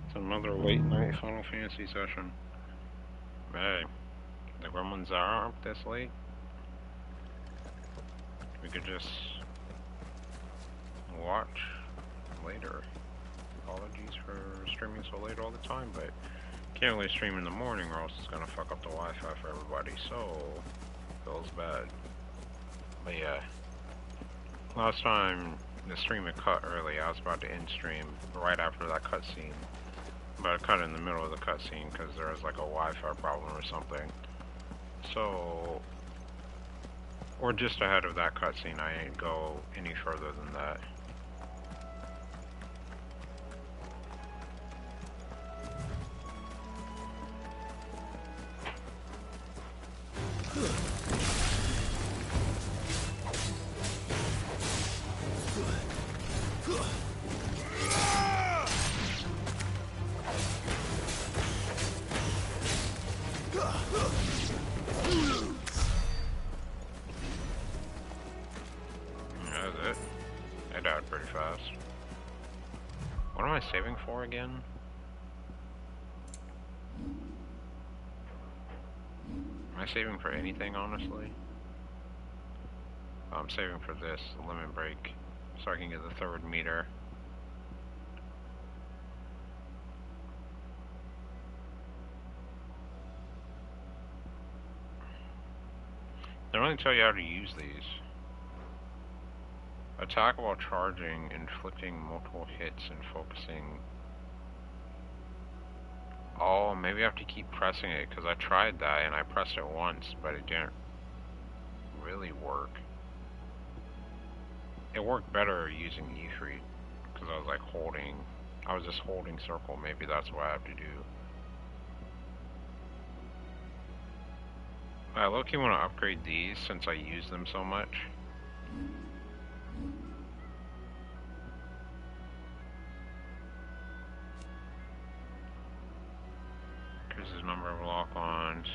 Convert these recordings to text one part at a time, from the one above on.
It's another late night Final Fantasy session. Hey, the gremlins are up this late. We could just watch later. Apologies for streaming so late all the time, but can't really stream in the morning or else it's gonna fuck up the Wi-Fi for everybody, so feels bad. But yeah, last time the stream had cut early. I was about to end stream right after that cutscene. But I cut in the middle of the cutscene because there was like a Wi-Fi problem or something. So we're just ahead of that cutscene. I ain't go any further than that. That's it. I died pretty fast. What am I saving for again? Am I saving for anything, honestly? I'm saving for this, the limit break, so I can get the third meter. They don't really tell you how to use these. Attack while charging, inflicting multiple hits, and focusing. Oh, maybe I have to keep pressing it, because I tried that, and I pressed it once, but it didn't really work. It worked better using E3, because I was just holding circle. Maybe that's what I have to do. I low-key want to upgrade these since I use them so much. Increases number of lock-ons.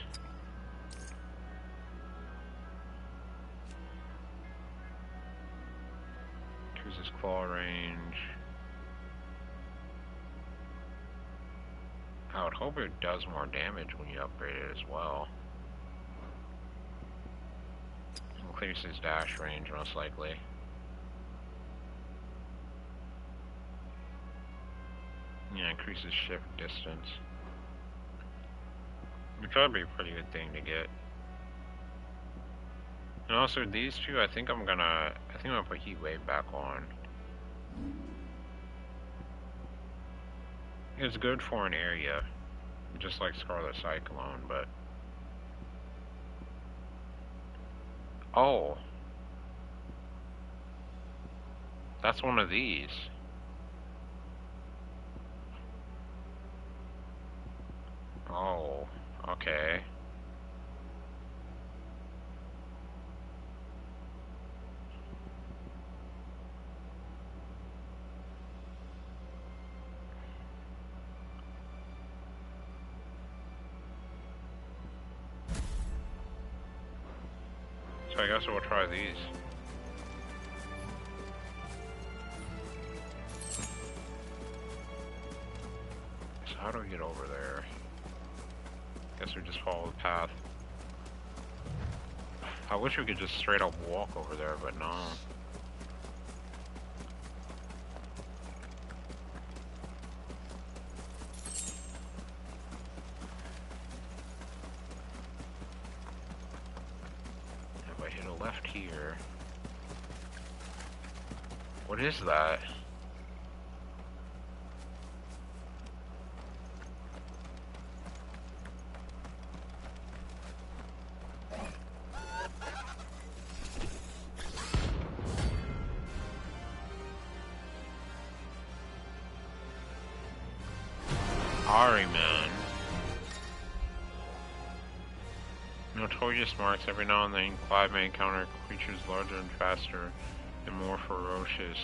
Increases claw range. I would hope it does more damage when you upgrade it as well. Increases dash range most likely. Yeah, increases shift distance. Which would be a pretty good thing to get. And also these two, I think I'm gonna put Heat Wave back on. It's good for an area, just like Scarlet Cyclone, but oh, that's one of these. Oh, okay. So I guess we'll try these. So how do we get over there? Guess we just follow the path. I wish we could just straight up walk over there, but no. If I hit a left here. What is that? Man. Notorious marks. Every now and then, Clive may encounter creatures larger and faster and more ferocious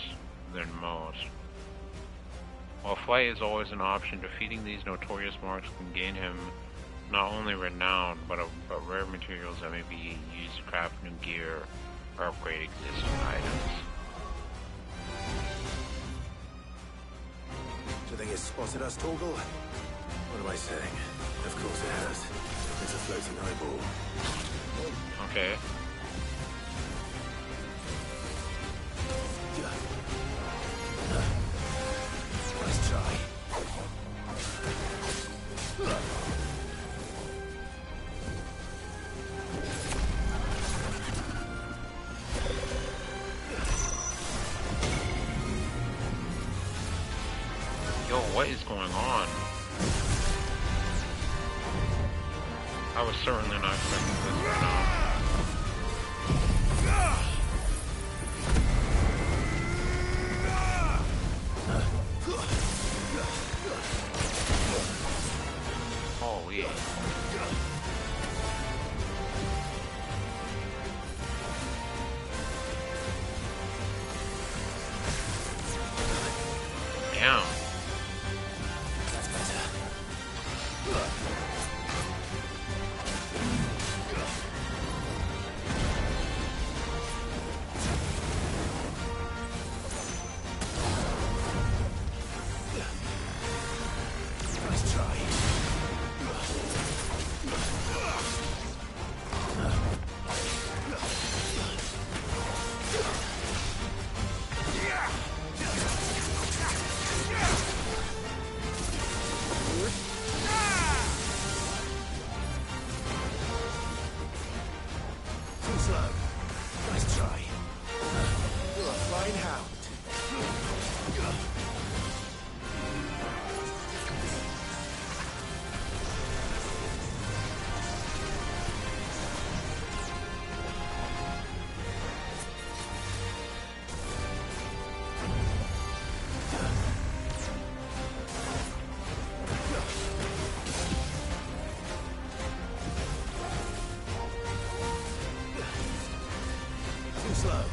than most. While flight is always an option, defeating these notorious marks can gain him not only renown, but rare materials that may be used to craft new gear or upgrade existing items. Do they has spotted us, Torgal? What am I saying? Of course it has. It's a floating eyeball. Okay. Nice try. Yo, what is going on? I was certainly not expecting this right now. Holy. Damn. That's better. Nice try. Too slow. Nice try. Flying hound. Too slow.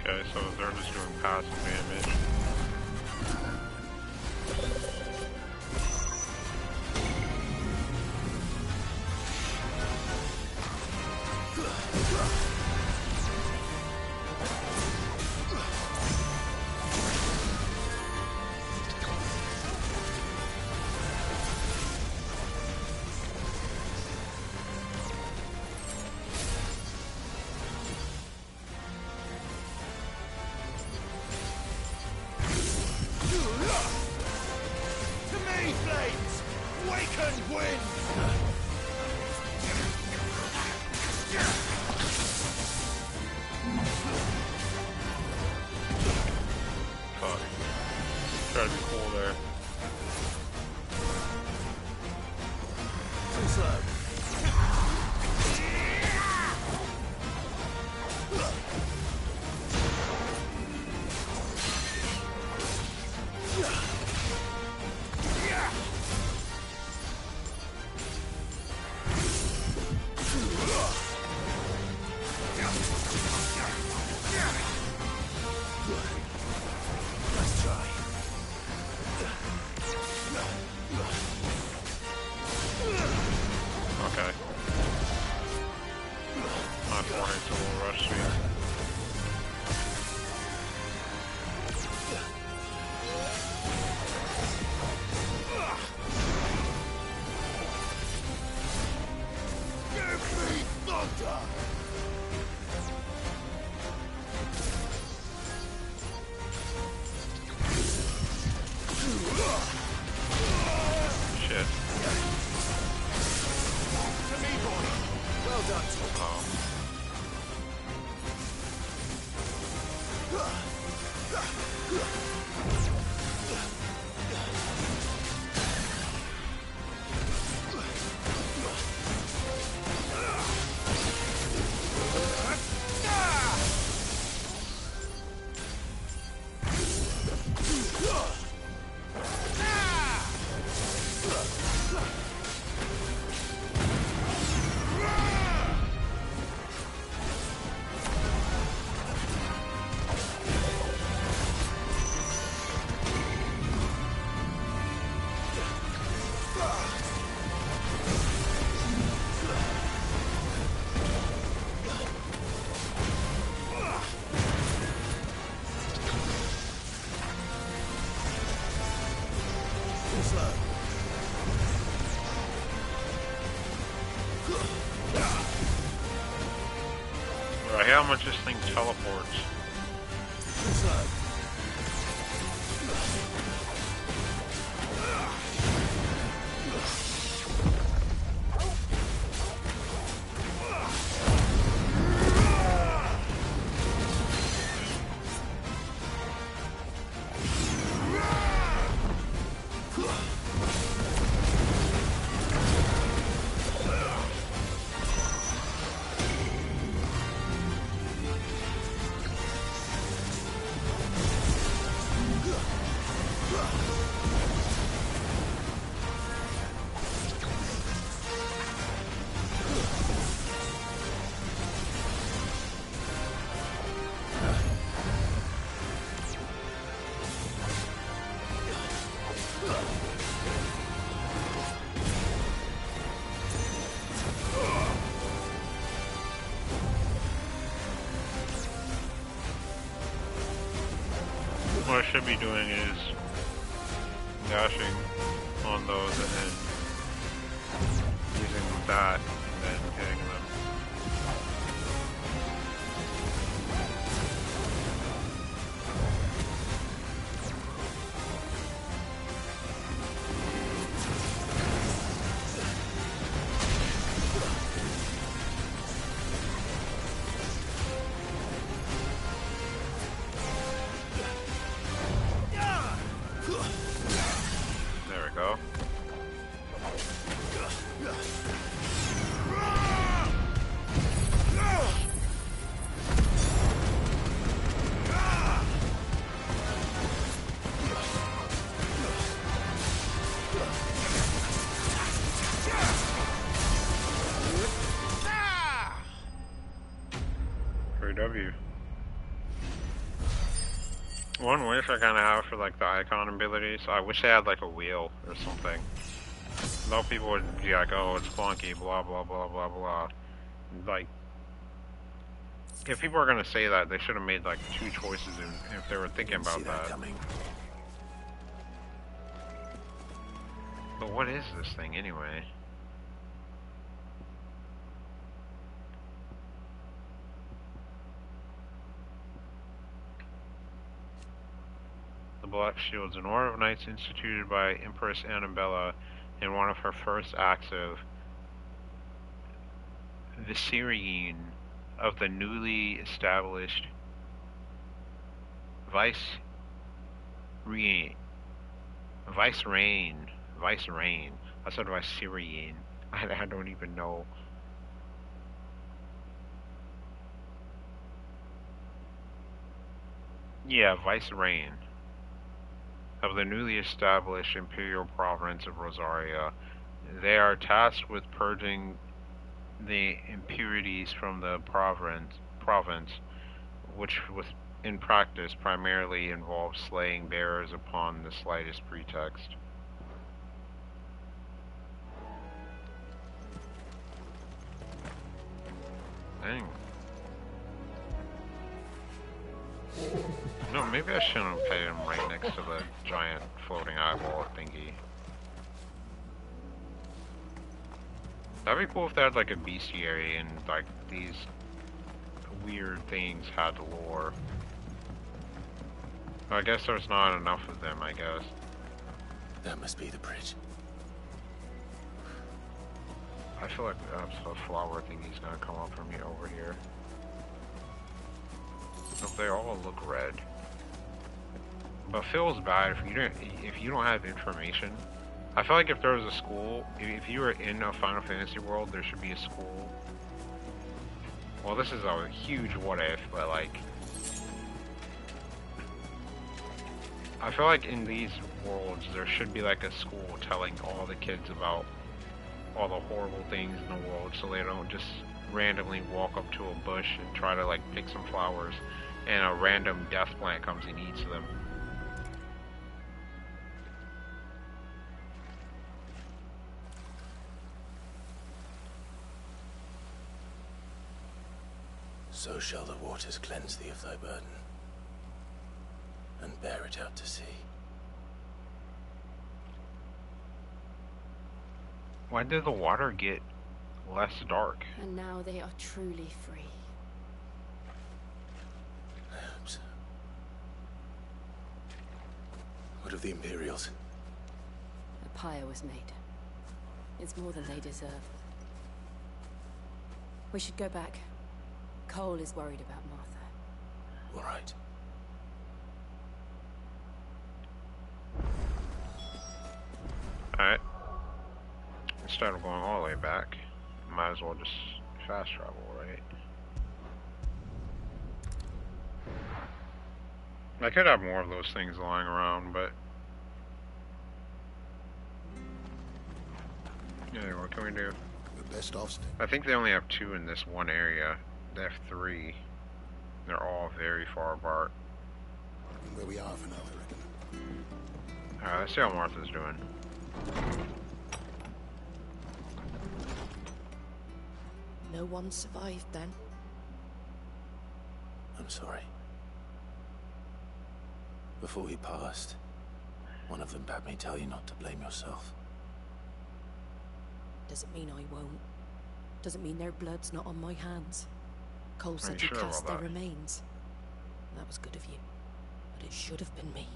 Okay, so they're just doing passive damage. To me, Flames! Waken wind! Fuck. Try to be cool there. Too slow. Nice try. Okay. My forehead's a little rusty. Give me thunder! Shit. To me, boy. Well done, Tom. Oh. how much this thing teleports. What I should be doing is dashing on those and then using that and then hitting them. There we go. Free W. One wish I kind of have for like the icon ability, so I wish they had like a wheel or something. Though people would be like, oh, it's clunky, blah blah blah blah blah. Like, if people are gonna say that, they should have made like two choices if they were thinking about that. Coming. But what is this thing anyway? The Black Shields, an order of knights instituted by Empress Annabella in one of her first acts of vicereign of the newly established vicereign. I said vicereign. I don't even know. Yeah, vicereign of the newly established imperial province of Rosaria. They are tasked with purging the impurities from the province, which in practice primarily involves slaying bearers upon the slightest pretext. Dang. No, maybe I shouldn't put him right next to the giant floating eyeball thingy. That'd be cool if they had like a bestiary and like these weird things had lore. I guess there's not enough of them, I guess. That must be the bridge. I feel like a flower thingy's gonna come up from over here. If they all look red. But it feels bad if you don't have information. I feel like if there was a school, if you were in a Final Fantasy world, there should be a school. Well, this is a huge what if, but like, I feel like in these worlds there should be like a school telling all the kids about all the horrible things in the world, so they don't just randomly walk up to a bush and try to like pick some flowers and a random death plant comes and eats them. So shall the waters cleanse thee of thy burden, and bear it out to sea. Why did the water get less dark? And now they are truly free. What of the Imperials? A pyre was made. It's more than they deserve. We should go back. Cole is worried about Martha. All right. Alright. Instead of going all the way back, might as well just fast travel, right? I could have more of those things lying around, but... yeah, what can we do? The best off. I think they only have 2 in this one area. They have 3. They're all very far apart. Where we are for now, I reckon. Alright, let's see how Martha's doing. No one survived then? I'm sorry. Before he passed, one of them bade me tell you not to blame yourself. Doesn't mean I won't. Doesn't mean their blood's not on my hands. Cole Are said you you sure cast about their that? remains. That was good of you. But it should have been me.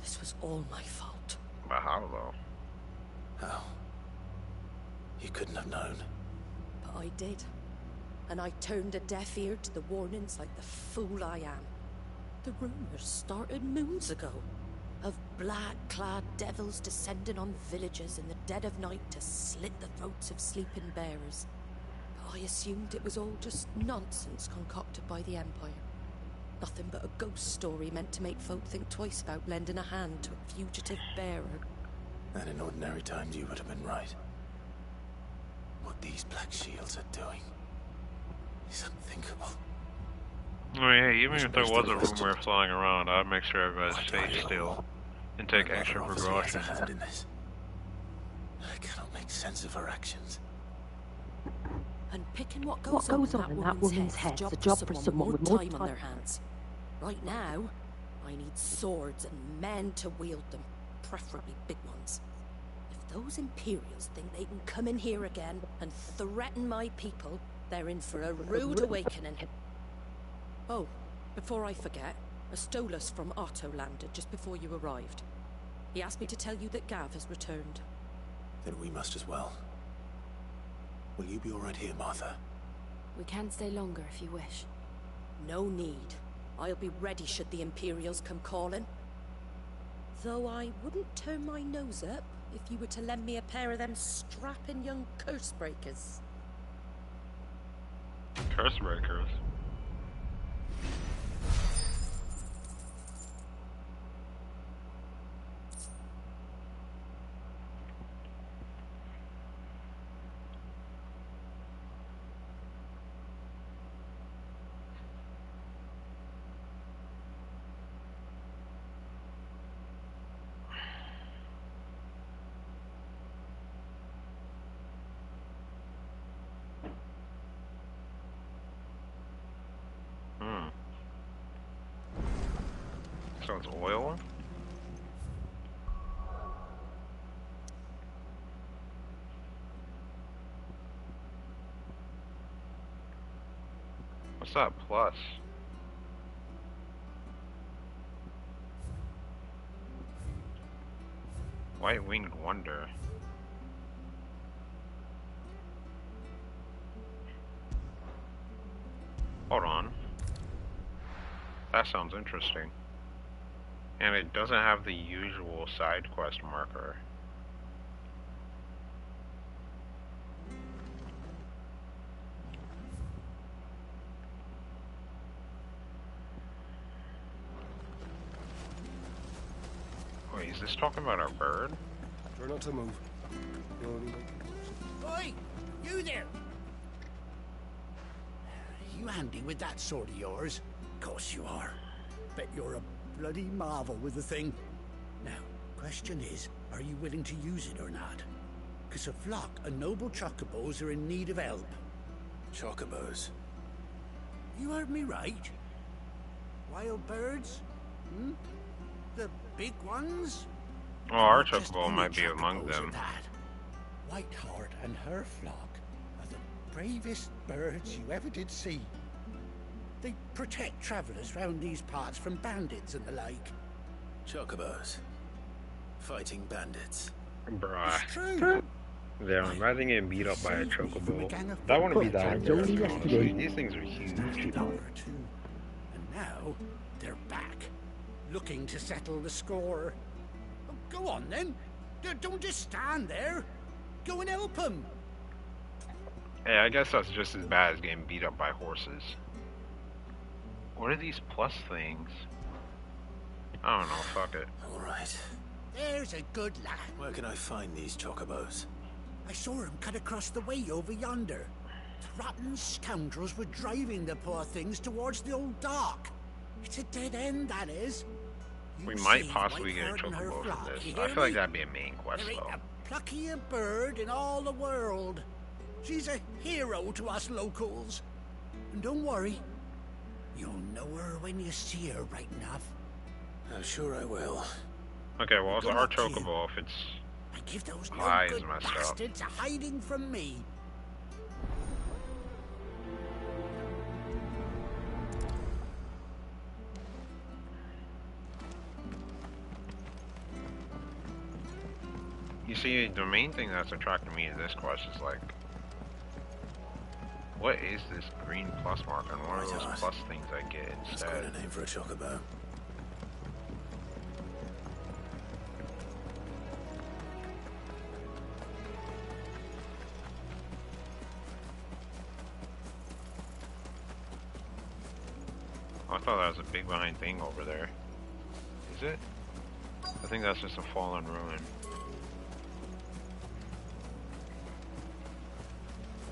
This was all my fault. But how, though? How? You couldn't have known. But I did. And I turned a deaf ear to the warnings like the fool I am. The rumors started moons ago. Of black-clad devils descending on villages in the dead of night to slit the throats of sleeping bearers. But I assumed it was all just nonsense concocted by the Empire. Nothing but a ghost story meant to make folk think twice about lending a hand to a fugitive bearer. And in ordinary times you would have been right. What these Black Shields are doing is unthinkable. Oh yeah, even if there was a Especially rumor flying around, I'd make sure everybody's Why do I safe know? still. And take My extra mother obviously has a precautions. hand in this. I cannot make sense of her actions. And picking what goes on in that woman's head's a job for someone with more time on their hands. Right now, I need swords and men to wield them, preferably big ones. If those Imperials think they can come in here again and threaten my people, they're in for a rude awakening. Oh, before I forget, a Stolas from Otto landed just before you arrived. He asked me to tell you that Gav has returned. Then we must as well. Will you be all right here, Martha? We can stay longer if you wish. No need. I'll be ready should the Imperials come calling. Though I wouldn't turn my nose up if you were to lend me a pair of them strapping young curse breakers. Curse breakers. So it's oil? What's that plus? White-winged wonder. Hold on. That sounds interesting. And it doesn't have the usual side quest marker. Wait, is this talking about our bird? Try not to move. You only make... Oi! You there! You handy with that sword of yours? Course you are. Bet you're a bloody marvel with the thing. Now, question is, are you willing to use it or not? 'Cause a flock of noble chocobos are in need of help. Chocobos. You heard me right. Wild birds? Hmm? The big ones? Oh, our Not just chocobo any might be among chocobos them. at that. Whiteheart and her flock are the bravest birds you ever did see. They protect travellers round these parts from bandits and the like. Chocobos. fighting bandits. Bruh. It's true. Yeah, imagine getting beat up by a Saved me from a chocobo. gang of That wouldn't be that football embarrassing, players. honestly. These things are huge. Number two. And now they're back, looking to settle the score. Oh, go on then. Don't just stand there. Go and help them. Hey, I guess that's just as bad as getting beat up by horses. What are these plus things? I don't know, fuck it. All right. There's a good lad. Where can I find these chocobos? I saw him cut across the way over yonder. The rotten scoundrels were driving the poor things towards the old dock. It's a dead end, that is. You We might see possibly get a Whiteheart and her chocobo flock, from this. you I hear feel like me? that'd be a main quest, There ain't though. a pluckier bird in all the world. She's a hero to us locals. And don't worry, you'll know her when you see her right enough. I'm sure I will. Okay, well, it's Good our luck to you. chocobo if it's... I give those Eyes no good messed up. bastards a hiding from me. You see, the main thing that's attracting me to this quest is like... What is this green plus mark and what are those Right. plus things I get That's quite instead? a name for a chocobo. Oh, I thought that was a big behind thing over there. Is it? I think that's just a fallen ruin.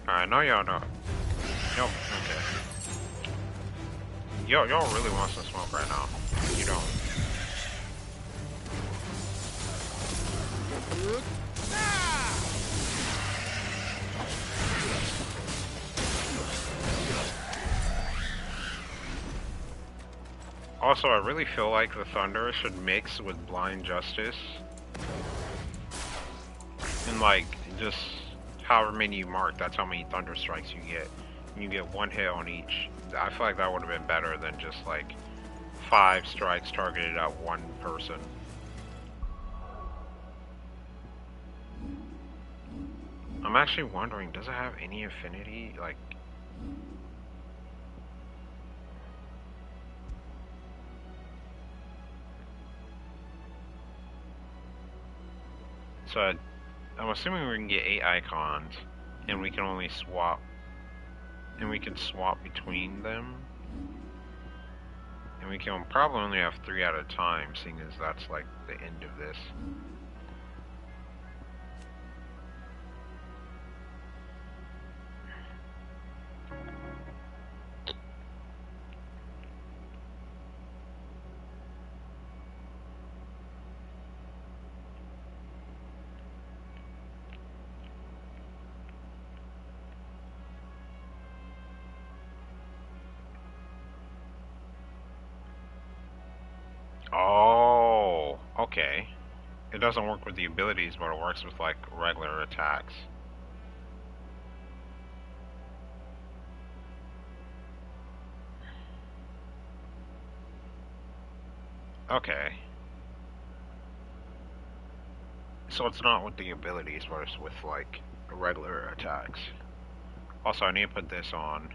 Alright, no y'all don't. Yo, okay. Y'all really want some smoke right now. You don't. Also, I really feel like the Thunder should mix with Blind Justice. And like, just however many you mark, that's how many Thunder Strikes you get. You get one hit on each. I feel like that would have been better than just like 5 strikes targeted at one person. I'm actually wondering, does it have any affinity? Like, so I'm assuming we can get 8 icons, and we can only swap, and we can swap between them, and we can probably only have 3 at a time, seeing as that's like the end of this. Oh, okay. It doesn't work with the abilities, but it works with like regular attacks. Okay. So it's not with the abilities, but it's with like regular attacks. Also, I need to put this on.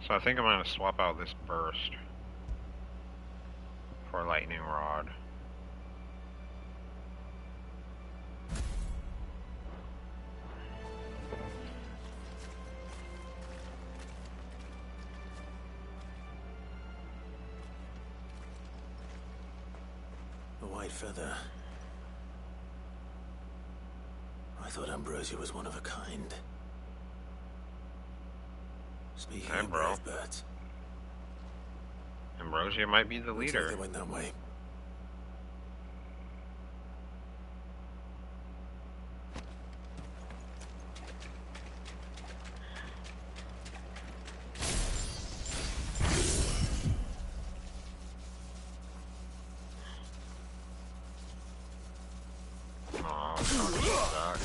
So I think I'm gonna swap out this burst for lightning rod. A white feather. I thought Ambrosia was one of a kind. Speaking Hey, of bro. brave birds, Ambrosia might be the looks like leader. they went that way. Oh, I'm talking about that.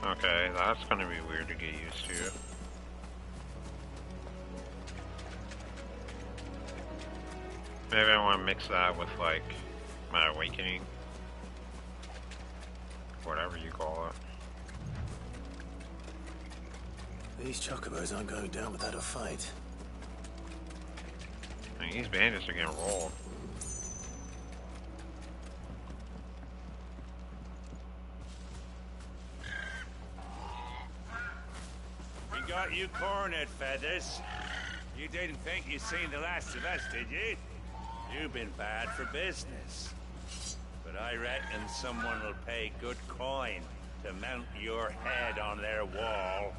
Okay, that's gonna be weird to get used to. Maybe I want to mix that with, like, my awakening. Whatever you call it. These chocobos aren't going down without a fight. I mean, these bandits are getting rolled. We got you cornered, Feathers. You didn't think you'd seen the last of us, did you? You've been bad for business. But I reckon someone will pay good coin to mount your head on their wall.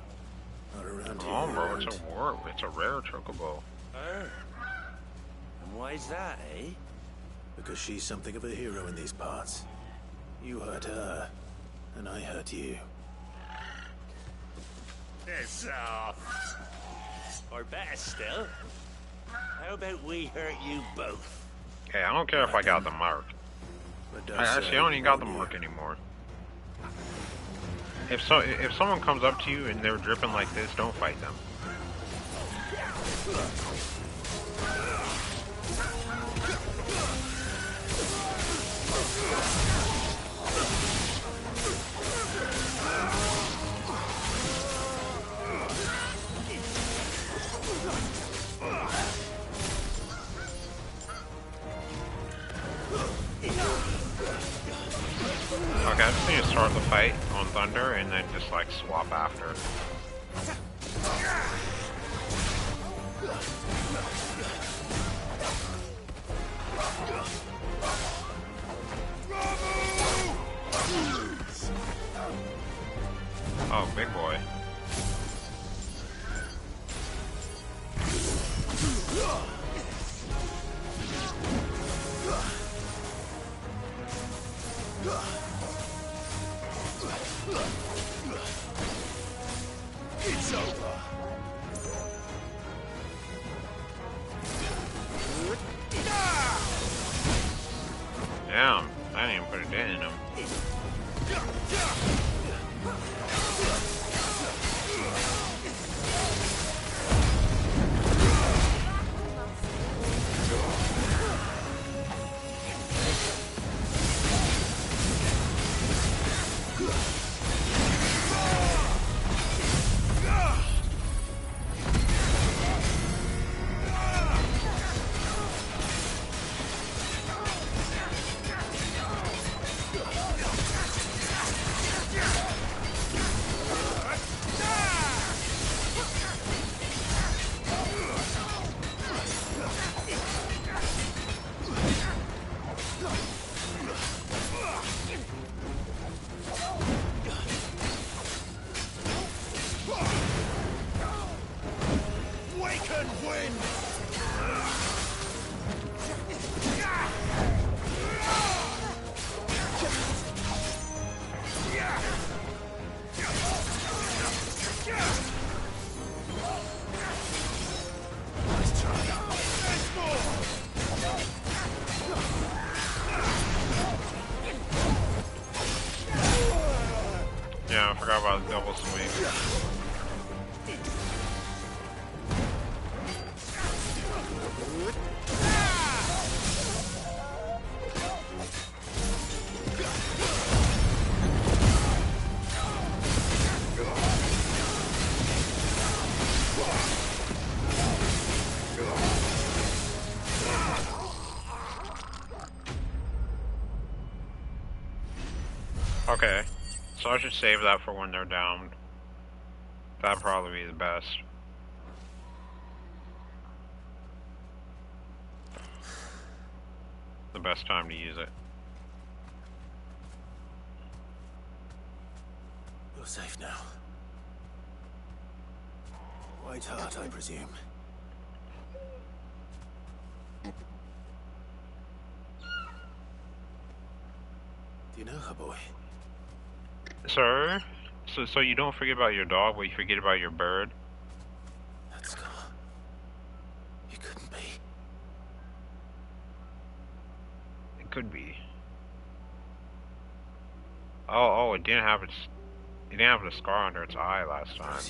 Not around Come here. on, bro, it's a rare chocobo. Oh. And why's that, eh? Because she's something of a hero in these parts. You hurt her, and I hurt you. Piss off. Or better still, how about we hurt you both? Hey, I don't care if I got the mark. Actually, I don't even got the mark anymore. If someone comes up to you and they're dripping like this, don't fight them. Okay, I just need to start the fight on Thunder and then just like swap after. Oh, big boy. It's over. Damn, I didn't even put a dent in him. Yeah, I forgot about the double swing. Okay, so I should save that for when they're down. That'd probably be the best. The best time to use it. You're safe now. White Heart, I presume. Do you know her, boy? Sir? So you don't forget about your dog, but you forget about your bird? That scar. It couldn't be. It could be. Oh, it didn't have its... You didn't have the scar under its eye last time.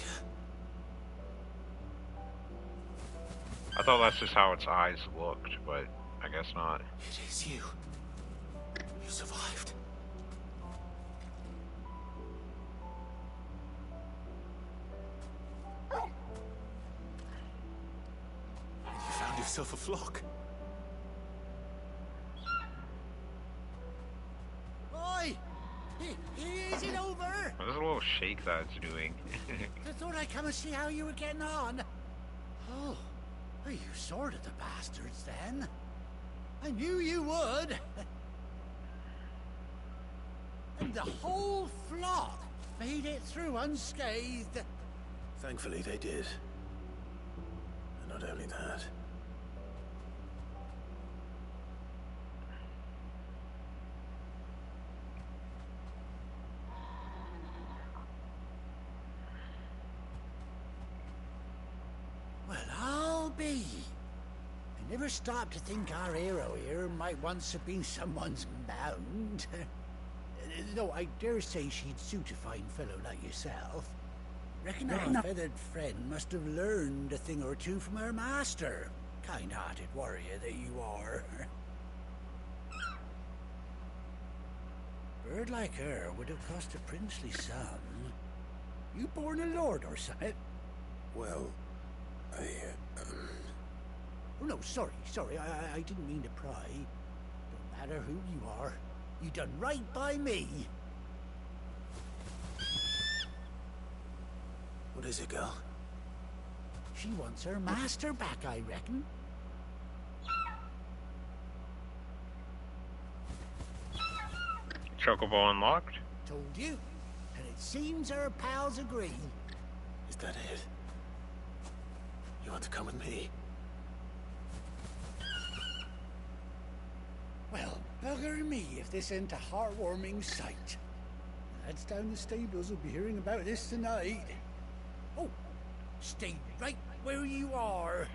I thought that's just how its eyes looked, but I guess not. It is you. You survived. And you found yourself a flock. Oi! Is it over? There's a little shake that it's doing. I thought I'd come and see how you were getting on. Oh, well, you sorted the bastards then. I knew you would. And the whole flock made it through unscathed. Thankfully they did. And not only that. Well, I'll be. I never stopped to think our hero here might once have been someone's mound. Though I dare say she'd suit a fine fellow like yourself. Reckon our feathered friend must have learned a thing or two from her master. Kind-hearted warrior that you are. Bird like her would have cost a princely sum. You born a lord or something? Well, Oh no, sorry. I didn't mean to pry. Don't matter who you are. You done right by me. What is it, girl? She wants her master back, I reckon. Chocobo unlocked? Told you. And it seems her pals agree. Is that it? You want to come with me? Well, bugger me if this ain't a heartwarming sight. Lads down the stables will be hearing about this tonight. Oh, stay right where you are.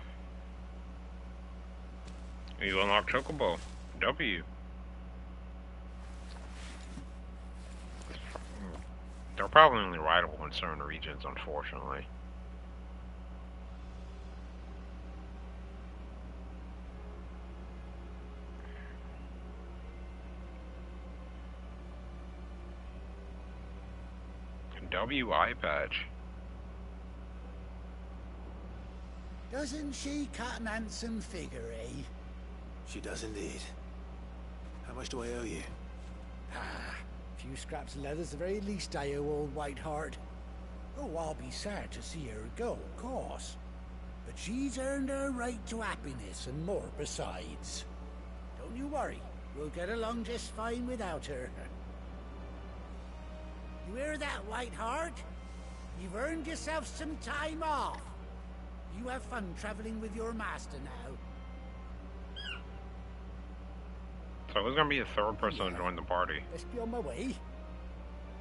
You unlocked Chocobo. W. They're probably only rideable in certain regions, unfortunately. W eye patch. Doesn't she cut an handsome figure, eh? She does indeed. How much do I owe you? Ah, a few scraps of leather's the very least I owe old Whiteheart. Oh, I'll be sad to see her go, of course. But she's earned her right to happiness and more besides. Don't you worry, we'll get along just fine without her. You hear that, Whiteheart? You've earned yourself some time off. You have fun traveling with your master now. So who's gonna be the third person to join the party? Best be on my way.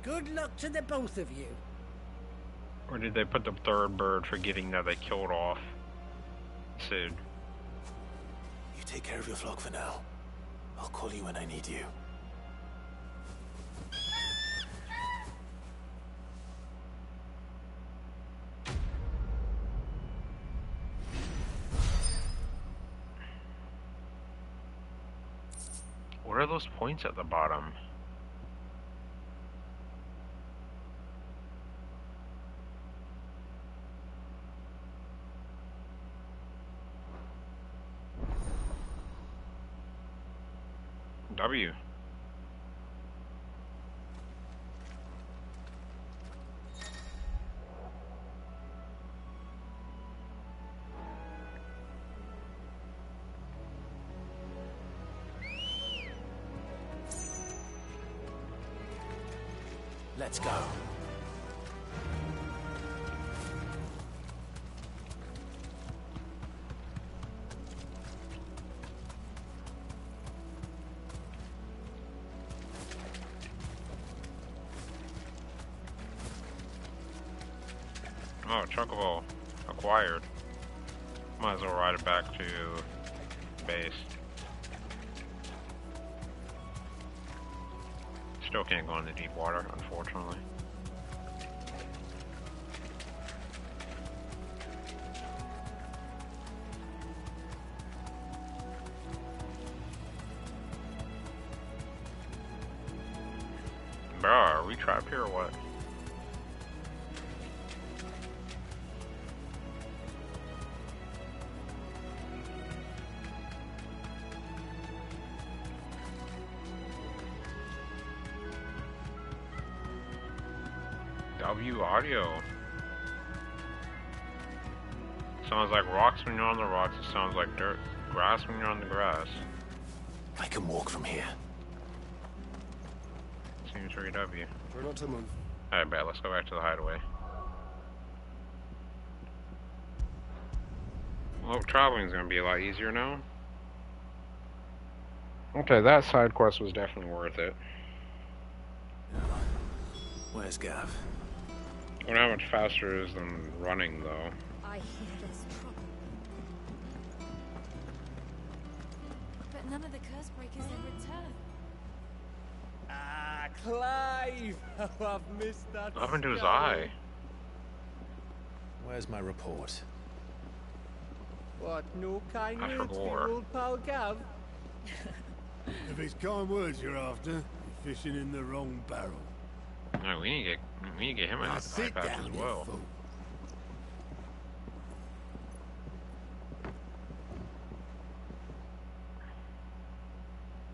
Good luck to the both of you. Or did they put the third bird forgetting that they killed off Sid? You take care of your flock for now. I'll call you when I need you. What are those points at the bottom? W. Let's go. Oh, Chocobo acquired. Might as well ride it back to base. Still can't go into deep water, unfortunately. Bro, are we trapped here or what? W audio. Sounds like rocks when you're on the rocks. It sounds like dirt, grass when you're on the grass. I can walk from here. Seems very W. Try not to move. Alright, bet. Let's go back to the hideaway. Well, traveling's gonna be a lot easier now. Okay, that side quest was definitely worth it. Where's Gav? I wonder how much faster it is than running, though. I hear there's trouble. But none of the curse breakers in return. Ah, Clive! Oh, I've missed that. What happened to his skull. eye? Where's my report? What, no kind I words for forgot. your old pal Gav? If it's kind words you're after, you're fishing in the wrong barrel. No, we need to get him an Now eye sit patch down, as you well. fool.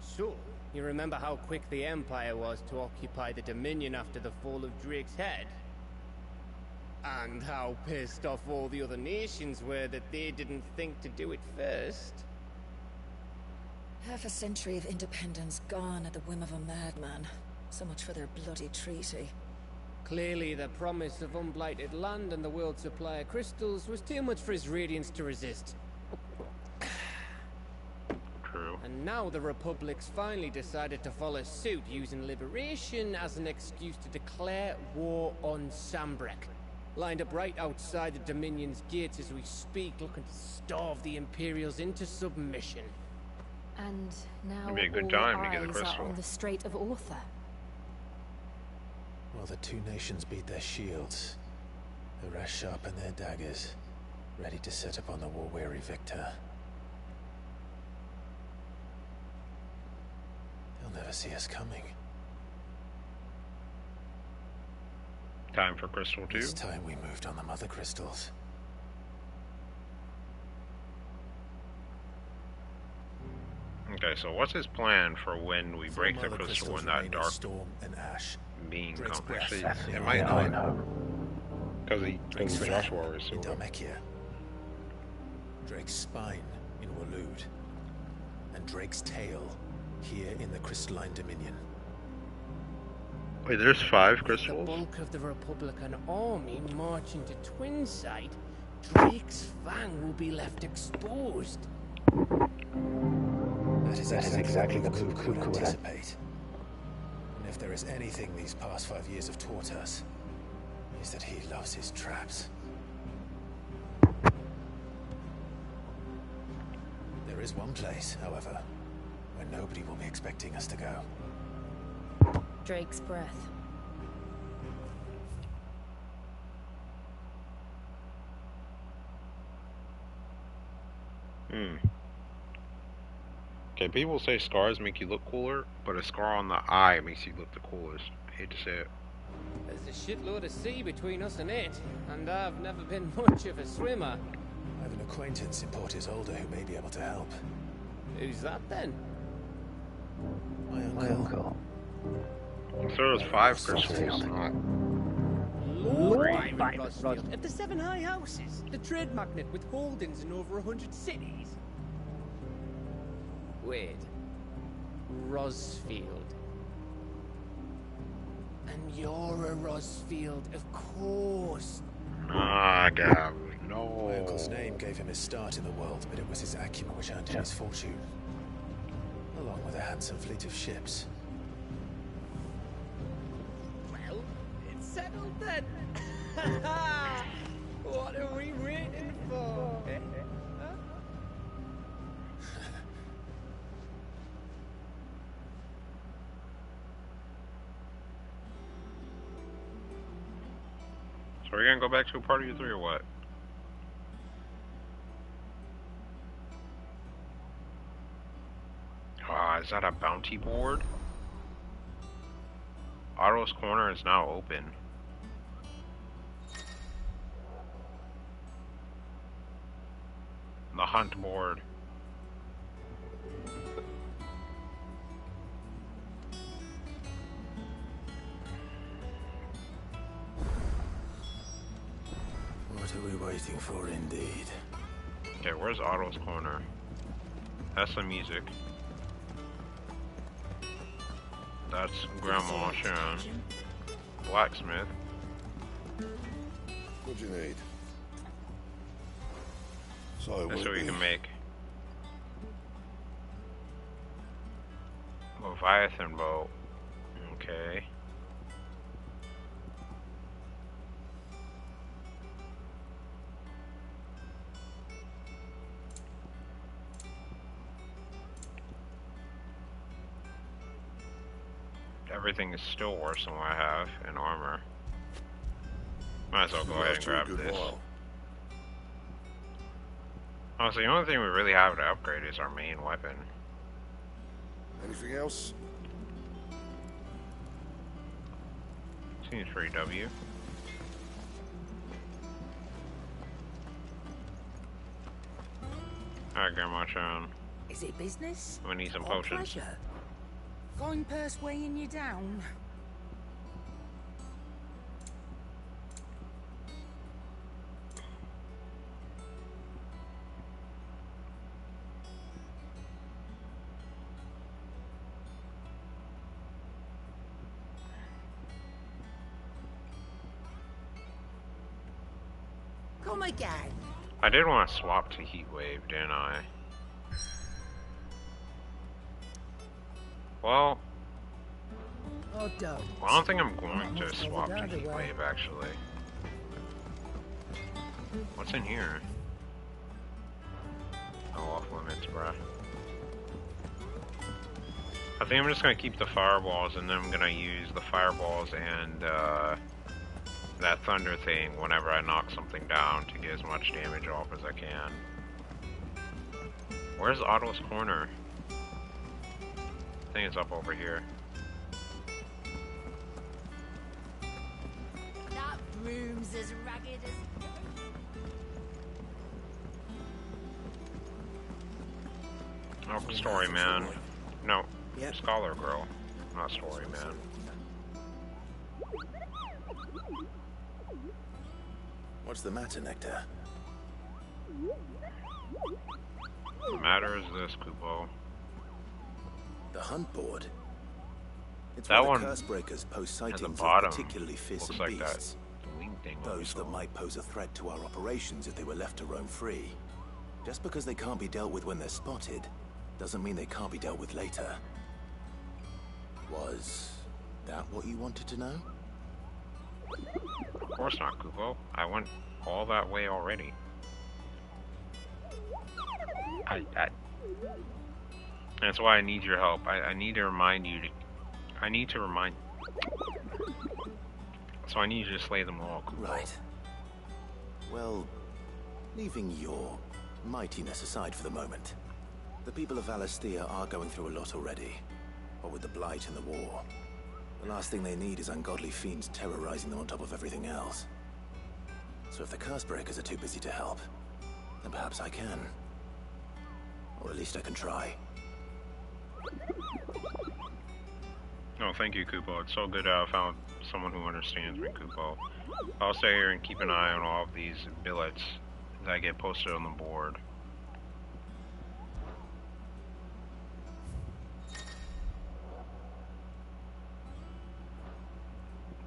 So, you remember how quick the Empire was to occupy the Dominion after the fall of Drake's head? And how pissed off all the other nations were that they didn't think to do it first? Half a century of independence gone at the whim of a madman. So much for their bloody treaty. Clearly, the promise of unblighted land and the world's supply of crystals was too much for his radiance to resist. True. And now the Republic's finally decided to follow suit, using liberation as an excuse to declare war on Sambrek. Lined up right outside the Dominion's gates as we speak, looking to starve the Imperials into submission. And now It'd be a good all time to get the eyes are crystal. on the Strait of Author. Well, the two nations beat their shields. The rest sharpen their daggers, ready to set upon the war-weary victor. They'll never see us coming. Time for Crystal 2. This time we moved on the mother crystals. Okay, so what's his plan for when we break the Mother crystal crystals and that remain in dark Storm and Ash. being Drake's comes? breath. Actually, That's it the might only not. Because of the Josh Warriors. in So Dhalmekia. Drake's spine in Waloed. And Drake's tail here in the crystalline dominion. wait, there's 5 The crystals? bulk of the Republican army marching to Twinside, Drake's fang will be left exposed. That is exactly the move Kuku would anticipate. And if there is anything these past 5 years have taught us, is that he loves his traps. There is one place, however, where nobody will be expecting us to go. Drake's breath. Okay, people say scars make you look cooler, but a scar on the eye makes you look the coolest. I hate to say it. There's a shitload of sea between us and it, and I've never been much of a swimmer. I have an acquaintance in Port Isolde who may be able to help. Who's that then? My uncle. So there's 5 crystals, not... Lord Byron Rosfield, of the 7 High Houses, the trade magnate with holdings in over 100 cities. Wait. Rosfield. And you're a Rosfield, of course. Ah, Gav, no. My uncle's name gave him his start in the world, but it was his acumen which earned him his fortune. Along with a handsome fleet of ships. Well, it's settled then. What are we waiting for? Eh? Huh? So we're gonna go back to a party of 3 or what? Ah, is that a bounty board? Otto's Corner is now open. The hunt board. What are we waiting for, indeed? Okay, where's Otto's Corner? That's the music. That's Grandma Sharon. Blacksmith. What do you need? So That's what you can make. Leviathan boat. Okay. Everything is still worse than what I have in armor. Might as well go ahead and grab this. Honestly, the only thing we really have to upgrade is our main weapon. Anything else? Seems pretty W. Alright, Grandma Sharon. Is it business? We need some or potions. pleasure? Fine purse weighing you down. Come again. I did want to swap to Heatwave, didn't I? Well, Oh, don't. I don't think I'm going to swap to Heatwave, actually. What's in here? Oh, off limits, bruh. I think I'm just gonna keep the fireballs, and then I'm gonna use the fireballs and that thunder thing whenever I knock something down to get as much damage off as I can. Where's Otto's Corner? I think it's up over here. That room's as ragged as... Oh, Story Man. No, Yep. Scholar Girl, not Story Man. What's the matter, Nectar? The matter is this, Kupo. The hunt board. It's That where one the curse breakers post at the sightings bottom of particularly fearsome looks like that beasts. wing thing. Those that might pose a threat to our operations if they were left to roam free. Just because they can't be dealt with when they're spotted, doesn't mean they can't be dealt with later. Was that what you wanted to know? Of course not, Kupo. I went all that way already. That's why I need your help. I need to remind you to... I need to remind... So I need you to slay them all, Kupo. Right. Well, leaving your mightiness aside for the moment, the people of Valisthea are going through a lot already. What with the Blight and the war. The last thing they need is ungodly fiends terrorizing them on top of everything else. So if the curse breakers are too busy to help, then perhaps I can. Or at least I can try. No, thank you, Kupo. It's so good I found someone who understands me, Kupo. I'll stay here and keep an eye on all of these billets that get posted on the board.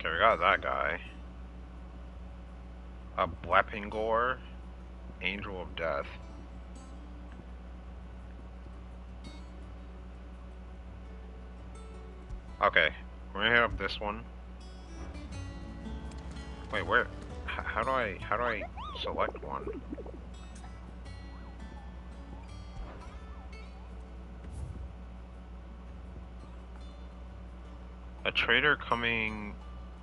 Okay, we got that guy. A Blepingor, Angel of Death. Okay, we're gonna hit up this one. Wait, where? How do I select one? A trader coming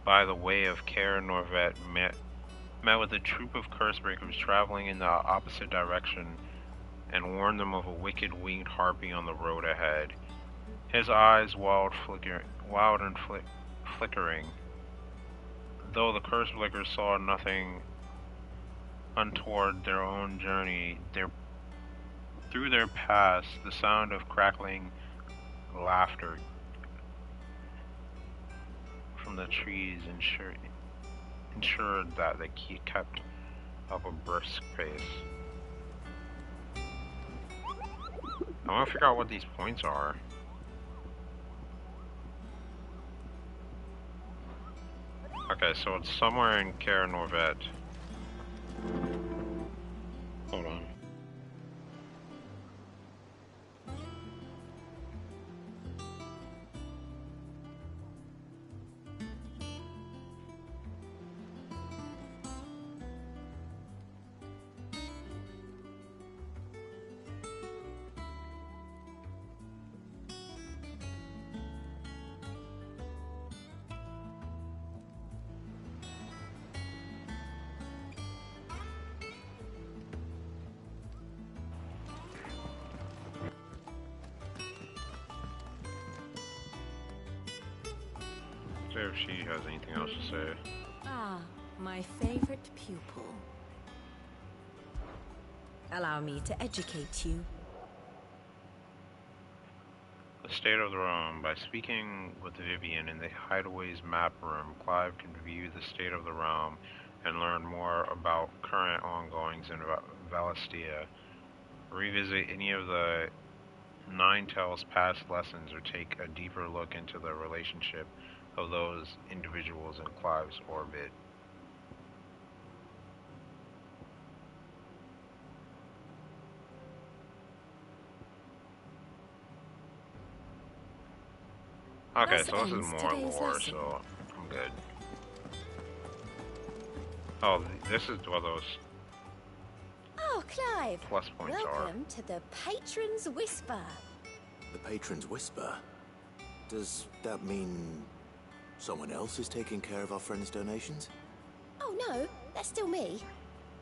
by the way of Kaer Norvet met with a troop of cursebreakers traveling in the opposite direction and warned them of a wicked winged harpy on the road ahead. His eyes wild and flickering. Though the cursed flickers saw nothing untoward their own journey, through their past, the sound of crackling laughter from the trees ensured that they kept up a brisk pace. I want to figure out what these points are. Okay, so it's somewhere in Care Norvet. Hold on. See if she has anything else to say. Ah, my favorite pupil. Allow me to educate you. The state of the realm. By speaking with Vivian in the Hideaway's map room, Clive can view the state of the realm and learn more about current ongoings in Valistia. Revisit any of the Nine Tails past lessons or take a deeper look into the relationship of those individuals in Clive's orbit. Okay, so this is more lore, so I'm good. Oh, this is what those Oh, Clive. plus points Welcome to the Patron's Whisper. The Patron's Whisper? Does that mean someone else is taking care of our friend's donations? Oh no, that's still me.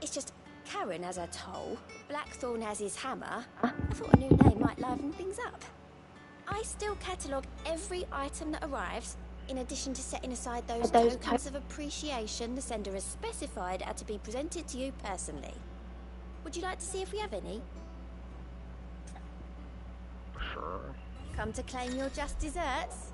It's just Karen has her toll, Blackthorn has his hammer. I thought a new name might liven things up. I still catalogue every item that arrives, in addition to setting aside those tokens of appreciation the sender has specified are to be presented to you personally. Would you like to see if we have any? Sure. Come to claim your just desserts?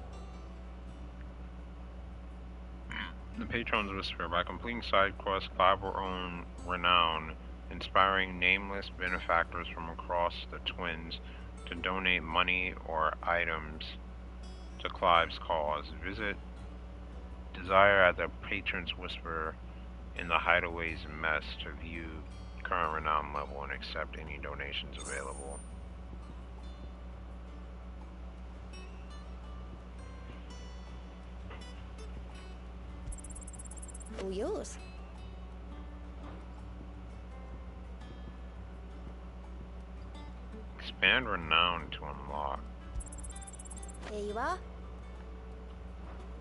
The Patron's Whisper. By completing side quests, Clive will earn renown, inspiring nameless benefactors from across the Twins to donate money or items to Clive's cause. Visit Desire at the Patron's Whisper in the Hideaway's mess to view current renown level and accept any donations available. All yours. Expand renown to unlock. Here you are.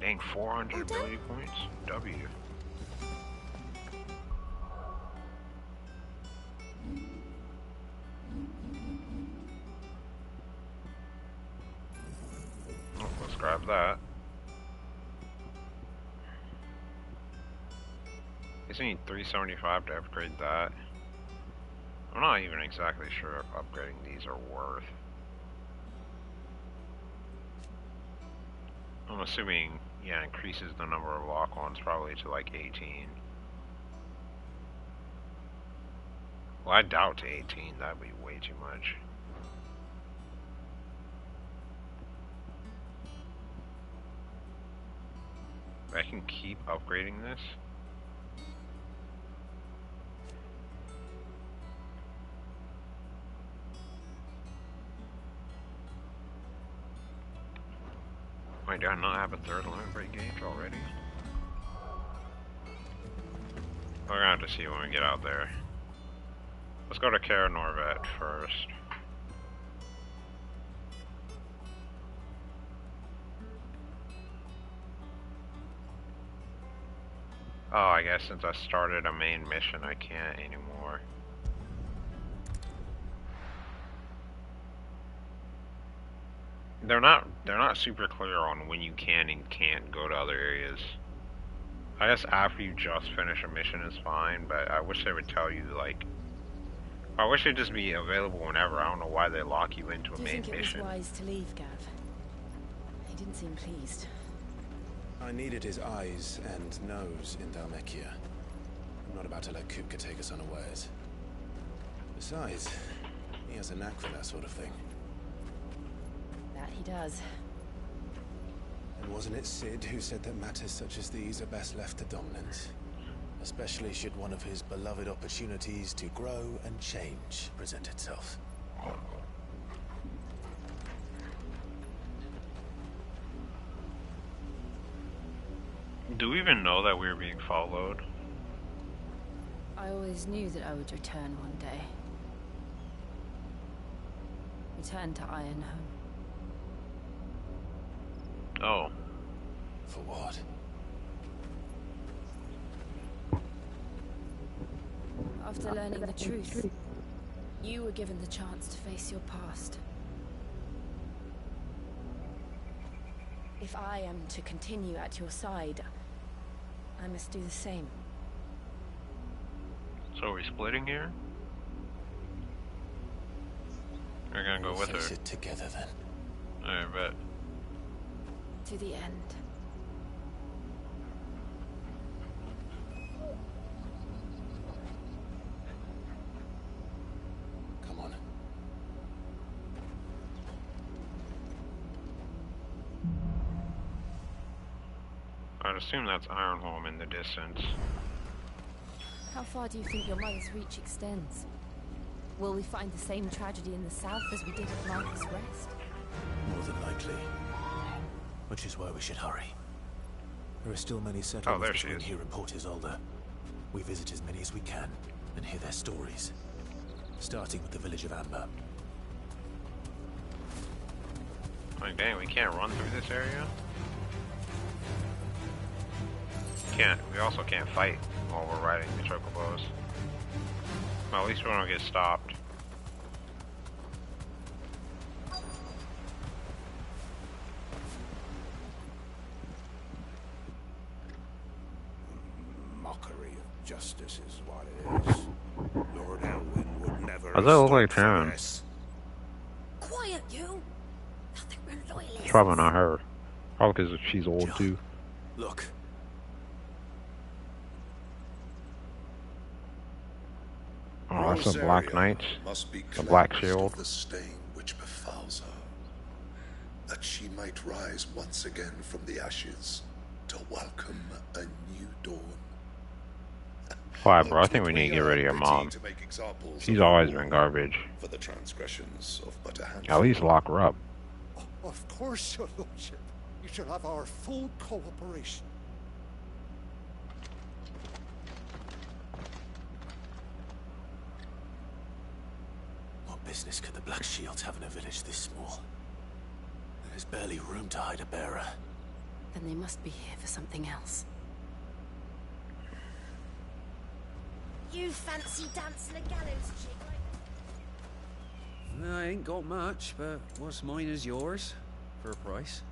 Dang, 400 ability points? W. Oh, let's grab that. I need 375 to upgrade that. I'm not even exactly sure if upgrading these are worth. I'm assuming, yeah, increases the number of lock-ons probably to like 18. Well, I doubt to 18, that'd be way too much. I can keep upgrading this. Wait, do I not have a third limit break gauge already? We're gonna have to see when we get out there. Let's go to Cara Norvet first. Oh, I guess since I started a main mission, I can't anymore. they're not super clear on when you can and can't go to other areas. I guess after you just finish a mission is fine, but I wish they would tell you, like, I wish they'd just be available whenever. I don't know why they lock you into a main mission. Do you think it was wise to leave, Gav? He didn't seem pleased. I needed his eyes and nose in Dhalmekia. I'm not about to let Kupka take us unawares. Besides, he has a knack for that sort of thing. That he does. And wasn't it Sid who said that matters such as these are best left to dominance? Especially should one of his beloved opportunities to grow and change present itself. Do we even know that we were being followed? I always knew that I would return one day. Return to Ironhome. Oh. For what? After learning the truth, you were given the chance to face your past. If I am to continue at your side, I must do the same. So are we splitting here? We're gonna go with her. Face it together then. I bet. To the end. Come on. I'd assume that's Ironhome in the distance. How far do you think your mother's reach extends? Will we find the same tragedy in the south as we did at Martha's Rest? More than likely. Which is why we should hurry. There are still many settlements between here and Port Isolde. We visit as many as we can and hear their stories. Starting with the village of Amber. Like, dang, we can't run through this area? We also can't fight while we're riding the chocobos. Well, at least we don't get stopped. Mockery of justice is what it is. Lord Elwyn would never. Does that look like Sharon? Quiet, you! Nothing we're loyalists. It's probably not her. Probably because she's old too. Look. Oh, that's a Black Knight. A Black Shield. The stain which befalls her, that she might rise once again from the ashes to welcome a new dawn. Why, bro? I think we need to get rid of your mom. She's always been garbage. For the transgressions of but a handful. At least lock her up. Of course, your lordship. You shall have our full cooperation. What business could the Black Shields have in a village this small? There's barely room to hide a bearer. Then they must be here for something else. You fancy dancing a gallows chick, right? I ain't got much, but what's mine is yours, for a price.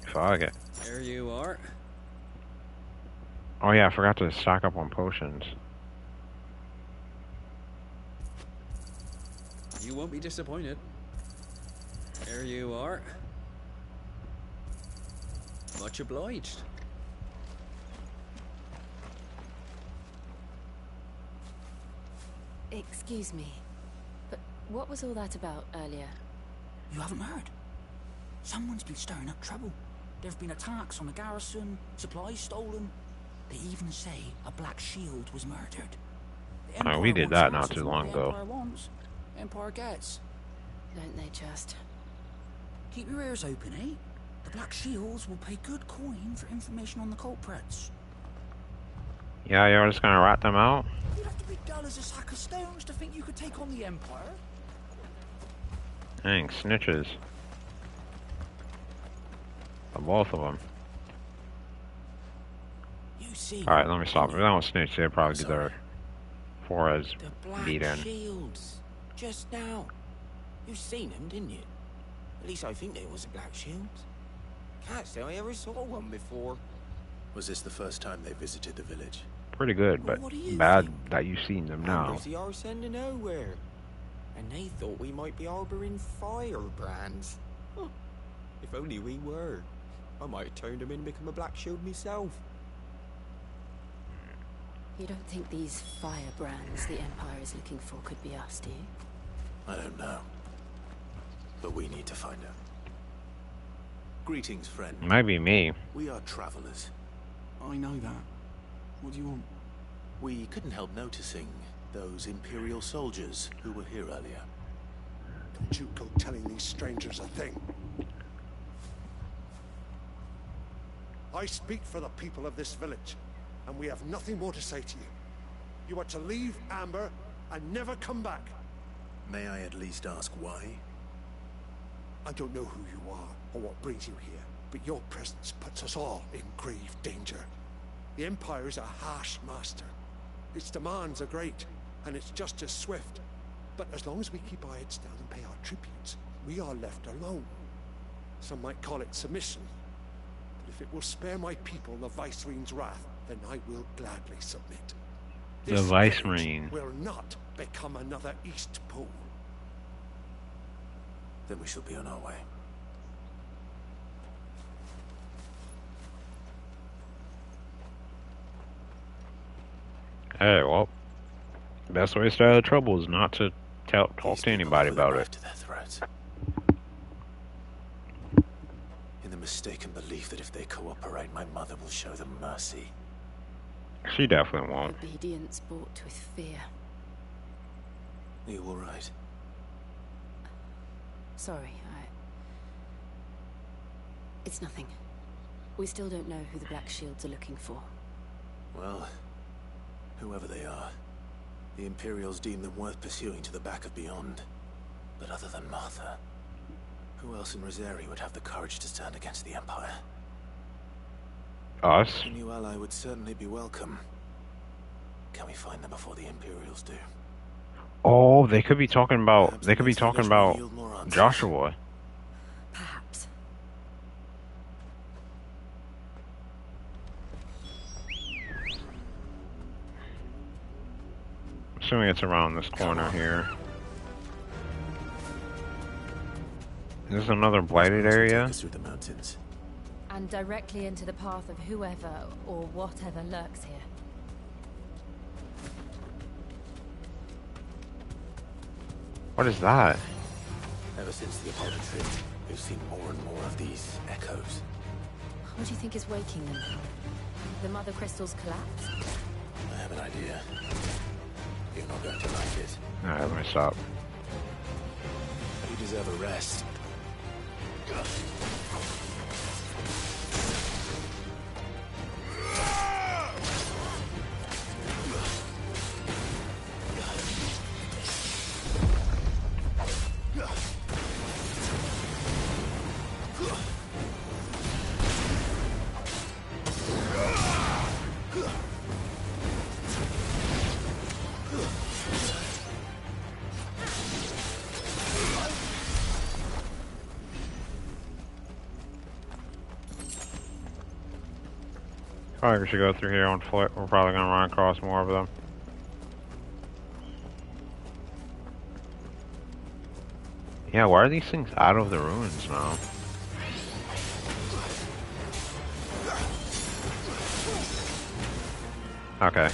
Fuck it. There you are. Oh yeah, I forgot to stock up on potions. You won't be disappointed. There you are. Much obliged. Excuse me, but what was all that about earlier? You haven't heard? Someone's been stirring up trouble. There've been attacks on the garrison, supplies stolen. They even say a Black Shield was murdered. Oh, we did that not too long ago. Empire wants, Empire gets. Don't they just? Keep your ears open, eh? The Black Shields will pay good coin for information on the culprits. Yeah, you're just gonna rat them out? You'd have to be dull as a sack of stones to think you could take on the Empire. Dang, snitches. The both of them. You you see? Alright, let me stop. If they don't snitch, they'll probably get their foreheads The black beat in. shields. Just now. You seen them, didn't you? At least I think there was a black shield. Can't say I ever saw one before. Was this the first time they visited the village? Pretty good, but bad that you've seen them now. There's the arse end of nowhere. And they thought we might be harboring firebrands. Huh. If only we were. I might have turned them in and become a black shield myself. You don't think these firebrands the Empire is looking for could be us, do you? I don't know. But we need to find out. Greetings, friend. Maybe me. We are travelers. I know that. What do you want? We couldn't help noticing those Imperial soldiers who were here earlier. Don't you go telling these strangers a thing. I speak for the people of this village, and we have nothing more to say to you. You are to leave Amber and never come back. May I at least ask why? I don't know who you are or what brings you here, but your presence puts us all in grave danger. The Empire is a harsh master. Its demands are great, and its justice swift. But as long as we keep our heads down and pay our tributes, we are left alone. Some might call it submission. But if it will spare my people the Viceroy's wrath, then I will gladly submit. The This Viceroy will not become another East Pool. Then we shall be on our way. Hey, well, best way to stay out of trouble is not to talk to anybody about it. To their threats. In the mistaken belief that if they cooperate, my mother will show them mercy. She definitely won't. Obedience bought with fear. Are you all right? Sorry, It's nothing. We still don't know who the Black Shields are looking for. Well, whoever they are, the Imperials deem them worth pursuing to the back of beyond. But other than Martha, who else in Rosari would have the courage to stand against the Empire? Us? A new ally would certainly be welcome. Can we find them before the Imperials do? Oh, they could be talking about. Perhaps They could be the next talking village will about yield more answers. Joshua. Perhaps. Assuming it's around this corner here. Is this another blighted Take area? us through the mountains. And directly into the path of whoever or whatever lurks here. What is that? Ever since the Apollo trip, we've seen more and more of these echoes. What do you think is waking them? The Mother Crystal's collapse? I have an idea. You're not going to like it. Alright, let me stop. You deserve a rest. Probably should go through here on foot. We're probably gonna run across more of them. Yeah, why are these things out of the ruins now? Okay.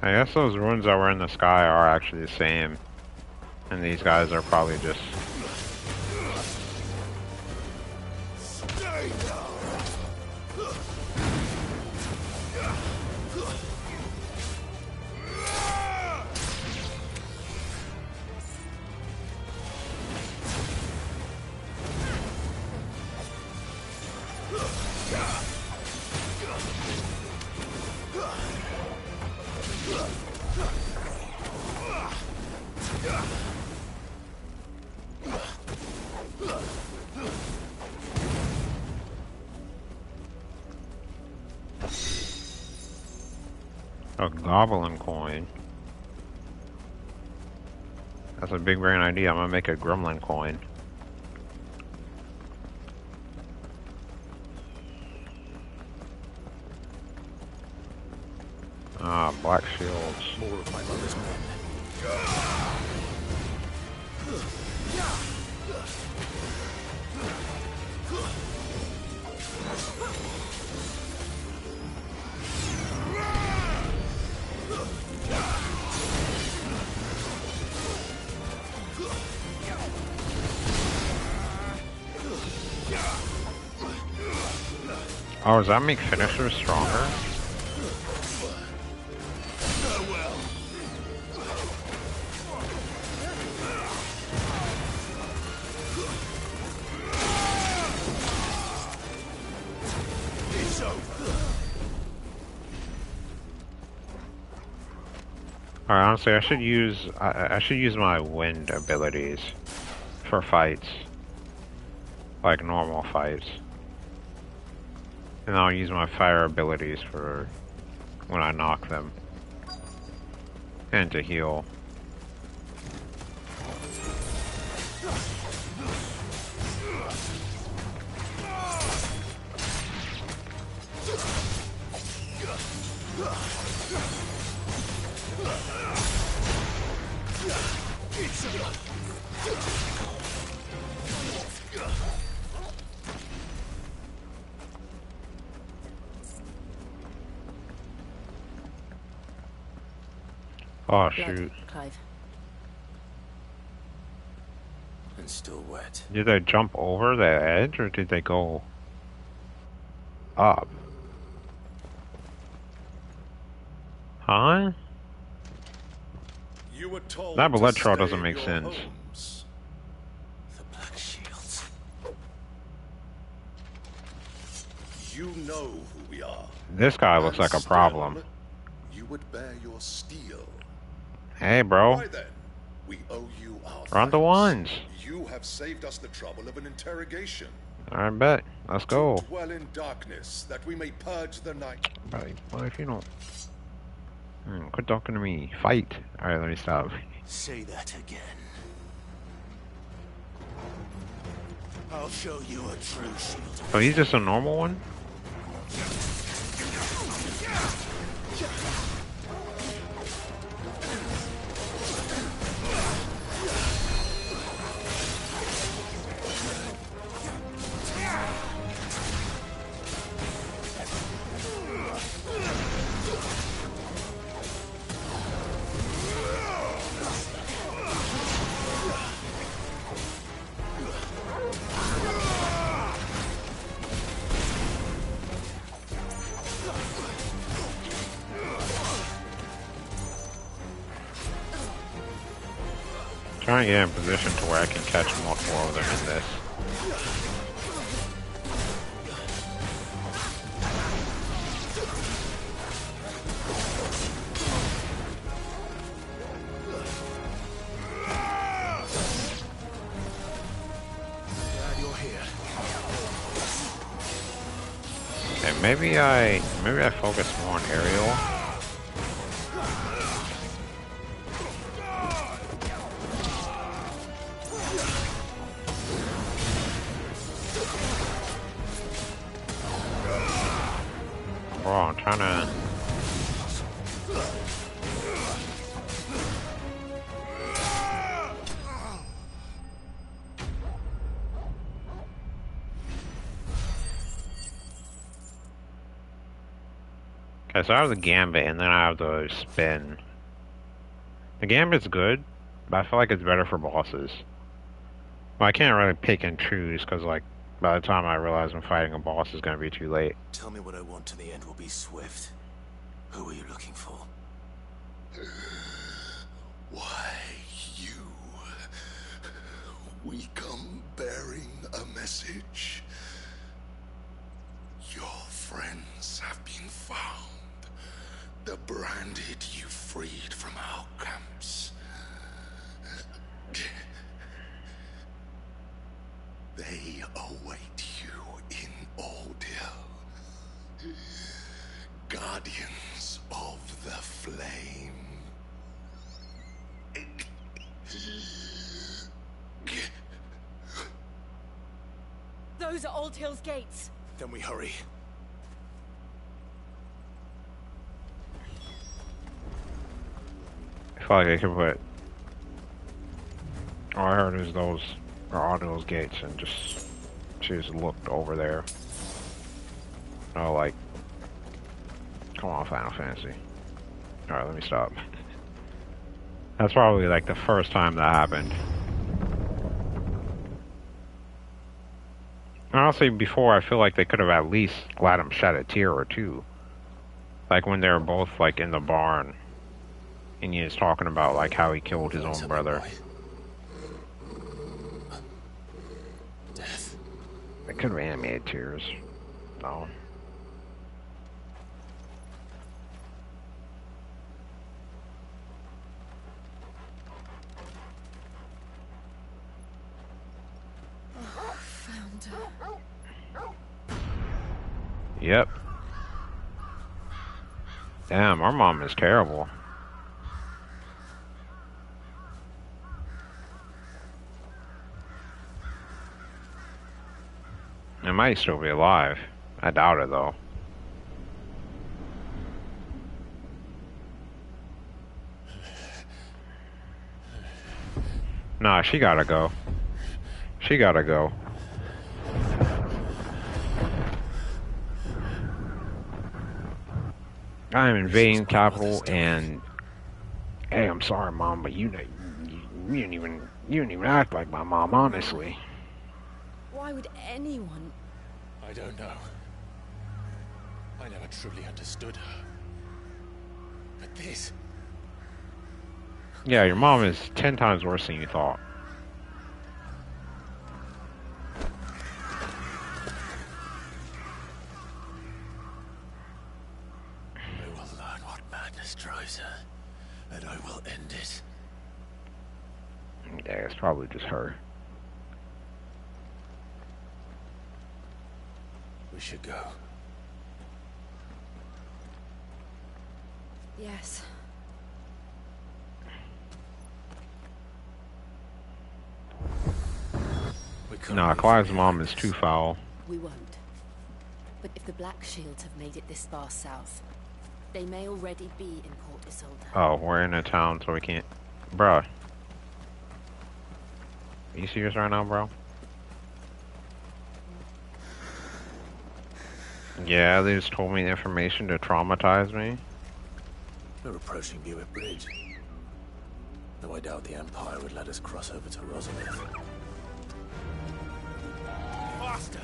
I guess those ruins that were in the sky are actually the same. And these guys are probably just... A goblin coin. That's a big brain idea. I'm gonna make a gremlin coin. Ah, black shields. More of my mother's men. Oh, does that make finishers stronger? Alright, honestly, I should use my wind abilities for fights, like normal fights, and I'll use my fire abilities for when I knock them and to heal. Oh shoot. Clive. And still wet. Did they jump over the edge or did they go up? Huh? You were told that blood to trail stay doesn't in make your sense. homes. The Black Shields. You know who we are. This guy looks like a problem. You would bear your steel. Hey, bro. Why then? We owe you our Run the ones. You have saved us the trouble of an interrogation. I bet. Let's go. To dwell in darkness, that we may purge the night. Right. Well, if you don't... quit talking to me. Fight. Alright, let me stop. Say that again. I'll show you a true shield. Oh, he's just a normal one? Trying to get in position to where I can catch multiple of them in this. Glad you're here. Okay, maybe I focus more on aerial. Bro, I'm trying to... Okay, so I have the Gambit, and then I have the Spin. The Gambit's good, but I feel like it's better for bosses. Well, I can't really pick and choose, because, like, by the time I realize I'm fighting a boss, it's going to be too late. Tell me what I want, and the end will be swift. Who are you looking for? Why, you? We come bearing a message. Your friends have been found. The branded you freed from our camps. They await you in Ordeal. Guardians of the Flame. Those are Old Hill's gates. Then we hurry. I feel like I could put. All I heard is those are all those gates, and just she just looked over there. Oh, like, come on, Final Fantasy. All right, let me stop. That's probably like the first time that happened. Honestly, before, I feel like they could have at least let him shed a tear or two. Like when they were both like in the barn, and he was talking about like how he killed his own brother. Death. They could have animated tears. No. Found her. Yep. Damn, our mom is terrible. It might still be alive. I doubt it, though. Nah, she gotta go. She gotta go. I'm invading capital, and hey, I'm sorry, Mom, but you didn't even act like my mom, honestly. Why would anyone? I don't know. I never truly understood her. But this... Yeah, your mom is 10 times worse than you thought. I will learn what madness drives her, and I will end it. Yeah, it's probably just her. We should go. Yes. Nah, Clive's mom is too foul. We won't. But if the Black Shields have made it this far south, they may already be in Port Isolde. Oh, we're in a town, so we can't. Bruh. Are you serious right now, bro? Yeah, they just told me the information to traumatize me. We're approaching Buick Bridge. Though I doubt the Empire would let us cross over to Rosalith. Faster!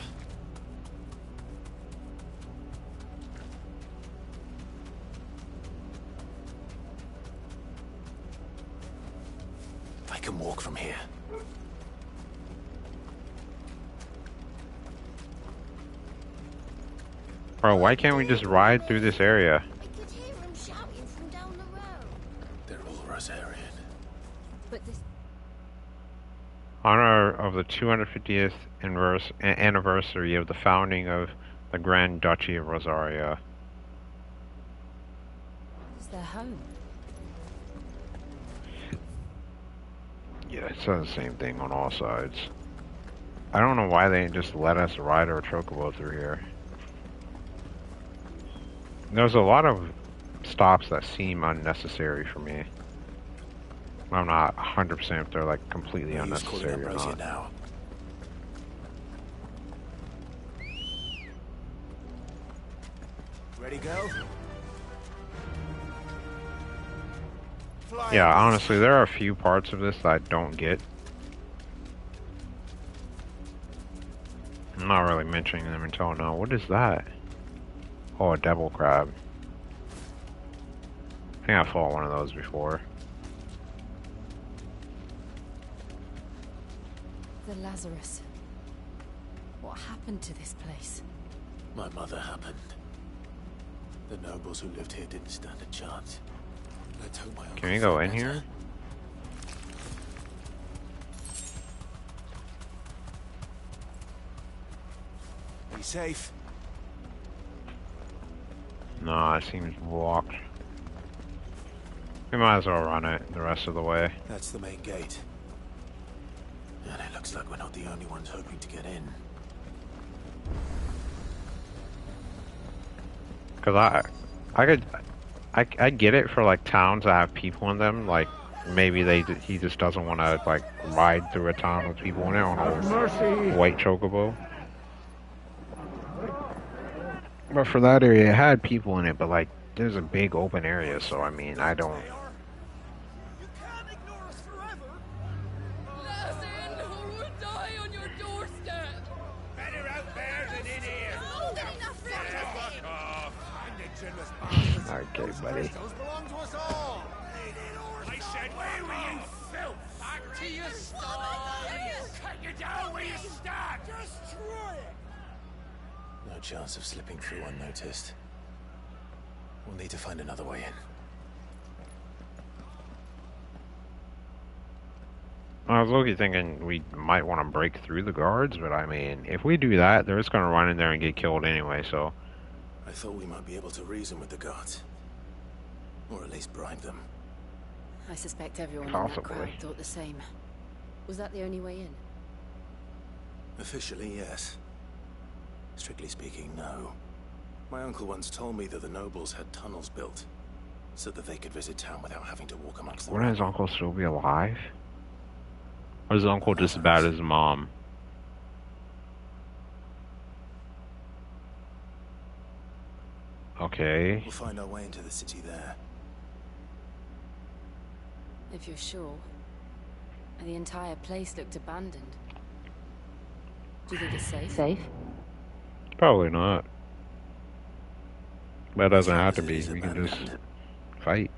I can walk from here. Bro, why can't we just ride through this area? I could hear him shouting from down the road. They're all Rosarian. But this... Honor of the 250th anniversary of the founding of the Grand Duchy of Rosaria. is their home. Yeah, it says the same thing on all sides. I don't know why they didn't just let us ride our chocobo through here. There's a lot of stops that seem unnecessary for me. I'm not 100% if they're like completely unnecessary or not. Now. Ready, go? Yeah, honestly, there are a few parts of this that I don't get. I'm not really mentioning them until now. What is that? Oh, a devil crab. I think I fought one of those before. The Lazarus. What happened to this place? My mother happened. The nobles who lived here didn't stand a chance. Let's hope my uncle Can we go in better. here? Be safe. Nah, it seems blocked. We might as well run it the rest of the way. That's the main gate. And it looks like we're not the only ones hoping to get in. Cause I get it for like towns that have people in them. Like maybe he just doesn't want to like ride through a town with people in it on a white chocobo. But for that area, it had people in it. But like, there's a big open area, so I mean, I don't. Okay, buddy. I said, where were you, filth? Back to your stalls! Cut you down where you stand! Destroy it! No chance of slipping through unnoticed. We'll need to find another way in. I was low-key thinking we might want to break through the guards, but I mean, if we do that, they're just gonna run in there and get killed anyway, so... I thought we might be able to reason with the guards. Or at least bribe them. I suspect everyone in that Possibly. crowd thought the same. Was that the only way in? Officially, yes. Strictly speaking, no. My uncle once told me that the nobles had tunnels built, so that they could visit town without having to walk amongst them. Wouldn't his uncle still be alive? Or is his uncle just as bad as his mom? Okay. We'll find our way into the city there. If you're sure. The entire place looked abandoned. Do you think it's safe? Safe? Probably not. But it doesn't have to be. We can just fight.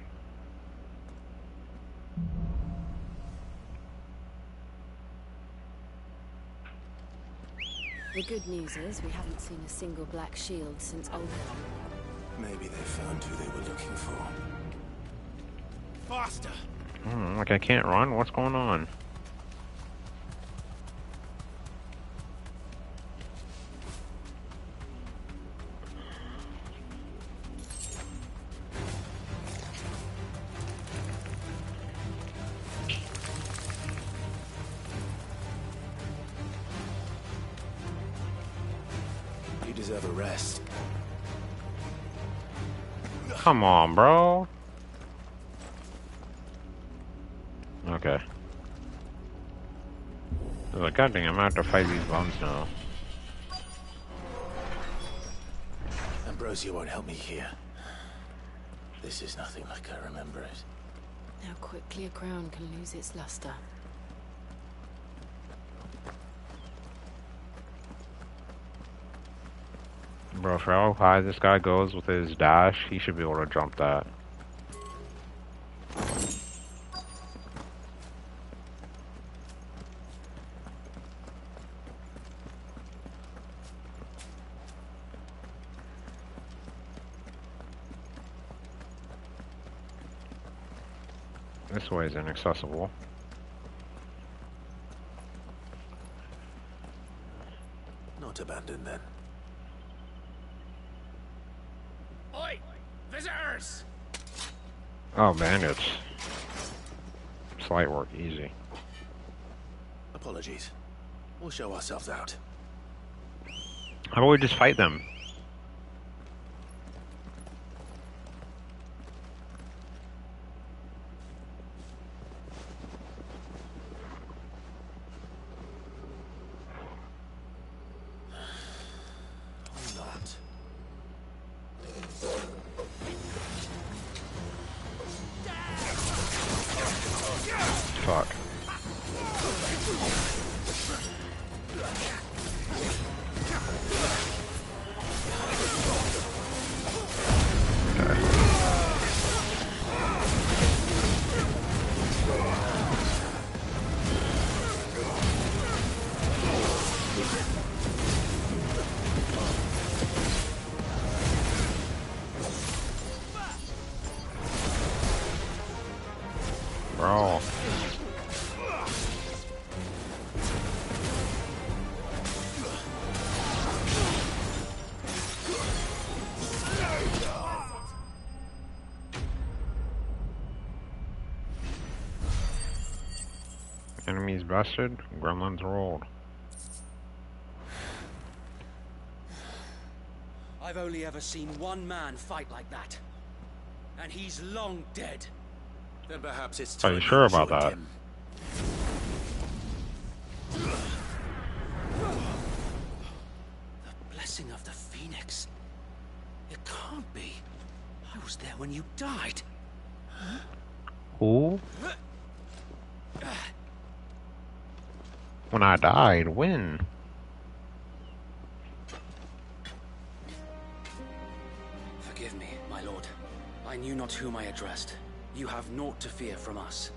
The good news is we haven't seen a single black shield since Oldham. Maybe they found who they were looking for. Faster! Like I can't run? What's going on? You deserve a rest. Come on, bro. Okay. Like, goddamn, I'm gonna have to fight these bums now. Ambrosia won't help me here. This is nothing like I remember it. How quickly a crown can lose its luster. Bro, for how high this guy goes with his dash, he should be able to jump that. This way is inaccessible. Not abandoned then. Oi! Visitors! Oh, bandits. Slight work, easy. Apologies. We'll show ourselves out. How about we just fight them? Not. Fuck. invested, gremlins rolled. I've only ever seen one man fight like that. And he's long dead. Then perhaps it's Are time you sure about joined that? him. The blessing of the Phoenix. It can't be. I was there when you died. Who? When I died, when? Forgive me, my lord. I knew not whom I addressed. You have naught to fear from us.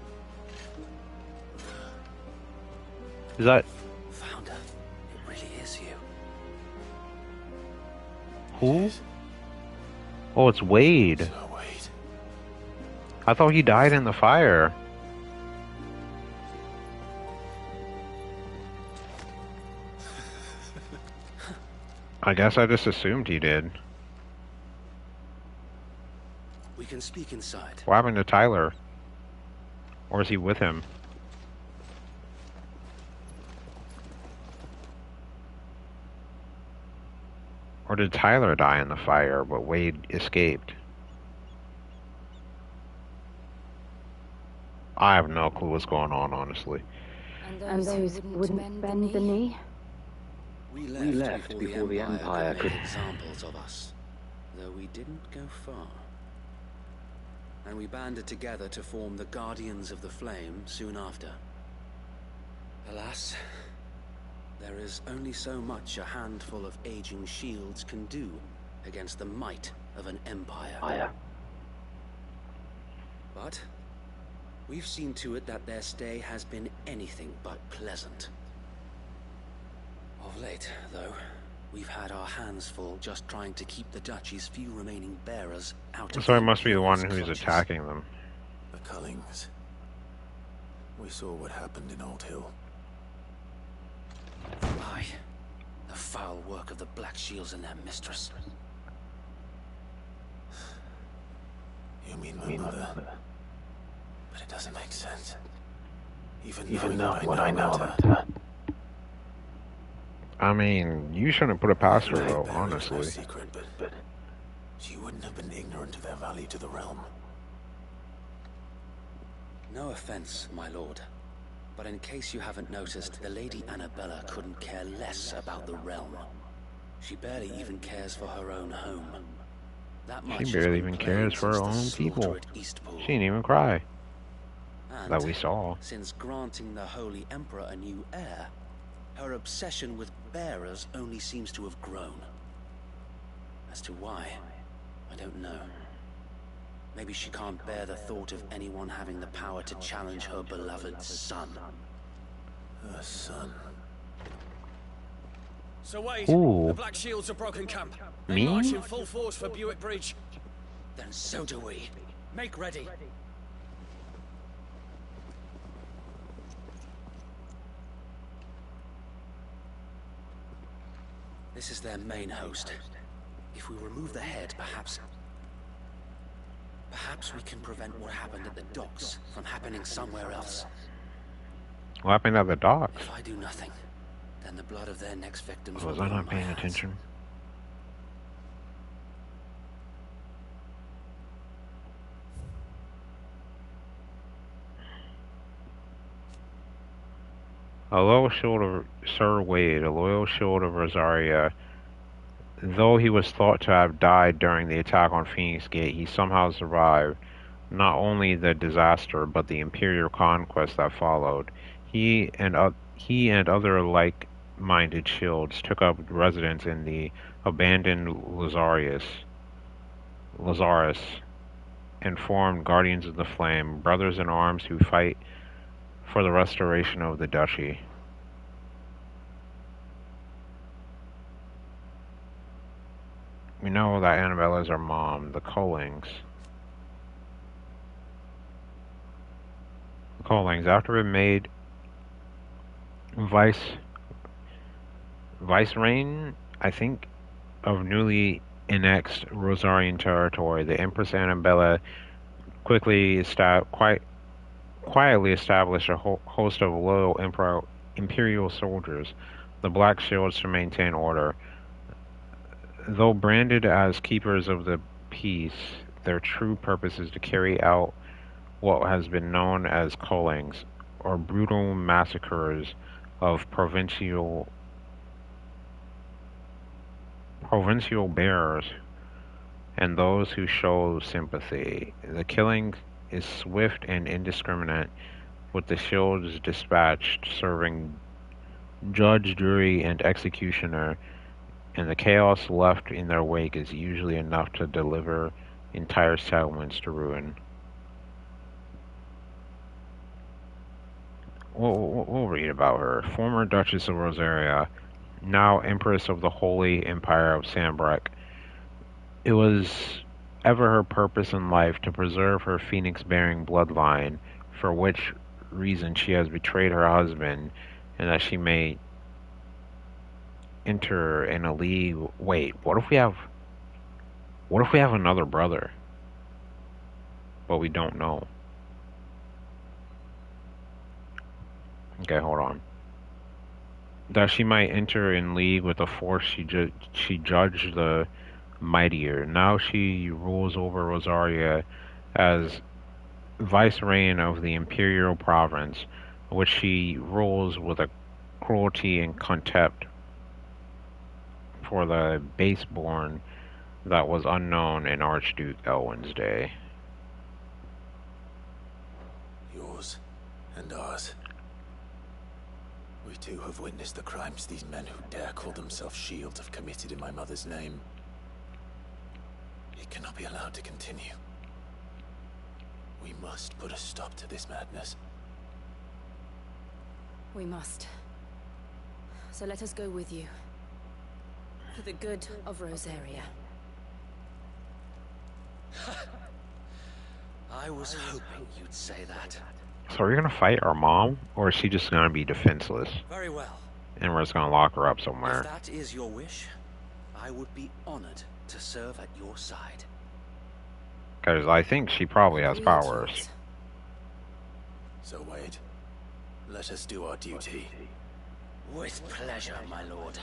Is that Founder, it really is you. who? Oh, it's Wade. Wade. I thought he died in the fire. I guess I just assumed he did. We can speak inside. What happened to Tyler? Or is he with him? Or did Tyler die in the fire, but Wade escaped? I have no clue what's going on, honestly. And those who wouldn't bend the knee? We left before the Empire could make examples of us, though we didn't go far. And we banded together to form the Guardians of the Flame soon after. Alas, there is only so much a handful of aging shields can do against the might of an empire. But we've seen to it that their stay has been anything but pleasant. Of late, though, we've had our hands full just trying to keep the Duchy's few remaining bearers out of So the it must be the one Imperial's who's clutches. attacking them. The Cullings. We saw what happened in Old Hill. Aye. The foul work of the Black Shields and their mistress. You mean my mother? But it doesn't make sense. Even knowing what I know about her. I mean, you shouldn't put it past her, though, No honestly. secret, but she wouldn't have been ignorant of their value to the realm. No offense, my lord. But in case you haven't noticed, the Lady Annabella couldn't care less about the realm. She barely even cares for her own home. That much She has barely been even plain cares for since her the own slaughter people. at Eastpool. She didn't even cry. And That we saw. since granting the Holy Emperor a new heir, her obsession with bearers only seems to have grown. As to why, I don't know. Maybe she can't bear the thought of anyone having the power to challenge her beloved son. Her son. So Wade, Ooh. the Black Shields have broken camp. They Me? march in full force for Buick Bridge. Then so do we. Make ready. This is their main host. If we remove the head, perhaps we can prevent what happened at the docks from happening somewhere else. What happened at the docks? If I do nothing, then the blood of their next victims Was will I be on not my paying hands. attention? A loyal shield of Sir Wade, a loyal shield of Rosaria. Though he was thought to have died during the attack on Phoenix Gate, he somehow survived not only the disaster, but the imperial conquest that followed. He and other like-minded shields took up residence in the abandoned Lazarus, and formed Guardians of the Flame, brothers in arms who fight for the restoration of the duchy. We know that Annabella is our mom, the Cullings. The Cullings, after being made vicereign, I think, of newly annexed Rosarian territory, the Empress Annabella quickly quietly established a host of loyal imperial soldiers, the Black Shields, to maintain order. Though branded as keepers of the peace, their true purpose is to carry out what has been known as cullings, or brutal massacres of provincial bearers and those who show sympathy. The killing is swift and indiscriminate, with the shields dispatched serving judge, jury, and executioner, and the chaos left in their wake is usually enough to deliver entire settlements to ruin. We'll read about her. Former Duchess of Rosaria, now Empress of the Holy Empire of Sambrek. It was ever her purpose in life to preserve her phoenix-bearing bloodline, for which reason she has betrayed her husband, and that she may enter in a league. Wait, what if we have another brother, but we don't know? Okay, hold on. That she might enter in league with a force she judged the mightier. Now she rules over Rosaria as vicereine of the imperial province, which she rules with a cruelty and contempt for the baseborn that was unknown in Archduke Elwin's day. Yours and ours. We too have witnessed the crimes these men who dare call themselves shields have committed in my mother's name. It cannot be allowed to continue. We must put a stop to this madness. We must. So let us go with you. For the good of Rosaria. I was hoping you'd say that. So are we gonna fight our mom, or is she just gonna be defenseless? Very well. And we're just gonna lock her up somewhere. If that is your wish, I would be honored to serve at your side. Because I think she probably has powers. So Wade, let us do our duty. With pleasure, my lord.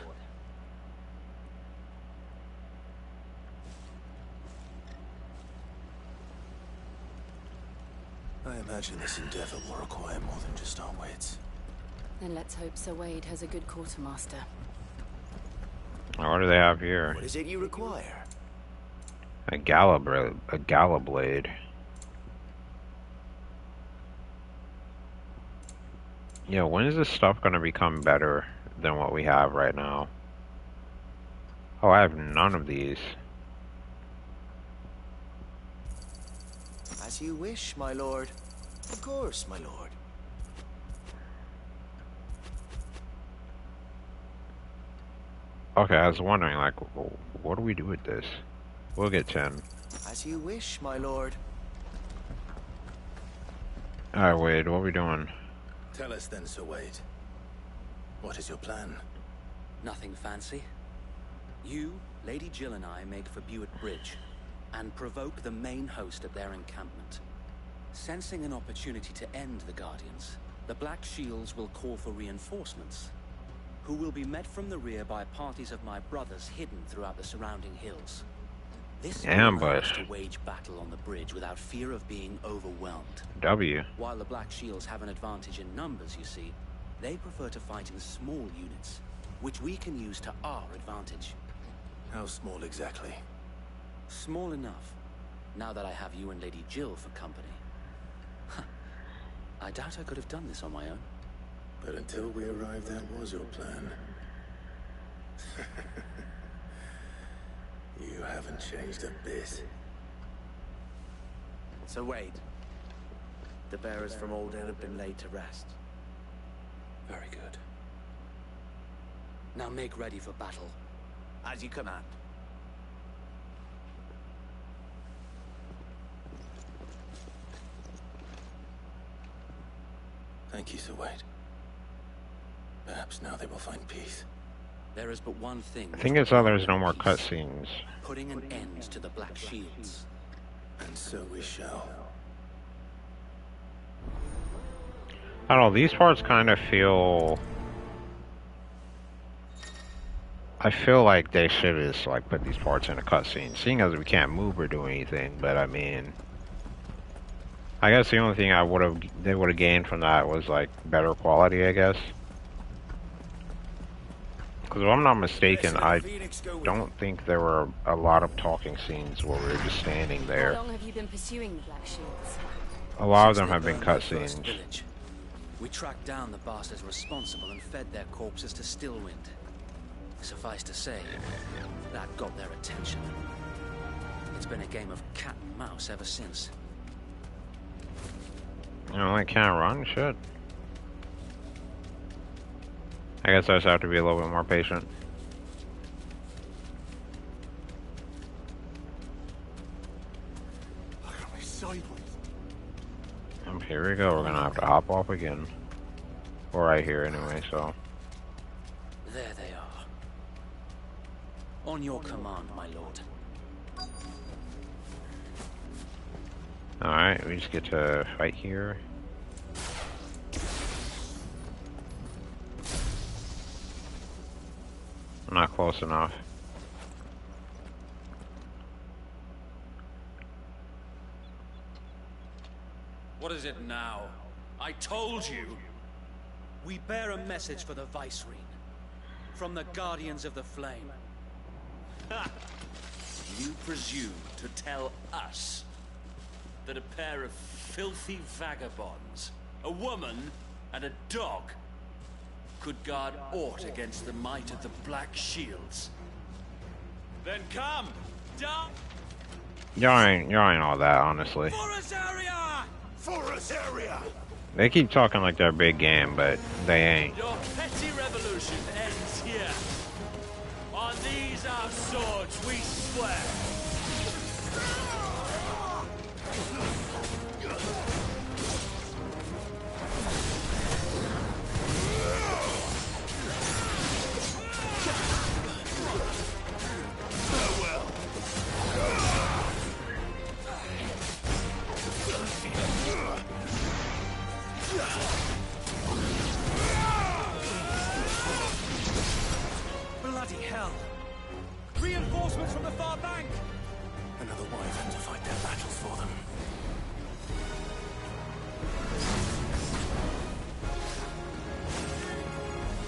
I imagine this endeavor will require more than just our wits. Then let's hope Sir Wade has a good quartermaster. What do they have here? What is it you require? A gala blade. Yeah, when is this stuff gonna become better than what we have right now? Oh, I have none of these. As you wish, my lord. Of course, my lord. Okay, I was wondering, like, what do we do with this? We'll get 10. As you wish, my lord. Alright, Wade, what are we doing? Tell us then, Sir Wade. What is your plan? Nothing fancy. You, Lady Jill and I make for Buett Bridge, and provoke the main host at their encampment. Sensing an opportunity to end the Guardians, the Black Shields will call for reinforcements, who will be met from the rear by parties of my brothers hidden throughout the surrounding hills. This ambush will allow us to wage battle on the bridge without fear of being overwhelmed. W. While the Black Shields have an advantage in numbers, you see, they prefer to fight in small units, which we can use to our advantage. How small exactly? Small enough, now that I have you and Lady Jill for company. I doubt I could have done this on my own. But until we arrived, that was your plan. You haven't changed a bit. So Wade, the bearers from Alden have been laid to rest. Very good. Now make ready for battle. As you command. Thank you, Sir Wade. Perhaps now they will find peace. There is but one thing. I think it's how there's no more cutscenes. Putting an end to the Black Shields. And so we shall. I don't know, these parts kind of feel... I feel like they should have just, like, put these parts in a cutscene, seeing as we can't move or do anything, but I mean... I guess the only thing they would have gained from that was, like, better quality, I guess. Because if I'm not mistaken, I don't think there were a lot of talking scenes where we were just standing there. How long have you been pursuing the Black Shields? A lot of them Since have they been burned our first cutscenes. village. We tracked down the bastards responsible and fed their corpses to Stillwind. Suffice to say, that got their attention. It's been a game of cat and mouse ever since. You know, I can't run? Shit. I guess I just have to be a little bit more patient. Look at me sideways. Here we go, we're gonna have to hop off again. Or right here anyway, so. There they are. On your command, my lord. Alright, we just get to fight here. I'm not close enough. What is it now? I told you! We bear a message for the Vicereine. From the Guardians of the Flame. Ha! You presume to tell us that a pair of filthy vagabonds, a woman and a dog, could guard aught against the might of the Black Shields? Then come! Down! Y'all ain't all that, honestly. Forest area! Forest area! They keep talking like they're a big game, but they ain't. Your petty revolution ends here. On these our swords we swear. Bloody hell! Reinforcements from the far bank! Another wyvern to fight their battles for them.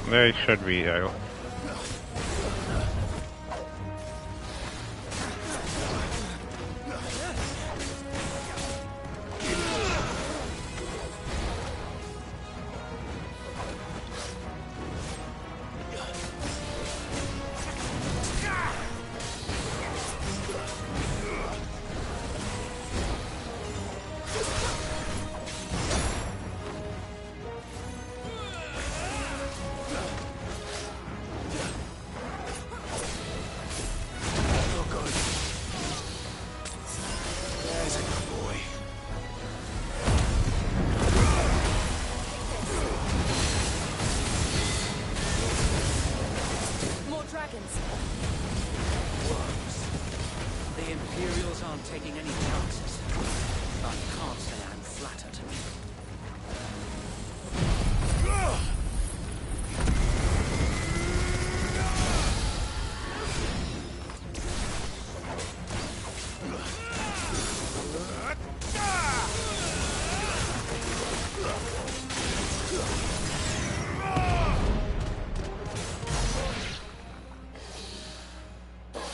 They should be, More dragons. The Imperials aren't taking any chances. I can't say I'm flattered.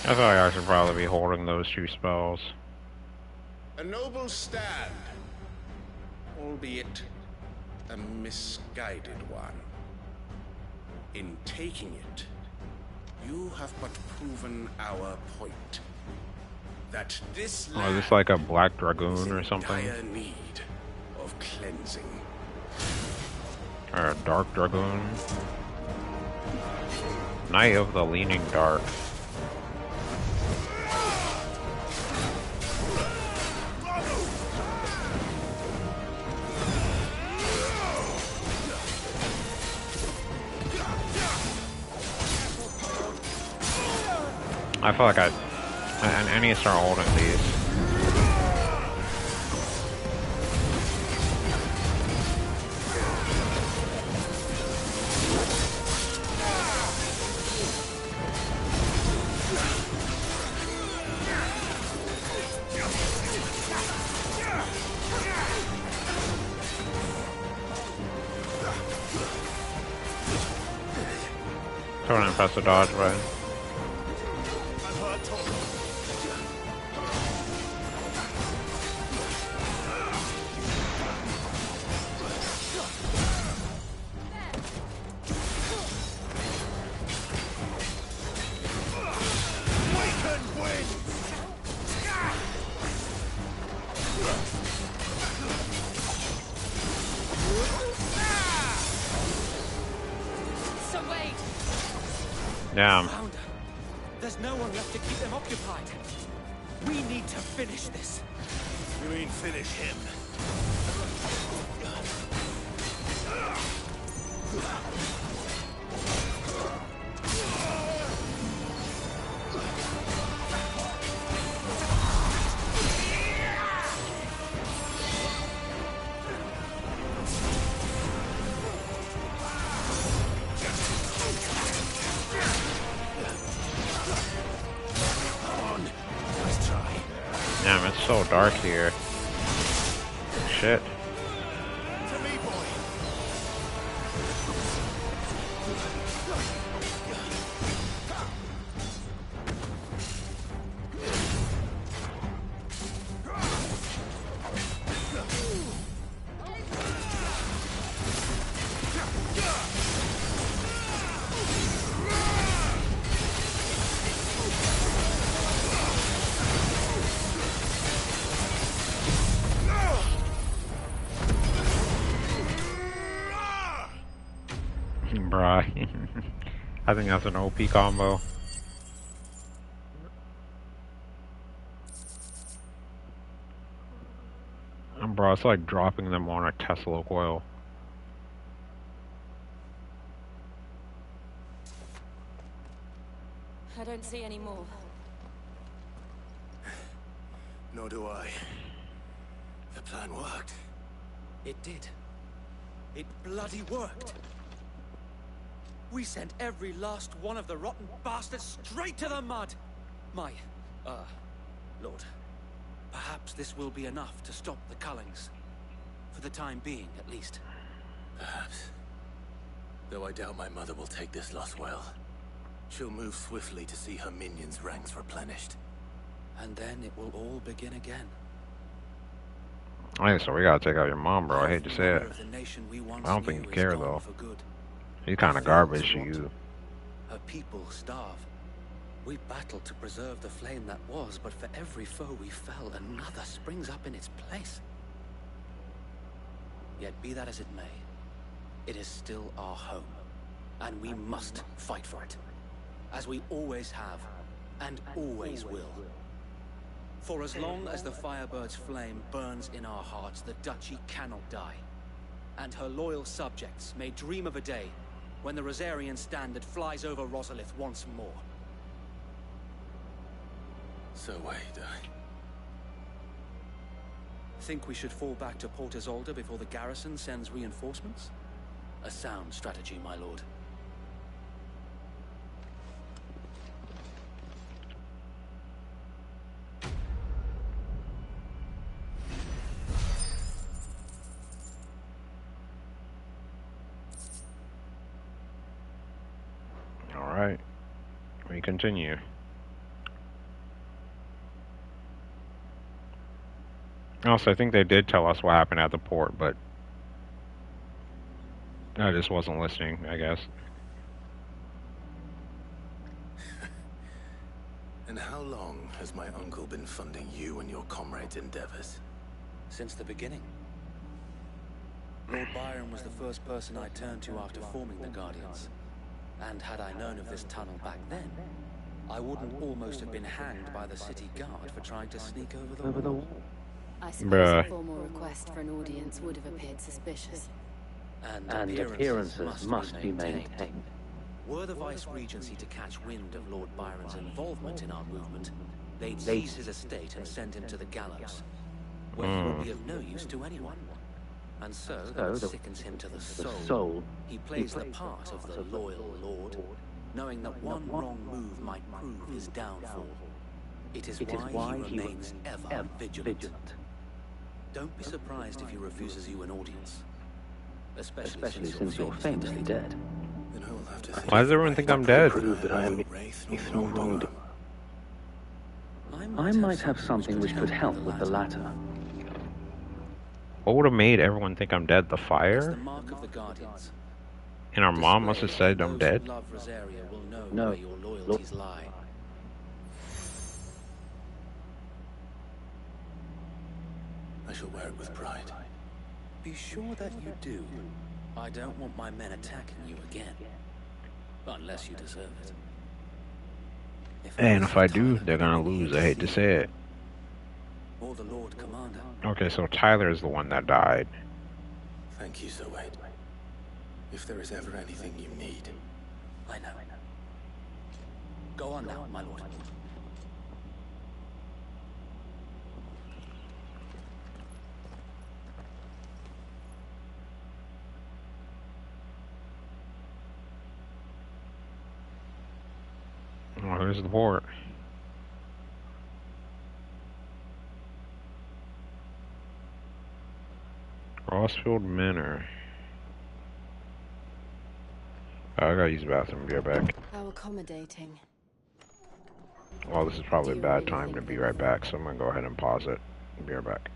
I feel like I should probably be holding those two spells. A noble stand, albeit a misguided one. In taking it, you have but proven our point. That this Oh, is this like a Black Dragoon or something? dire need of cleansing. Or a Dark Dragoon? Knight of the Leaning Dark. I feel like I need to start holding these. Don't even press the dodge button. Damn. There's no one left to keep them occupied. We need to finish this. You mean finish him? Damn, it's so dark here. Shit. Bruh. I think that's an OP combo. And bro, it's like dropping them on a Tesla coil. I don't see any more. Nor do I. The plan worked. It did. It bloody worked. We sent every last one of the rotten bastards straight to the mud. My, Lord, perhaps this will be enough to stop the Cullings. For the time being, at least. Perhaps. Though I doubt my mother will take this loss well. She'll move swiftly to see her minions' ranks replenished. And then it will all begin again. Hey, so we gotta take out your mom, bro. I hate to say it. I don't think you care, though. He's kinda garbage to you. Her people starve. We battled to preserve the flame that was, but for every foe we fell, another springs up in its place. Yet be that as it may, it is still our home, and we must fight for it, as we always have, and always will. For as long as the Firebird's flame burns in our hearts, the Duchy cannot die, and her loyal subjects may dream of a day when the Rosarian standard flies over Rosalith once more. So wait, Think we should fall back to Port Isolde before the garrison sends reinforcements? A sound strategy, my lord. Alright. We continue. Also, I think they did tell us what happened at the port, but I just wasn't listening, I guess. And how long has my uncle been funding you and your comrades' endeavors? Since the beginning. Lord Byron was the first person I turned to after forming the Guardians. And had I known of this tunnel back then, I wouldn't almost have been hanged by the city guard for trying to sneak over the wall. I suppose a formal request for an audience would have appeared suspicious. And appearances must be maintained. Were the Vice-Regency to catch wind of Lord Byron's involvement in our movement, they'd seize his estate and send him to the gallows, where he would be of no use to anyone. And so, though it sickens him to the soul, he plays the part of the loyal lord, knowing that one wrong move might prove his downfall. It is why he remains ever vigilant. Don't be surprised if he refuses you an audience. Especially since you're famously dead. Then hold Why does everyone think I'm dead? Prove that I am beneath no wrongdoing. I might have something which could help with the latter. What would have made everyone think I'm dead? The fire? Mark of the Guardians. And our mom must have said I'm dead? Love Rosaria will know No. where your loyalties lie. I shall wear it with pride. Be sure that you do. I don't want my men attacking you again. Unless you deserve it. And if I do, they're gonna lose. I hate to say it. Or the Lord Commander. Okay, so Tyler is the one that died. Thank you, Sir Wade. If there is ever anything you need. I know. Go on now, my lord. Oh, here's the port. Rossfield Manor. Oh, I gotta use the bathroom. Be right back. How accommodating. Well, this is probably a bad time to be right back, so I'm gonna go ahead and pause it. Be right back.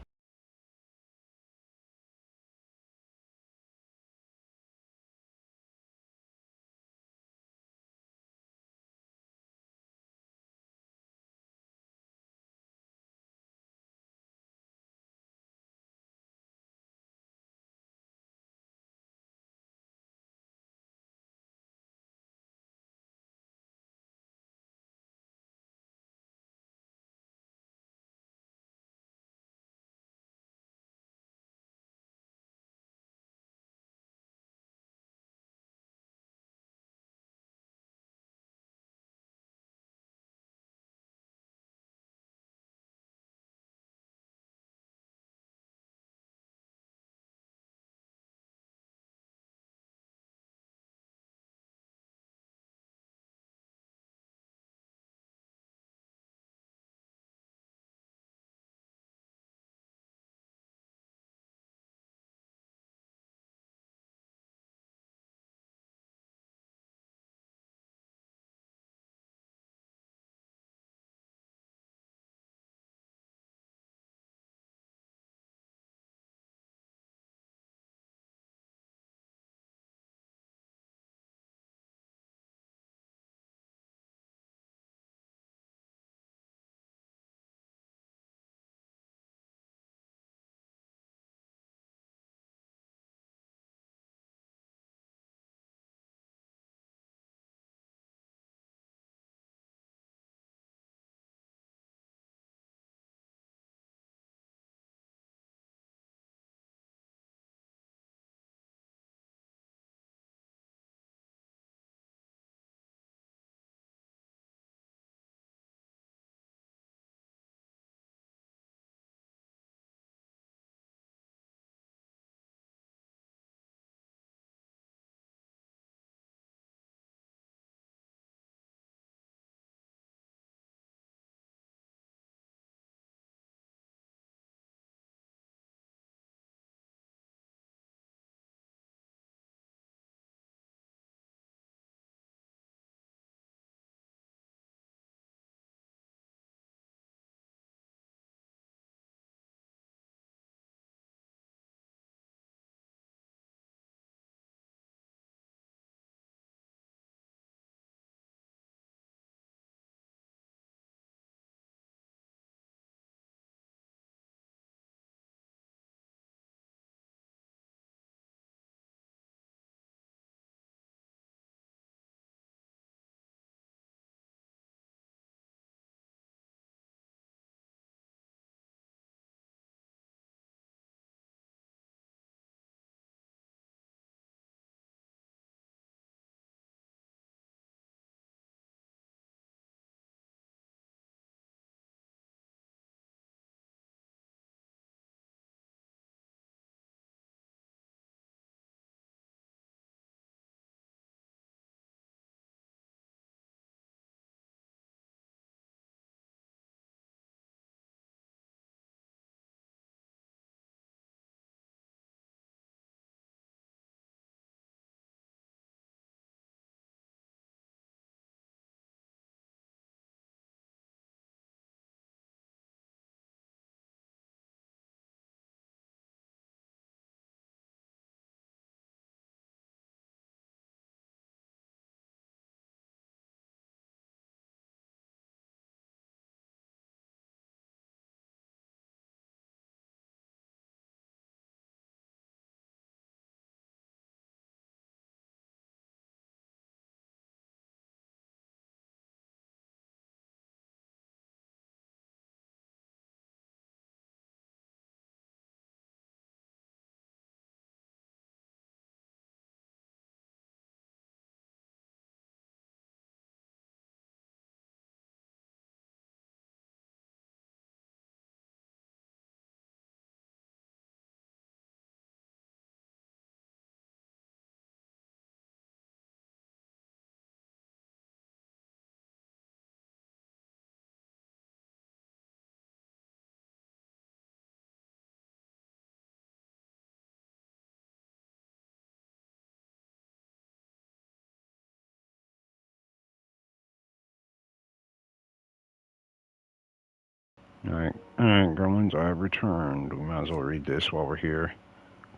Alright, gremlins, I have returned. We might as well read this while we're here.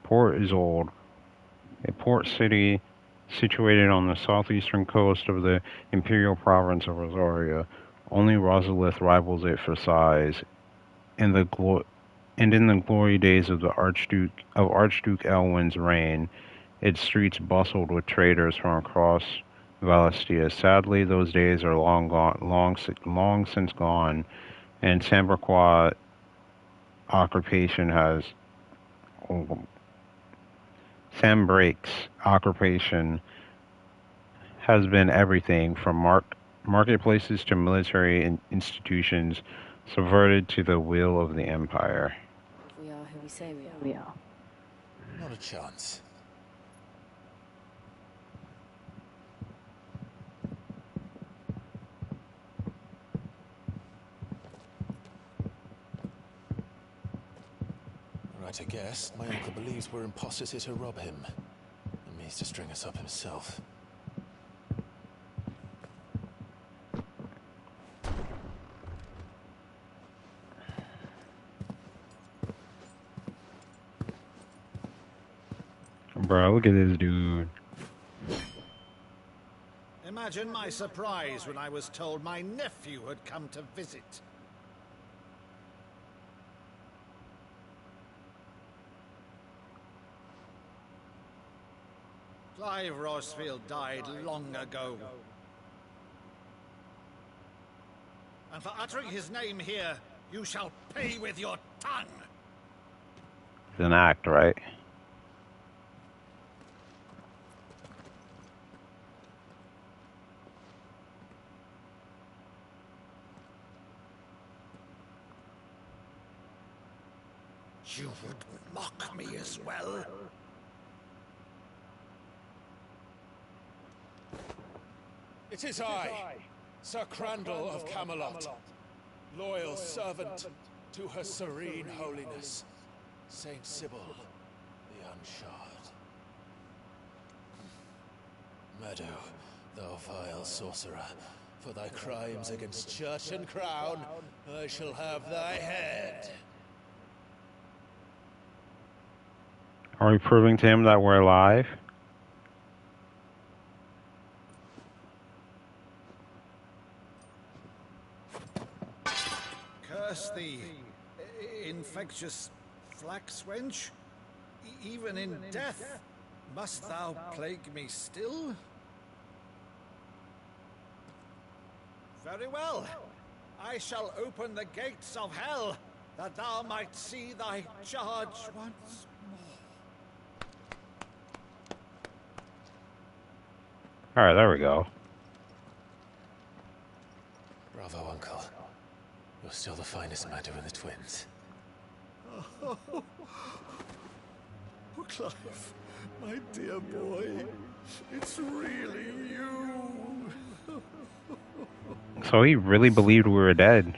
Port is old. A port city situated on the southeastern coast of the imperial province of Rosaria. Only Rosalith rivals it for size. In the glory days of the Archduke Elwin's reign, its streets bustled with traders from across Valastia. Sadly, those days are long since gone, and Sambraquois occupation has Sambrake's occupation has been everything from marketplaces to military institutions, subverted to the will of the Empire. We are who we say we are. Not a chance. Right, I guess. My uncle believes we're imposters here to rob him. And means to string us up himself. Bro, look at this dude. Imagine my surprise when I was told my nephew had come to visit. Clive Rosfield died long ago. And for uttering his name here, you shall pay with your tongue. It's an act, right? You would mock me as well? It is I, Sir Crandall of Camelot, loyal servant to Her Serene Holiness, Saint Sybil the Unshod. Meadow, thou vile sorcerer, for thy crimes against church and crown, I shall have thy head. Are we proving to him that we're alive? Curse thee, infectious flax wench. Even in death, must thou plague me still? Very well. I shall open the gates of hell, that thou might see thy charge once more. Alright, there we go. Bravo, Uncle. You're still the finest Meadow in the twins. Oh, Clive, my dear boy, it's really you. So he really believed we were dead.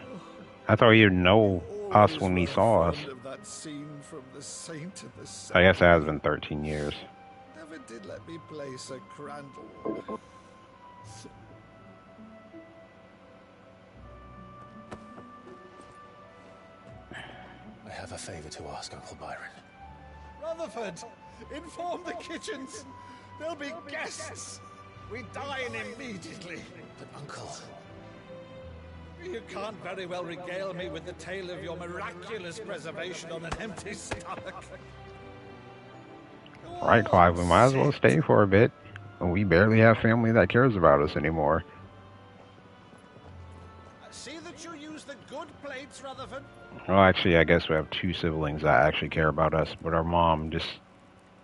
I thought he'd know us when he saw us. That scene from The Saint and the I guess it has been 13 years. Never did let me play Sir Crandall. I have a favor to ask, Uncle Byron. Rutherford, inform the kitchens. There'll be guests. We dine immediately. But, Uncle... You can't very well regale me with the tale of your miraculous preservation on an empty stomach. Right, Clive, we might as well stay for a bit. We barely have family that cares about us anymore. See that you use the good plates, Rutherford. Well, actually, I guess we have two siblings that actually care about us, but our mom just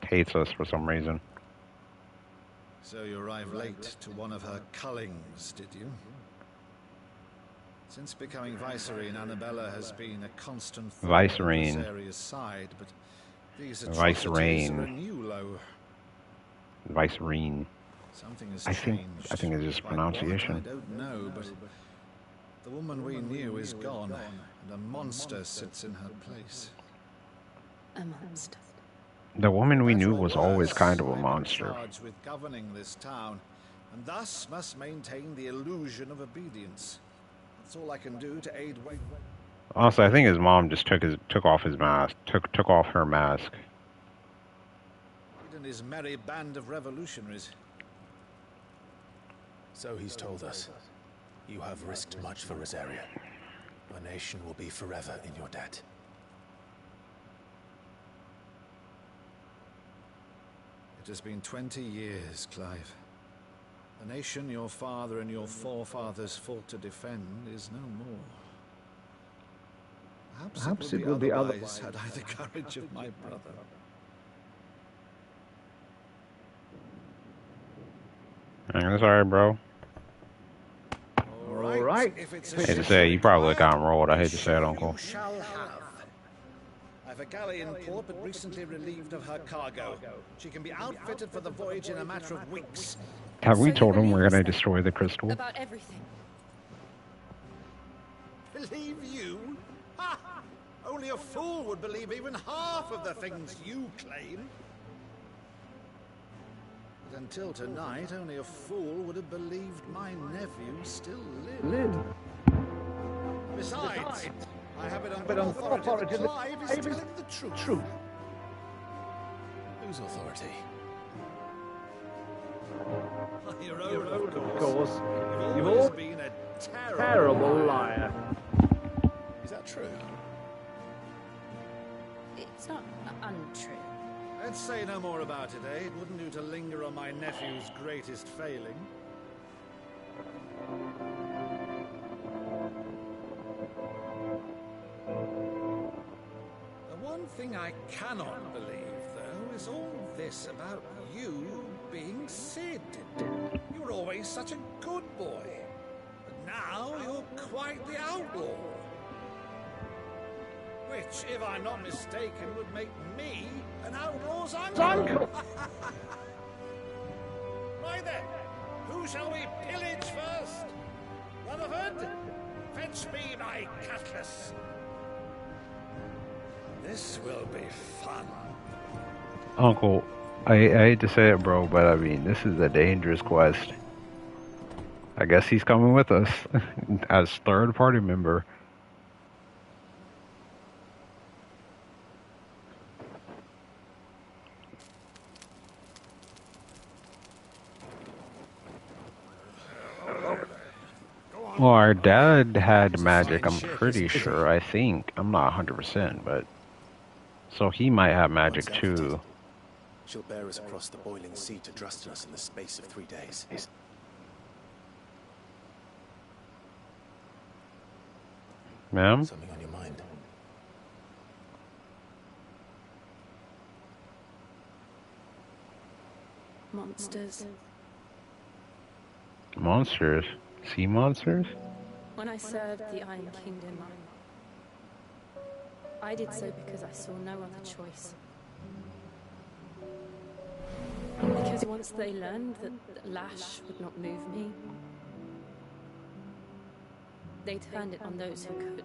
hates us for some reason. So you arrived late to one of her cullings, did you? Since becoming Vicereine, Annabella has been a constant thorn in this area's side, but these atrocities are a new low. Vicereine. Something has I think it's just Quite what, pronunciation. I don't know, but the woman we knew is gone, and a monster sits in her place. A monster. The woman we knew That's was all always worse. kind of a I'm monster. charged with governing this town, and thus must maintain the illusion of obedience. That's all I can do to aid. Honestly, I think his mom just took off his mask, took off her mask. And his merry band of revolutionaries. So he's told us. You have risked much for Rosaria. Our nation will be forever in your debt. It has been 20 years, Clive. The nation your father and your forefathers fought to defend is no more. Perhaps it will be otherwise had I the courage of my brother. That's alright, bro. All right. I hate to say it, you probably would have gotten rolled. I hate to say it, Uncle. Shall have. I've a galley in port, but recently relieved of her cargo. She can be outfitted for the voyage in a matter of weeks. Have we told him we're gonna destroy the crystal? About everything. Believe you? Ha! Only a fool would believe even half of the things you claim. But until tonight, only a fool would have believed my nephew still lived. Besides, I have it on good authority that Clive is telling the truth. Whose authority? Your own, of course. You've always been a terrible liar. Is that true? It's not untrue. Let's say no more about it, eh? It wouldn't do to linger on my nephew's greatest failing. The one thing I cannot believe, though, is all this about you being Sid. You were always such a good boy. But now you're quite the outlaw. Which, if I'm not mistaken, would make me an outlaw's uncle. Right then, who shall we pillage first? Rutherford, fetch me my cutlass. This will be fun. Uncle, I hate to say it, bro, but I mean, this is a dangerous quest. I guess he's coming with us as third party member. Well, our dad had magic, I'm pretty sure, I think. I'm not 100%, but... So he might have magic too. She'll bear us across the boiling sea to Drustinus in the space of 3 days. Ma'am? Something on your mind? Monsters. Monsters? Sea monsters? When I served the Iron Kingdom, I did so because I saw no other choice. Because once they learned that Lash would not move me, they turned it on those who could.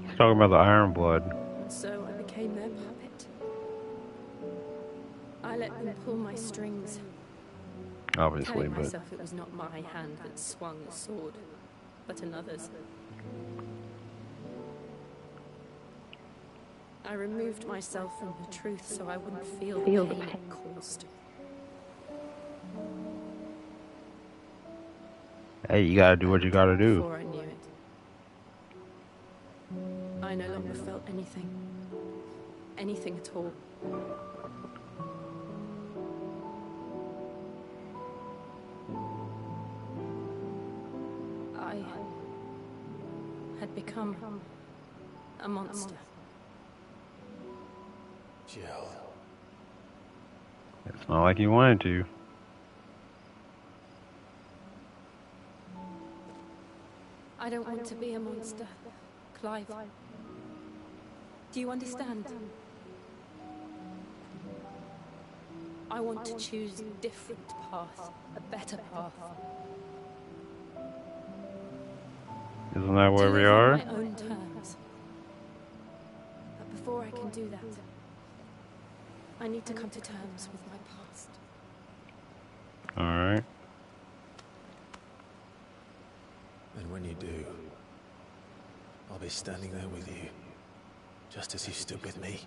He's talking about the Iron Blood. And so I became their puppet. I let them pull my strings. Obviously, Telling but... myself it was not my hand that swung the sword, but another's. I removed myself from the truth so I wouldn't feel the pain it caused. Hey, you gotta do what you gotta do. Before I knew it, I no longer felt anything. Anything at all. I had become a monster. Jill. It's not like you wanted to. I don't want to be a monster, Clive. Do you understand? I want to choose a different path, a better path. Isn't that where we To live are? on my own terms. But before I can do that, I need to come to terms with my past. Alright. And when you do, I'll be standing there with you, just as you stood with me.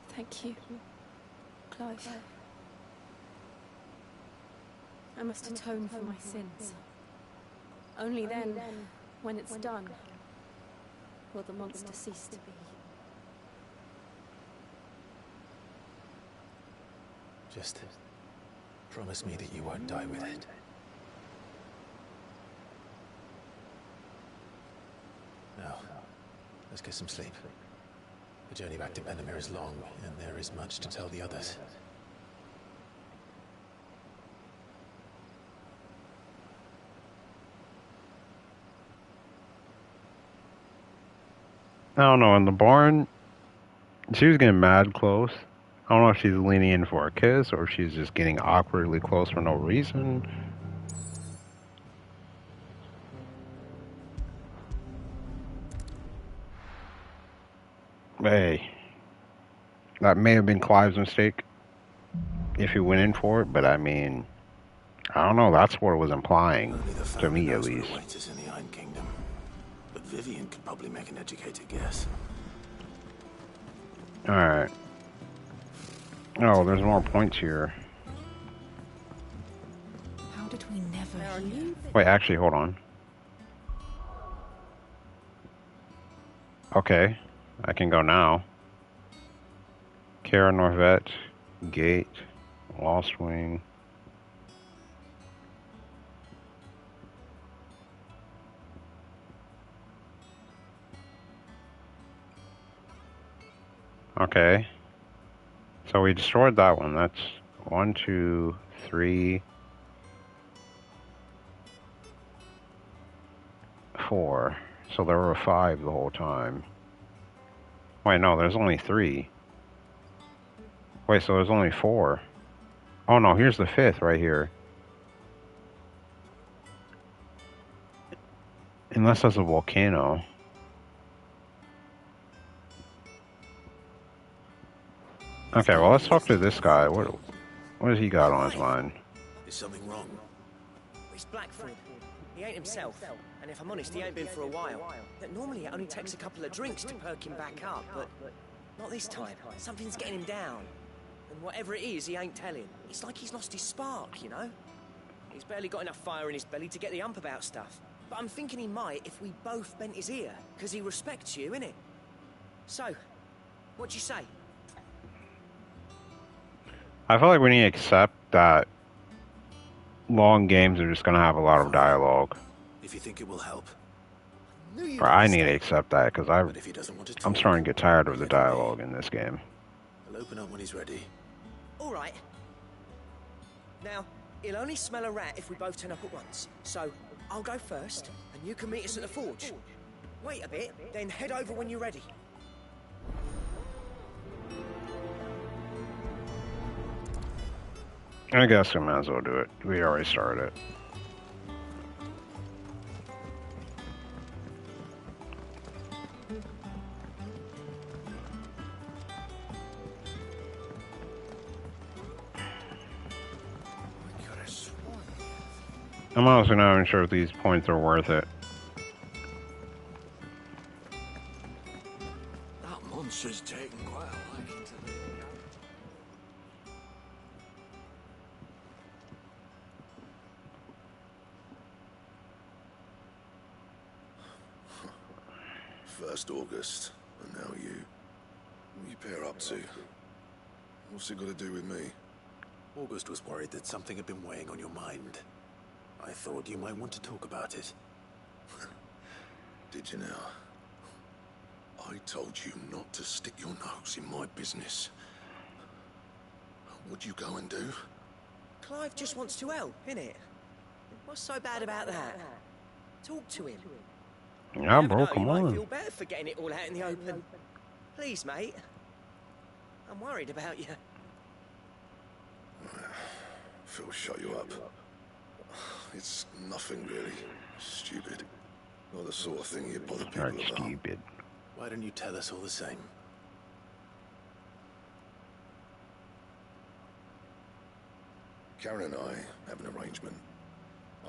Thank you, Clive. I must atone for my sins. Only then, when it's done, will the monster cease to be. Just promise me that you won't die with it. Now, let's get some sleep. The journey back to Benamir is long, and there is much to tell the others. I don't know, in the barn, she was getting mad close. I don't know if she's leaning in for a kiss, or if she's just getting awkwardly close for no reason. Hey, that may have been Clive's mistake, if he went in for it, but I mean, I don't know, that's what it was implying, to me at least. In the Iron Kingdom. But Vivian could probably make an educated guess. Alright. Oh, there's more points here. How did we never hear? Wait, actually, hold on. Okay, I can go now. Kara Norvet, Gate, Lost Wing. Okay. So we destroyed that one. That's 1, 2, 3, 4. So there were 5 the whole time. Wait, no, there's only 3. Wait, so there's only 4. Oh no, here's the 5th right here. Unless that's a volcano. Okay, well, let's talk to this guy. What has he got on his mind? Is something wrong? It's Blackford. He ain't himself, and if I'm honest, he ain't been for a while. Normally it only takes a couple of drinks to perk him back up, but not this time. Something's getting him down. And whatever it is, he ain't telling. It's like he's lost his spark, you know? He's barely got enough fire in his belly to get the ump about stuff. But I'm thinking he might if we both bent his ear, because he respects you, innit? So, what'd you say? I feel like we need to accept that long games are just going to have a lot of dialogue. If you think it will help. Or I need to accept that, because I'm starting to get tired of the dialogue in this game. I'll open up when he's ready. All right. Now, he'll only smell a rat if we both turn up at once. So, I'll go first, and you can meet us at the forge. Wait a bit, then head over when you're ready. I guess we might as well do it. We already started it. I'm also not even sure if these points are worth it. That monster's taken quite a liking to me. First August, and now you. What you pair up to? What's it got to do with me? August was worried that something had been weighing on your mind. I thought you might want to talk about it. Did you now? I told you not to stick your nose in my business. What'd you go and do? Clive just wants to help, innit? What's so bad about that? Talk to him. Yeah, bro, come you might on. feel better for getting it all out in the open. Please, mate. I'm worried about you. Phil shut you up. It's nothing really. Stupid. Not the sort of thing you bother people about. Stupid. Why don't you tell us all the same? Karen and I have an arrangement.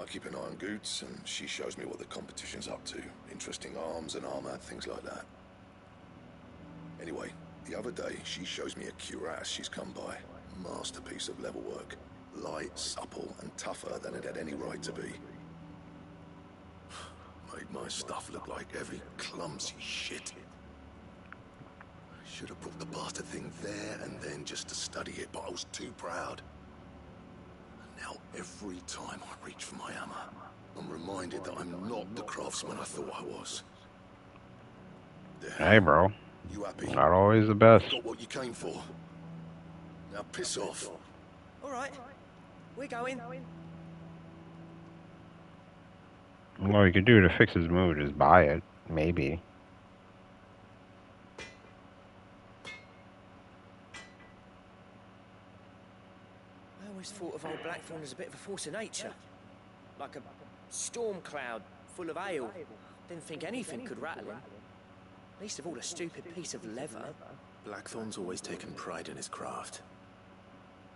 I keep an eye on Goots, and she shows me what the competition's up to. Interesting arms and armor, things like that. Anyway, the other day, she shows me a cuirass she's come by. Masterpiece of level work. Light, supple, and tougher than it had any right to be. Made my stuff look like heavy, clumsy shit. Should have put the bastard thing there and then just to study it, but I was too proud. And now every time I reach for my hammer, I'm reminded that I'm not the craftsman I thought I was. Hey, bro. You happy? Not always the best. Got what you came for. Now piss off. All right, we're going. All you could do to fix his mood is buy it. Maybe. I always thought of old Blackthorn as a bit of a force of nature. Like a storm cloud full of hail. Didn't think anything could rattle him. Least of all a stupid piece of leather. Blackthorn's always taken pride in his craft.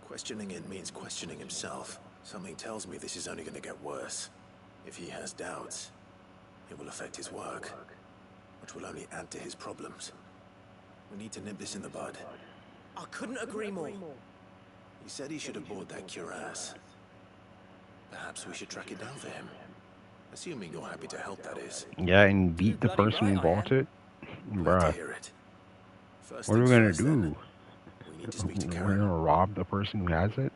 Questioning it means questioning himself. Something tells me this is only going to get worse. If he has doubts, it will affect his work, which will only add to his problems. We need to nip this in the bud. I couldn't agree more. He said he should have bought that cuirass. Perhaps we should track it down for him. Assuming you're happy to help, that is. Yeah, and beat the person who bought it? Bruh. What are we gonna do? We need to speak to We're Karen. gonna rob the person who has it?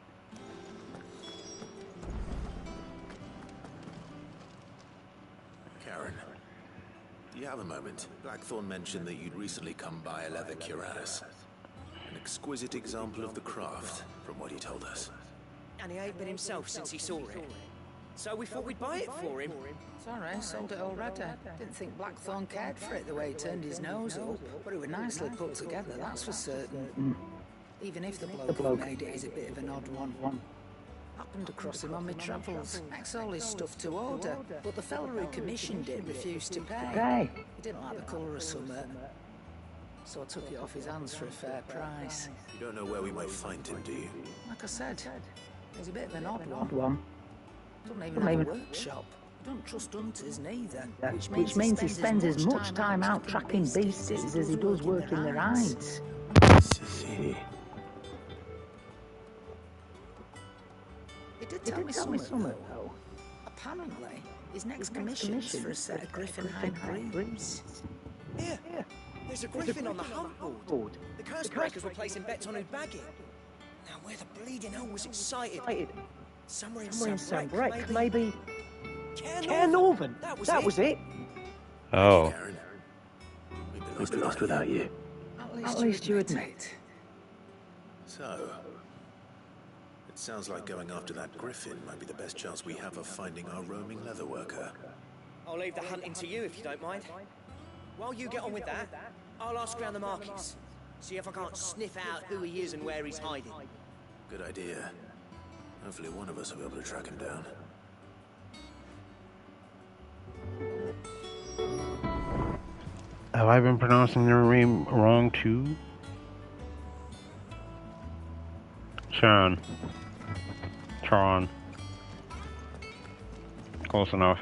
Karen, do you have a moment? Blackthorn mentioned that you'd recently come by a leather cuirass. An exquisite example of the craft, from what he told us. And he ain't been himself since he saw it. So we thought we'd buy it for him. Sorry, sold it already. Didn't think Blackthorn cared for it the way he turned his nose up, but it was nicely put together, that's for certain. Even if the bloke who made it is a bit of an odd one. Happened across him on my travels. Makes all his stuff to order, but the fella who commissioned it refused to pay. He didn't like the colour of something, so I took it off his hands for a fair price. You don't know where we might find him, do you? Like I said, he's a bit of an odd one. Doesn't even have a workshop. Don't trust hunters neither, which means he spends as much time out tracking beasts as he does working their hides. See. He did tell me something, though. Apparently, his next commission's for a set of griffin hide breeds. Here, there's a griffin on the hunt board. The curse breakers were placing bets on who'd bag it. Now, where the bleeding hell was it sighted? Somewhere in Sunbreak, maybe. Caer Northern. That was it. Oh. We'd be lost without you. At least you admit. So, it sounds like going after that griffin might be the best chance we have of finding our roaming leather worker. I'll leave the hunting to you if you don't mind. While you get on with that, I'll ask around the markets. See if I can't sniff out who he is and where he's hiding. Good idea. Hopefully one of us will be able to track him down. Have I been pronouncing their name wrong too? Tron. Close enough.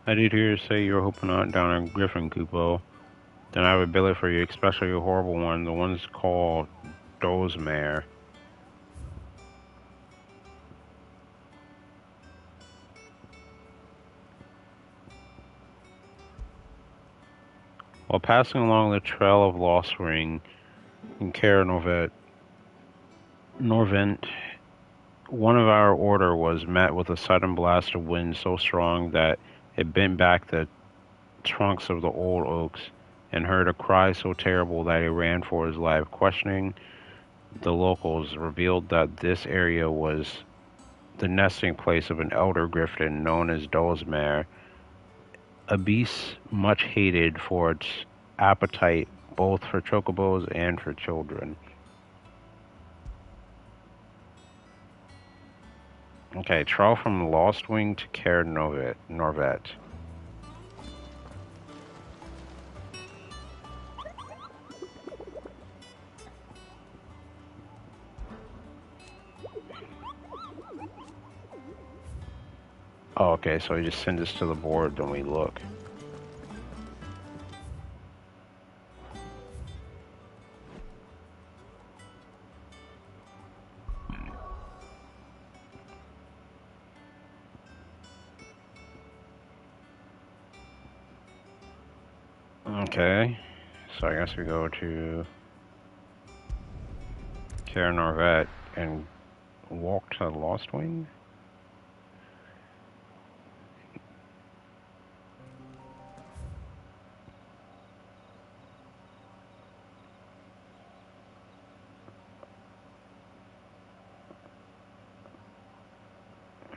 I did hear you say you were hoping to hunt down a griffin, Kupo. Then I have a billet for you, especially a horrible one. The one's called Dozemare. While passing along the trail of Lost Ring in Caer Norvent, one of our order was met with a sudden blast of wind so strong that it bent back the trunks of the old oaks, and heard a cry so terrible that he ran for his life. Questioning the locals revealed that this area was the nesting place of an elder griffin known as Dozemare, a beast much hated for its appetite, both for chocobos and for children. Okay, travel from Lost Wing to Caer Norvet. Oh, okay, so he just sends us to the board, then we look. Okay, so I guess we go to Caer Norvet and walk to Lost Wing?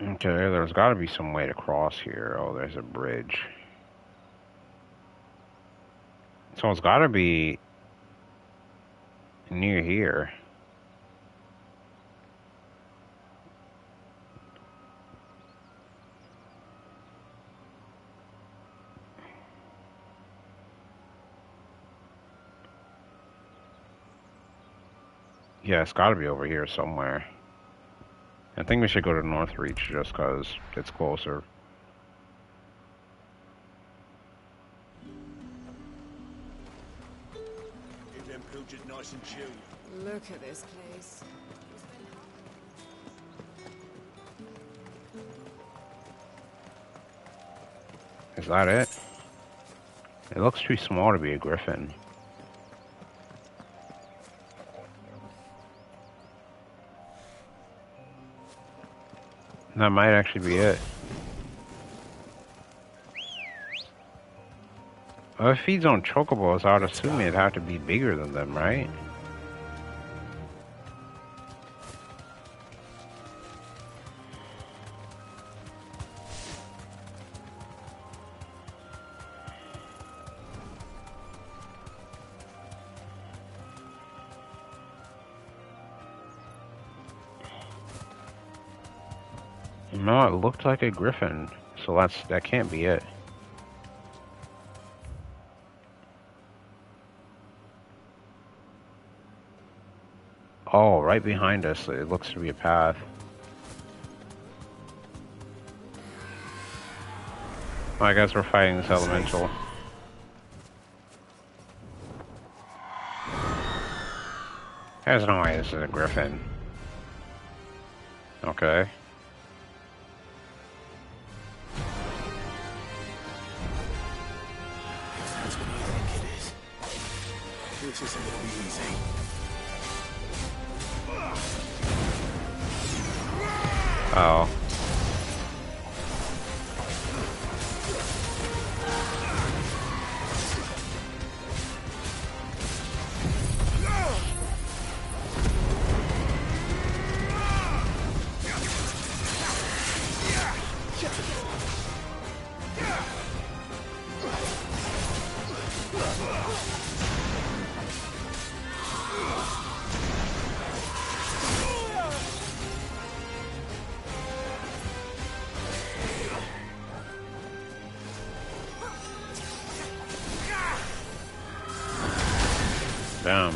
Okay, there's got to be some way to cross here. Oh, there's a bridge. So it's got to be near here. Yeah, it's got to be over here somewhere. I think we should go to Northreach just because it's closer. Keep them pilchers nice and chilled. Look at this place. Is that it? It looks too small to be a griffin. That might actually be it. Well, if it feeds on chocobos, I would assume it'd have to be bigger than them, right? No, it looked like a griffin, so that can't be it. Oh, right behind us, it looks to be a path. Well, I guess we're fighting this elemental. There's no way this is a griffin. Okay. That's what I think it is. This isn't gonna be easy. Oh. Damn.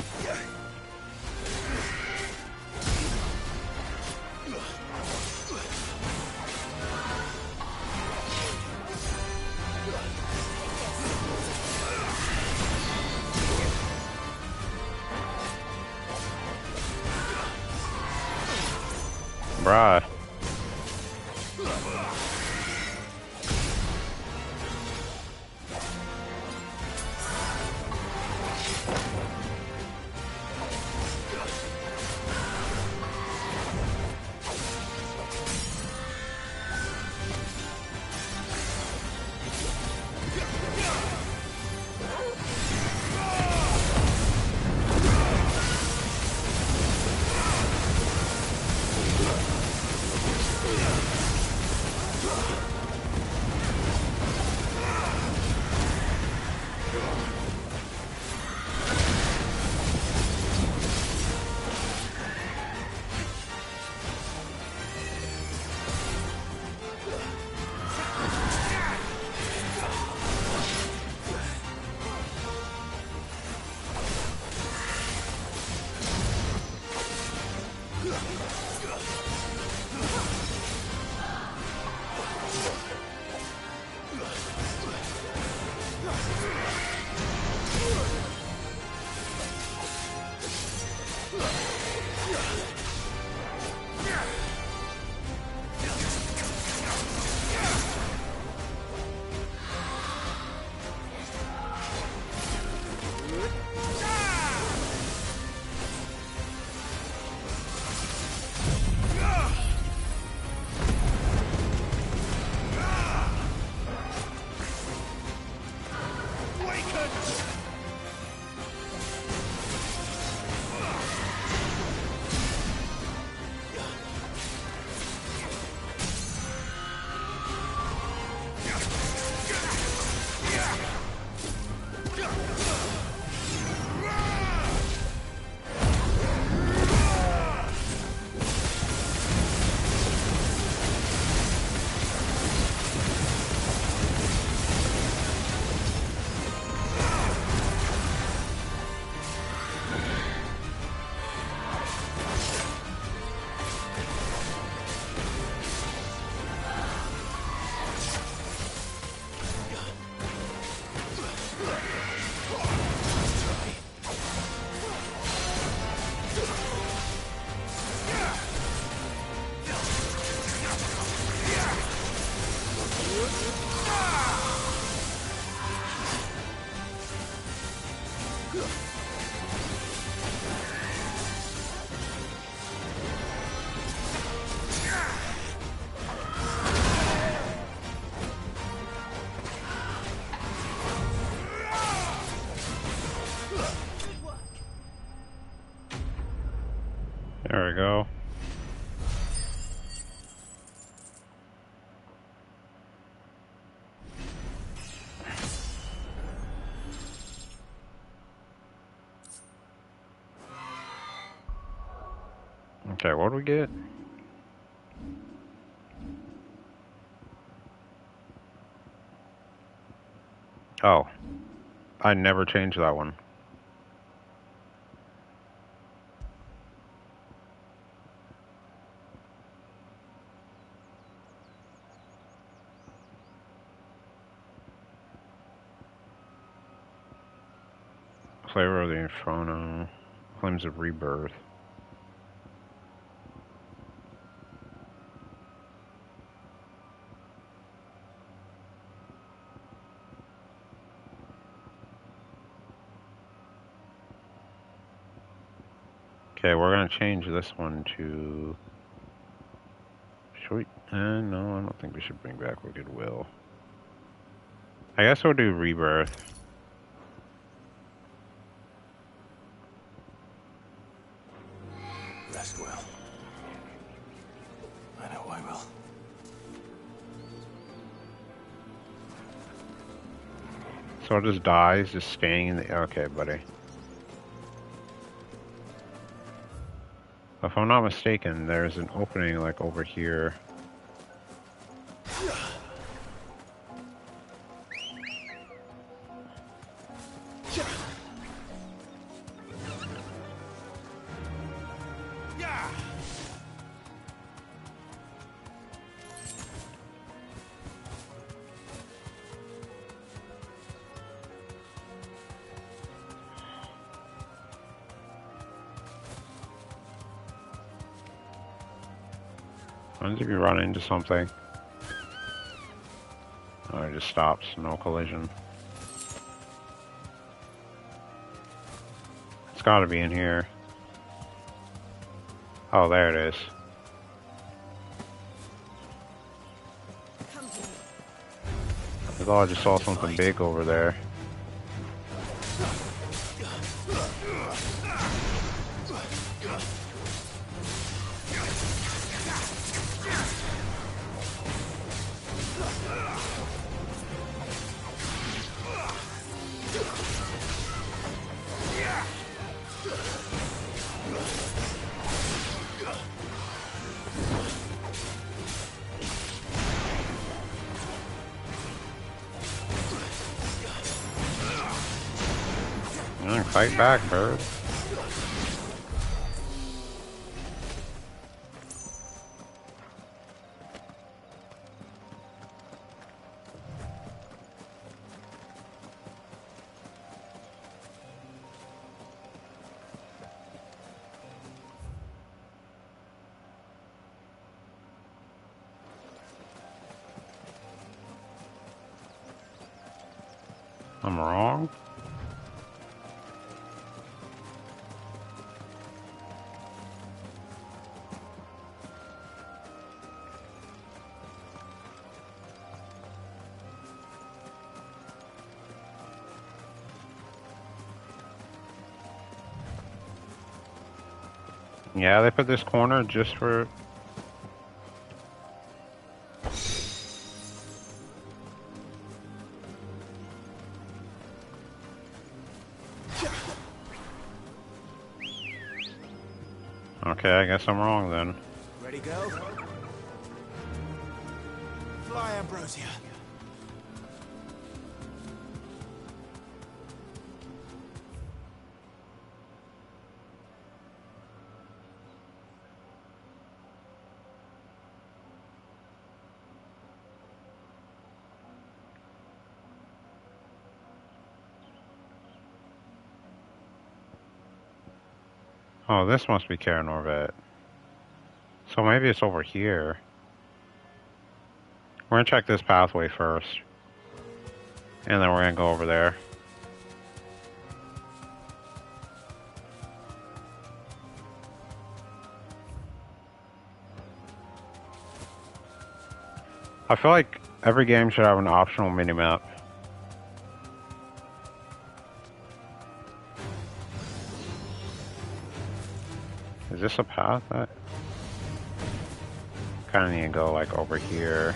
Bruh. There we go. Okay, what do we get? Oh, I never changed that one. Flavor of the Inferno, Flames of Rebirth. Okay, we're gonna change this one to. Should we? No, I don't think we should bring back Wicked Will. I guess we'll do Rebirth. Rest well. I know I will. So it just dies, just staying in the. Okay, buddy. If I'm not mistaken, there's an opening like over here. What if you run into something? Oh, it just stops, no collision. It's gotta be in here. Oh, there it is. I thought I just saw something big over there. Fight back, bird. I'm wrong. Yeah, they put this corner just for... Okay, I guess I'm wrong then. Ready, go? Fly, Ambrosia. Oh, this must be Karen Orvet. So maybe it's over here. We're gonna check this pathway first. And then we're gonna go over there. I feel like every game should have an optional minimap. Is this a path? That kind of need to go like over here.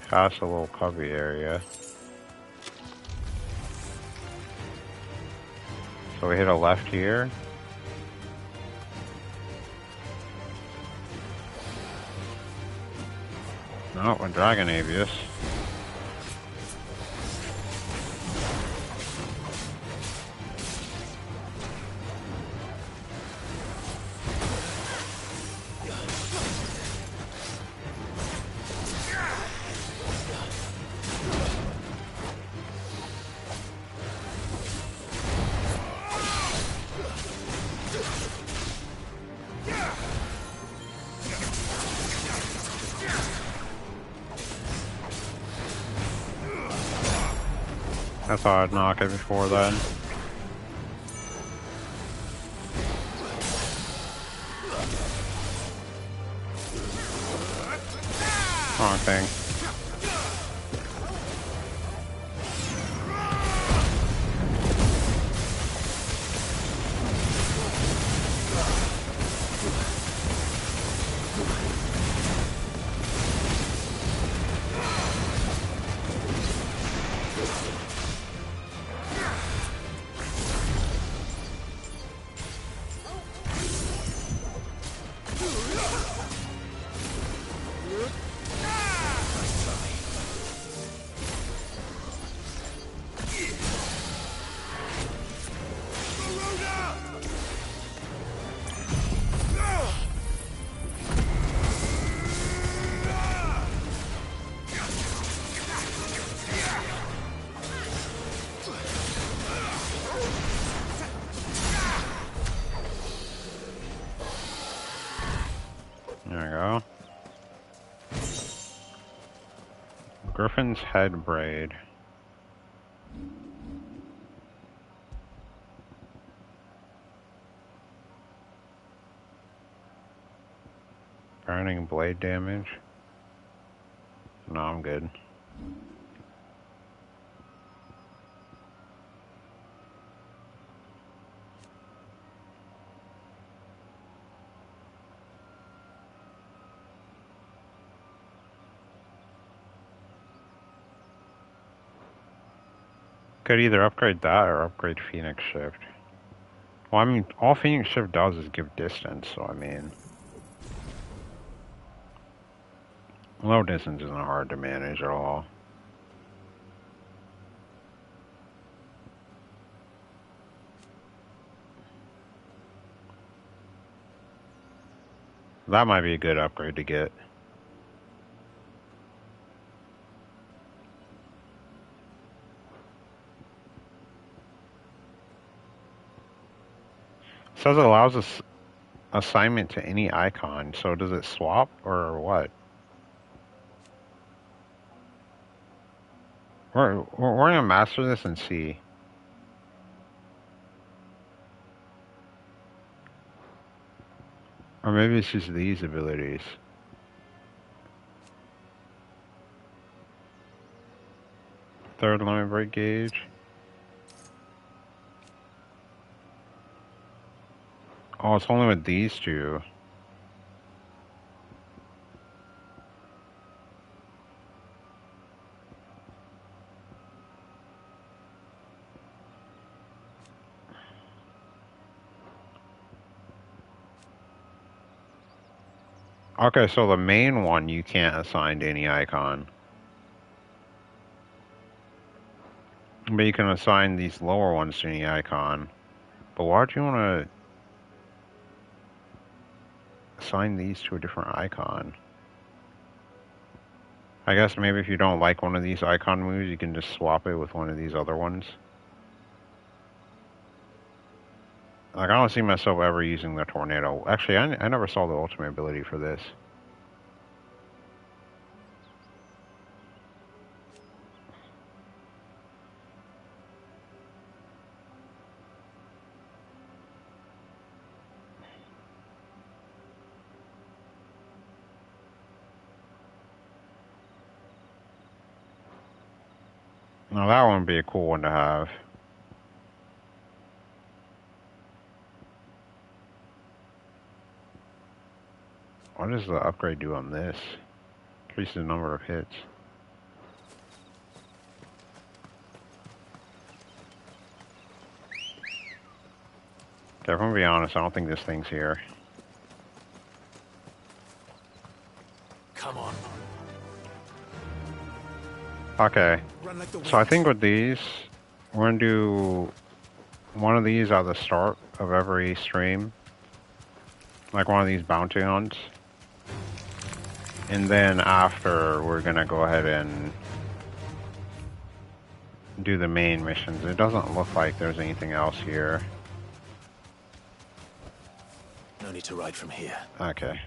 Past a little cubby area. So we hit a left here. No, we're Dragon Avius. I thought I'd knock it before then. Wrong thing. There we go. Griffin's head braid. Burning blade damage. No, I'm good. Could either upgrade that or upgrade Phoenix Shift. Well, I mean, all Phoenix Shift does is give distance, so I mean... Low distance isn't hard to manage at all. That might be a good upgrade to get. It says it allows us assignment to any icon, so does it swap or what? We're gonna master this and see. Or maybe it's just these abilities. Third line break gauge. Oh, it's only with these two. Okay, so the main one you can't assign to any icon. But you can assign these lower ones to any icon. But why do you want to assign these to a different icon? I guess maybe if you don't like one of these icon moves, you can just swap it with one of these other ones. Like, I don't see myself ever using the tornado. Actually, I never saw the ultimate ability for this. Now that one would be a cool one to have. What does the upgrade do on this? Increases the number of hits. Okay, if I'm gonna be honest, I don't think this thing's here. Come on. Okay, so I think with these, we're gonna do one of these at the start of every stream. Like one of these bounty hunts. And then after, we're gonna go ahead and do the main missions. It doesn't look like there's anything else here. No need to ride from here. Okay.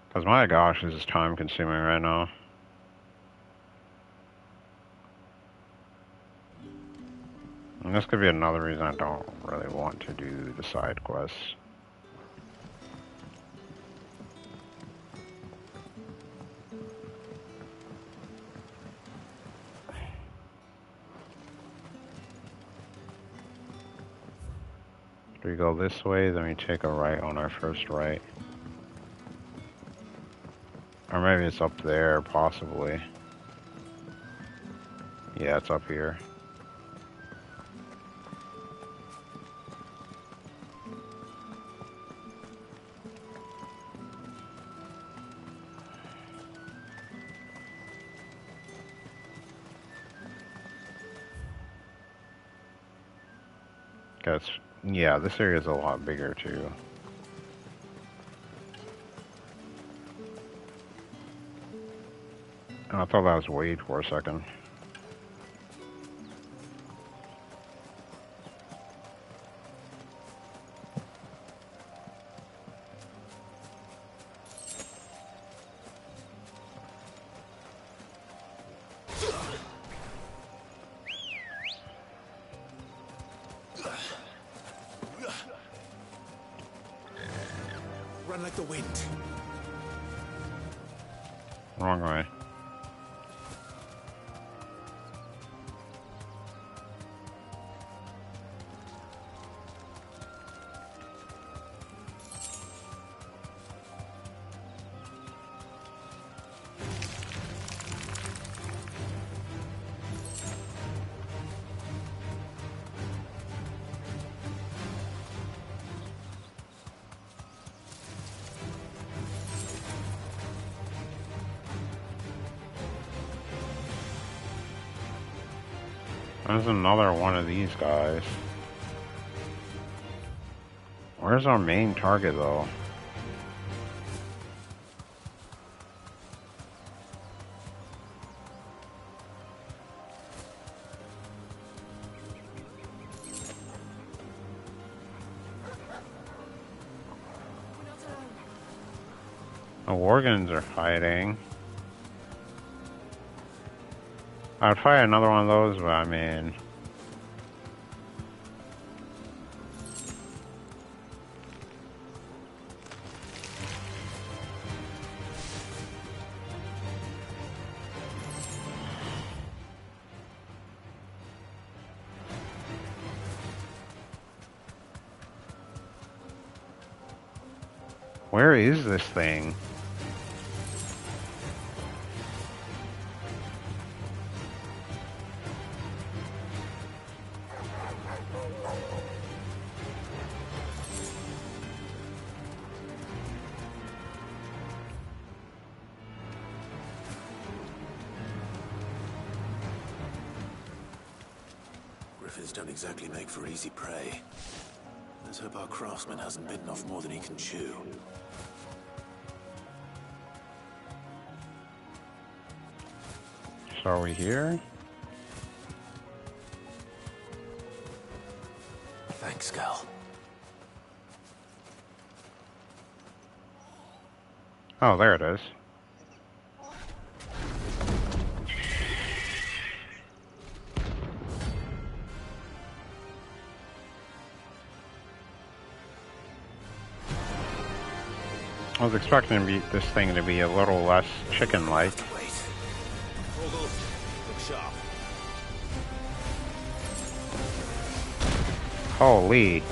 Because my gosh, this is time consuming right now. And this could be another reason I don't really want to do the side quests. Do we go this way, then we take a right on our first right. Or maybe it's up there, possibly. Yeah, it's up here. Yeah, this area is a lot bigger too. I thought that was Wade for a second. Run like the wind. Wrong way. There's another one of these guys. Where's our main target though? The Worgans are fighting. I'd fight another one of those, but I mean... Where is this thing? griffins don't exactly make for easy prey. Let's hope our craftsman hasn't bitten off more than he can chew. So are we here? Thanks, Gal. Oh, there it is. I was expecting this thing to be a little less chicken-like. Holy.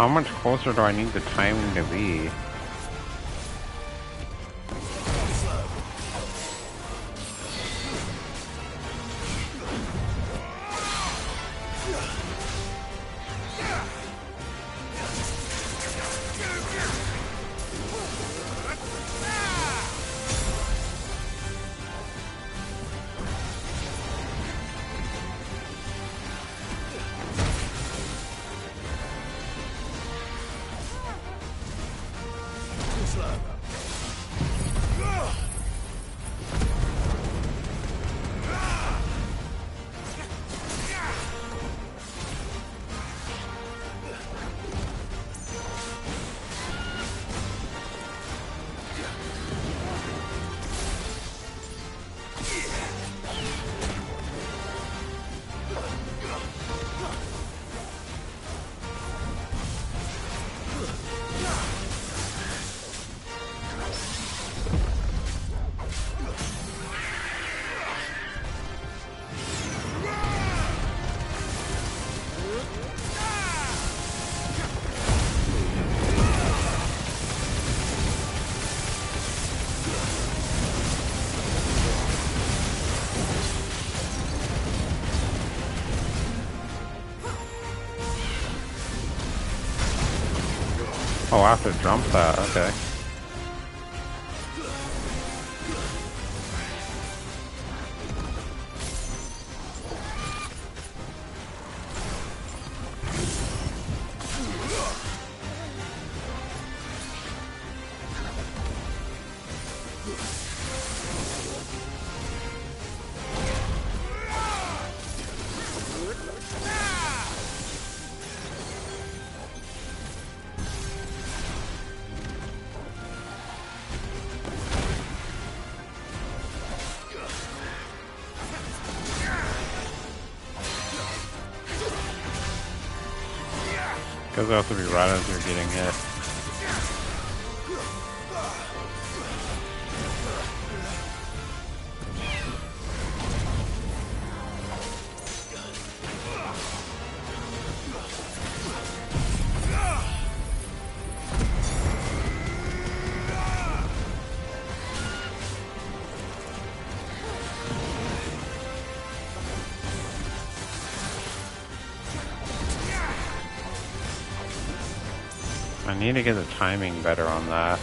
How much closer do I need the timing to be? Oh, I have to jump that, okay. Because they have to be right as you're getting hit. I need to get the timing better on that.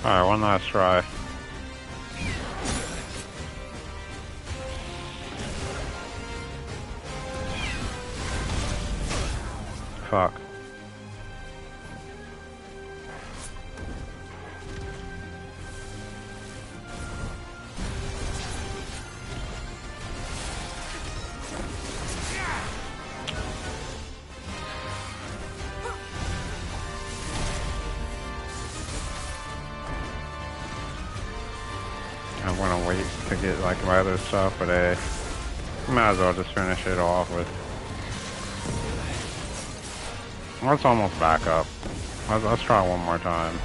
Alright, one last try. Fuck. I'm gonna wait to get like my other stuff, but might as well just finish it off with. Let's almost back up. Let's try one more time.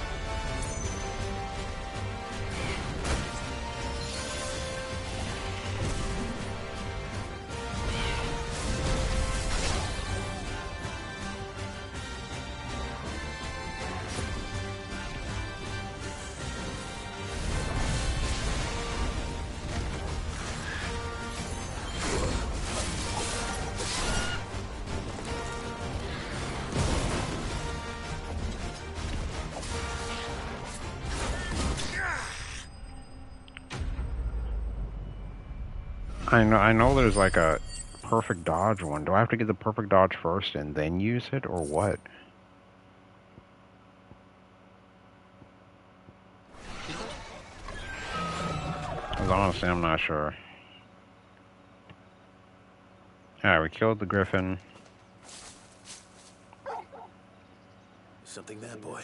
I know there's like a perfect dodge one. Do I have to get the perfect dodge first and then use it, or what? Because honestly, I'm not sure. Alright, we killed the griffin. Something there, boy.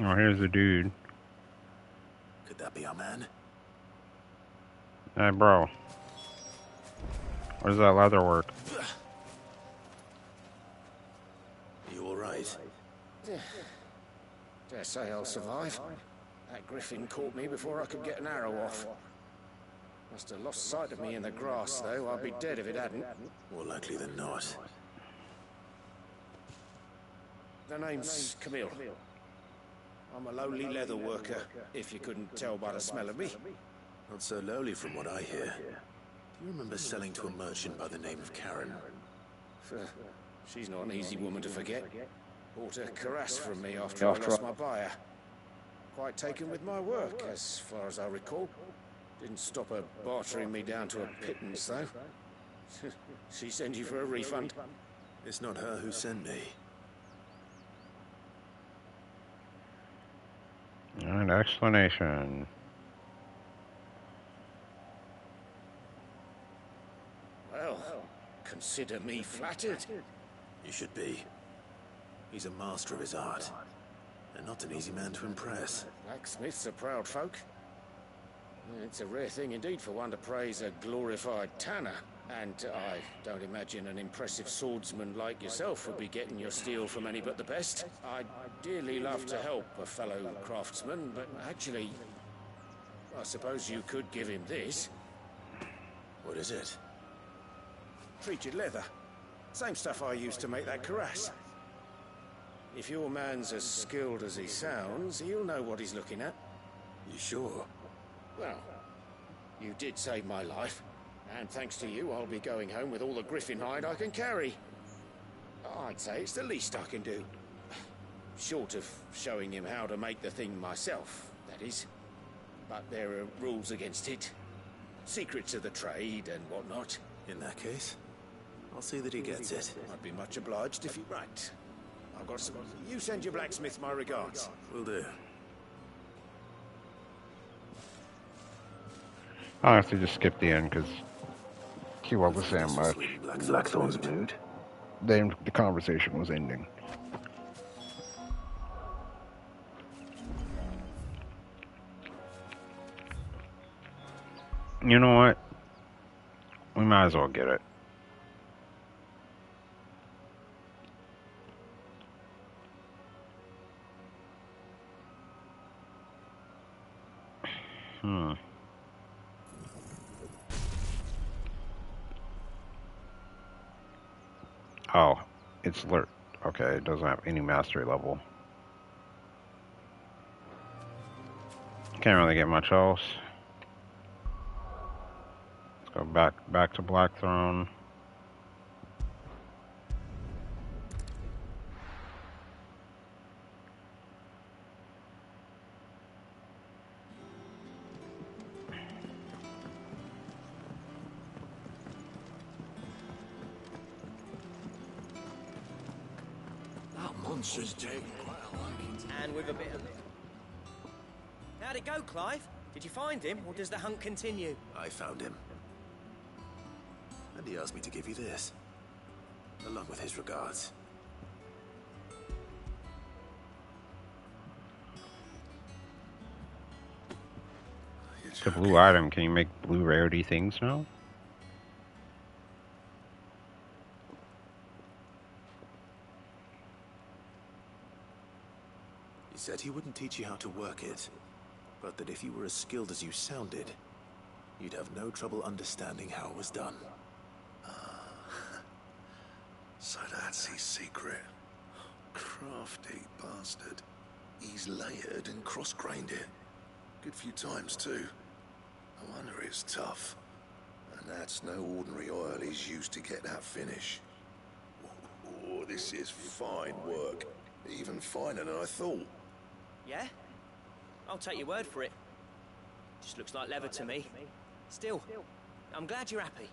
Oh, here's the dude. Could that be our man? Hey, bro. Where's that leather work? You alright? Dare say I'll survive. That griffin caught me before I could get an arrow off. Must have lost sight of me in the grass, though. I'd be dead if it hadn't. More likely than not. The name's Camille. I'm a lowly leather worker, if you couldn't tell by the smell of me. Not so lowly from what I hear. Do you remember selling to a merchant by the name of Karen? She's not an easy woman to forget. Bought a cuirass from me after I lost my buyer. Quite taken with my work, as far as I recall. Didn't stop her bartering me down to a pittance, though. She sent you for a refund? It's not her who sent me. An explanation. Well, consider me flattered. You should be. He's a master of his art, and not an easy man to impress. Blacksmiths are proud folk. It's a rare thing indeed for one to praise a glorified tanner. And I don't imagine an impressive swordsman like yourself would be getting your steel from any but the best. I'd dearly love to help a fellow craftsman, but actually, I suppose you could give him this. What is it? Treated leather. Same stuff I used to make that cuirass. If your man's as skilled as he sounds, he'll know what he's looking at. You sure? Well, you did save my life. And thanks to you, I'll be going home with all the griffin hide I can carry. I'd say it's the least I can do. Short of showing him how to make the thing myself, that is. But there are rules against it. Secrets of the trade and whatnot. In that case, I'll see that he gets it. I'd be much obliged if you... Right. I've got some... You send your blacksmith my regards. Will do. I'll have to just skip the end, because he wasn't saying much. Blackthorn's mood. Then the conversation was ending. You know what? We might as well get it. Oh, it's alert. Okay, it doesn't have any mastery level. Can't really get much else. Let's go back to Blackthorn. And with a bit of... How'd it go, Clive? Did you find him, or does the hunt continue? I found him. And he asked me to give you this, along with his regards. It's a blue item. Can you make blue rarity things now? He said he wouldn't teach you how to work it, but that if you were as skilled as you sounded, you'd have no trouble understanding how it was done. So that's his secret. Crafty bastard. He's layered and cross-grained it. Good few times, too. I wonder it's tough. And that's no ordinary oil he's used to get that finish. Oh, this is fine work. Even finer than I thought. Yeah? I'll take your word for it. Just looks like leather to me. Still, I'm glad you're happy.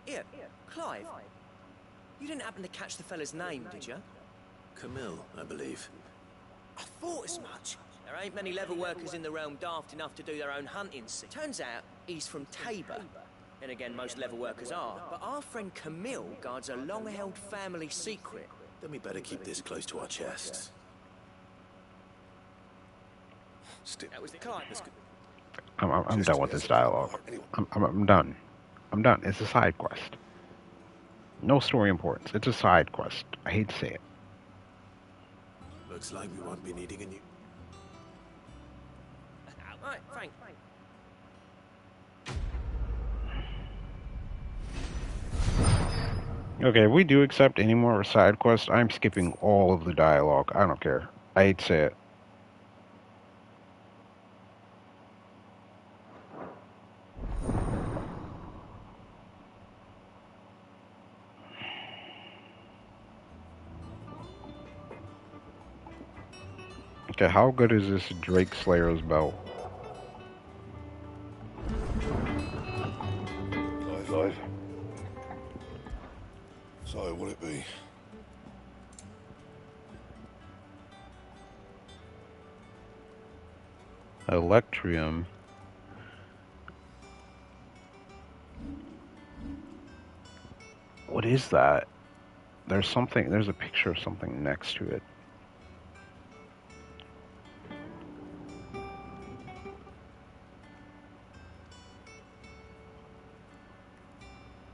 Here, Clive. You didn't happen to catch the fella's name, did you? Camille, I believe. I thought as much. There ain't many leather workers in the realm daft enough to do their own hunting. Turns out he's from Tabor. And again, most leather workers are. But our friend Camille guards a long-held family secret. Then we better keep this close to our chests. That was Clive. I'm done with this dialogue. I'm done. I'm done. It's a side quest. No story importance. It's a side quest. I hate to say it. Looks like we won't be needing a new... Right, Frank. Okay, if we do accept any more side quests, I'm skipping all of the dialogue. I don't care. I hate to say it. Okay, how good is this Drake Slayer's belt? Clive. So, will it be? Electrium. What is that? There's a picture of something next to it.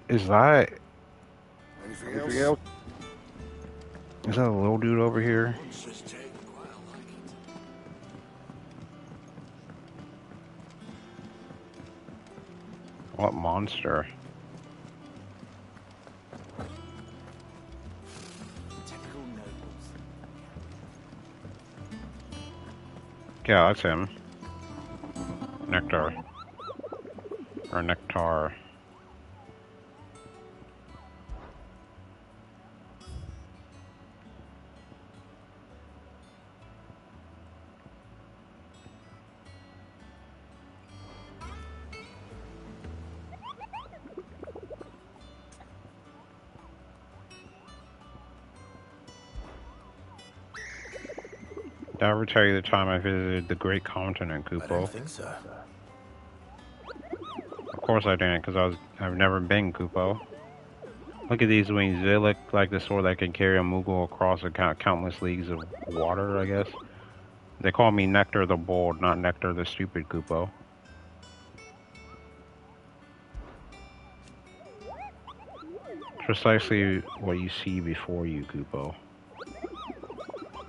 Is that... Anything else? Is that a little dude over here? What monster? Yeah, that's him. Nectar. Or Nectar. Did I ever tell you the time I visited the Great Continent, Kupo? I don't think so. Of course I didn't, because I've never been, Kupo. Look at these wings. They look like the sword that can carry a Moogle across countless leagues of water, I guess. They call me Nectar the Bold, not Nectar the Stupid, Kupo. Precisely what you see before you, Kupo.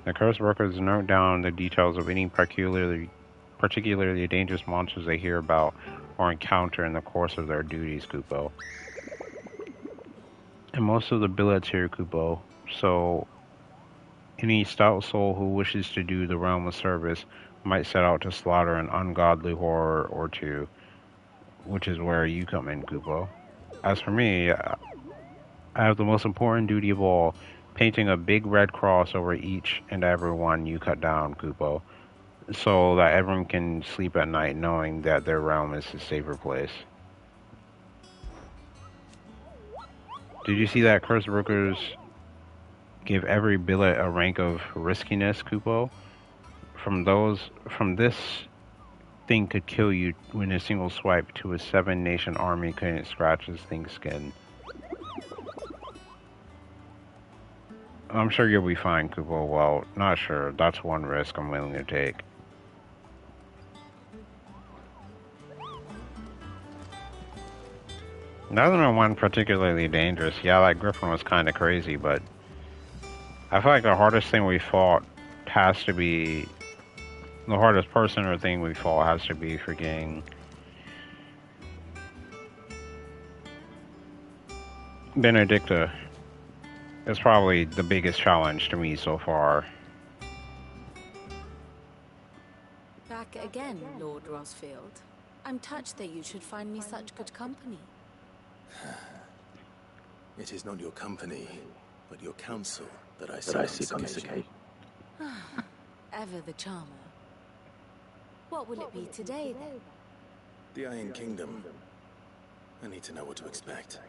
The Curse Workers note down the details of any particularly dangerous monsters they hear about or encounter in the course of their duties, Kupo. And most of the billets here, Kupo, so any stout soul who wishes to do the realm a service might set out to slaughter an ungodly horror or two, which is where you come in, Kupo. As for me, I have the most important duty of all, painting a big red cross over each and every one you cut down, Kupo, so that everyone can sleep at night knowing that their realm is a safer place. Did you see that Curse Workers Give every billet a rank of riskiness, Kupo. From this thing could kill you when a single swipe to a 7-nation army couldn't scratch this thing's skin. I'm sure you'll be fine, Kupo. Well, not sure. That's one risk I'm willing to take. Neither one particularly dangerous. Yeah, that Griffin was kind of crazy, but I feel like the hardest thing we fought has to be... The hardest person or thing we fought has to be freaking... Benedicta. It's probably the biggest challenge to me so far. Back again, Lord Rosfield. I'm touched that you should find me such good company. It is not your company, but your counsel that I seek on this occasion. Ever the charmer. What will it be today, then? The Iron Kingdom. I need to know what to expect.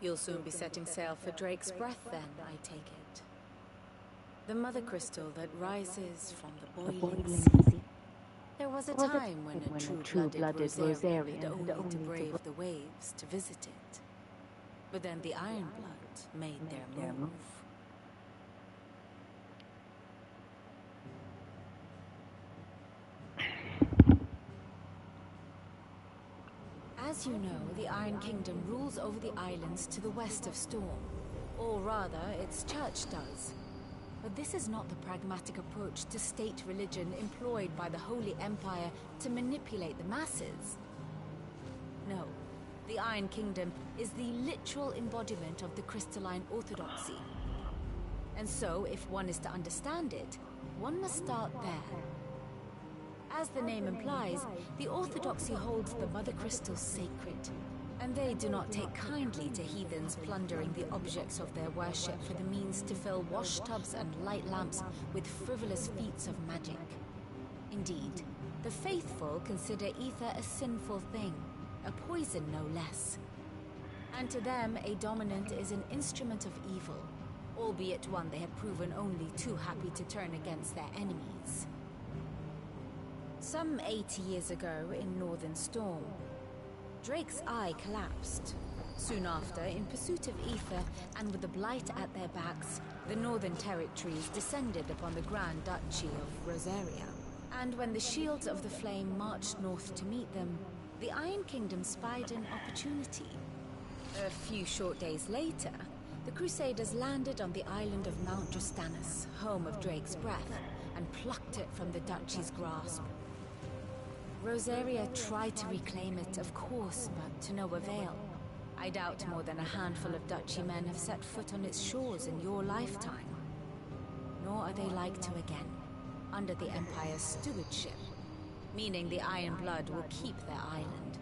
You'll soon be setting sail for Drake's Breath, then, I take it. The mother crystal that rises from the boiling sea. There was a time when a true-blooded Rosarian had only to brave the waves to visit it. But then the Iron Blood made their move. As you know, the Iron Kingdom rules over the islands to the west of Storm. Or rather, its church does. But this is not the pragmatic approach to state religion employed by the Holy Empire to manipulate the masses. No, the Iron Kingdom is the literal embodiment of the crystalline orthodoxy. And so, if one is to understand it, one must start there. As the name implies, the orthodoxy holds the mother crystals sacred, and they do not take kindly to heathens plundering the objects of their worship for the means to fill washtubs and light lamps with frivolous feats of magic. Indeed, the faithful consider ether a sinful thing, a poison no less. And to them, a dominant is an instrument of evil, albeit one they have proven only too happy to turn against their enemies. Some 80 years ago in Northern Storm, Drake's eye collapsed. Soon after, in pursuit of ether and with the blight at their backs, the Northern Territories descended upon the Grand Duchy of Rosaria. And when the Shields of the Flame marched north to meet them, the Iron Kingdom spied an opportunity. A few short days later, the Crusaders landed on the island of Mount Justanus, home of Drake's Breath, and plucked it from the Duchy's grasp. Rosaria tried to reclaim it, of course, but to no avail. I doubt more than a handful of Duchy men have set foot on its shores in your lifetime. Nor are they like to again, under the Empire's stewardship, meaning the Iron Blood will keep their island.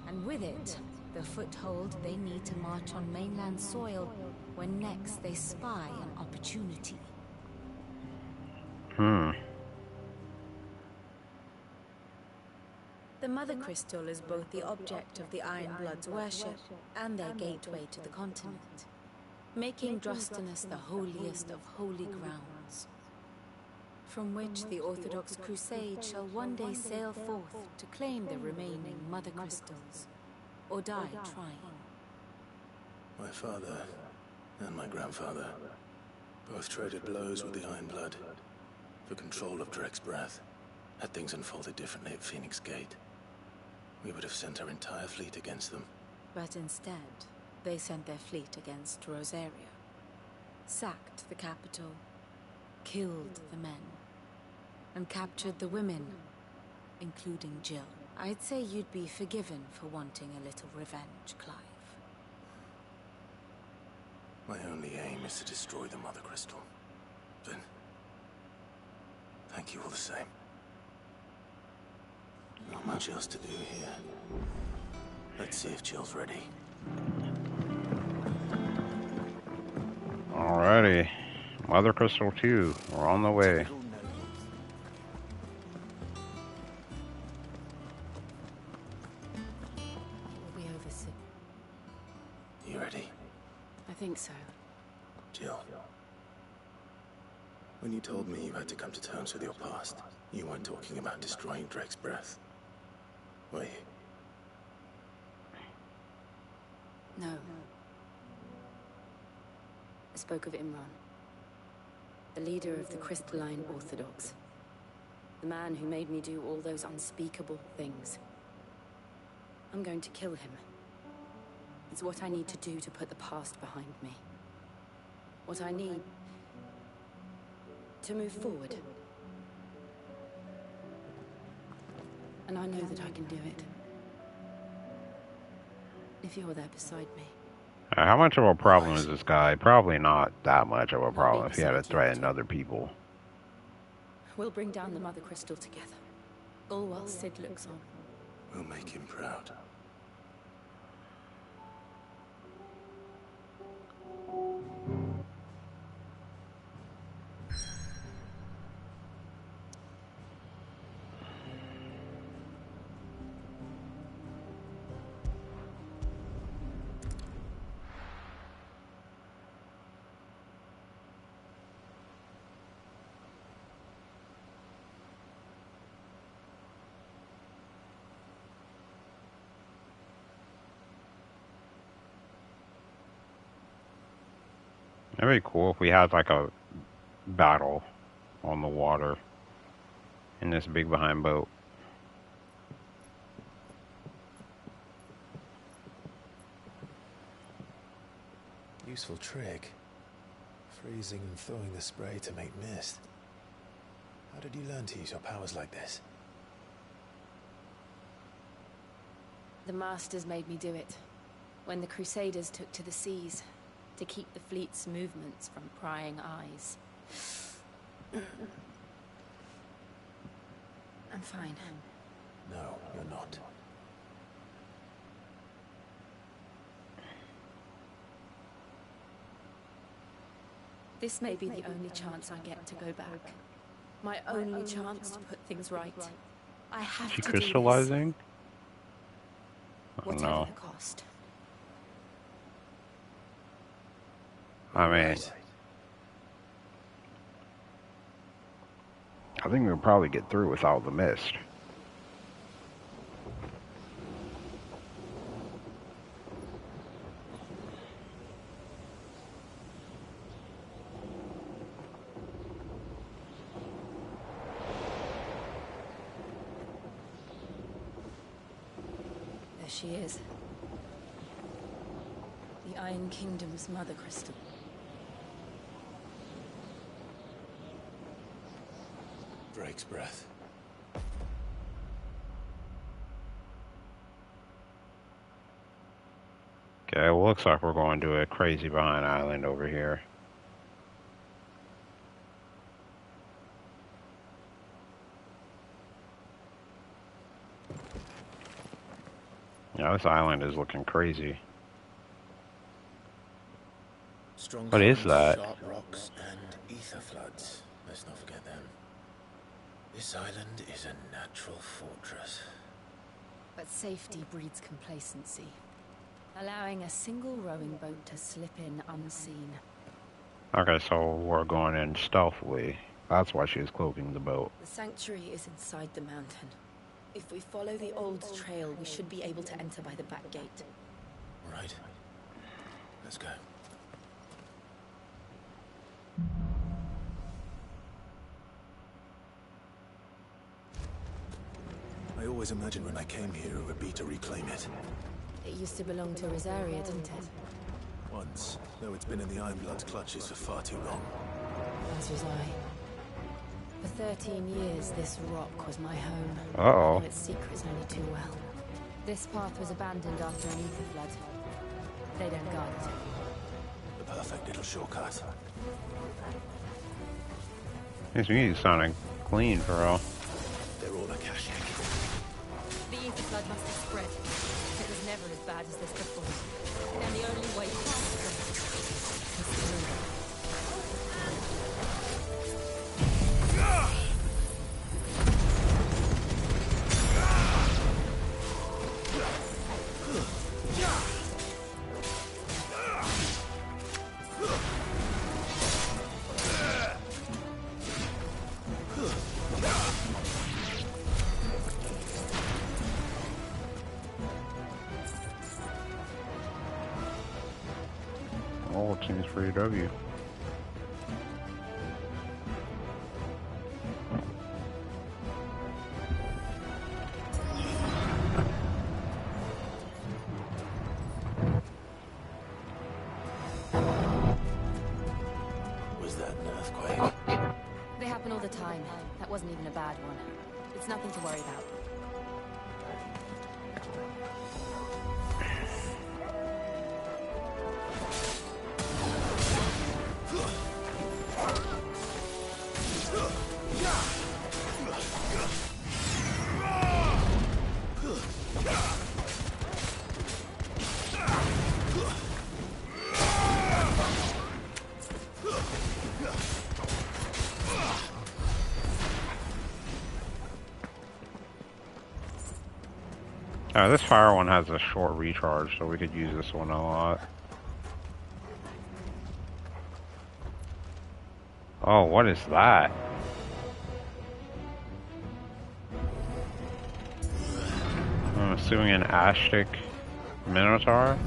And with it, the foothold they need to march on mainland soil when next they spy an opportunity. The Mother Crystal is both the object of the Iron Blood's worship and their gateway to the continent, making Drostanus the holiest of holy grounds, from which the Orthodox Crusade shall one day sail forth to claim the remaining Mother Crystals, or die trying. My father and my grandfather both traded blows with the Iron Blood for control of Drake's Breath. Had things unfolded differently at Phoenix Gate, we would have sent our entire fleet against them. But instead, they sent their fleet against Rosaria, sacked the capital, killed the men, and captured the women, including Jill. I'd say you'd be forgiven for wanting a little revenge, Clive. My only aim is to destroy the Mother Crystal. But thank you all the same. Not much else to do here. Let's see if Jill's ready. Alrighty. Mother Crystal 2. We're on the way. We'll be over soon. You ready? I think so. Jill, When you told me you had to come to terms with your past, you weren't talking about destroying Drake's breath, were you? No. I spoke of Imran, the leader of the Crystalline Orthodox. The man who made me do all those unspeakable things. I'm going to kill him. It's what I need to do to put the past behind me. What I need to move forward. And I know that I can do it. If you're there beside me. How much of a problem is this guy? Probably not that much of a problem if he had to threaten other people. We'll bring down the Mother Crystal together. All while Sid looks on. We'll make him proud. That'd be cool if we had like a battle on the water in this big behind boat. Useful trick. Freezing and throwing the spray to make mist. How did you learn to use your powers like this? The Masters made me do it. When the Crusaders took to the seas. To keep the fleet's movements from prying eyes. I'm fine. No, you're not. This may be the only chance I get to go back. My only chance to put things right. I have to do this. Crystallizing? Oh, whatever no. the cost. I mean, I think we'll probably get through without the mist. There she is. The Iron Kingdom's Mother Crystal. Drake's breath. Okay, well, looks like we're going to a crazy behind island over here. Yeah, this island is looking crazy. Strong What is currents, that? Sharp rocks and ether floods. Let's not forget them. This island is a natural fortress. But safety breeds complacency. Allowing a single rowing boat to slip in unseen. Okay, so we're going in stealthily. That's why she's cloaking the boat. The sanctuary is inside the mountain. If we follow the old trail, we should be able to enter by the back gate. Right. Let's go. I always imagined when I came here it would be to reclaim it. It used to belong to Rosaria, didn't it? Once, though it's been in the Ironblood's clutches for far too long. As was I. For 13 years, this rock was my home. Uh-oh. I know its secrets only too well. This path was abandoned after an ether flood. They don't guard it. The perfect little shortcut. This music's sounding clean for real. They're all Akashic. The ether flood must have spread. It was never as bad as this before. And the only way past it was through. Oh, it seems for EW. Was that an earthquake? They happen all the time. That wasn't even a bad one. It's nothing to worry about. This fire one has a short recharge, so we could use this one a lot. Oh, what is that? I'm assuming an Aztec Minotaur?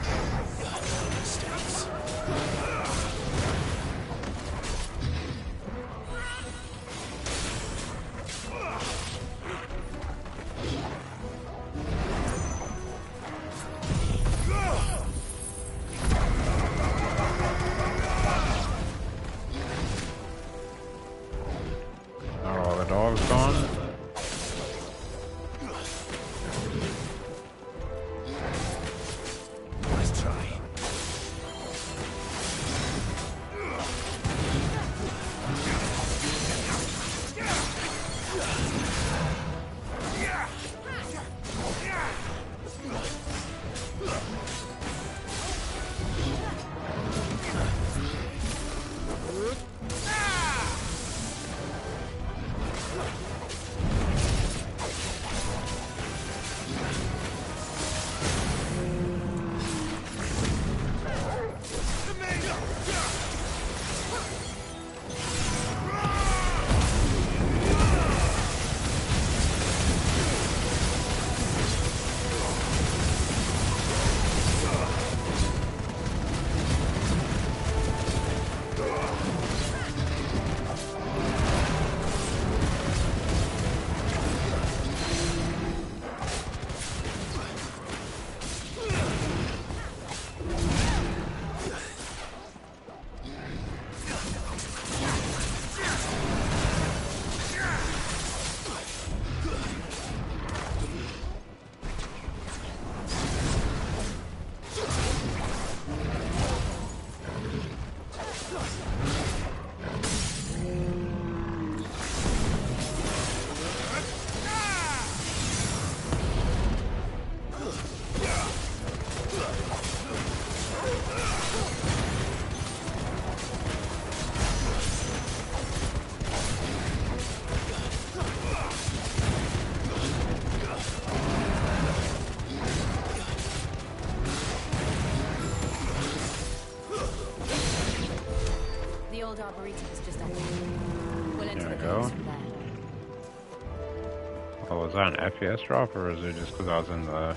Was that an FPS drop, or is it just because I was in the...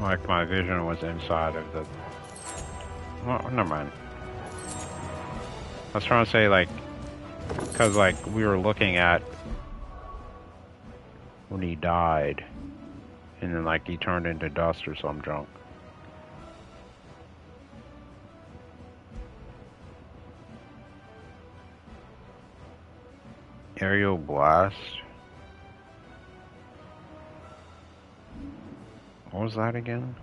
Like, my vision was inside of the... Well, never mind. I was trying to say, like... Because, like, we were looking at... When he died. And then, like, he turned into dust or some junk. Aerial blast. What was that again?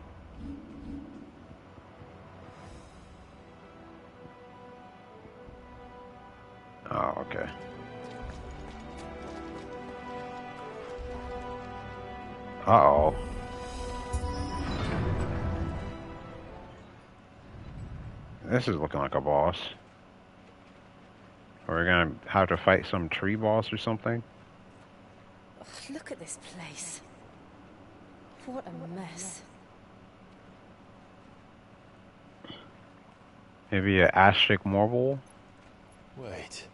Oh, okay. Uh-oh. This is looking like a boss. We're gonna have to fight some tree boss or something? Oh, look at this place. What a mess. Maybe an Aztec marble? Wait.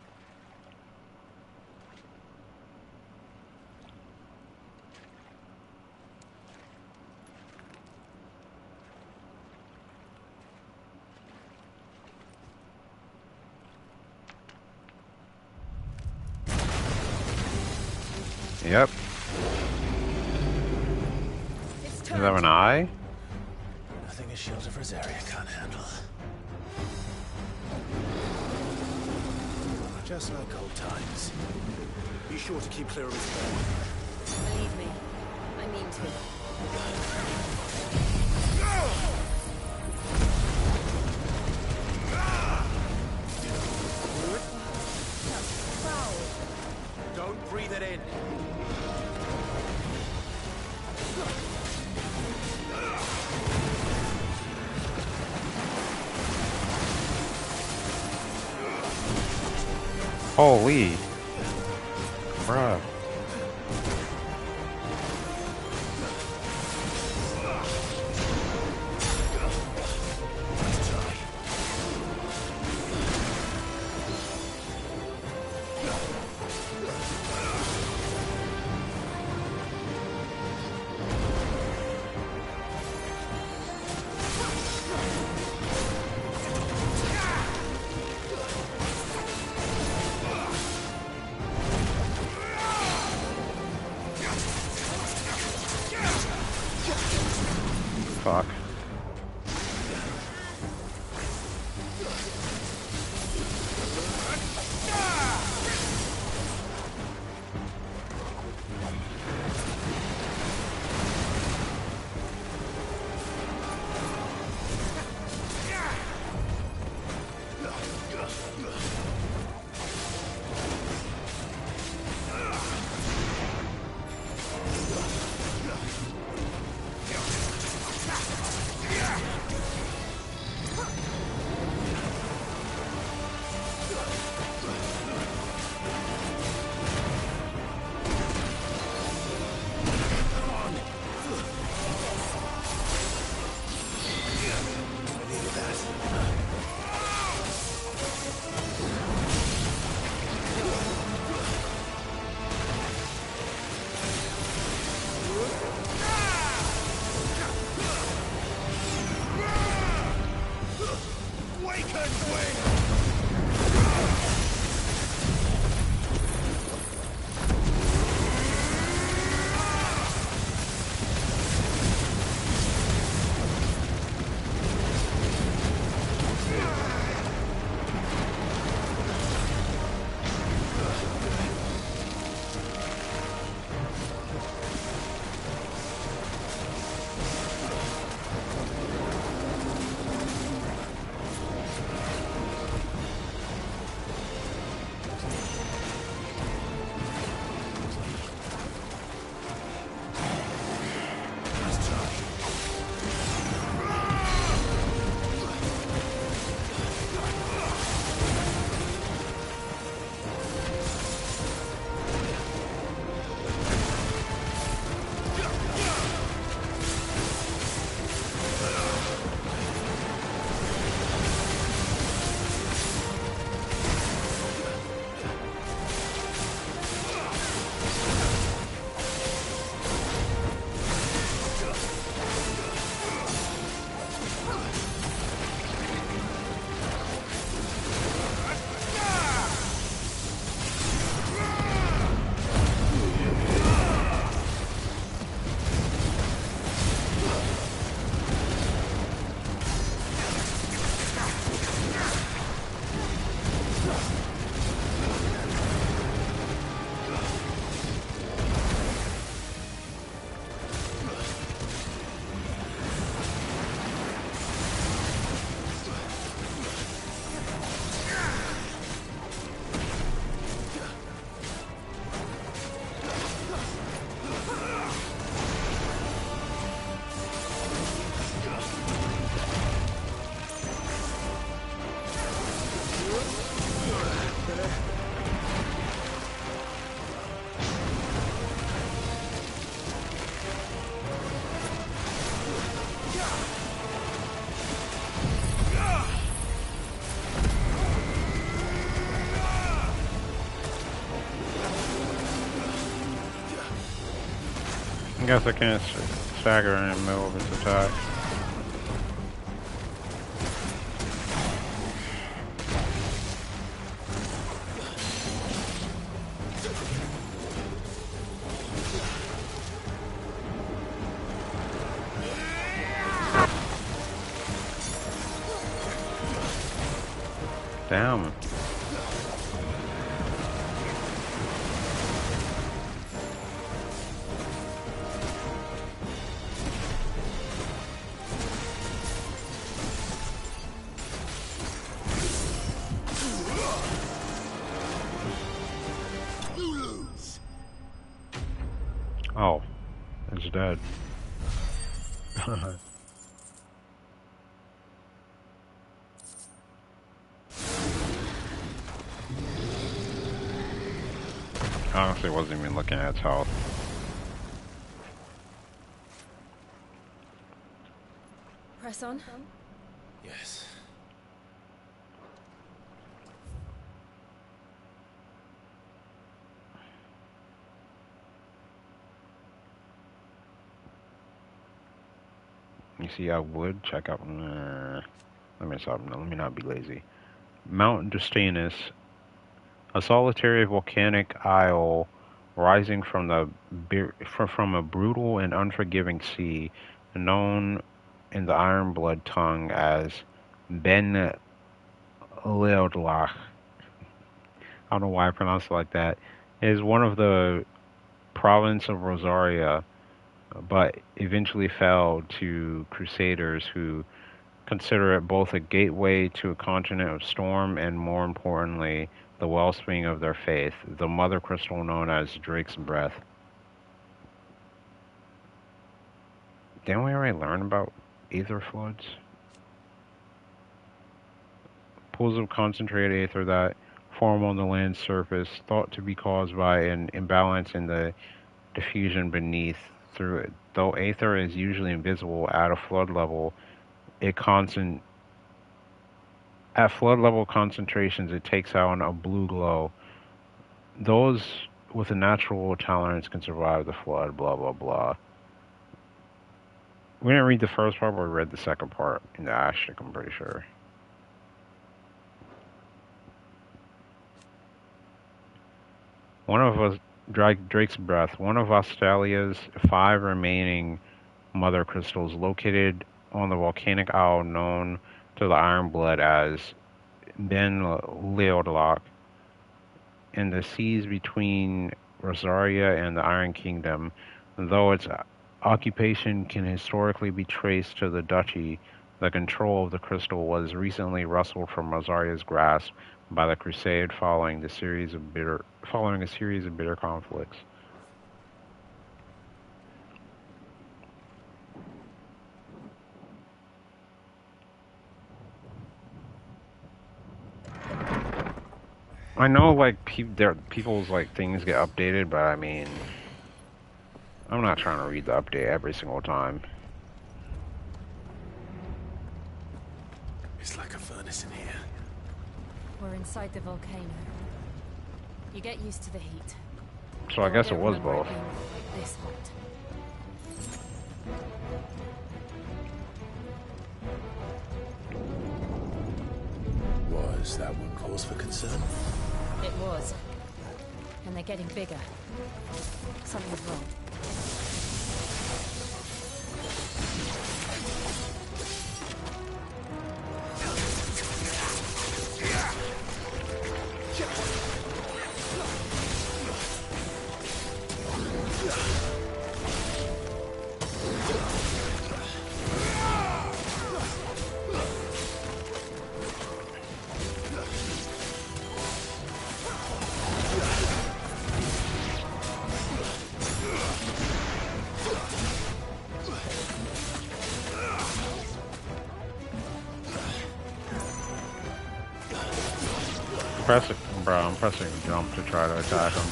Yep. Does it have an eye? Nothing a shield of Rosaria can't handle. Just like old times. Be sure to keep clear of his way. Believe me, I mean to. Don't breathe it in. Holy. Bruh. Fuck. I guess I can't stagger in the middle of its attack. Damn. Oh, it's dead. Honestly, wasn't even looking at its health. Press on. Yes. You see, I would check out. Let me stop. Let me not be lazy. Mount Dustanus, a solitary volcanic isle rising from from a brutal and unforgiving sea, known in the Iron Blood tongue as Ben Leodlach. I don't know why I pronounced it like that. It is one of the province of Rosaria, but eventually fell to Crusaders who consider it both a gateway to a continent of storm and, more importantly, the wellspring of their faith, the mother crystal known as Drake's Breath. Didn't we already learn about aether floods? Pools of concentrated aether that form on the land's surface, thought to be caused by an imbalance in the diffusion beneath through it. Though aether is usually invisible at a flood level, at flood level concentrations it takes out a blue glow. Those with a natural tolerance can survive the flood, blah blah blah. We didn't read the first part, but we read the second part in the Ashtik, I'm pretty sure. One of us, Drake's Breath, one of Australia's 5 remaining mother crystals located on the volcanic isle known to the Iron Blood as Ben Leodlach in the seas between Rosaria and the Iron Kingdom. Though its occupation can historically be traced to the duchy, the control of the crystal was recently wrestled from Rosaria's grasp by the Crusade following a series of bitter conflicts. I know, like, people's like things get updated, but I mean, I'm not trying to read the update every single time. It's like a furnace in here. We're inside the volcano. You get used to the heat. So I guess it was both. Like this hot. Was that one cause for concern? It was. And they're getting bigger. Something's wrong. I'm pressing jump to try to attack him.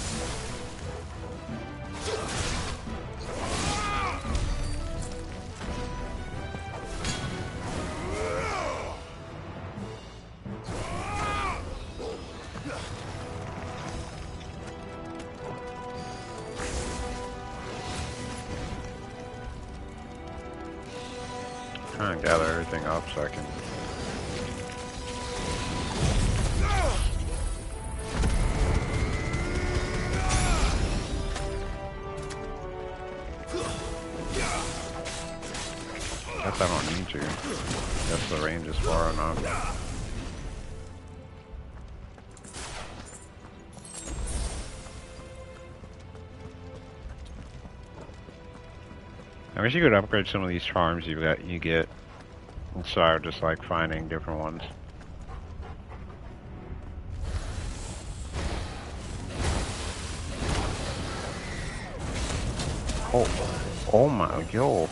Trying to gather everything up so I can. Guess I don't need to. Guess the range is far enough. I wish you could upgrade some of these charms you get instead of just like finding different ones. Oh my, yo.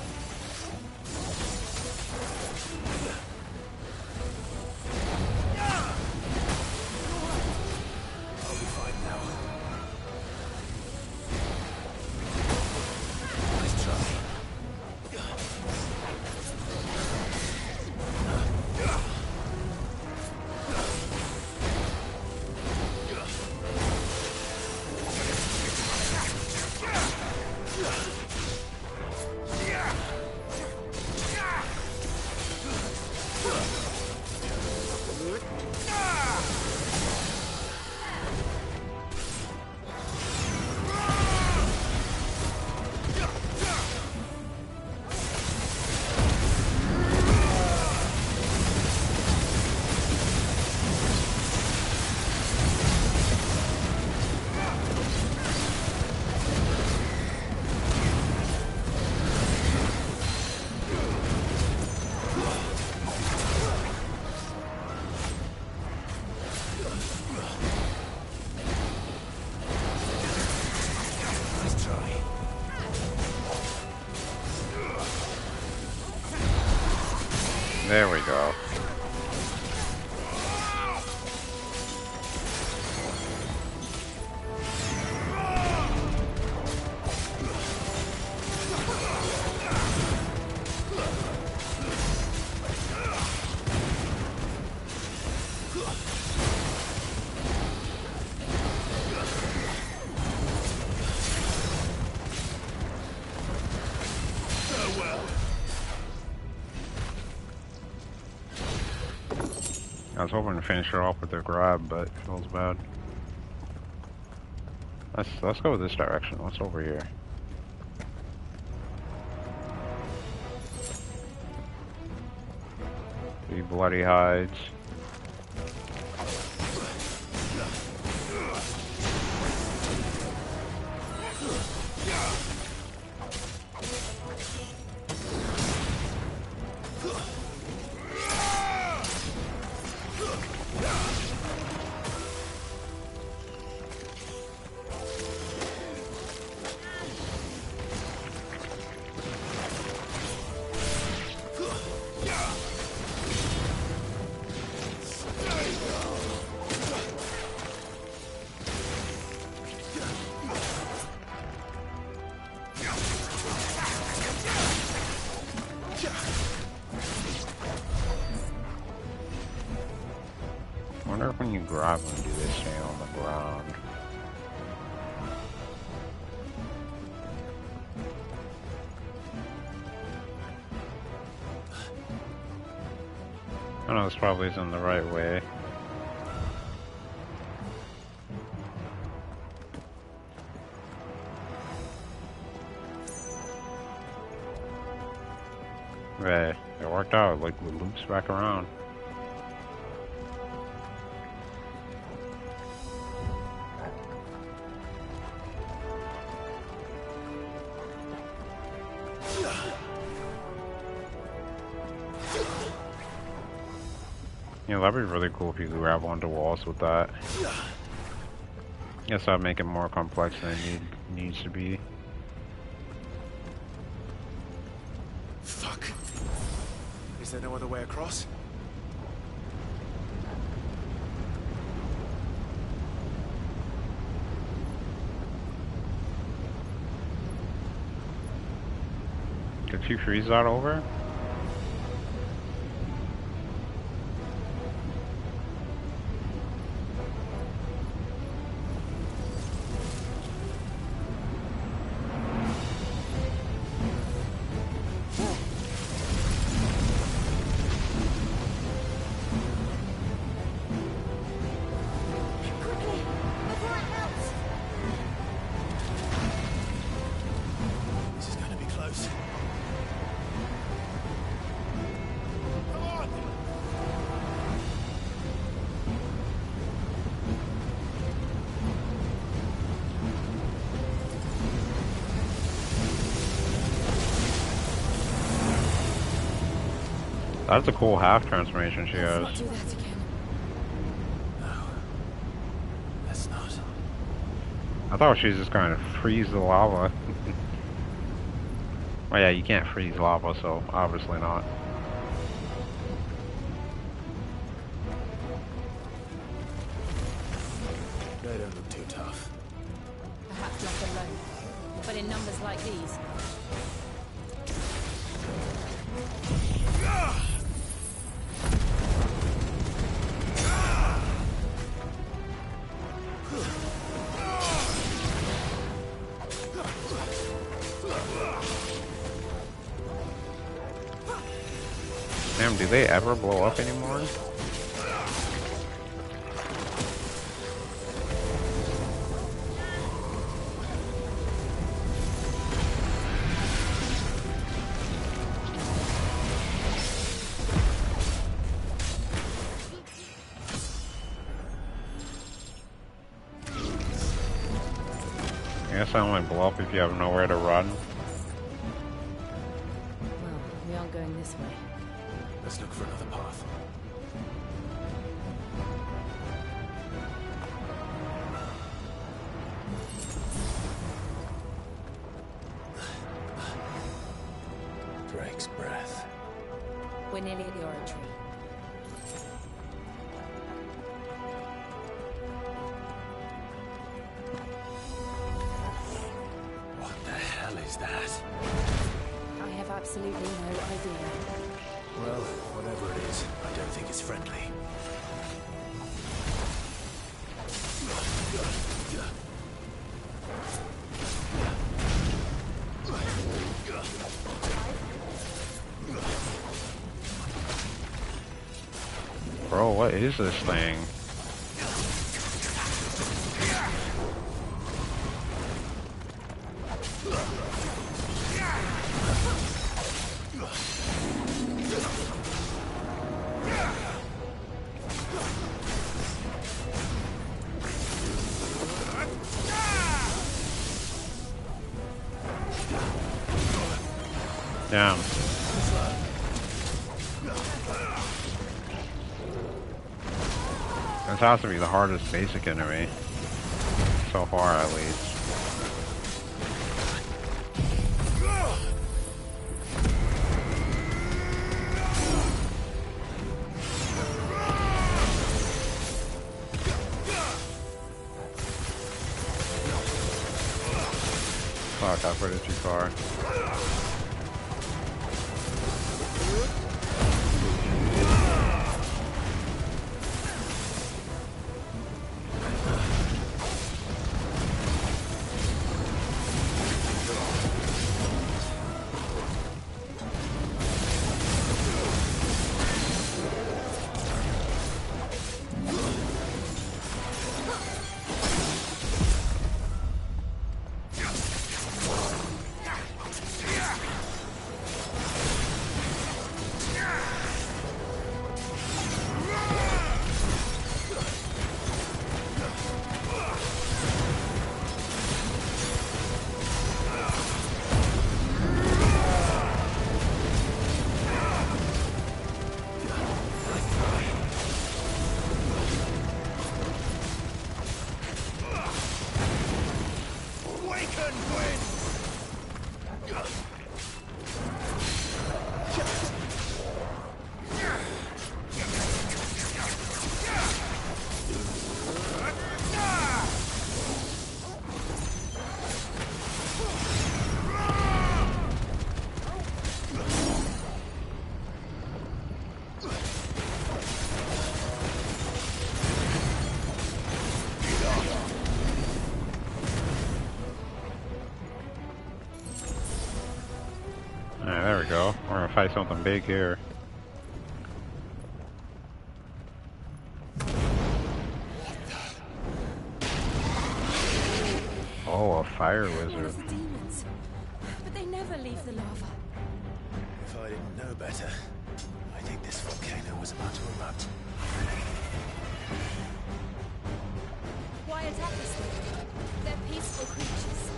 There we go. I was hoping to finish her off with the grab, but it feels bad. Let's go this direction. What's over here? The bloody hides. I wonder if when you grab them, do they stay on the ground? I know this probably isn't the right way. Right, it worked out, like it loops back around. Yeah, that'd be really cool if you could grab onto walls with that. Guess that'd make it more complex than it needs to be. Fuck. Is there no other way across? Could you freeze that over? That's a cool half transformation she has. Let's not do that again. Let's not. I thought she was just going to freeze the lava. Well, yeah, you can't freeze lava, so obviously not. They don't look too tough. Perhaps not alone, but in numbers like these. Damn, do they ever blow up anymore? I guess I only blow up if you have nowhere to run. Well, we aren't going this way. Let's look for another path. Drake's breath. We're nearly at the oratory. What the hell is that? I have absolutely no idea. Well, whatever it is, I don't think it's friendly. Bro, what is this thing? Damn. This has to be the hardest basic enemy. So far, at least. Fuck, I put it too far. Alright, there we go. We're gonna fight something big here. Oh, a fire wizard. The demons. But they never leave the lava. If I didn't know better, I think this volcano was about to erupt. Why attack us then? They're peaceful creatures.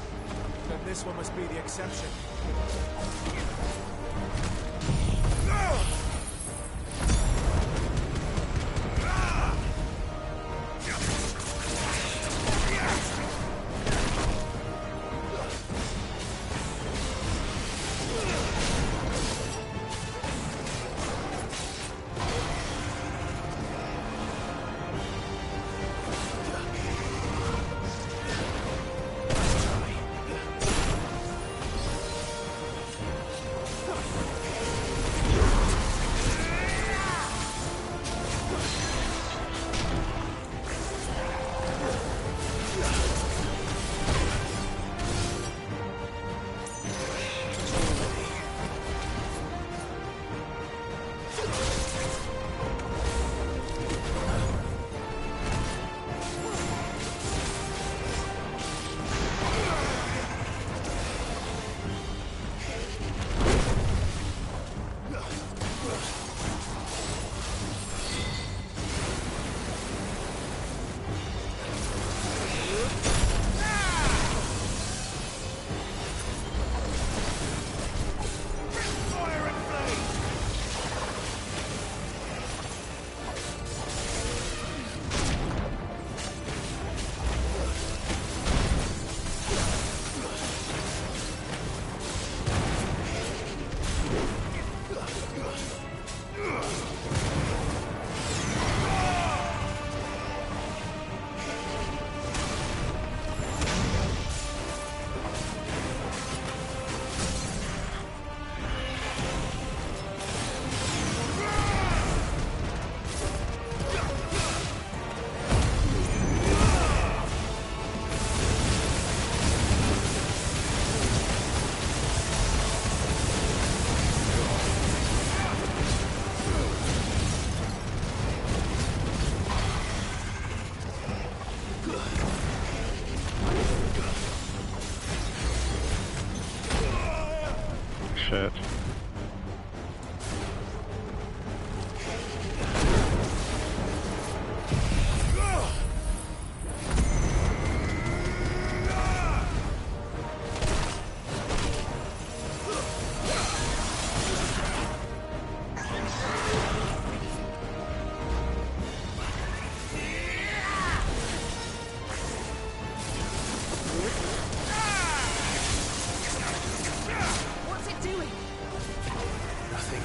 Then this one must be the exception.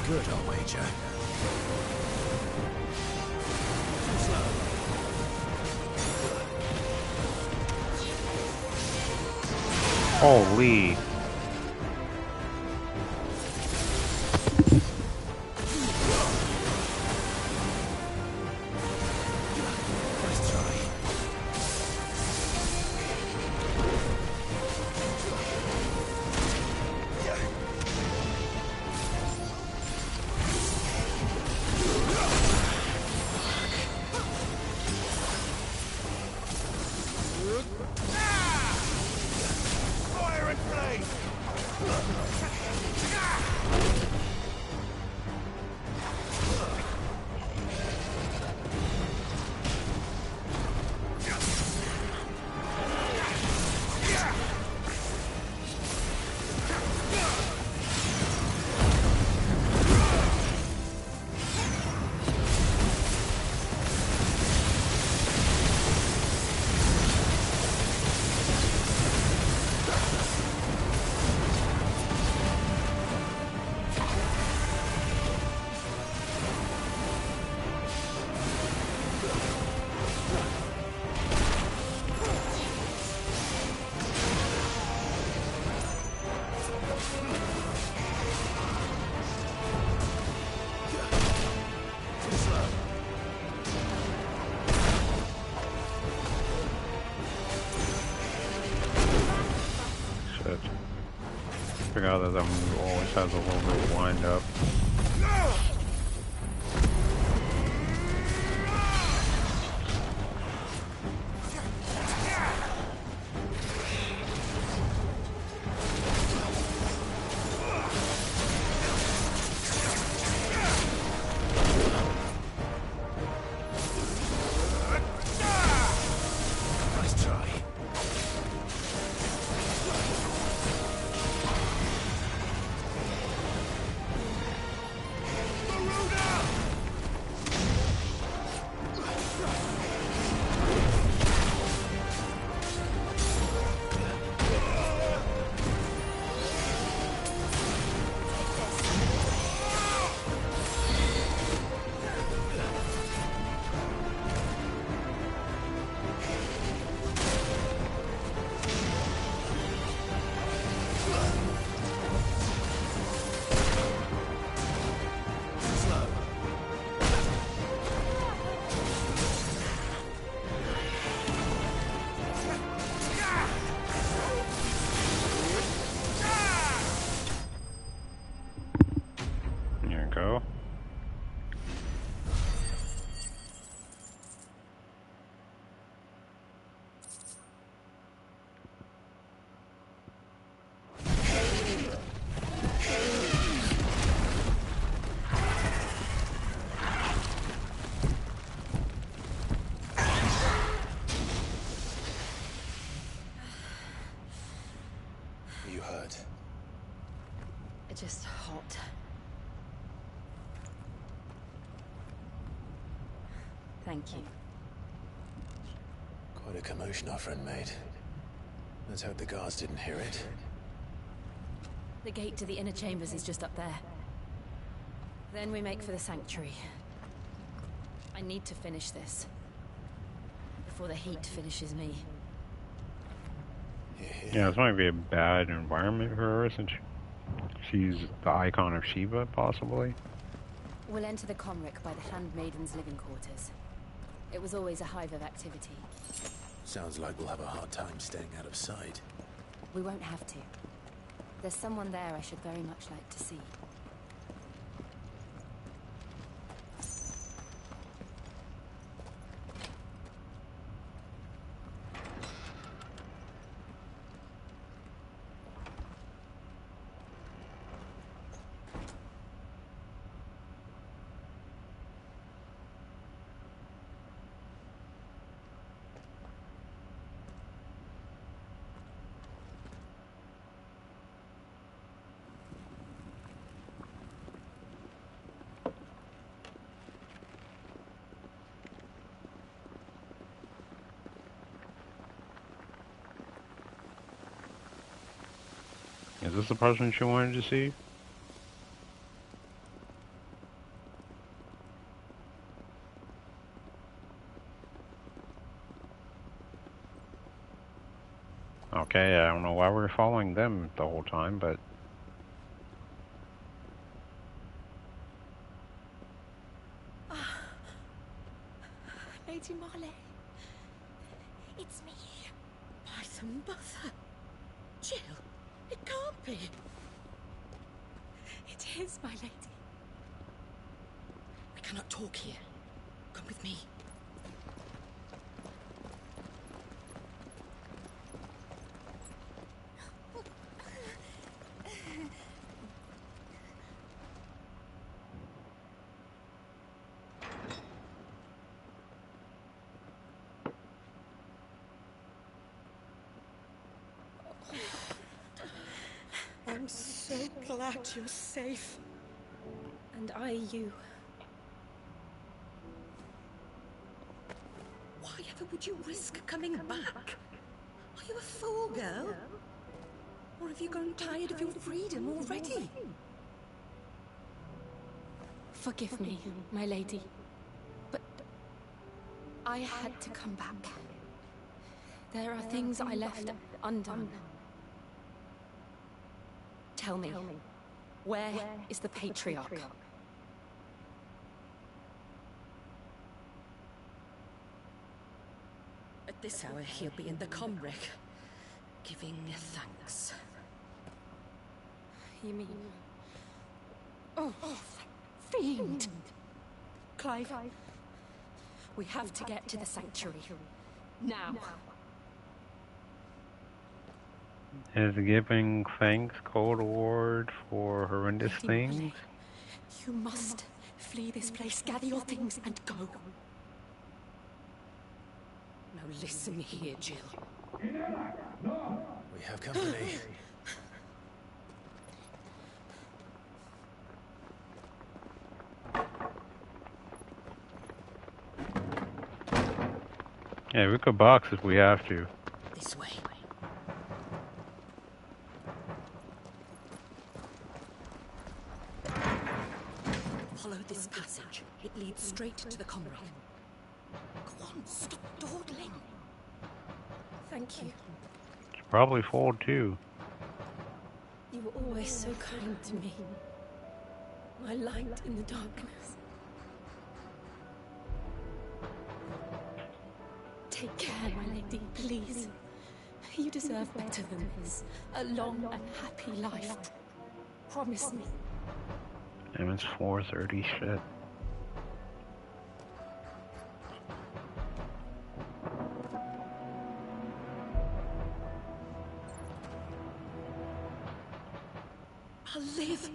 good, I'll wager. Holy. Figure out that that move always has a little bit of wind up. Go. You hurt? It's just hot. Thank you. Quite a commotion our friend made. Let's hope the guards didn't hear it. The gate to the inner chambers is just up there. Then we make for the sanctuary. I need to finish this. Before the heat finishes me. Yeah, this might be a bad environment for her since she's the icon of Shiva, possibly. We'll enter the Comric by the Handmaiden's living quarters. It was always a hive of activity. Sounds like we'll have a hard time staying out of sight. We won't have to. There's someone there I should very much like to see. Is this the person she wanted to see? Okay, I don't know why we're following them the whole time, but... Lady Marley. It's me. By the mother. Jill, it can't be. It is, my lady. We cannot talk here. Come with me. I'm so glad you're safe. And you. Why ever would you risk coming back? Are you a fool, girl? Or have you grown tired of your freedom already? Forgive me, my lady. But I had to come back. There are things I left undone. Tell me, where is the Patriarch? At this hour, he'll be in the Comric, giving thanks. You mean... Oh, fiend! Clive, we have to get to the sanctuary. Now. Is giving thanks Cold Award for horrendous things? You must flee this place, gather your things, and go. Now listen here, Jill. We have company. Yeah, we could box if we have to. This way. Follow this passage. It leads straight to the Comric. Go on, stop dawdling. Thank you. It's probably full too. You were always so kind to me. My light in the darkness. Take care, my lady, please. You deserve better than this. A long and happy life. Promise me. Damn, it's 4:30 shit. I'll live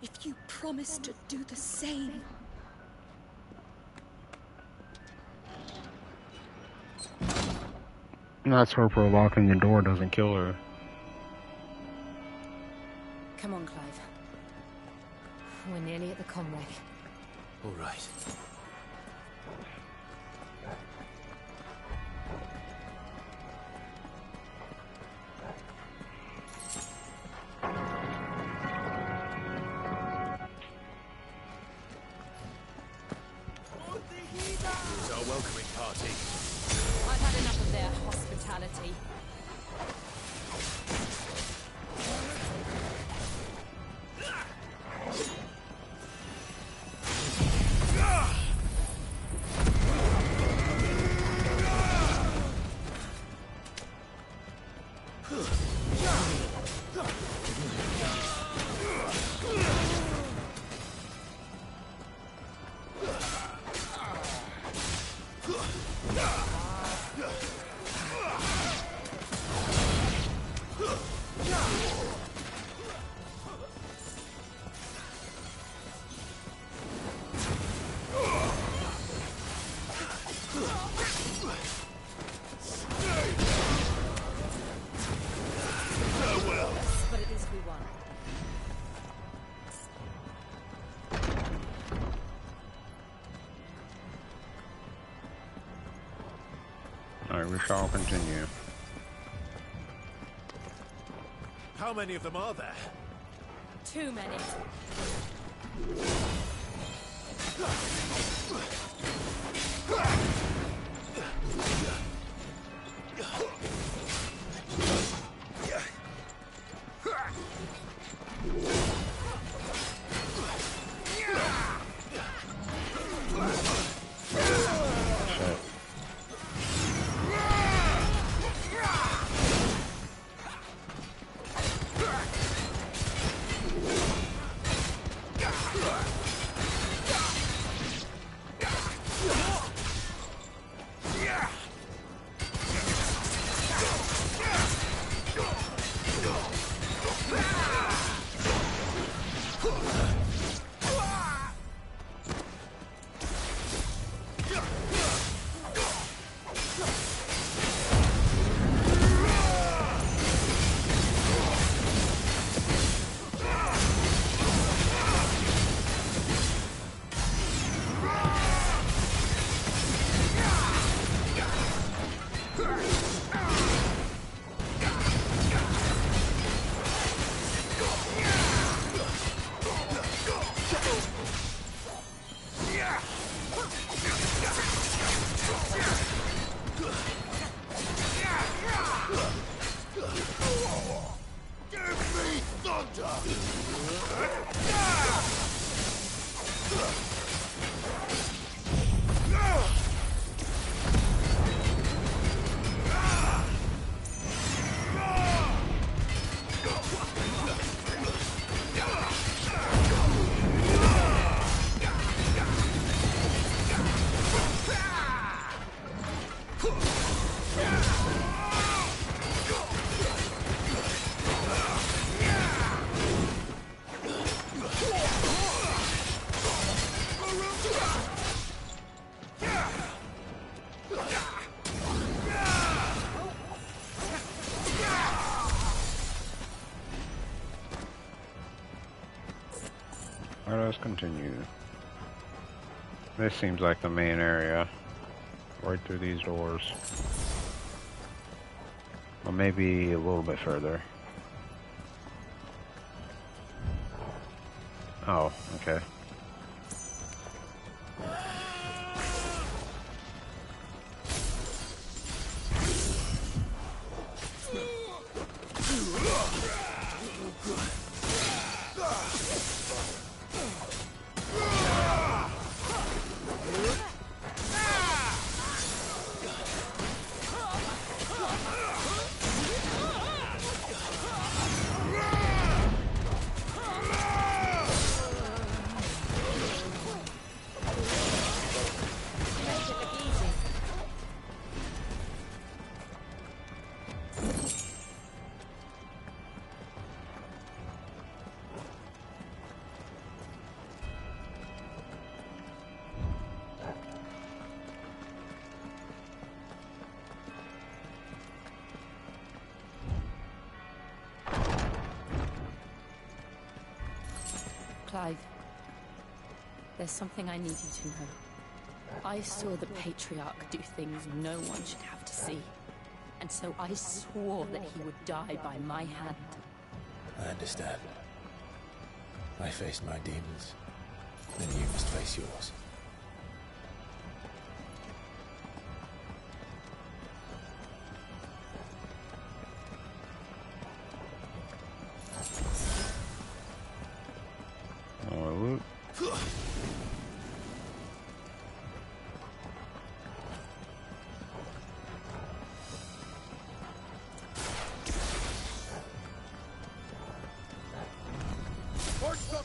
if you promise to do the same. Let's hope her locking the door doesn't kill her. Come on, Clive. We're nearly at the Comric. All right. Here's our welcoming party. I've had enough of their hospitality. Alright, we shall continue. How many of them are there? Too many. Let us continue. This seems like the main area. Right through these doors. Or maybe a little bit further. Oh, okay. Clive, there's something I need you to know. I saw the Patriarch do things no one should have to see. And so I swore that he would die by my hand. I understand. I faced my demons. Then you must face yours.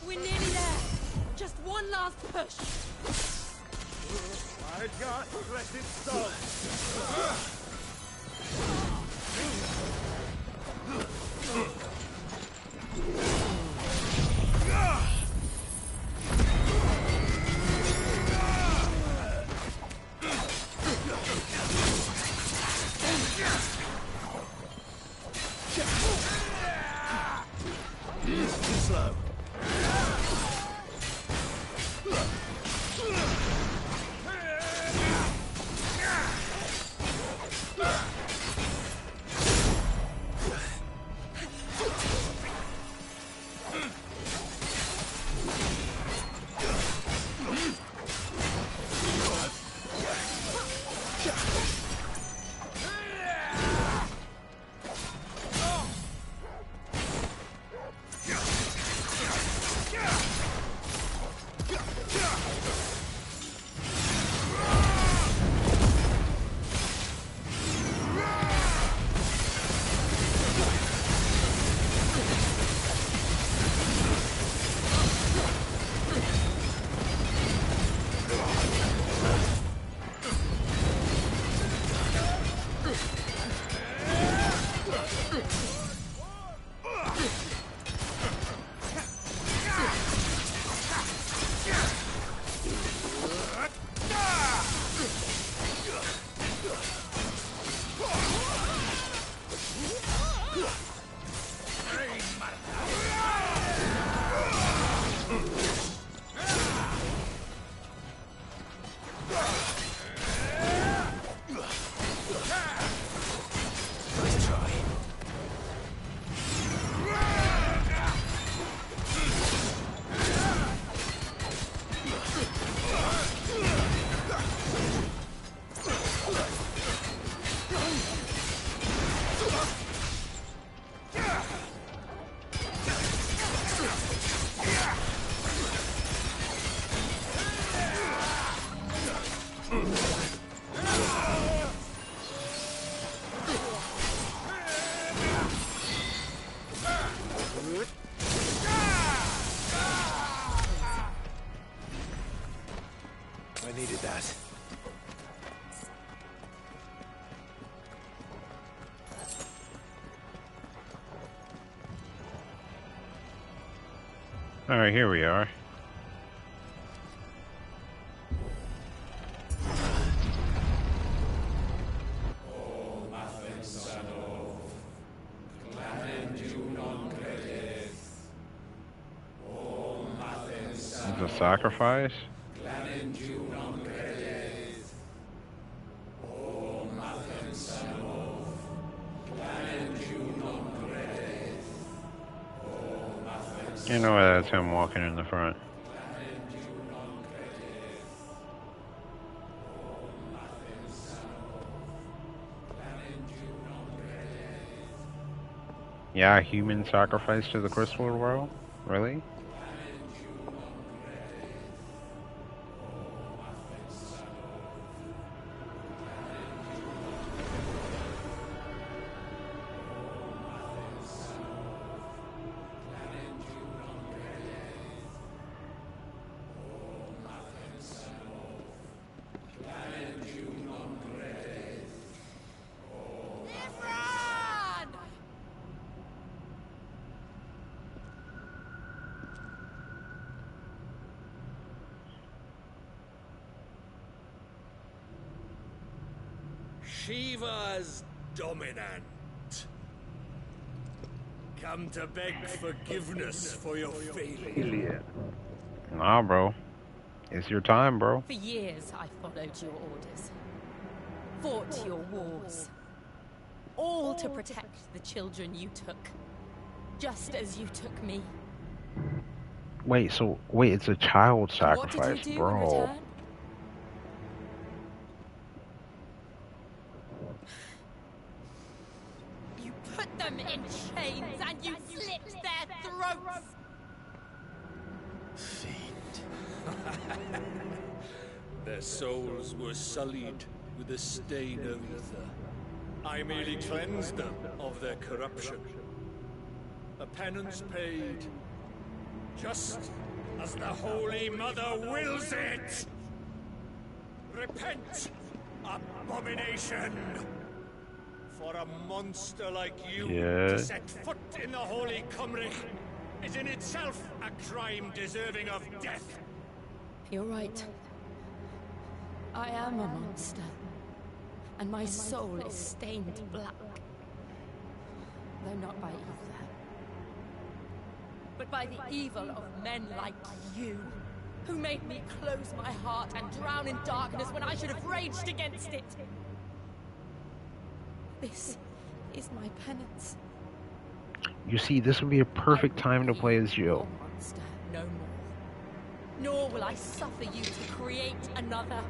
We're nearly there. Just one last push. My God, let it stop. Slow. I needed that. Alright, here we are. is a sacrifice? You know that's him walking in the front. Yeah, human sacrifice to the crystal world? Really? Shiva's dominant. Come to beg forgiveness for your failure. Nah, bro. It's your time, bro. For years, I followed your orders. Fought your wars. All to protect the children you took. Just as you took me. Wait, it's a child sacrifice, What did you do bro. in return? You put them in chains and you slit their throats! Their souls were sullied with the stain of ether. I merely cleansed them of their corruption. A penance paid, just as the Holy Mother wills it! Repent, abomination! For a monster like you to set foot in the Holy Cymric is in itself a crime deserving of death. You're right. I am a monster. And my soul is stained black. Though not by ether. But by the evil of men like you, who made me close my heart and drown in darkness when I should have raged against it. This is my penance. You see, this would be a perfect time to play as Jill. Monster, no more. Nor will I suffer you to create another.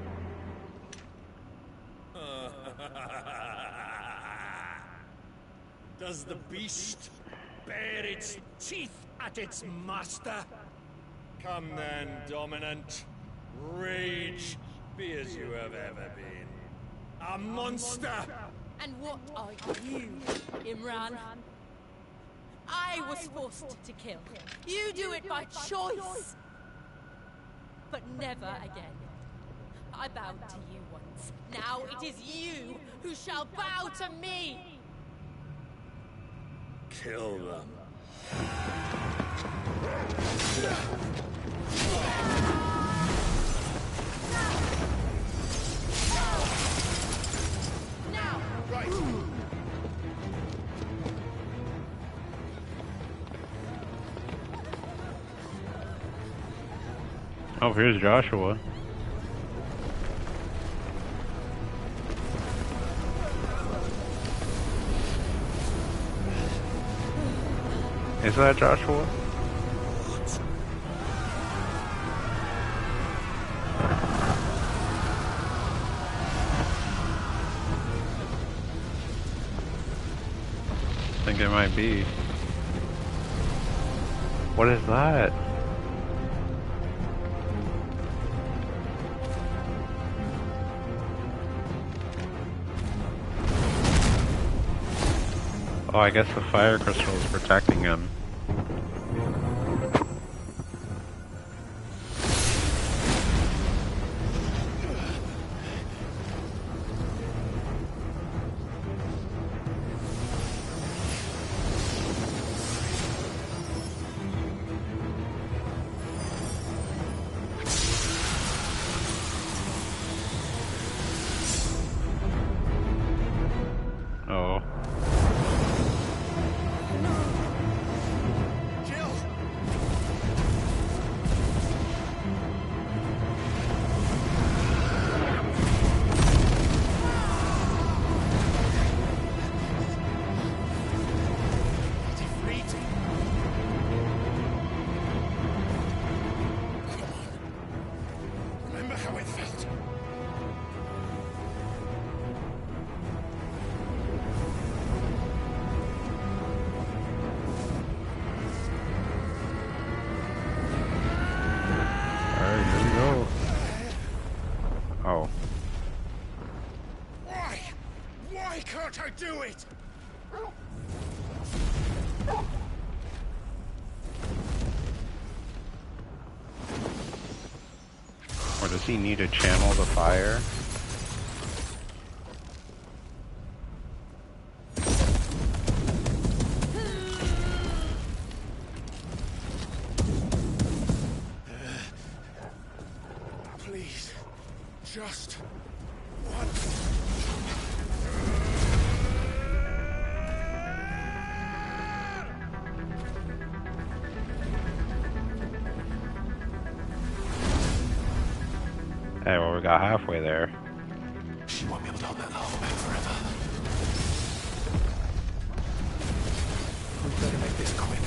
Does the beast bare its teeth at its master? Come then, dominant. Rage, be as you have ever been. A monster! And what are you, Imran? I was forced to kill. You do it by choice. But never again. I bowed to you once. Now it is you who shall bow to me! Kill them. Now! Right. Oh, here's Joshua. Is that Joshua? I think it might be. What is that? Oh, I guess the fire crystal is protecting him. it! Or does he need to channel the fire? Please, just once. Hey, well, we got halfway there. She won't be able to hold that lava back forever. We better make this quick.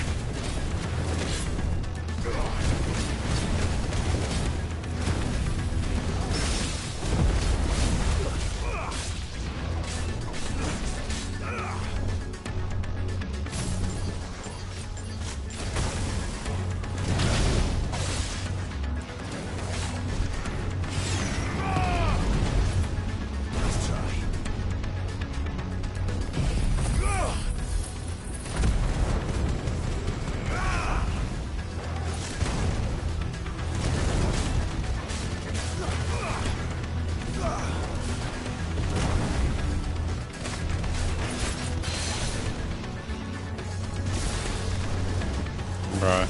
Right.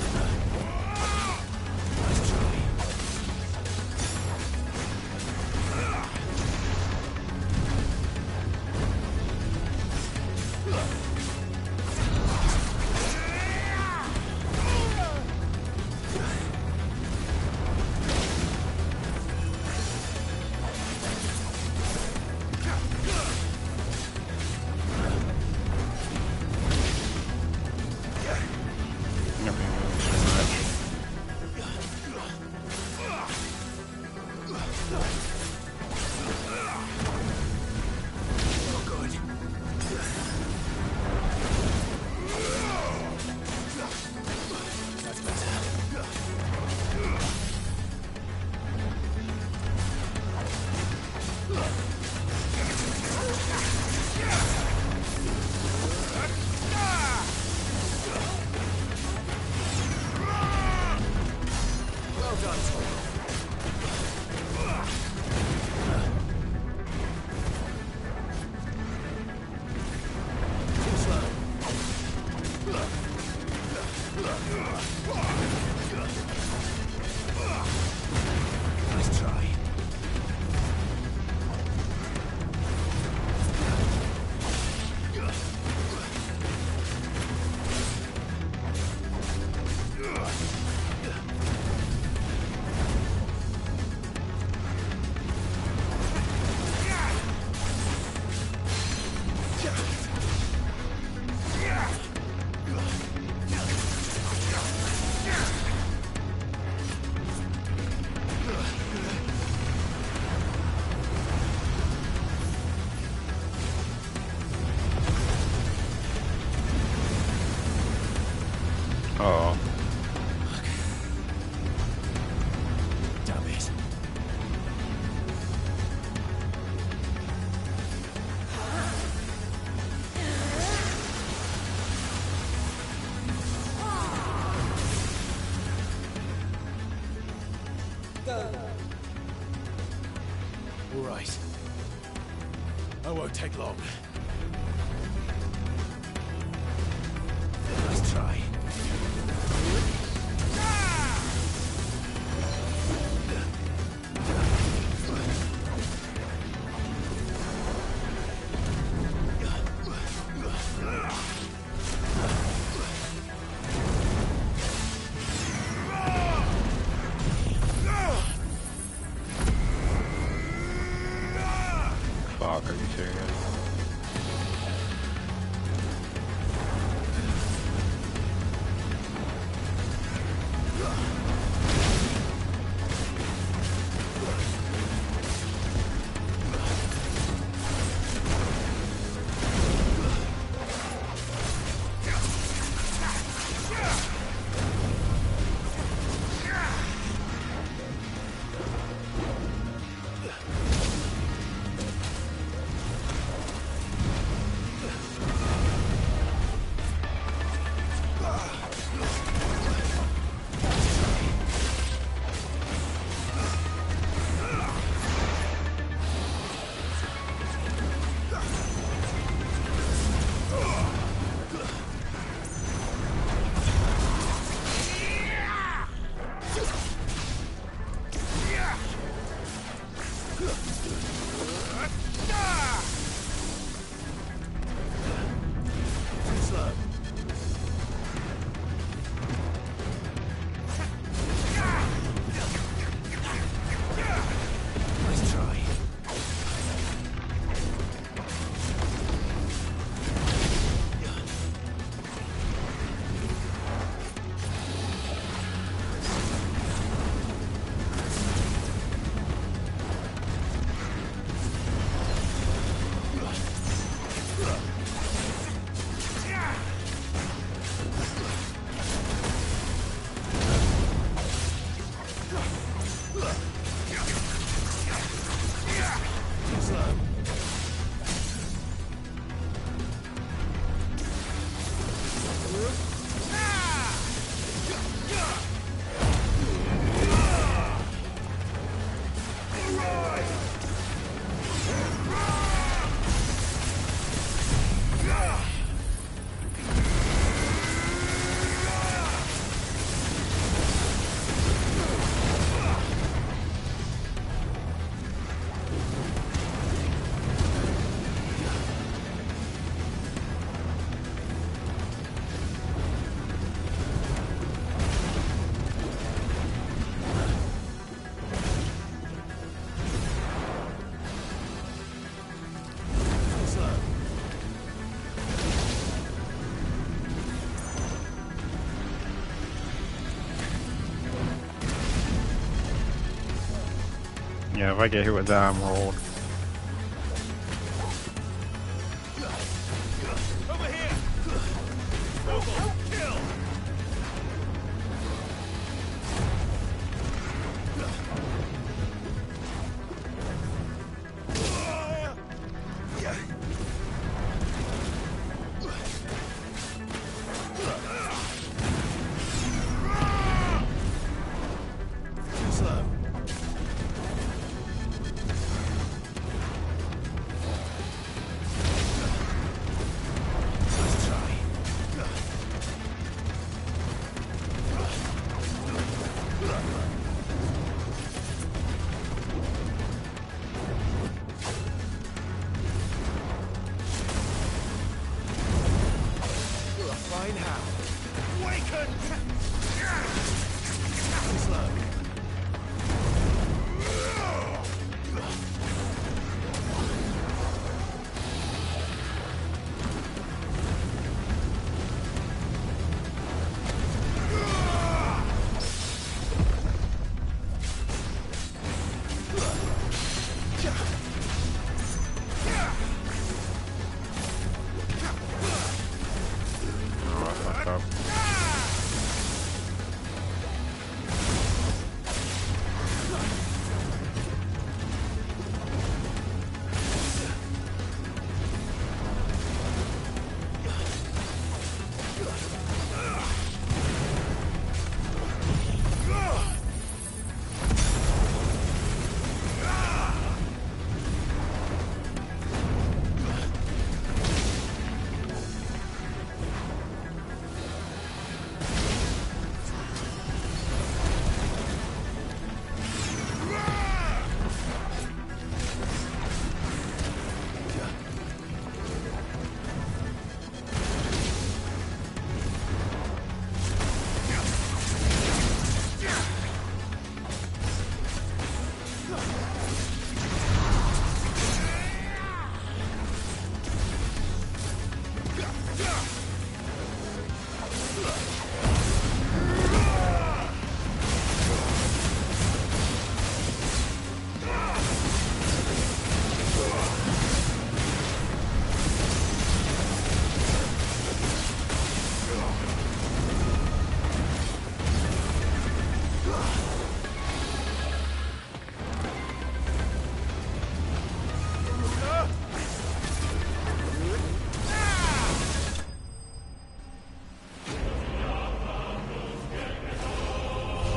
Oh. Damn it. All right. I won't take long. Let's try. Fuck, are you serious? Yeah, if I get hit with that, I'm rolled. Over here! Noble, kill!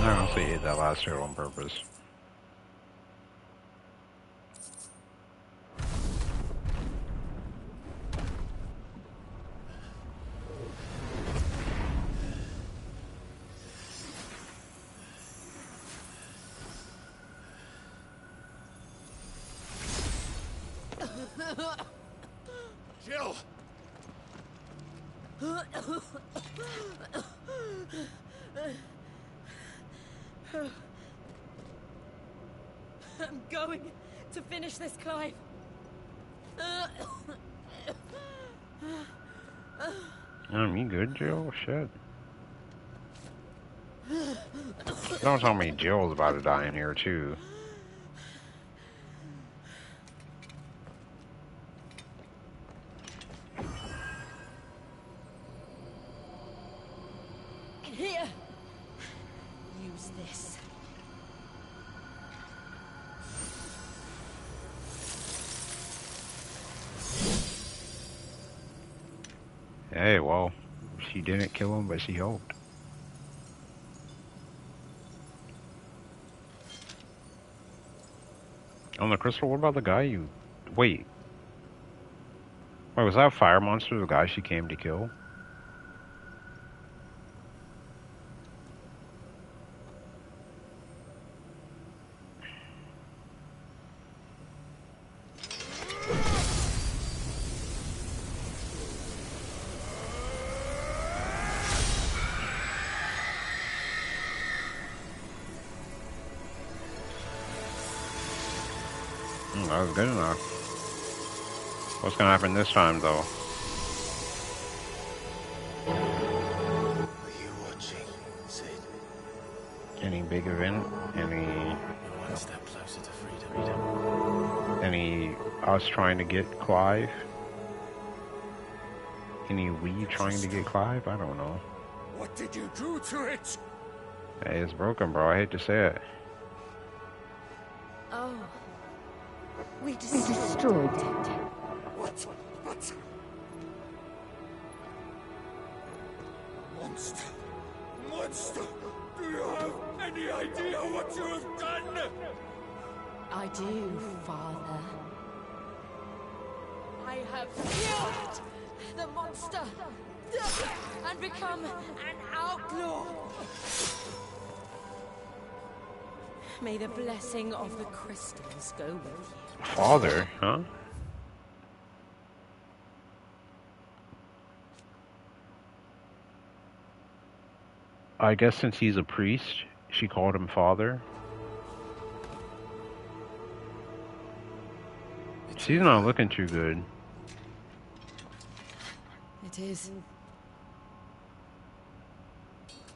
I honestly hate that last hit on purpose. Jill! I'm going to finish this, Clive. You good, Jill? Shit. Don't tell me Jill's about to die in here, too. Here. Use this. Hey, well, she didn't kill him, but she helped. On the crystal, what about the guy you... Wait, was that fire monster the guy she came to kill? That was good enough. What's gonna happen this time, though? Are you watching, Sid? Any big event? Any... One step closer to freedom. Any us trying to get Clive? Any we trying to get Clive? I don't know. What did you do to it? Hey, it's broken, bro. I hate to say it. Oh. We destroyed it. What? Monster! Monster! Do you have any idea what you have done? I do, Father. I have killed the monster and become an outlaw. May the blessing of the crystals go with you. Father, huh? I guess since he's a priest, she called him father. She's not looking too good. It is.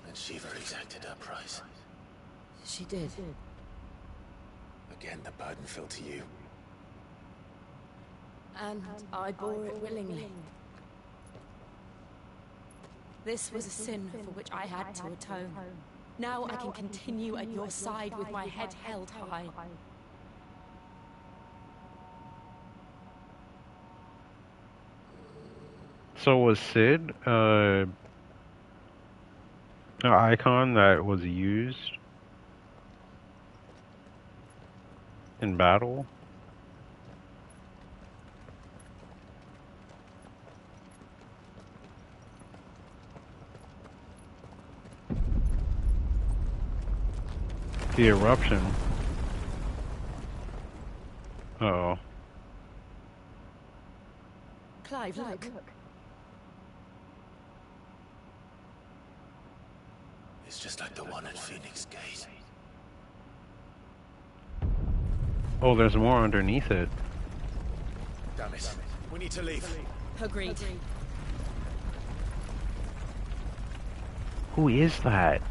And Shiva exacted her price. She did. Again, the burden fell to you. And I bore it willingly. This was a sin for which I had to atone. Now I can continue at your side with my head held high. So was Sid an icon that was used in battle? The eruption. Uh-oh. Clive, look. It's just like the one at Phoenix Gate. Oh, there's more underneath it. Damn it. We need to leave. Agreed. Who is that?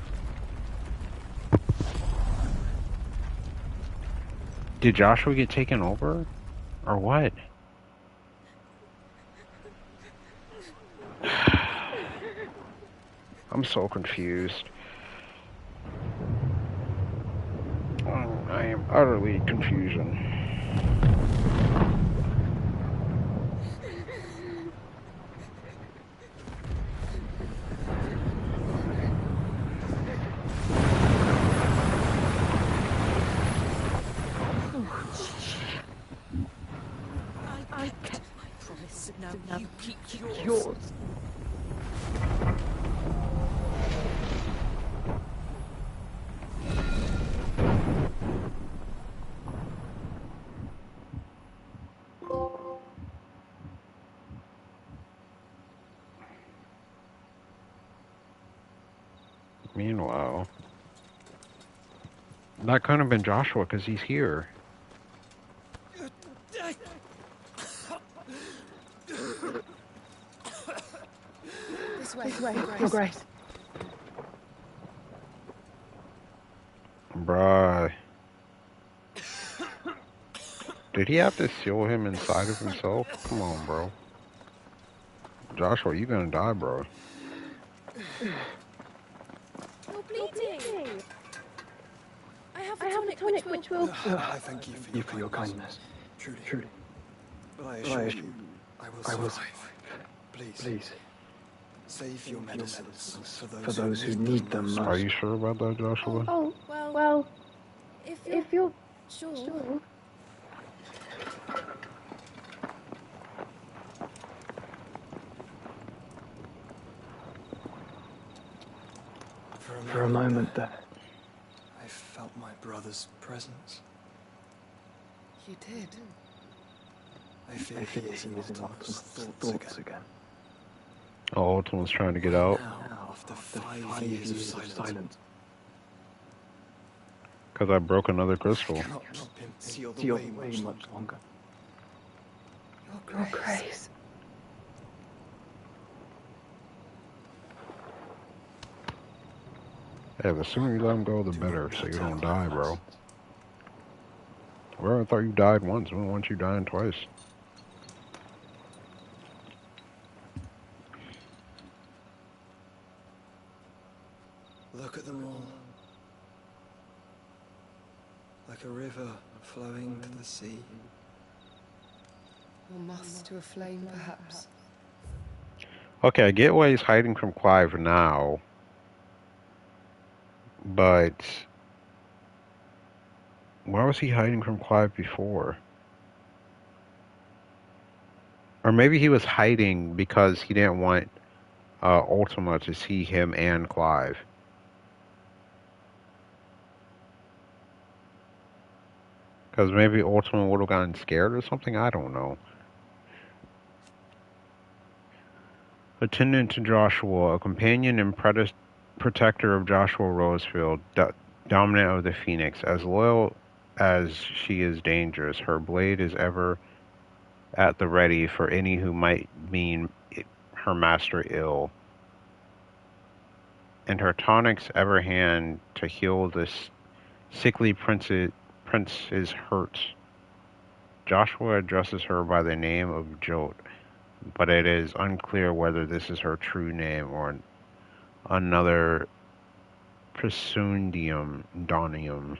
Did Joshua get taken over? Or what? I'm so confused. I am utterly confusion. I kept my promise. Now you keep yours. Meanwhile, that couldn't have been Joshua because he's here. This way, Your Grace. Bruh. Did he have to seal him inside of himself? Come on, bro. Joshua, you gonna die, bro. You're bleeding. I have a tonic which will... I thank you for your kindness. Truly. But I assure you, I will survive. Please. Save your medicines for those who need them most. Are you sure about that, Joshua? Oh, well, if you're sure. For a moment there, I felt my brother's presence. You did? I fear he is in Ultima's thoughts again. Oh, Ultima's trying to get out. Now, after 5 years of silence. Because I broke another crystal. I cannot keep him sealed away much longer. Your Grace. Yeah, the sooner you let him go, the better, so you don't die, bro. Well, I thought you died once. When once you dying twice. Look at them all. Like a river flowing to the sea. Or moths to a flame, perhaps. Okay, I get why he's hiding from Clive now. But why was he hiding from Clive before? Or maybe he was hiding because he didn't want Ultima to see him and Clive. Because maybe Ultima would have gotten scared or something? I don't know. Attendant to Joshua, a companion and protector of Joshua Rosefield, dominant of the Phoenix, as loyal as she is dangerous, her blade is ever at the ready for any who might mean her master ill, and her tonics ever hand to heal this sickly prince's hurts. Joshua addresses her by the name of Jote, but it is unclear whether this is her true name or another Presundium Donium.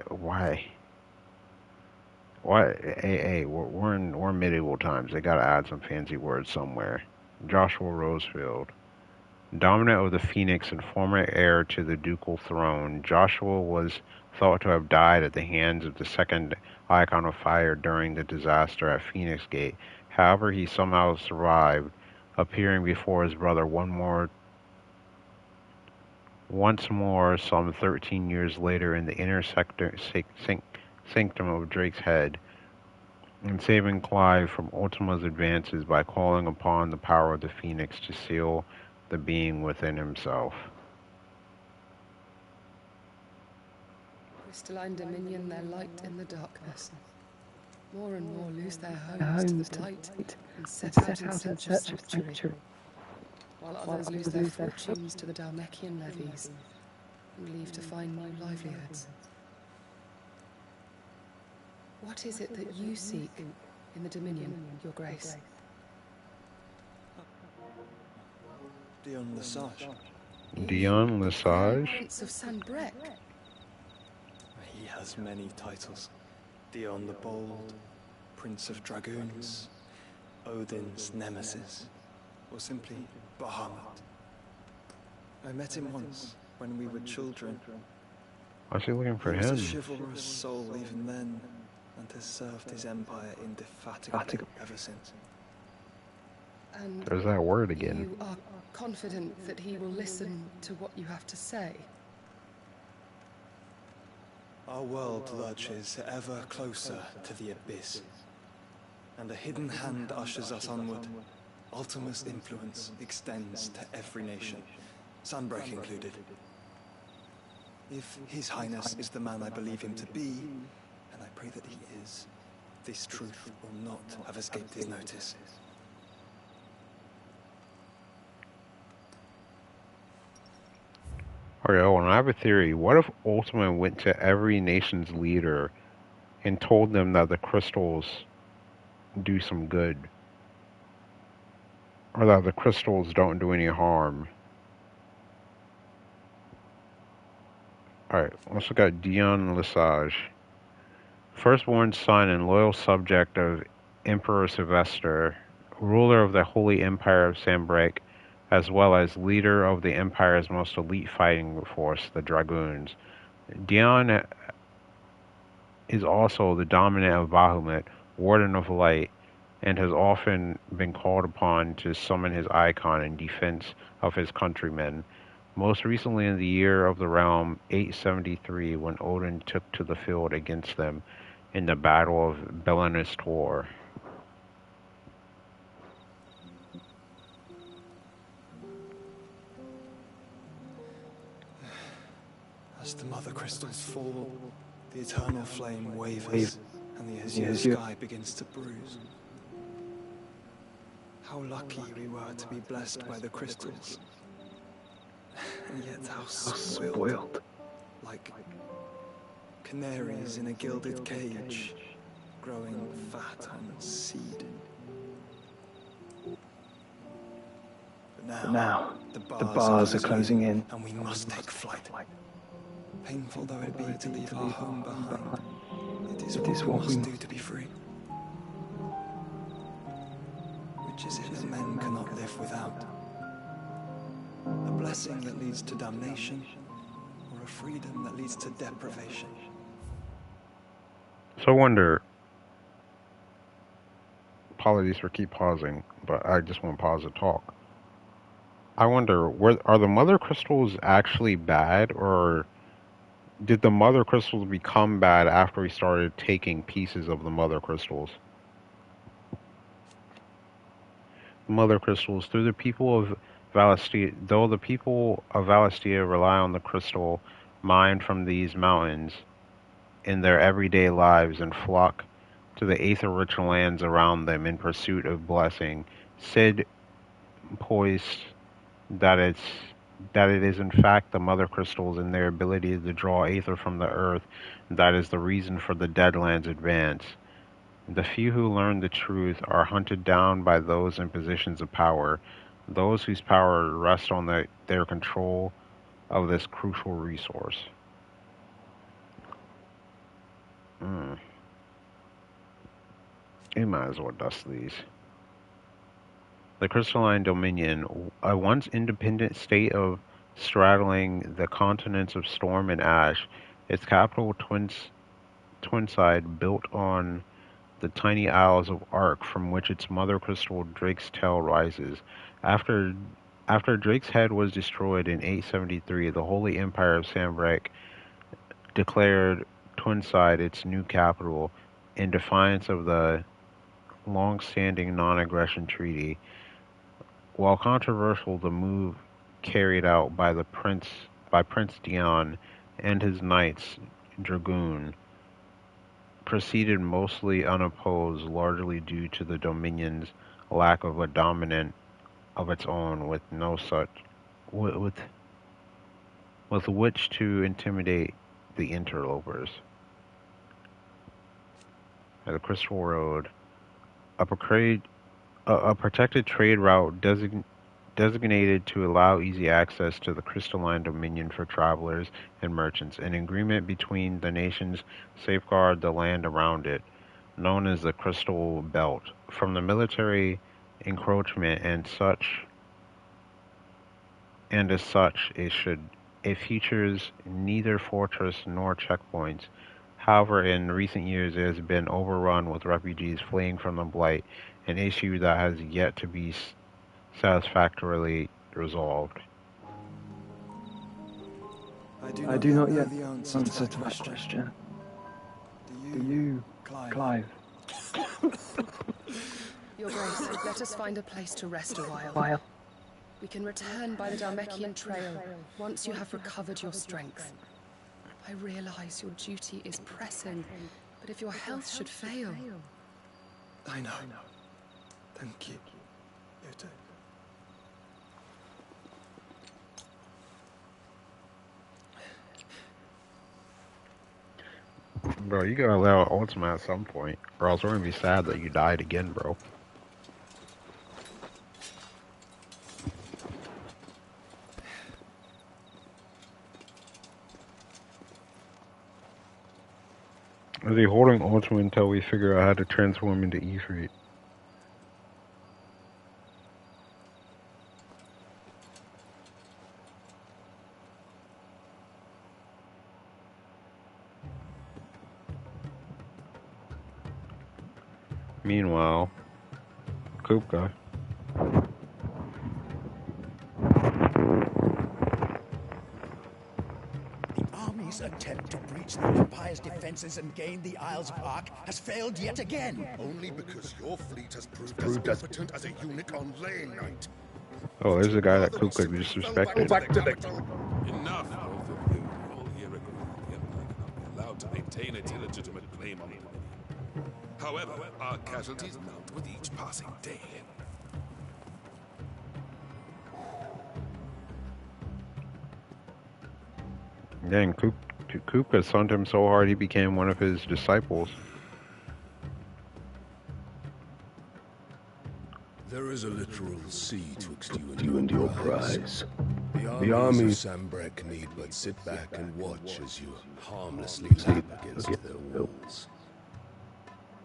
Why? Why? Hey, we're in medieval times. They gotta add some fancy words somewhere. Joshua Rosefield, dominant of the Phoenix and former heir to the ducal throne, Joshua was thought to have died at the hands of the second Icon of Fire during the disaster at Phoenix Gate. However, he somehow survived, appearing before his brother once more some 13 years later in the inner sanctum of Drake's Head, and saving Clive from Ultima's advances by calling upon the power of the Phoenix to seal the being within himself. Crystalline dominion, their light in the darkness. More and more lose their homes to the blight and set out in search of sanctuary, while others lose their fortunes to the Dalmekian levies and leave to find new livelihoods. What is it that you seek in the Dominion, Your Grace? Dion Lesage. Dion Lesage? Prince of Sanbrec. He has many titles. Dion the Bold, Prince of Dragoons, Odin's Nemesis, or simply Bahamut. I met him once, when we were children. Why is he looking for He was him? a chivalrous soul even then, and has served his empire indefatigably ever since. And There's that word again. you are confident that he will listen to what you have to say? Our world lurches ever closer to the abyss, and a hidden hand ushers us onward. Ultima's influence extends to every nation, Sanbrec included. If His Highness is the man I believe him to be, and I pray that he is, this truth will not have escaped his notice. Okay, hold on, I have a theory. What if Ultima went to every nation's leader and told them that the crystals do some good? Or that the crystals don't do any harm? Alright, let's look at Dion Lesage. Firstborn son and loyal subject of Emperor Sylvester, ruler of the Holy Empire of Sanbrec, as well as leader of the Empire's most elite fighting force, the Dragoons. Dion is also the dominant of Bahamut, Warden of Light, and has often been called upon to summon his icon in defense of his countrymen. Most recently in the year of the realm 873, when Odin took to the field against them in the Battle of Belenistor. As the mother crystals fall, the eternal flame wavers, and the azure sky begins to bruise. How lucky we were to be blessed by the crystals. And yet how spoiled. Like Canaries in a gilded cage, growing fat on seed. But now, the bars are closing in, and we must take flight. Painful though it be to leave our home behind, it is what we must do to be free. Which is it that men cannot live without? A blessing that leads to damnation, or a freedom that leads to deprivation? So I wonder, apologies for keep pausing, but I just want to pause to talk. I wonder, are the mother crystals actually bad, or did the mother crystals become bad after we started taking pieces of the mother crystals? Mother crystals, through the people of Valastia, though the people of Valastia rely on the crystal mined from these mountains in their everyday lives and flock to the aether-rich lands around them in pursuit of blessing, Sid poised that it is in fact the mother crystals and their ability to draw aether from the earth that is the reason for the Deadlands' advance. The few who learn the truth are hunted down by those in positions of power, those whose power rests on their control of this crucial resource. You might as well dust these. The Crystalline Dominion, a once independent state of straddling the continents of storm and ash, its capital Twinside, built on the tiny isles of Ark from which its mother crystal Drake's tail rises. After Drake's head was destroyed in 873, the Holy Empire of Sambrek declared Twinside its new capital in defiance of the long-standing non-aggression treaty. While controversial, the move carried out by Prince Dion and his Knights Dragoon proceeded mostly unopposed, largely due to the Dominion's lack of a dominant of its own, with which to intimidate the interlopers. At the Crystal Road, a protected trade route designated to allow easy access to the Crystalline Dominion for travelers and merchants. An agreement between the nations safeguard the land around it, known as the Crystal Belt, from the military encroachment and as such it features neither fortress nor checkpoints. However, in recent years it has been overrun with refugees fleeing from the Blight, an issue that has yet to be satisfactorily resolved. I do not yet know the answer to that question. Do you, Clive? Your Grace, let us find a place to rest a while. We can return by the Dalmekian Trail once you have recovered your strength. I realize your duty is pressing, but if your health should fail... I know. Thank you. You too. Bro, you gotta allow Ultima at some point, or else we're gonna be sad that you died again, bro. Is he holding Ultima until we figure out how to transform into Ifrit? Meanwhile, Coop guy. The army's attempt to breach the Empire's defenses and gain the Isles of Ark has failed yet again. Only because your fleet has proved as impotent as a unit on Lane Night. Oh, there's a guy that Coop could disrespected. Back to the... Enough, both of you. All here agree the Empire cannot be allowed to maintain its illegitimate claim on the Dominion. However, our casualties mount with each passing day. Dang, Coop Kupka sunned him so hard he became one of his disciples. There is a literal sea twixt you and your prize. The armies of Sambrek need but sit back and watch as you harmlessly lap against their walls.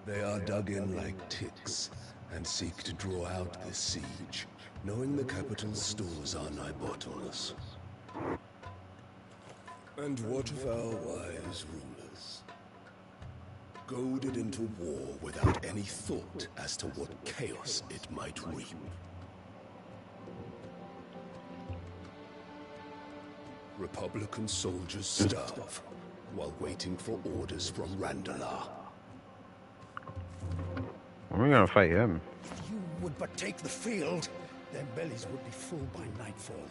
They are dug in like ticks and seek to draw out this siege, knowing the capital's stores are nigh bottomless. And what of our wise rulers? Goaded into war without any thought as to what chaos it might reap. Republican soldiers starve while waiting for orders from Randalar. We're gonna fight him. If you would but take the field, their bellies would be full by nightfall.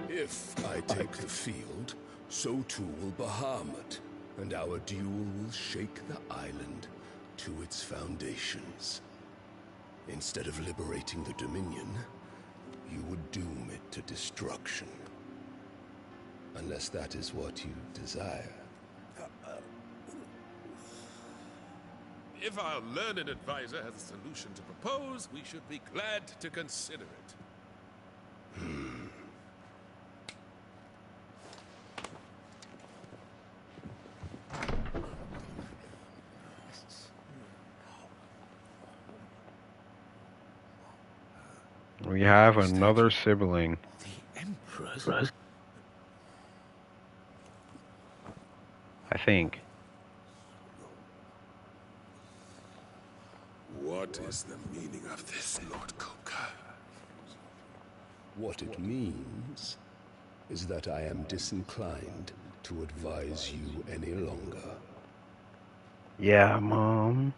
If I take the field, so too will Bahamut, and our duel will shake the island to its foundations. Instead of liberating the Dominion, you would doom it to destruction. Unless that is what you desire. If our learned advisor has a solution to propose, we should be glad to consider it. We have another sibling. The Emperor's? I think. What is the meaning of this, Lord Kupka? What it means is that I am disinclined to advise you any longer. Yeah, Mom.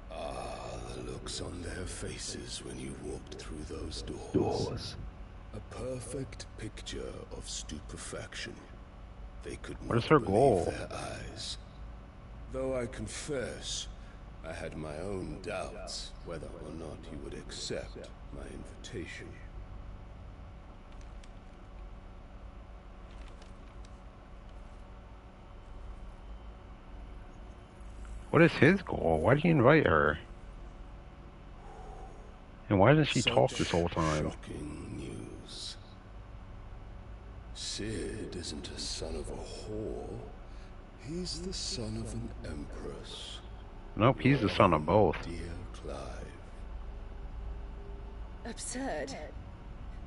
The looks on their faces when you walked through those doors. A perfect picture of stupefaction. They could What is her goal? their eyes. Though I confess, I had my own doubts whether or not he would accept my invitation. What is his goal? Why did he invite her? And why doesn't she talk this whole time? Shocking news. Sid isn't a son of a whore. He's the son of an empress. Nope, he's the son of both. Dear Clive. Absurd.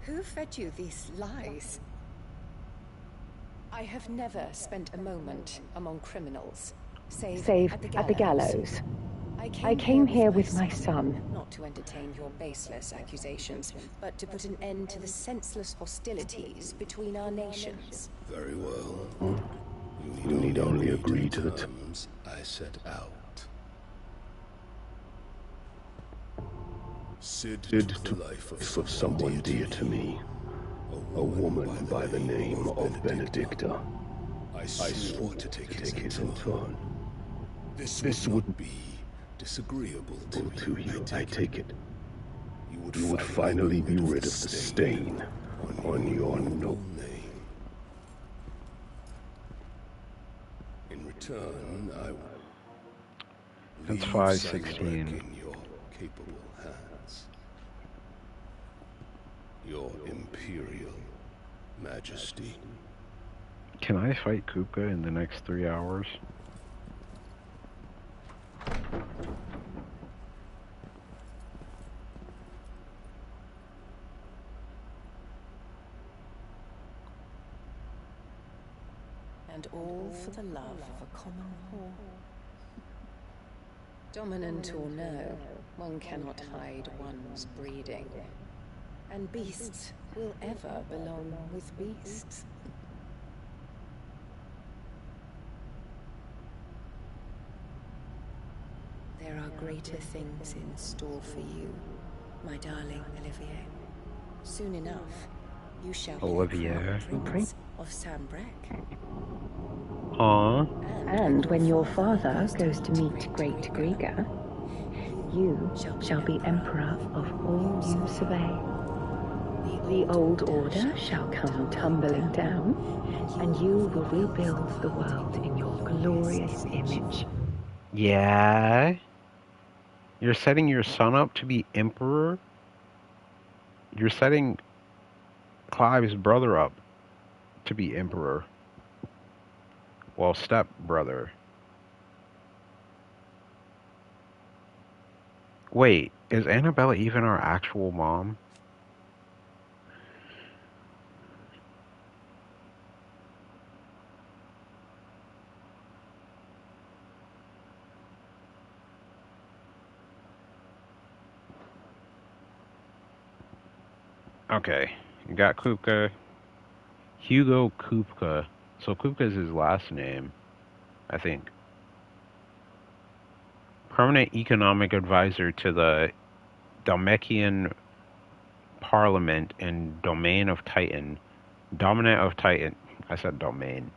Who fed you these lies? I have never spent a moment among criminals, save at the gallows. I came here with my son, not to entertain your baseless accusations, but to put an end to the senseless hostilities between our nations. Very well. You need only agree to the terms I set out. Sid took the life of someone dear to me. A woman by the name of Benedicta. I swore to take his in turn. This would be disagreeable to you, I take it. You would finally be rid of the stain on your noble name. In return, I will That's leave 516. in your capable hands. Your Imperial Majesty. Can I fight Kupka in the next 3 hours? And all for the love of a common whore. Dominant or no, one cannot hide one's breeding. And beasts will ever belong with beasts. There are greater things in store for you, my darling Olivier. Soon enough, you shall be Olivier. the crown prince of Sambrek. Huh? And when your father goes to meet Great Griga, you shall be emperor of all you survey. The old order shall come tumbling down, and you will rebuild the world in your glorious image. Yeah? You're setting your son up to be emperor? You're setting Clive's brother up to be emperor. Well, step-brother. Wait, is Annabella even our actual mom? Okay, you got Kupka. Hugo Kupka. So Kupka is his last name, I think. Permanent economic advisor to the Dalmatian Parliament and Domain of Titan. Dominant of Titan. I said domain.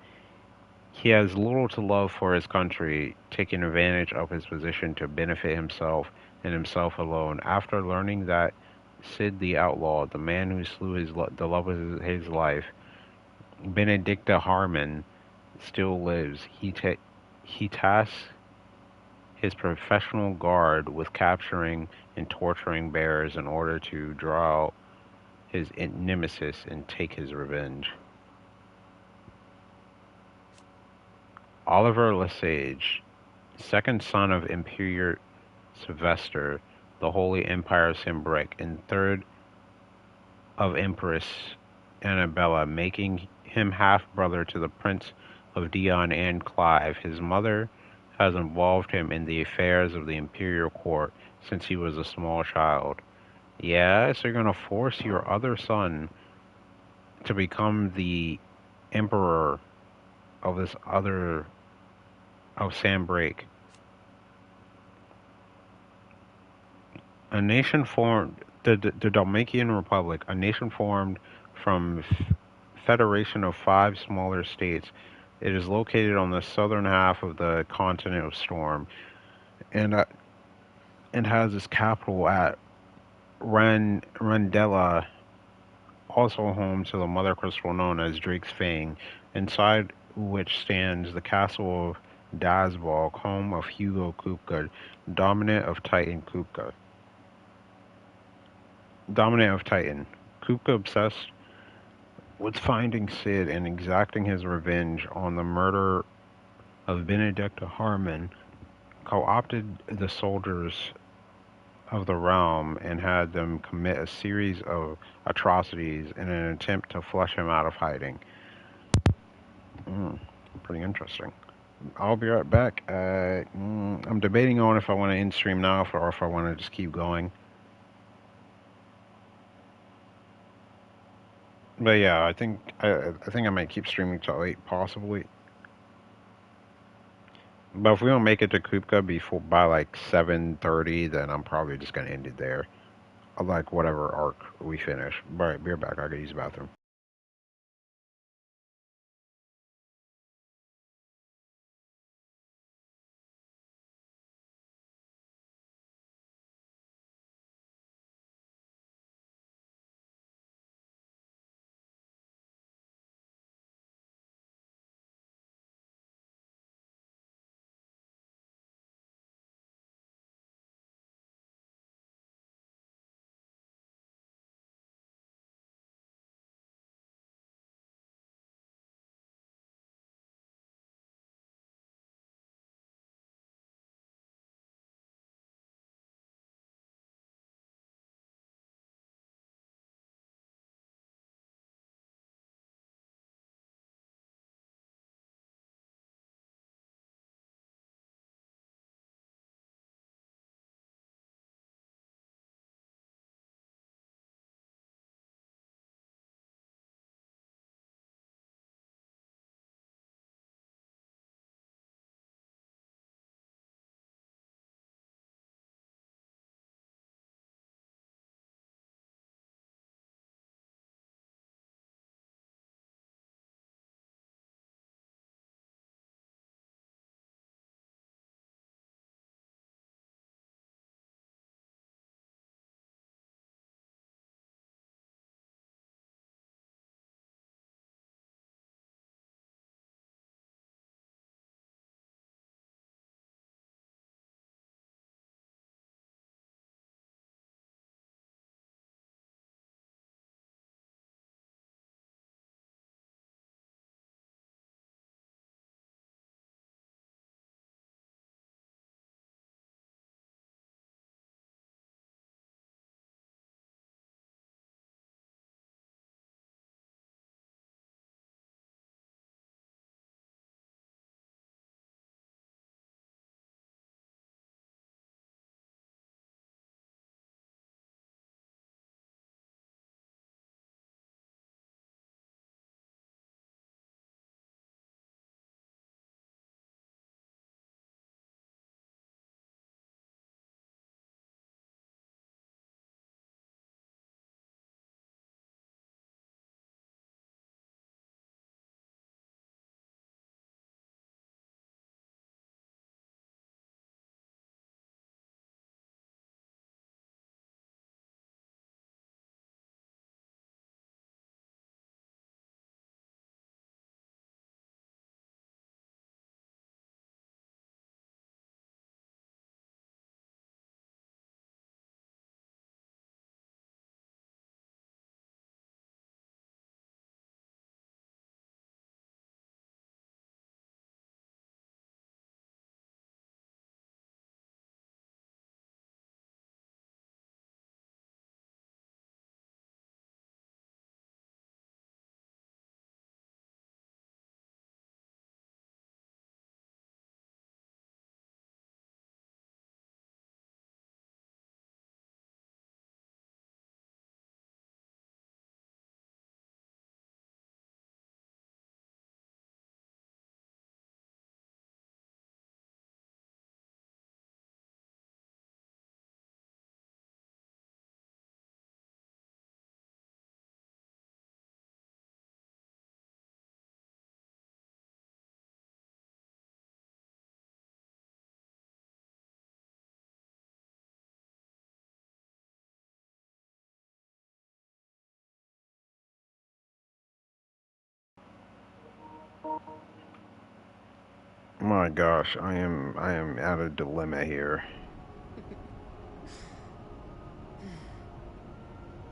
He has little to love for his country, taking advantage of his position to benefit himself and himself alone. After learning that Sid the Outlaw, the man who slew the love of his life, Benedicta Harmon, still lives, he tasks his professional guard with capturing and torturing bears in order to draw out his nemesis and take his revenge. Oliver Lesage, second son of Emperor Sylvester, the Holy Empire's Simbric, and third of Empress Annabella, making him half-brother to the Prince of Dion and Clive. His mother has involved him in the affairs of the imperial court since he was a small child. Yeah, so you're gonna force your other son to become the emperor of this other of Sandbreak. A nation formed the Dalmatian Republic, a nation formed from federation of 5 smaller states. It is located on the southern half of the continent of Storm, and has its capital at Randella, also home to the mother crystal known as Drake's Fang, inside which stands the castle of Dazbog, home of Hugo Kupka, dominant of Titan Kupka. Dominant of Titan. Kupka, obsessed with finding Sid and exacting his revenge on the murder of Benedicta Harmon, co-opted the soldiers of the realm and had them commit a series of atrocities in an attempt to flush him out of hiding. Pretty interesting. I'll be right back. I'm debating on if I want to end stream now or if I want to just keep going. But yeah, I think I might keep streaming till 8 possibly. But if we don't make it to Kupka by like 7:30, then I'm probably just gonna end it there. Like whatever arc we finish. Alright, be right back. I gotta use the bathroom. My gosh, I am at a dilemma here.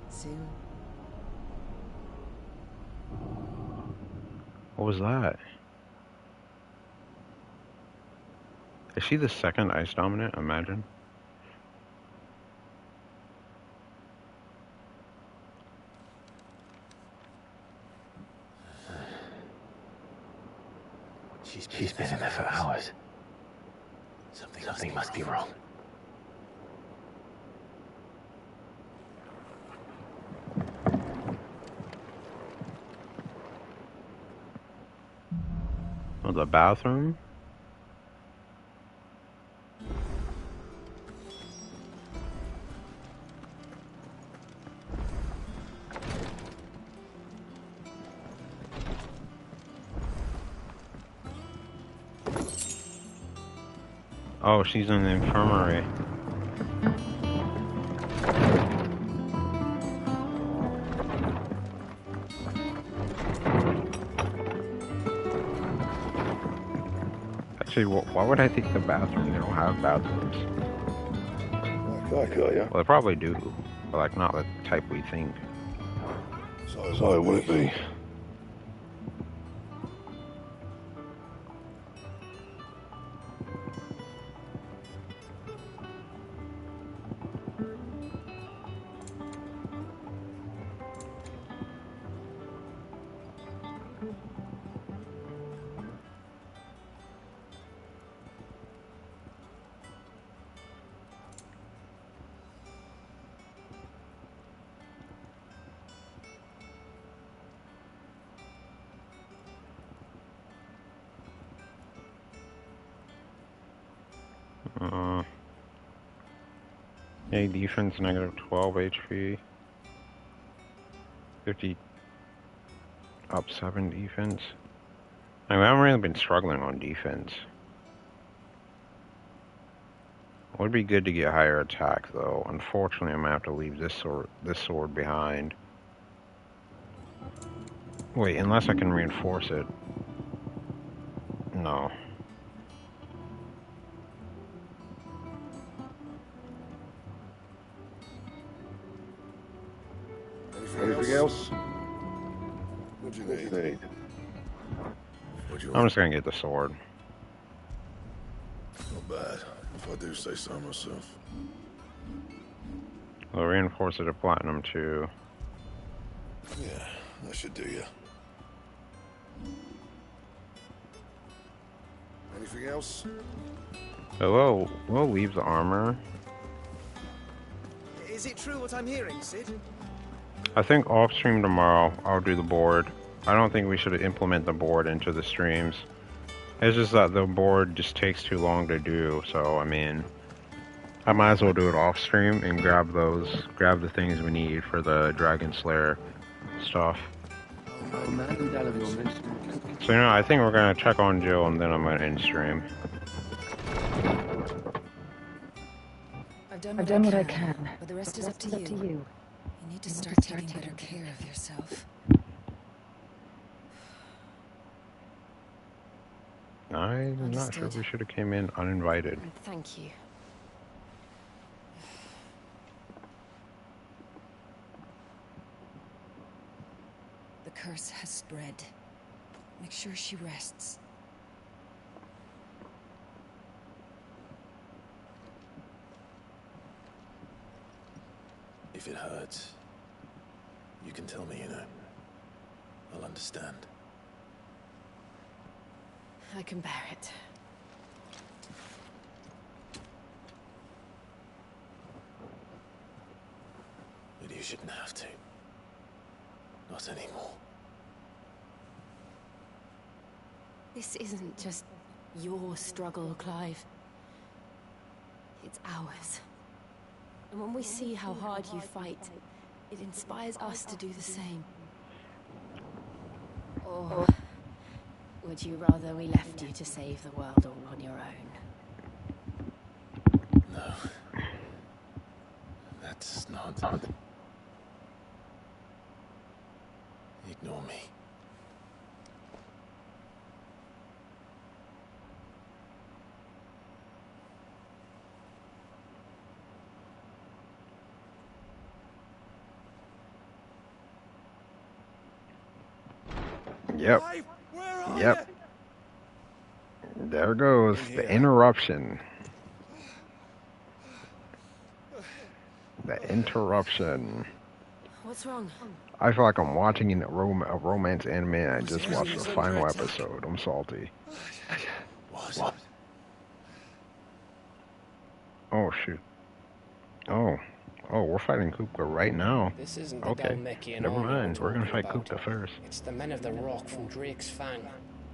Soon. What was that? Is she the second ice dominant? Imagine. She's been in there for hours. Something must be wrong. Oh, the bathroom? Oh, she's in the infirmary. Actually, why would I think the bathroom? They don't have bathrooms. Yeah. Well, they probably do, but like not the type we think. So it would be. A defense negative 12 HP. 50 up 7 defense. I mean, we haven't really been struggling on defense. Would be good to get higher attack though. Unfortunately, I'm gonna have to leave this sword behind. Wait, unless I can reinforce it. No. Anything else? What do you need? I'm just gonna get the sword. Not bad, if I do say so myself. I'll reinforce it to platinum 2. Yeah, that should do you. Anything else? So we'll leave the armor. Is it true what I'm hearing, Sid? I think off stream tomorrow I'll do the board. I don't think we should implement the board into the streams. It's just that the board just takes too long to do, so I mean, I might as well do it off stream and grab the things we need for the Dragon Slayer stuff. So I think we're gonna check on Jill and then I'm gonna end stream. I've done what I can, but the rest is up to you. You need to start taking better care of yourself. I'm not sure we should have came in uninvited. Thank you. The curse has spread. Make sure she rests. If it hurts, you can tell me, you know. I'll understand. I can bear it. But you shouldn't have to. Not anymore. This isn't just your struggle, Clive. It's ours. And when we see how hard you fight, it inspires us to do the same. Or would you rather we left you to save the world all on your own? No. That's not... Ignore me. Yep. Yep. There goes the interruption. The interruption. What's wrong? I feel like I'm watching a romance anime and I just watched the final episode. I'm salty. What? Oh, shoot. Oh, we're fighting Kupka right now. This isn't the Okay, Dalmekian never army mind. I'm We're gonna talking fight about. Kupka first. It's the men of the rock from Drake's Fang.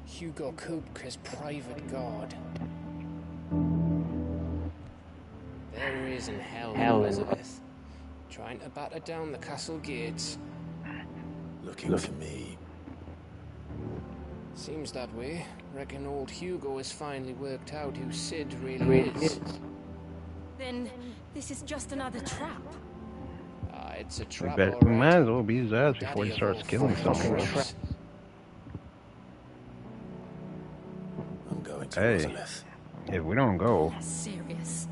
Hugo Kupka's private god. There he is in hell, Elizabeth. Trying to batter down the castle gates. Looking for me. Seems that way. Reckon old Hugo has finally worked out who Sid really is. Then this is just another trap. It's a We trap, bet we might as well beat his ass before he starts killing someone. I'm going to Hey, Rosalith. if we don't go, Serious.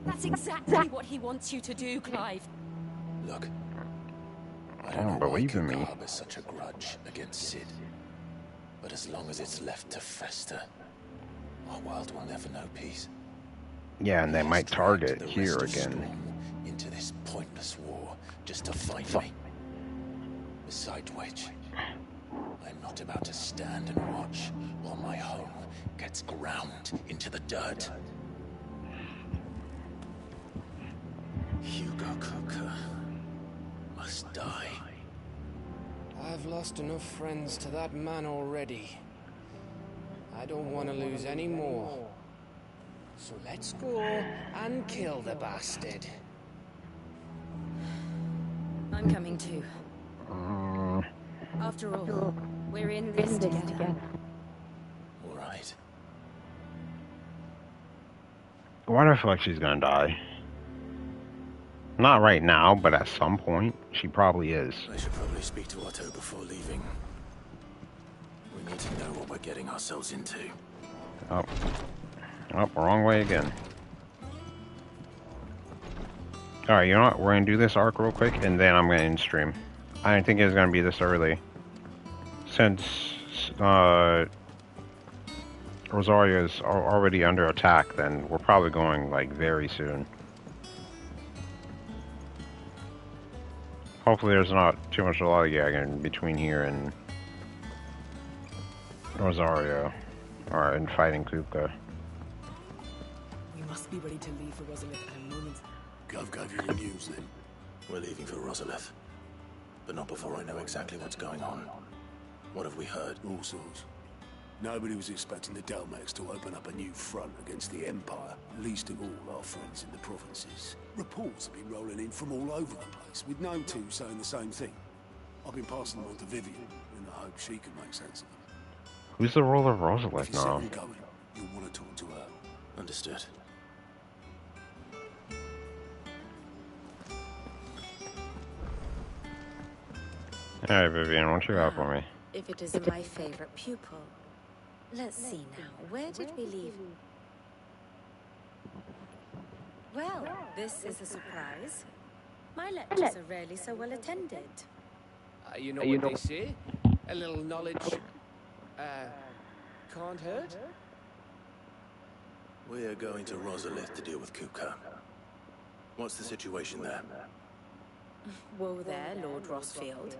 That's exactly what he wants you to do, Clive. Look, I don't believe in me. harbor such a grudge against Sid. But as long as it's left to fester, our world will never know peace. Yeah, and they might target The here rest of again. Storm into this pointless war just to fight me. Besides which, I'm not about to stand and watch while my home gets ground into the dirt. Hugo Kupka must die. I've lost enough friends to that man already. I don't want to lose any more. So let's go and kill the bastard. I'm coming too. After all, we're in this together. All right. Why do I feel like she's gonna die? Not right now, but at some point, she probably is. I should probably speak to Otto before leaving. We need to know what we're getting ourselves into. Oh, wrong way again. Alright, you know what? We're gonna do this arc real quick, and then I'm gonna end stream. I didn't think it was gonna be this early. Since, Rosario is already under attack, then we're probably going, like, very soon. Hopefully there's not too much lollygagging between here and Rosario. Or in fighting Kupka. We must be ready to leave for Rosalith at a moment's... Gov gave you the news then? We're leaving for Rosalith. But not before I know exactly what's going on. What have we heard? All sorts. Nobody was expecting the Dalmex to open up a new front against the Empire, least of all our friends in the provinces. Reports have been rolling in from all over the place, with no two saying the same thing. I've been passing them on to Vivian, in the hope she can make sense of them. Who's the role of Rosalith If you're now? set on going, you'll want to talk to her. Understood. Alright, Vivian, what you got for me? If it isn't my favorite pupil. Let's see now. Where did we leave? Well, this is a surprise. My lectures are rarely so well attended. You know what they say? A little knowledge, can't hurt? We're going to Rosalith to deal with Kupka. What's the situation there? Whoa there, Lord Rossfield.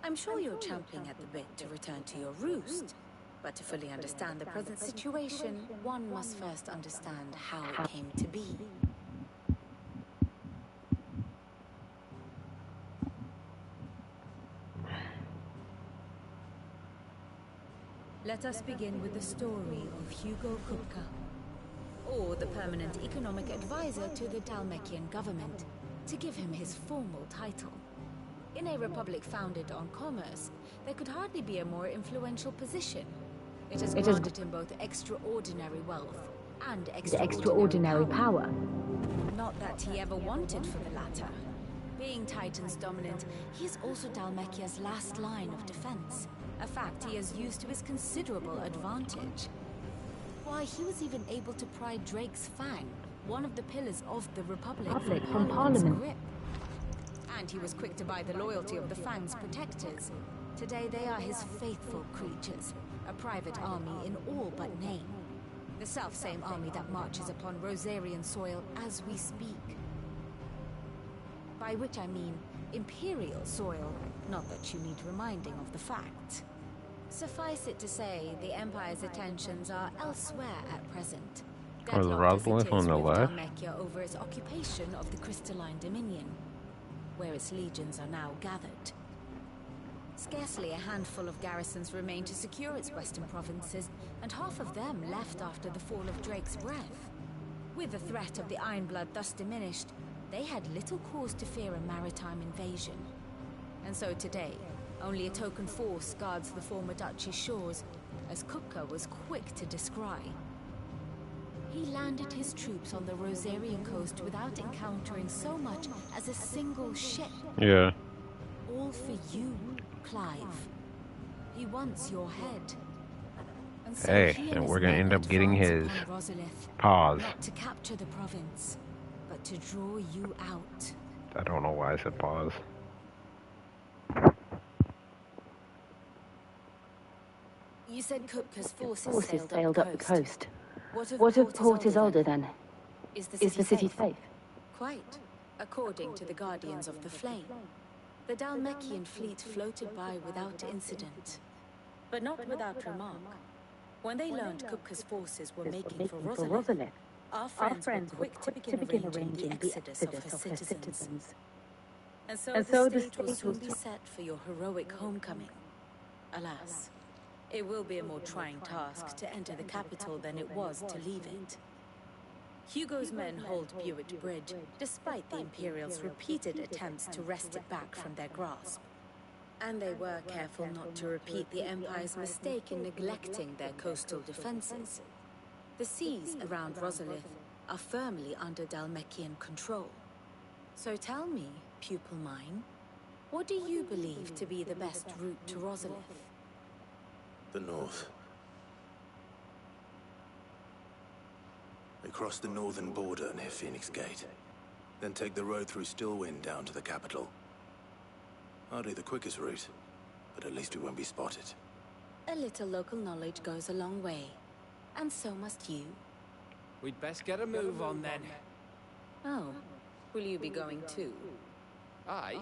I'm sure you're champing at the bit to return to your roost. But to fully understand the present situation, one must first understand how it came to be. Let us begin with the story of Hugo Kupka, or the permanent economic advisor to the Dalmekian government, to give him his formal title. In a republic founded on commerce, there could hardly be a more influential position. It has granted him both extraordinary wealth and extraordinary power. Not that he ever wanted for the latter. Being Titan's dominant, he is also Dalmekia's last line of defense, a fact he has used to his considerable advantage. Why, he was even able to pry Drake's Fang, one of the pillars of the Republic, from Parliament's grip. And he was quick to buy the loyalty of the Fang's protectors, Today they are his faithful creatures, a private army in all but name. The self-same army that marches upon Rosarian soil as we speak. By which I mean Imperial soil, not that you need reminding of the fact. Suffice it to say, the Empire's attentions are elsewhere at present. Was Rosalith on the left? Dalmekia over its occupation of the Crystalline Dominion, where its legions are now gathered. Scarcely a handful of garrisons remain to secure its western provinces, and half of them left after the fall of Drake's breath. With the threat of the Ironblood thus diminished, they had little cause to fear a maritime invasion. And so today, only a token force guards the former duchy's shores, as Kupka was quick to descry. He landed his troops on the Rosarian coast without encountering so much as a single ship. Yeah. All for you, Clive. He wants your head. And so Hey, and we're gonna end up getting his paws. Not to capture the province, but to draw you out. I don't know why I said pause. You said Kupka's forces sailed up the coast. What of Port Isolde then? Is the city safe? Quite, according to the Guardians of the Flame. The Dalmekian fleet floated by without incident, but not without remark. When they learned Kupka's forces were making for Rosalith, our friends were quick to begin arranging the exodus of her citizens. And so the stage will soon be set for your heroic homecoming. Alas, it will be a more trying task to enter the capital than it was to leave it. Hugo's men hold Buick Bridge, despite the Imperials' repeated attempts to wrest it back from their grasp. And they were careful not to repeat the Empire's mistake in neglecting their coastal defenses. The seas around Rosalith are firmly under Dalmekian control. So tell me, pupil mine, what do you believe to be the best route to Rosalith? The north. We cross the northern border near Phoenix Gate, then take the road through Stillwind down to the capital. Hardly the quickest route, but at least we won't be spotted. A little local knowledge goes a long way, and so must you. We'd best get a move on then. Oh, will you be going too? Aye.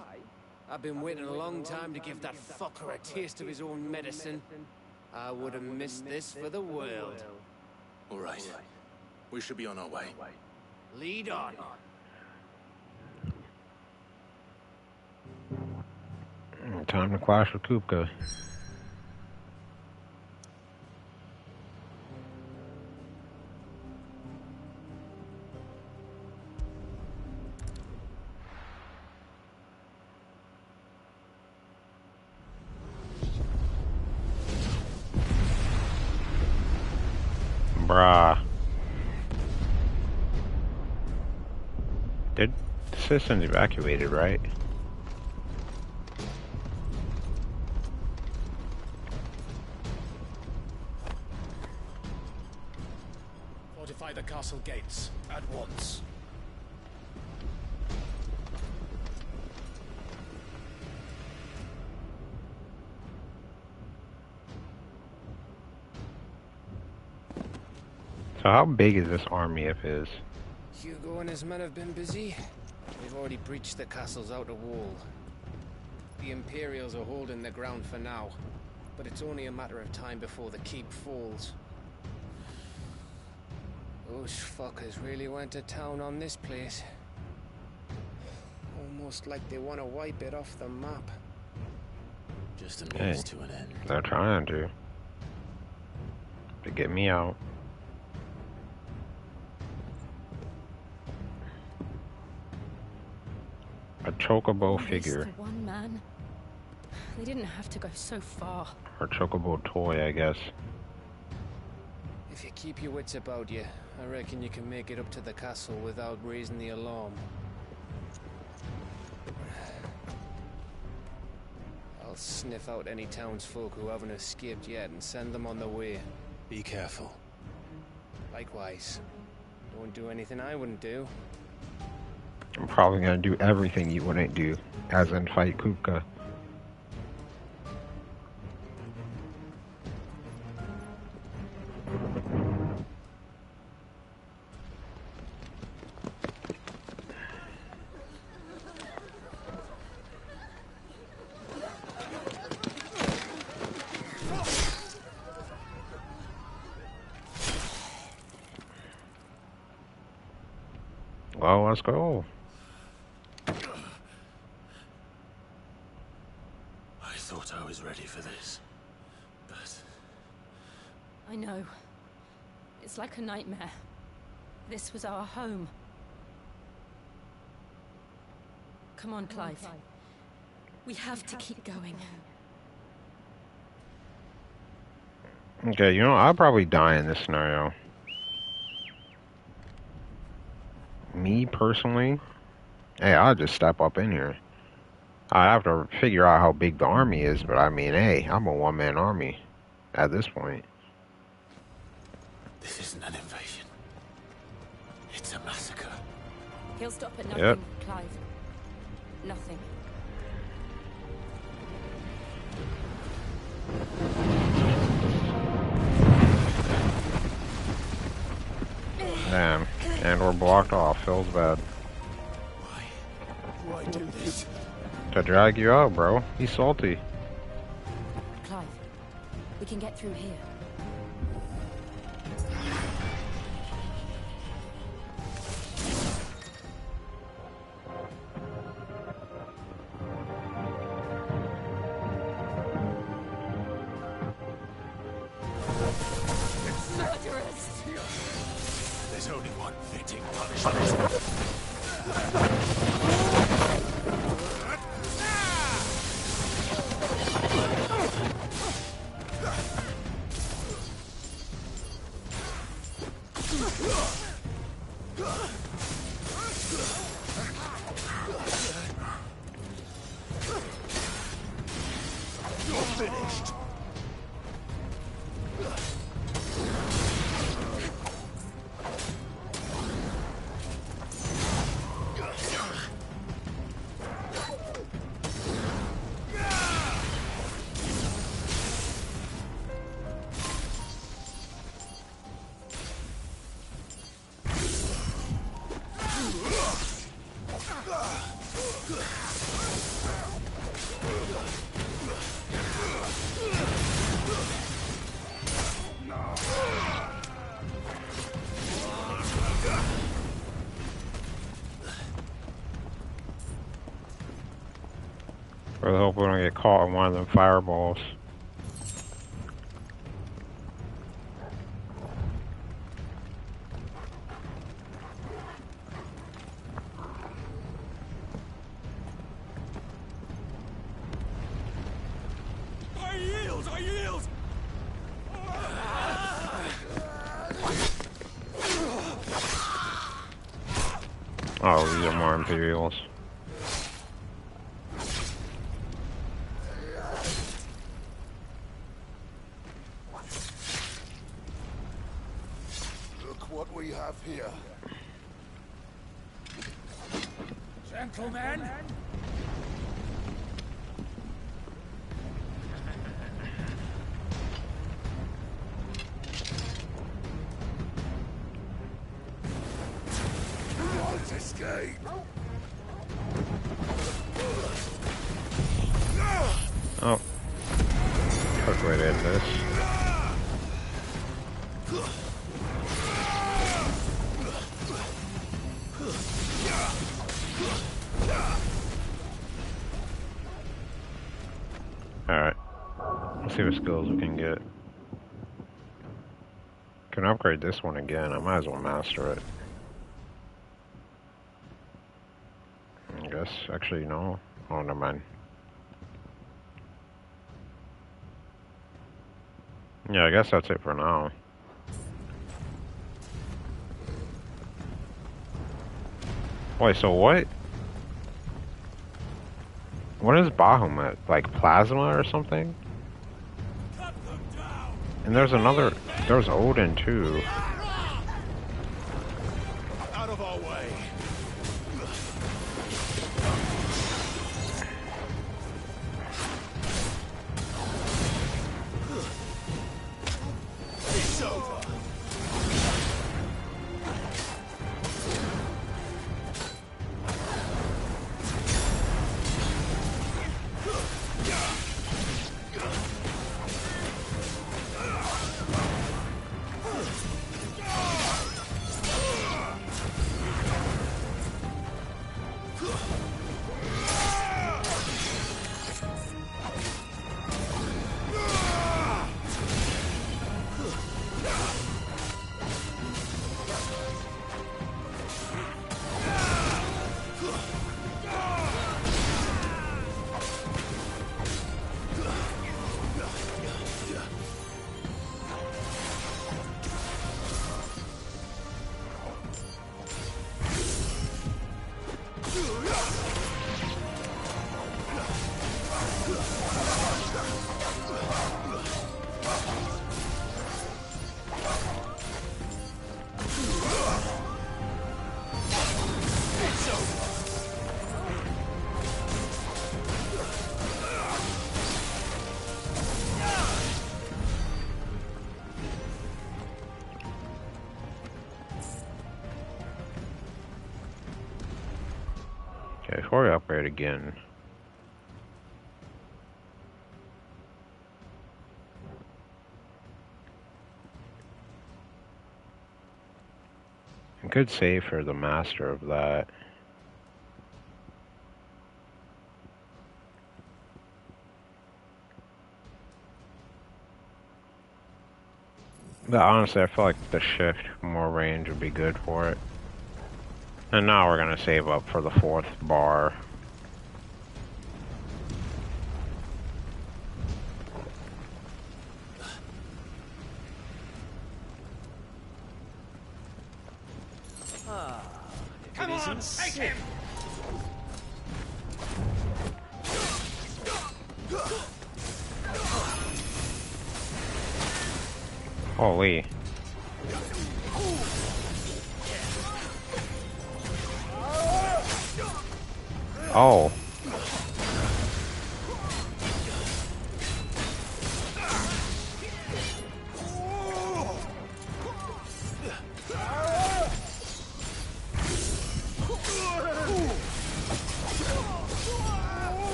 I've been waiting a long time to give that fucker a taste of his own medicine. I would have missed this for the world. All right. We should be on our way. Lead on. Time to clash with Kupka. Bruh. The citizens evacuated, right? Fortify the castle gates at once. So how big is this army of his? Hugo and his men have been busy. They've already breached the castle's outer wall. The Imperials are holding the ground for now, but it's only a matter of time before the keep falls. Those fuckers really went to town on this place. Almost like they want to wipe it off the map. Just a means to an end. They're trying to get me out. A chocobo figure. For one man. They didn't have to go so far. Or chocobo toy, I guess. If you keep your wits about you, I reckon you can make it up to the castle without raising the alarm. I'll sniff out any townsfolk who haven't escaped yet and send them on their way. Be careful. Likewise. Don't do anything I wouldn't do. I'm probably gonna do everything you wouldn't do, as in fight Kupka. Well, let's go. I thought I was ready for this, but... I know. It's like a nightmare. This was our home. Come on, Clive. We have to keep going. Okay, you know, I'll probably die in this scenario. Me, personally, hey, I'll just step up in here. I have to figure out how big the army is, but I mean, hey, I'm a one-man army at this point. This isn't an invasion. It's a massacre. He'll stop at nothing, Yep. Clive. Nothing. Damn. And we're blocked off. Feels bad. Why do this? To drag you out, bro. He's salty. Clive, we can get through here. Murderers! There's only one fitting punishment. You're finished. Really hope we don't get caught in one of them fireballs. I yield! I yield! Oh, these are more Imperials. Look what we have here. Gentlemen! Let's escape. Oh. Quick way to end this. Alright. Let's see what skills we can get. Can upgrade this one again. I might as well master it. I guess. Actually, no. Oh, never mind. Yeah, I guess that's it for now. Wait, so what? What is Bahamut? Like plasma or something? And there's another... There's Odin too. Out of our way! It's over. before we upgrade again, I could save for the master of that. But honestly, I feel like the shift, more range would be good for it. And now we're gonna save up for the 4th bar. Come on, take him! Holy. Oh.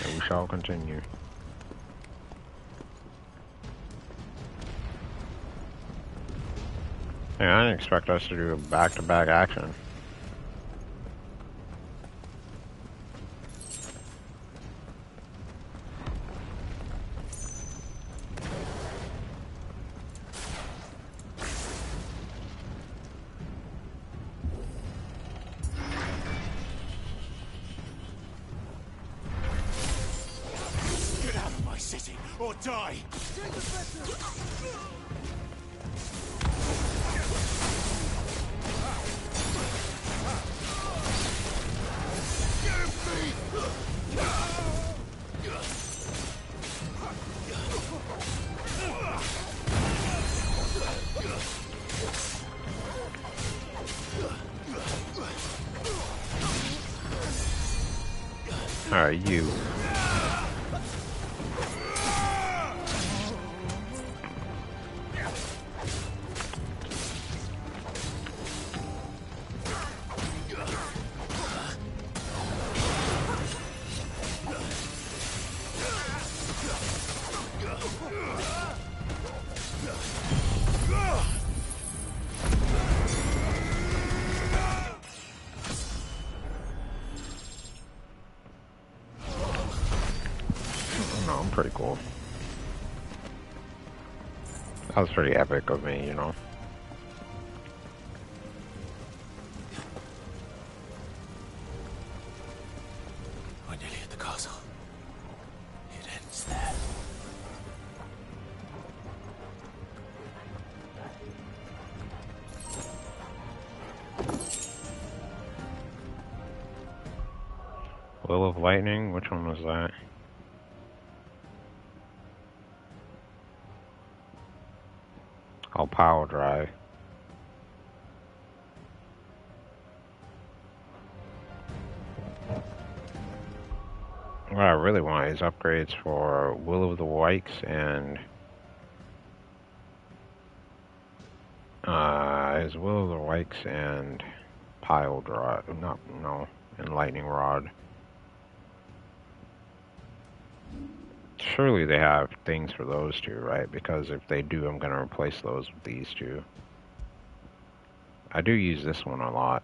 We shall continue. Yeah, I didn't expect us to do a back-to-back action. Get out of my city, or die! Alright, you. Pretty cool. That was pretty epic of me, you know. of lightning? Which one was that? Oh, power drive. What I really want is upgrades for Will of the Wikes and is Will of the Wikes and pile drive. And lightning rod. Surely they have things for those two, right? Because if they do, I'm going to replace those with these two. I do use this one a lot.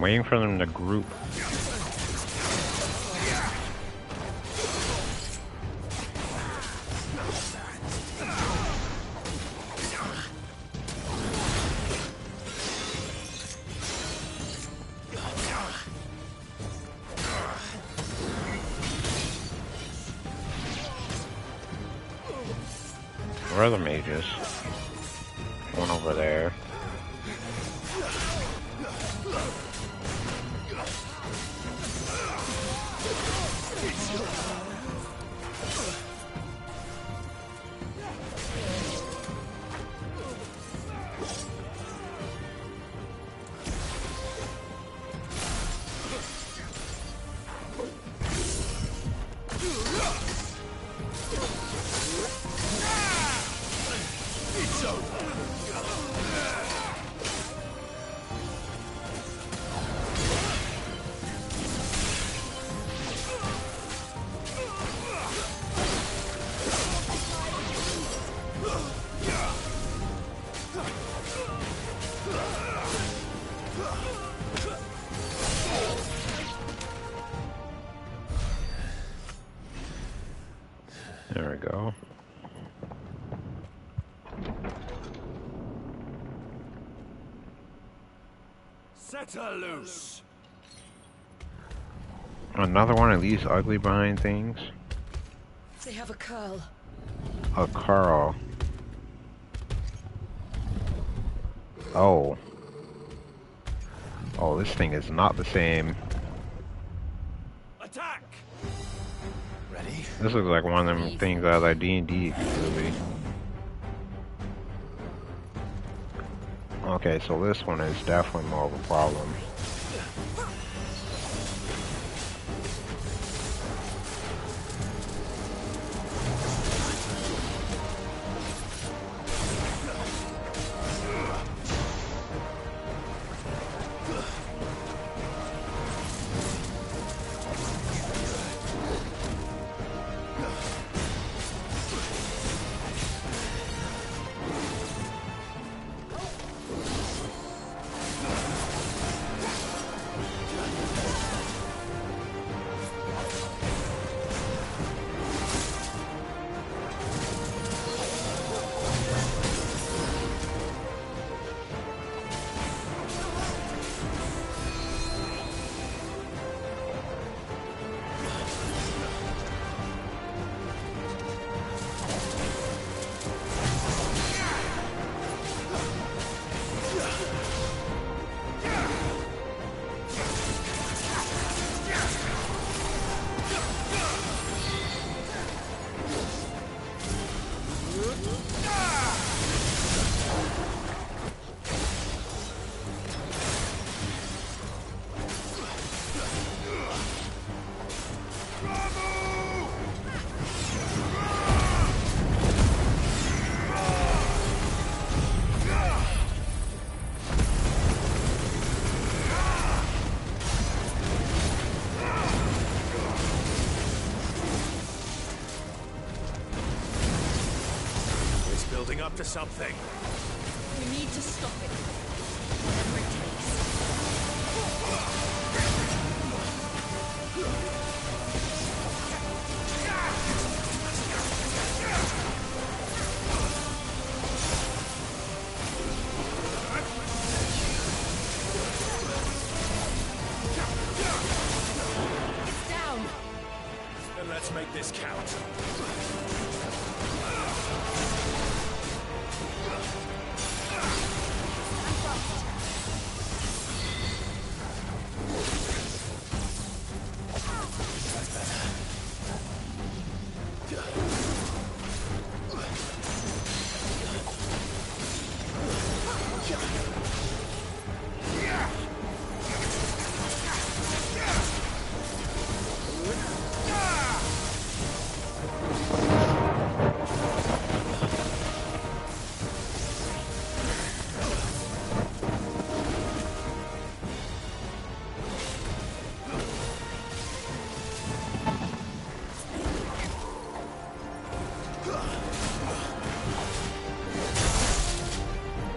Waiting for them to group. Where are the mages? One over there. There we go. Set her loose. Another one of these ugly behind things. They have a curl. A curl. Oh. Oh, this thing is not the same. Attack! Ready? This looks like one of them things out of that D&D movie. Okay, so this one is definitely more of a problem. up to something. We need to stop it. Whatever it It's down. Then let's make this count.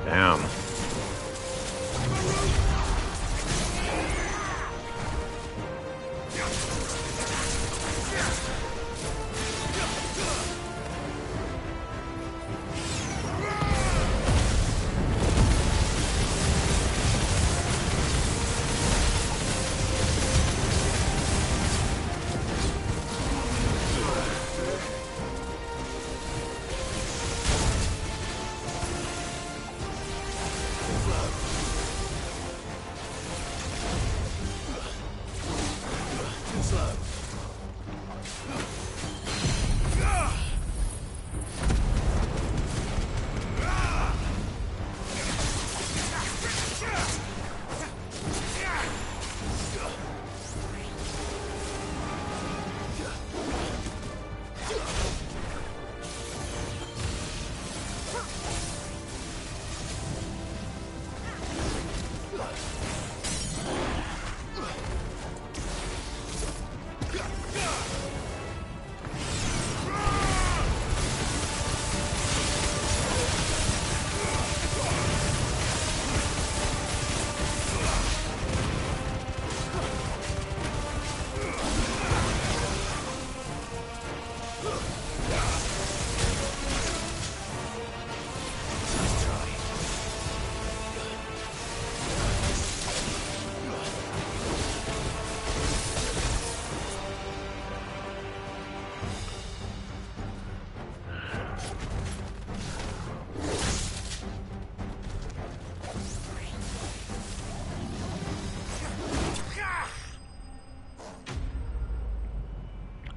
Damn.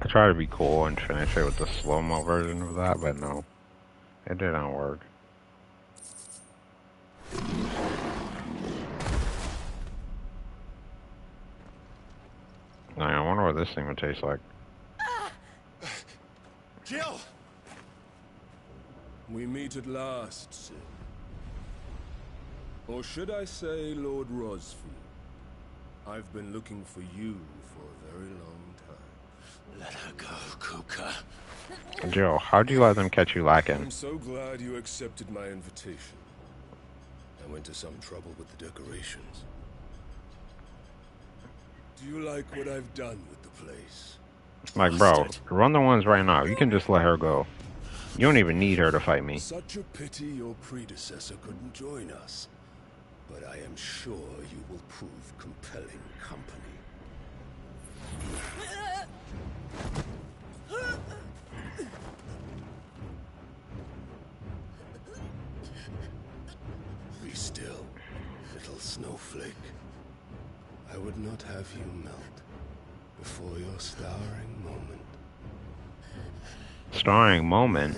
I try to be cool and finish it with the slow-mo version of that, but no. It didn't work. I wonder what this thing would taste like. Jill! We meet at last, Sid. Or should I say, Lord Rosfield? I've been looking for you for a very long time. Let her go, Kuka. Jill, how'd you let them catch you lacking? I'm so glad you accepted my invitation. I went to some trouble with the decorations. Do you like what I've done with the place? Like, bro, run the ones right now. You can just let her go. You don't even need her to fight me. Such a pity your predecessor couldn't join us. But I am sure you will prove compelling company. Be still, little snowflake. I would not have you melt before your starring moment. Starring moment?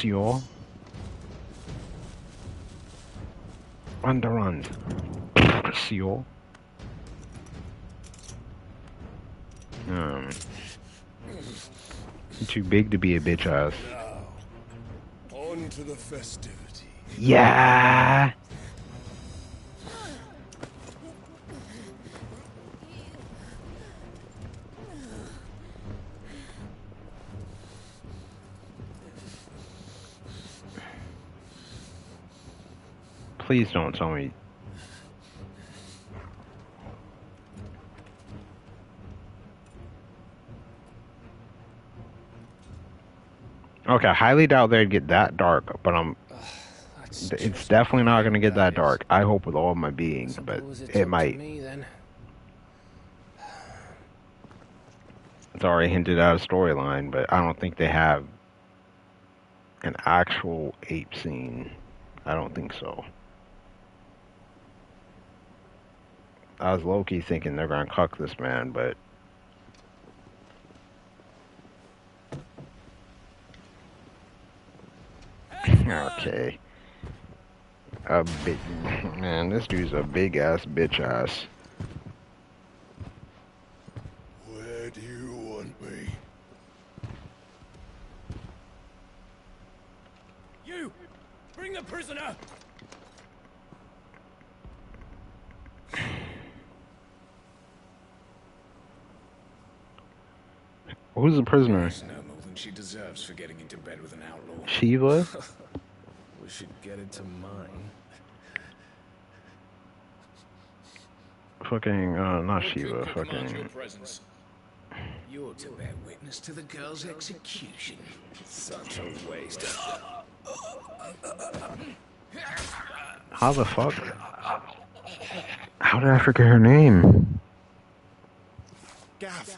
Seal. Run. Seal. Too big to be a bitch ass. On to the festivity. Yeah. Please don't tell me. Okay, I highly doubt they'd get that dark, but it's definitely not going to get that dark. I hope with all my being, but it might. It's already hinted at a storyline, but I don't think they have an actual ape scene. I don't think so. I was low-key thinking they're going to cuck this man, but... Okay. A big... Man, this dude's a big-ass bitch-ass. Where do you want me? You! Bring the prisoner! Who's the prisoner? No more than she deserves for getting into bed with an outlaw. Shiva? We should get into mine. Fucking, not Shiva, fucking... You're to bear witness to the girl's execution. Such a waste. How the fuck? How did I forget her name? Gav.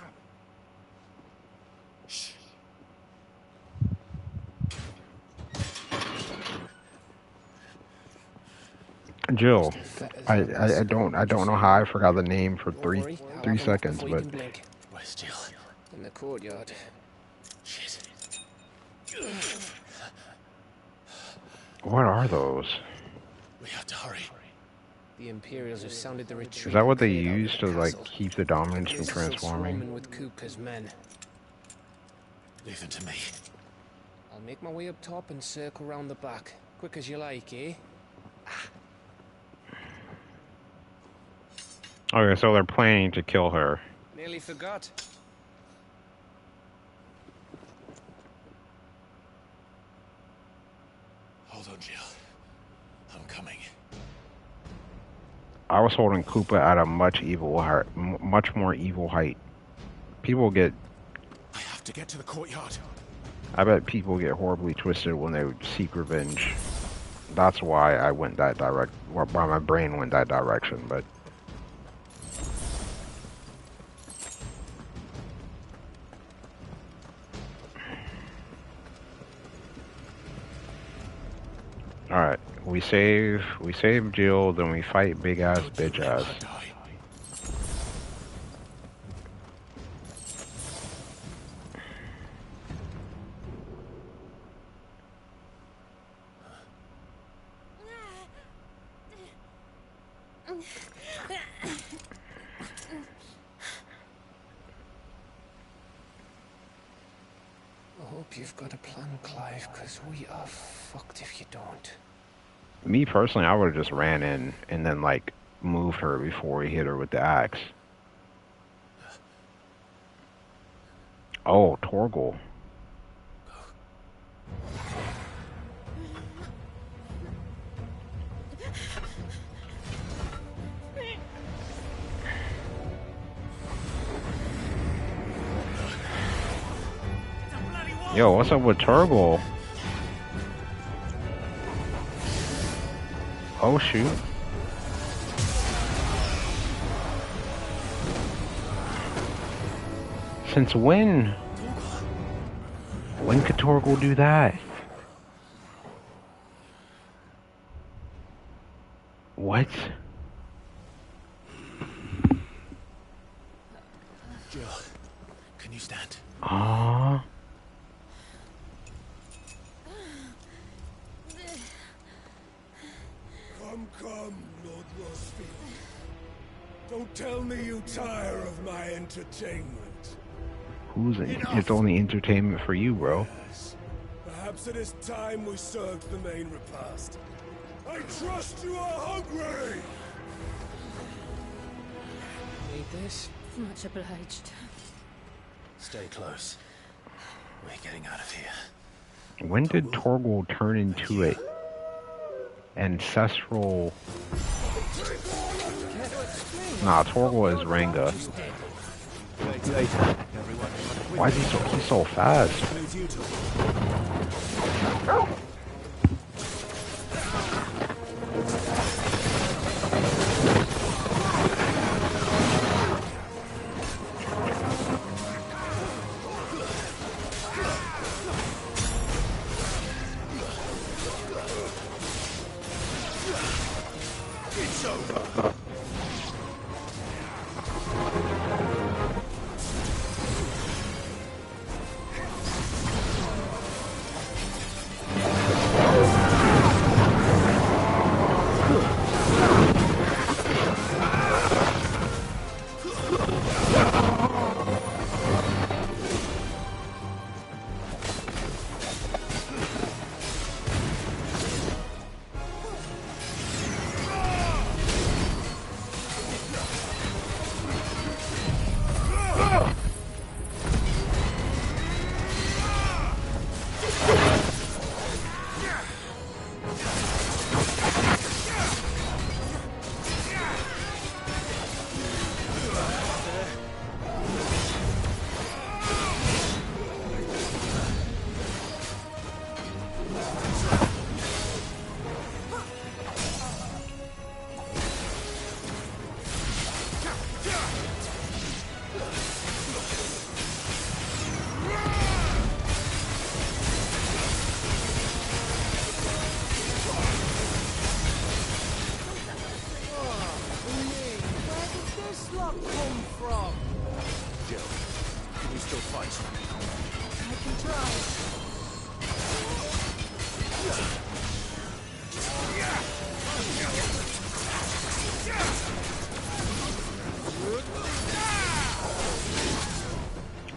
Jill. I don't know how I forgot the name for three seconds, but Where's Jill? In the courtyard. Shit. what are those? We have to hurry. The Imperials have sounded the retreat. Is that what they use to like keep the dominants from transforming? With Cooper's men. Leave them to me. I'll make my way up top and circle round the back. Quick as you like, eh? Okay, so they're planning to kill her. Nearly forgot. Hold on, Jill. I'm coming. I was holding Koopa at a much more evil height. People get... I have to get to the courtyard. I bet people get horribly twisted when they seek revenge. That's why I went that why my brain went that direction, but... Alright, we save Jill, then we fight big ass bitch ass. I hope you've got a plan, Clive, because we are fucked if you don't. Me personally, I would have just ran in and then like moved her before we hit her with the axe. Oh, Torgal. Yo, what's up with Torgal? Oh shoot. Since when? When could Torgal do that? What? Jill, can you stand? Aww. Don't tell me you tire of my entertainment. It's only entertainment for you, bro. Yes. Perhaps it is time we served the main repast. I trust you are hungry! Need this? Much obliged. Stay close. We're getting out of here. When did Torgal turn into a ancestral? Nah, Torgal is Ranga. Why is he's so fast? It's over.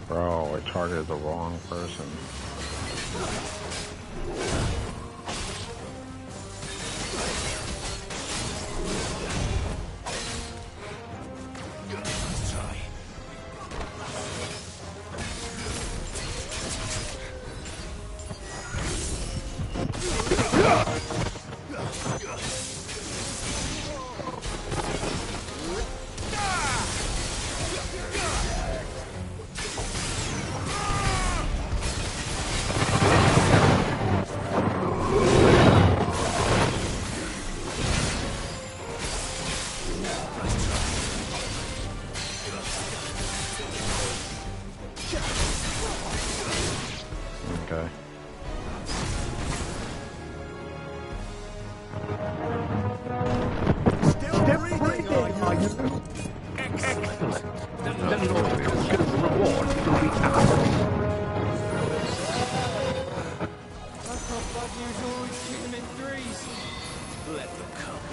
Bro, I targeted the wrong person. Okay. Still breathing, are you? Excellent. Then your reward will be ours. I thought bad news always keep them in threes. Let them come.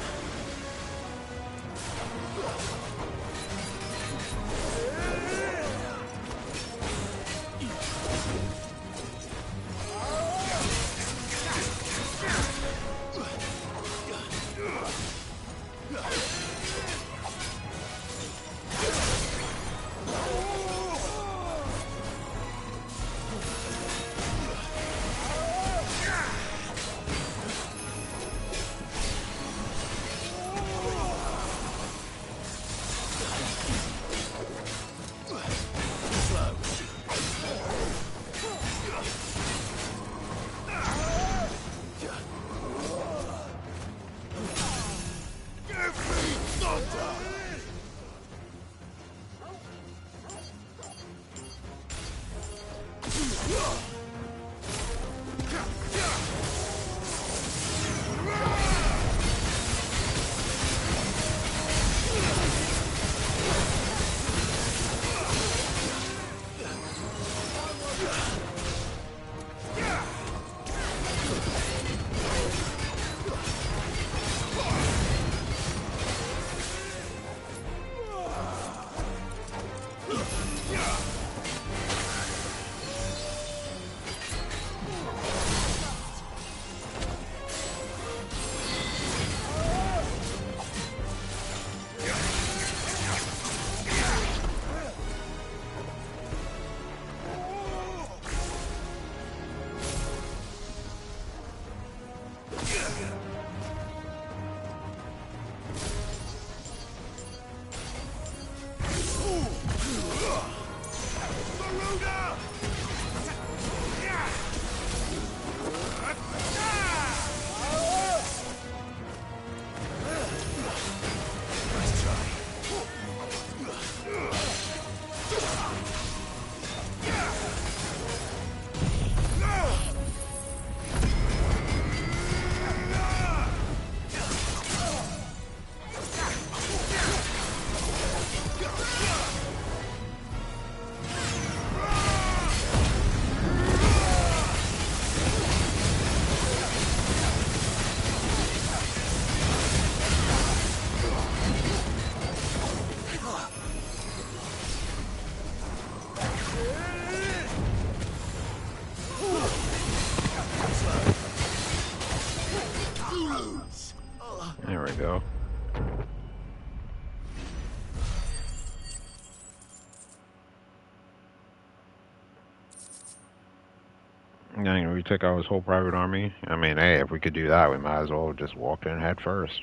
Yeah, we took out his whole private army. I mean, hey, if we could do that, we might as well just walk in head first.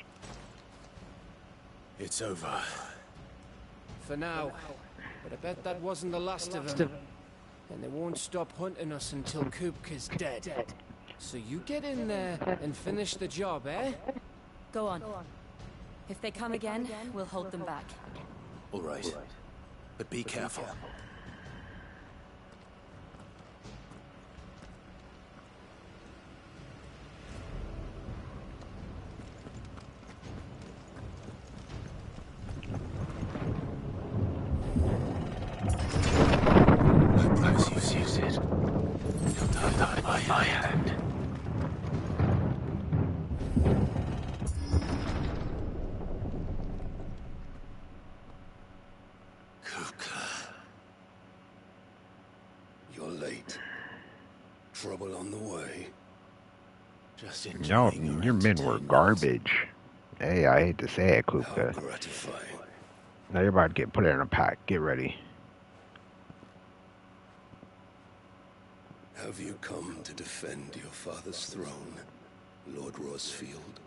It's over. For now. But I bet that wasn't the last of them. And they won't stop hunting us until Kupka's dead. So you get in there and finish the job, eh? Go on. If they come again, we'll hold them back. All right. But be careful. Use it. You'll die by my hand. Kupka. You're late. Trouble on the way. Just No, your men were garbage. Hey, I hate to say it, Kupka. Gratifying. Now you're about to get put in a pack. Get ready. Have you come to defend your father's throne, Lord Rosfield?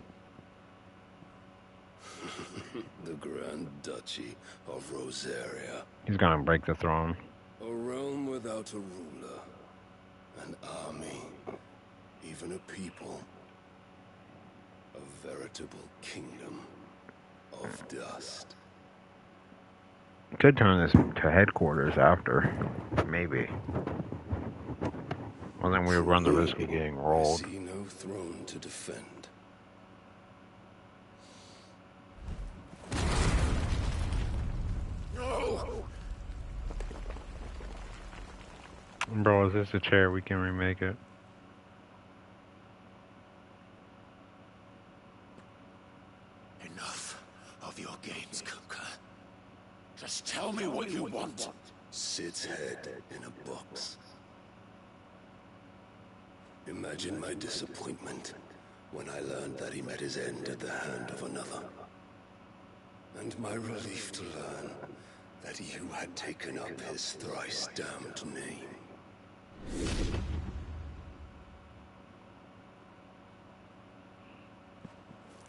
The Grand Duchy of Rosaria. He's gonna break the throne. A realm without a ruler. An army. Even a people. A veritable kingdom of dust. Could turn this to headquarters after. Maybe. Well, then we would run the risk of getting rolled. I see no throne to defend. No! Bro, is this a chair? We can remake it. Enough of your games, Kupka. Just tell me what you want. Sid's head in a box. Imagine my disappointment when I learned that he met his end at the hand of another. And my relief to learn that you had taken up his thrice damned name.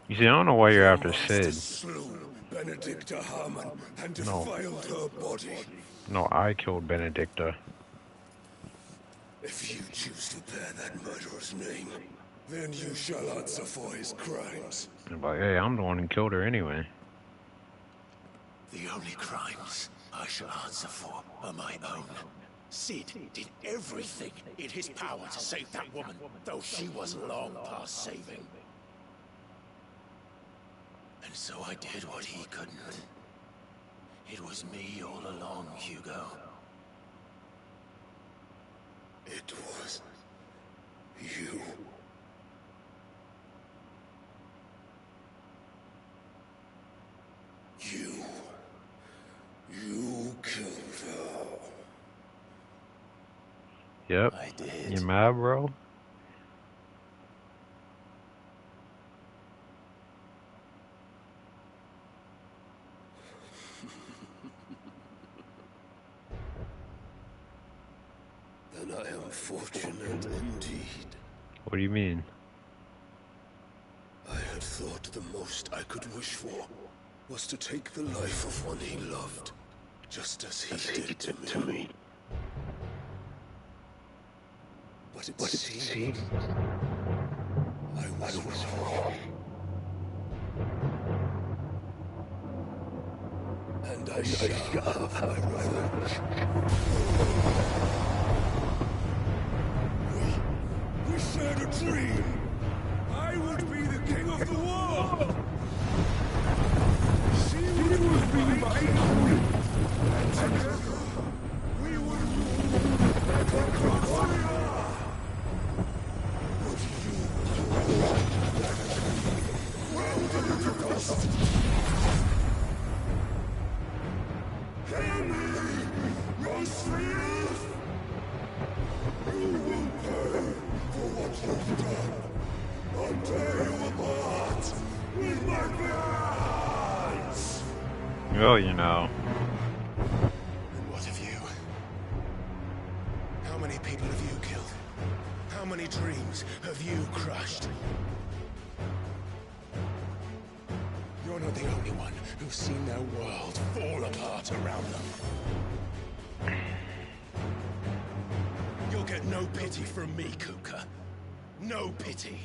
You see, I don't know why you're after Sid. Slew Benedicta Harmon and No. defiled her body. No, I killed Benedicta. If you choose to bear that murderer's name, then you shall answer for his crimes. But hey, I'm the one who killed her anyway. The only crimes I shall answer for are my own. Sid did everything in his power to save that woman, though she was long past saving. And so I did what he couldn't. It was me all along, Hugo. It was you. You killed her. Yep. I did. You mad, bro? Then I am fortunate indeed. What do you mean? I had thought the most I could wish for was to take the life of one he loved, just as he did to me. But it seemed I was wrong. And I shall have my revenge. We shared a dream. I would be the king of the world. She would be my queen. And together, we would rule Eikons. I'll tear you apart with my blood! Well, you know. And what of you? How many people have you killed? How many dreams have you crushed? You're not the only one who's seen their world fall apart around them. You'll get no pity from me, Kuka. No pity.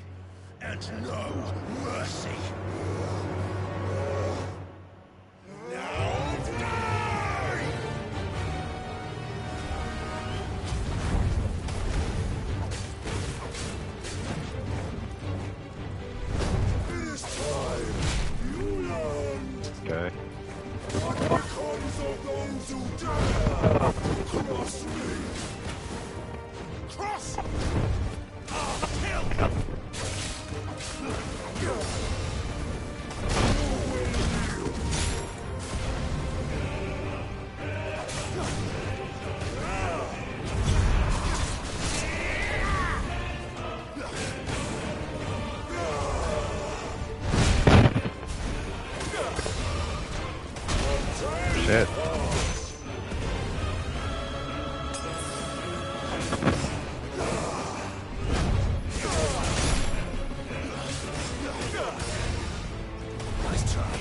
And no mercy. Now die! It is time you learned. Okay. What becomes of those who dare cross me? Cross! I'll kill him! Shit. Nice try.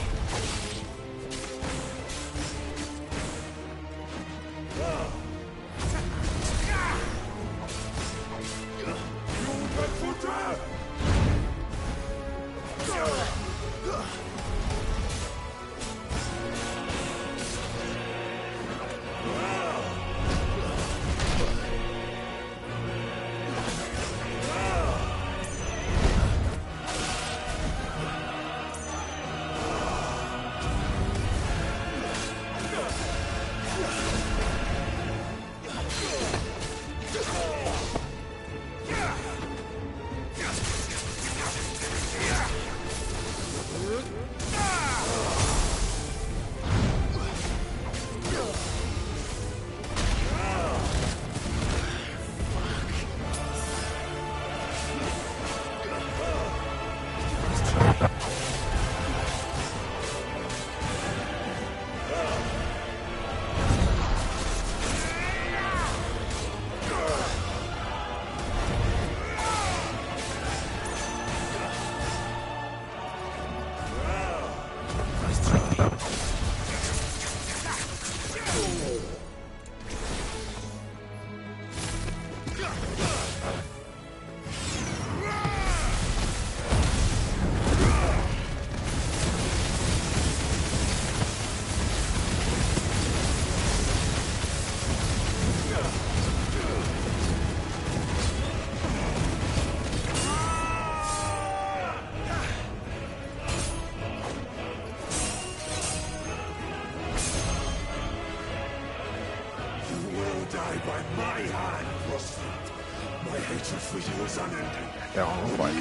That don't look like it.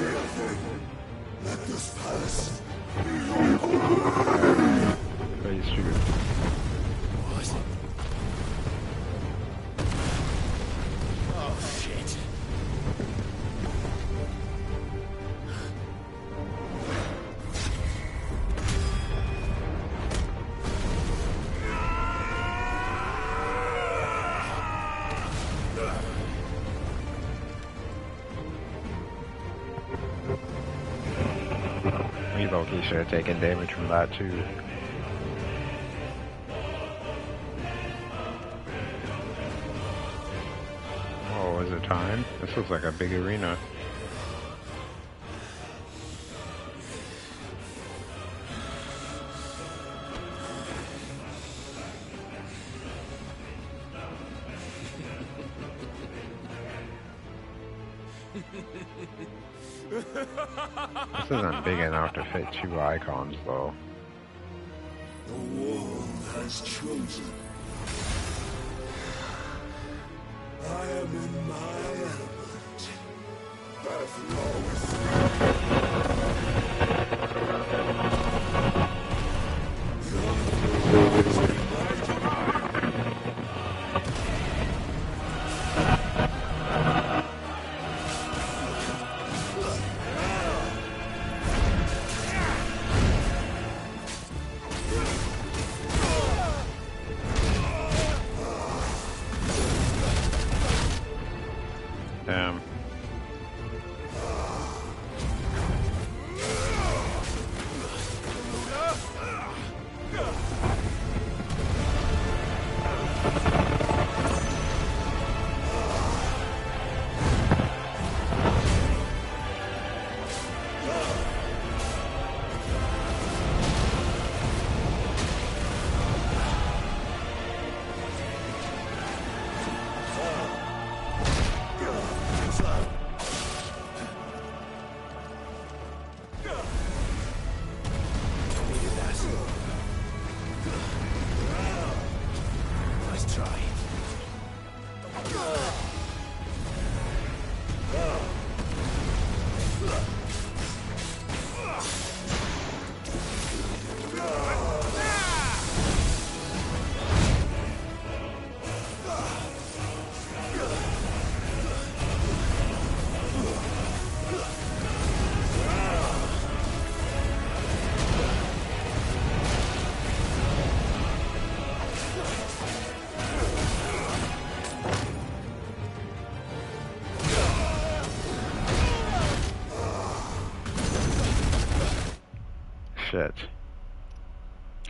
Let this palace be Face shoot. What? Oh, shit. We low-key should have taken damage from that too. Oh, is it time? This looks like a big arena. This isn't big enough to fit 2 icons, though. The world has chosen. I am in my element. There's no escape.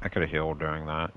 I could have healed during that.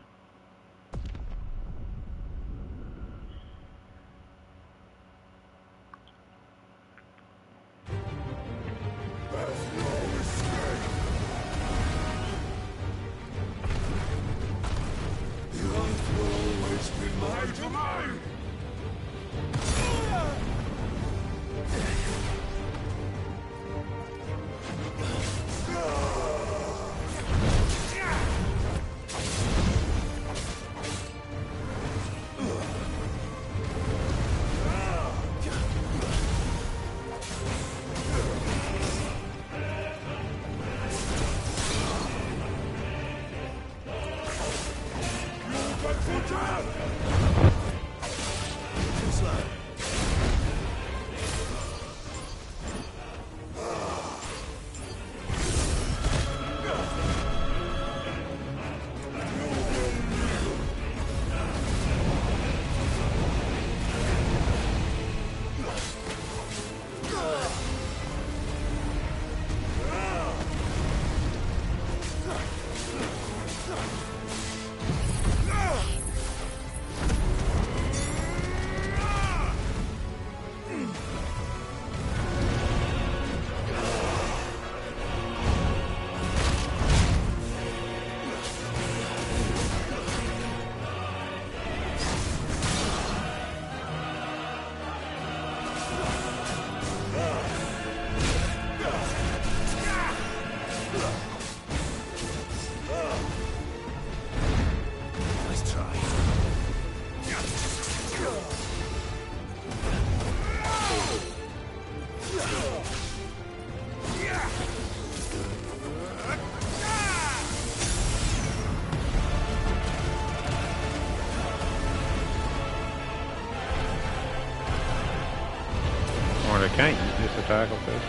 I can't use this attack with this.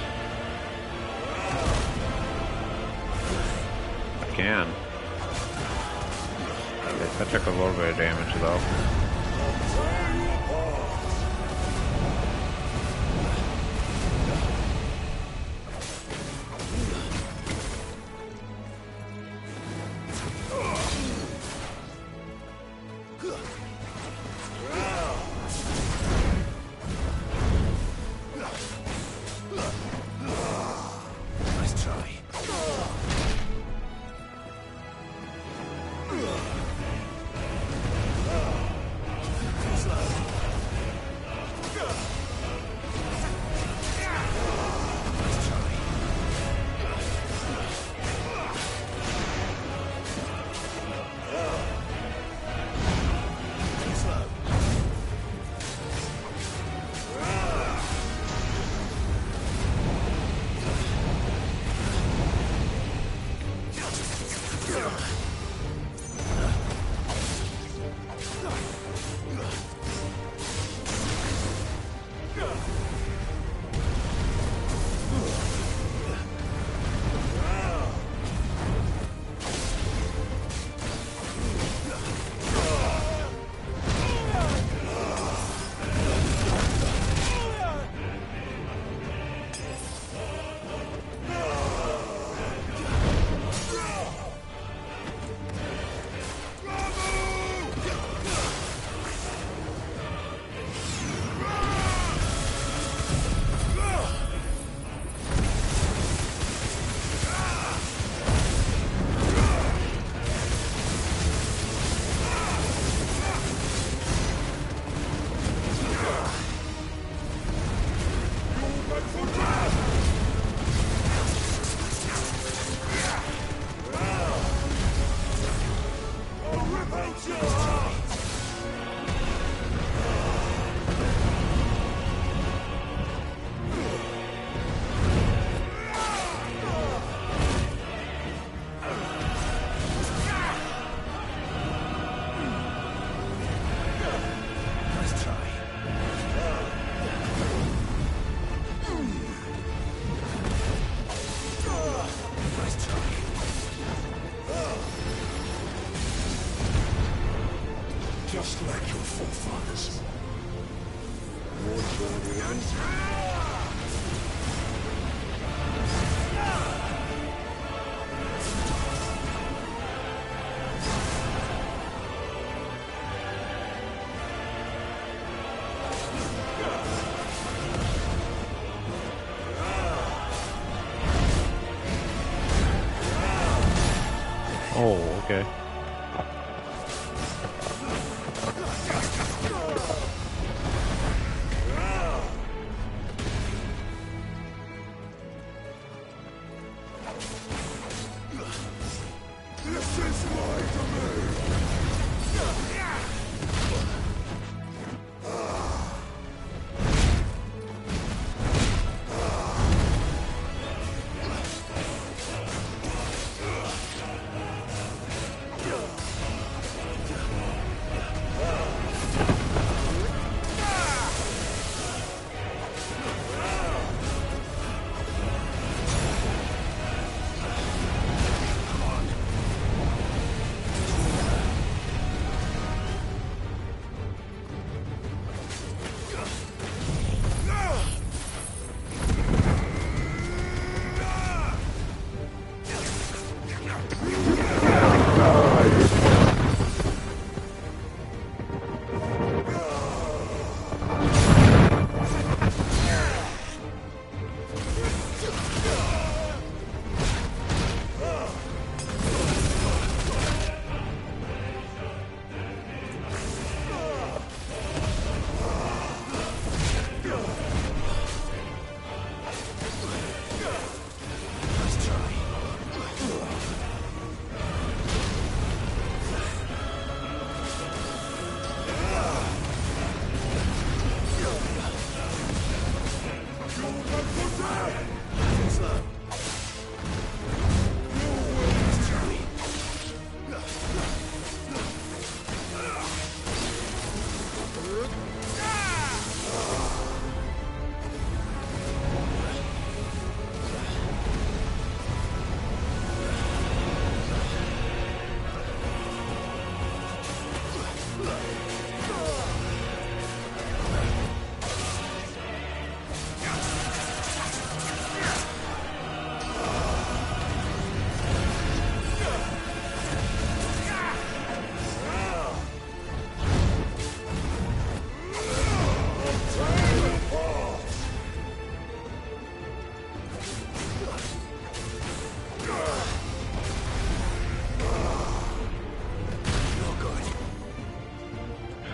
I can. That took a little bit of damage though. Just like your forefathers. More journey and... okay. This is my domain!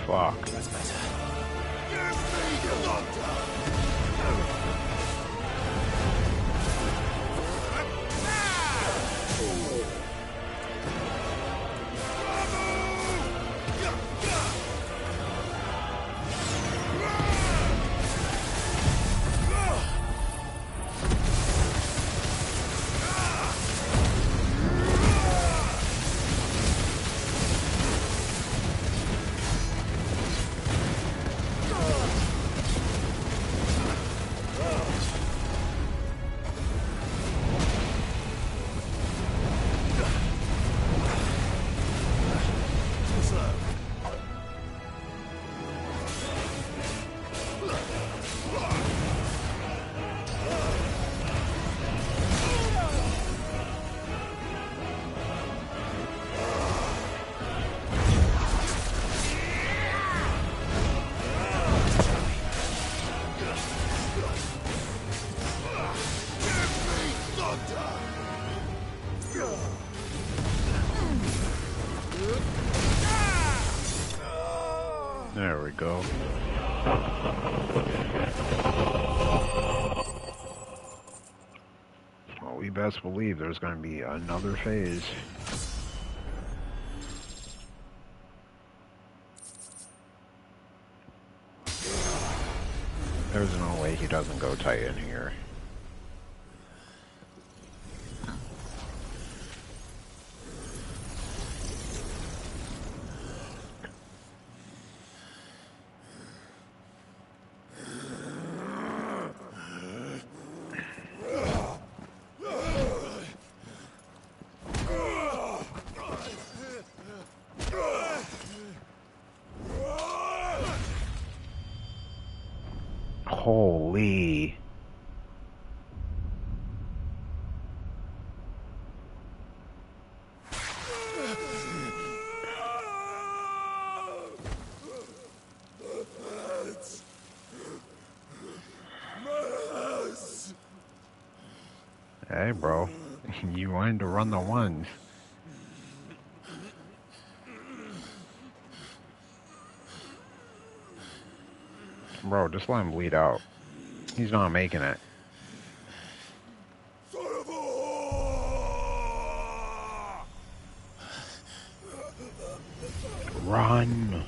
Fuck. That's better. There we go. Well, we best believe there's going to be another phase. There's no way he doesn't go tight in here. Holy. Hey, bro. You wanted to run the ones. Bro, just let him bleed out. He's not making it. Run!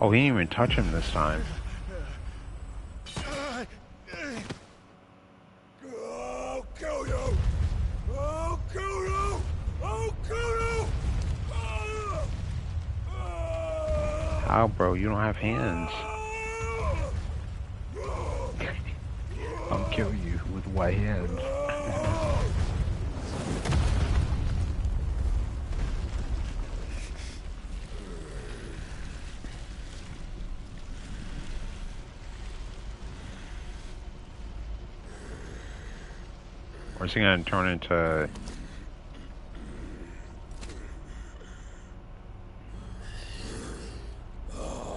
Oh, he didn't even touch him this time. I'll kill you! I'll kill you! I'll kill you! How, bro? You don't have hands. I'll kill you with white hands. Or is he gonna turn into...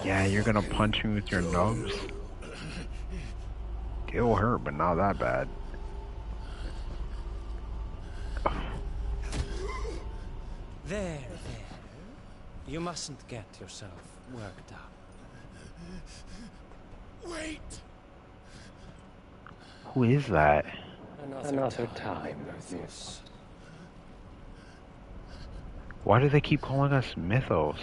Yeah, you're gonna punch me with your nubs? It'll hurt, but not that bad. There. You mustn't get yourself worked up. Wait! Who is that? Another time, Mythos. Why do they keep calling us Mythos?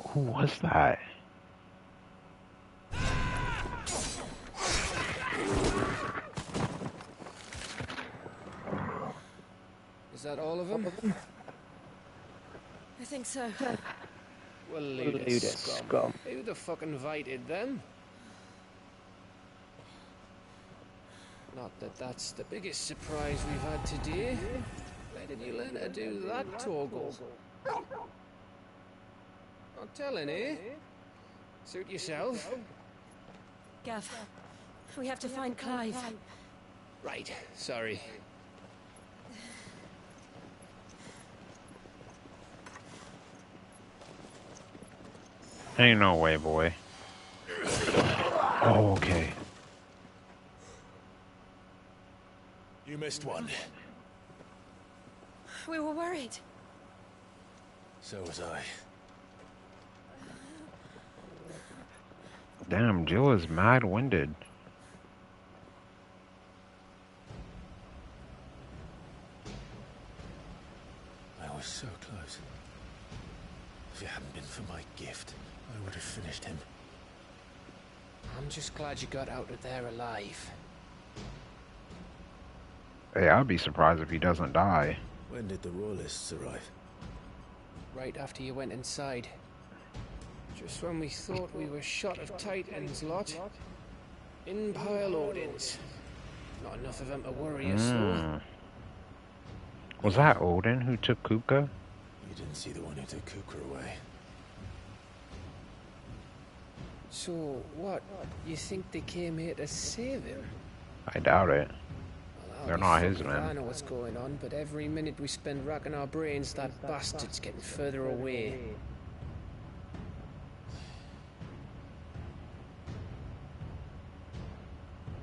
Who was that? Is that all of them? I think so. Well, Ludus scum. Who the fuck invited them? Not that that's the biggest surprise we've had today. Where did you learn to do that, Torgal? Not telling, eh? Suit yourself. Gav, we have to find Clive. Right, sorry. Ain't no way, boy. Oh, okay. You missed one. We were worried. So was I. Damn, Jill is mad winded. I was so close. If it hadn't been for my gift, I would have finished him. I'm just glad you got out of there alive. Hey, I'd be surprised if he doesn't die. When did the royalists arrive? Right after you went inside. Just when we thought we were shot of Titans, lot. In pile Odins. Not enough of them to worry us, though. Was that Odin who took Kupka? You didn't see the one who took Kupka away. So, what? You think they came here to save him? I doubt it. Well, they're not his I men. know what's going on, but every minute we spend racking our brains, that bastard's getting further away.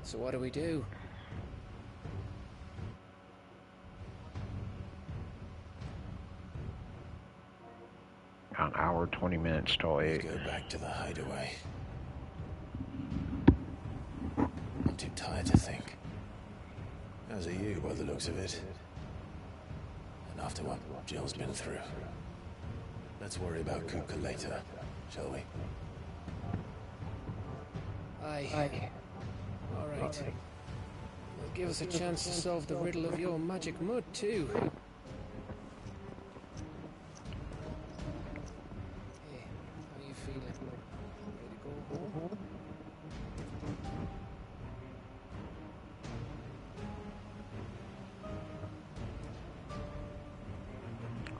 So what do we do? An hour, 20 minutes till 8. Go back to the hideaway. I'm too tired to think. As are you, by the looks of it. And after what Jill's been through. Let's worry about Kupka later, shall we? Aye. All right. It'll give us a chance to solve the riddle of your magic mud, too. Hey, how you feeling? Ready to go home?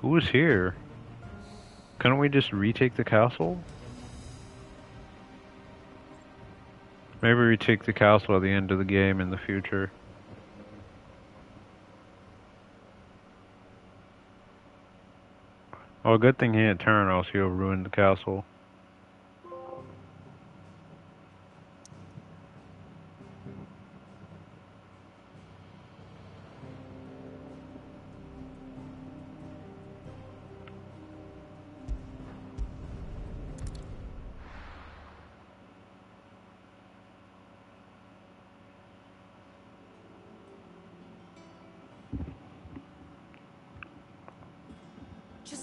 Who was here? Couldn't we just retake the castle? Maybe retake the castle at the end of the game in the future. Oh, good thing he didn't turn, else he'll ruin the castle.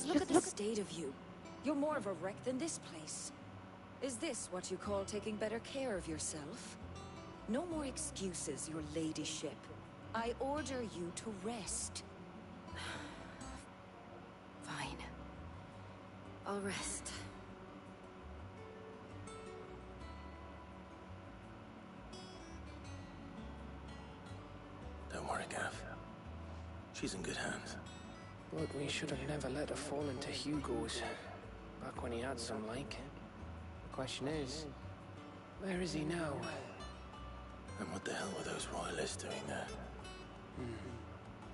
look at the state of you. You're more of a wreck than this place. Is this what you call taking better care of yourself? No more excuses, your ladyship. I order you to rest. Fine. I'll rest. Don't worry, Gav. She's in good hands. But we should have never let her fall into Hugo's. Back when he had some like. The question is, where is he now? And what the hell were those royalists doing there?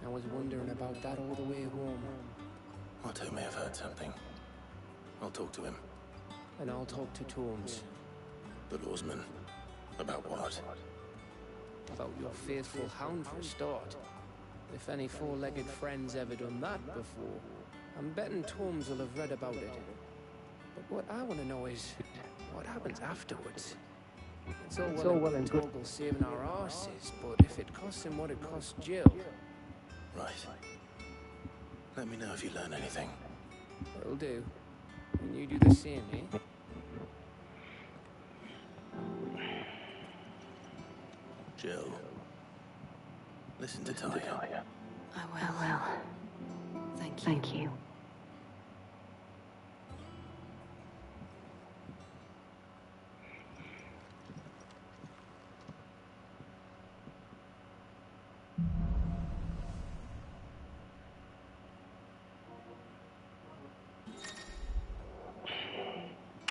I was wondering about that all the way home. Otto may have heard something. I'll talk to him. And I'll talk to Torms. The lawsman. About what? About your faithful hound for a start. If any four-legged friend's ever done that before, I'm betting Torms will have read about it. But what I want to know is, what happens afterwards? It's all well and good Torgal saving our arses, but if it costs him what it cost Jill... Right. Let me know if you learn anything. Will do. And you do the same, eh? Jill. Listen to Talia. I will. Thank you. Thank you.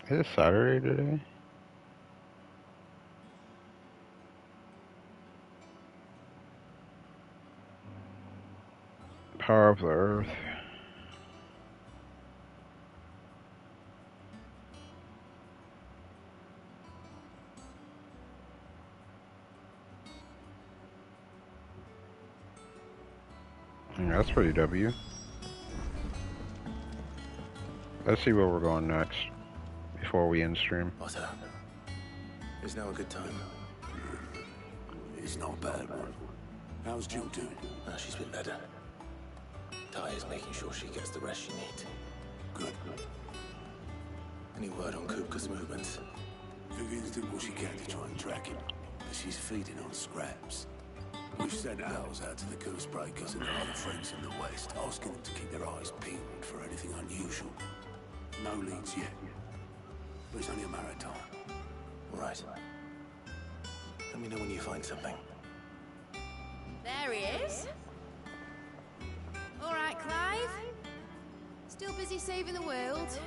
Is it Saturday today? Power of the Earth. Yeah, that's pretty W. Let's see where we're going next before we end stream. Otto, is now a good time? It's not a bad one. How's Jill doing? She's been better. Talia's making sure she gets the rest she needs. Good. Any word on Kupka's movements? Vivian's doing what she can to try and track him, but she's feeding on scraps. We've sent owls out to the Ghostbreakers and their other friends in the west, asking them to keep their eyes peeled for anything unusual. No leads yet, but it's only a matter of time. Right. Let me know when you find something. There he is. All right, Clive. Still busy saving the world?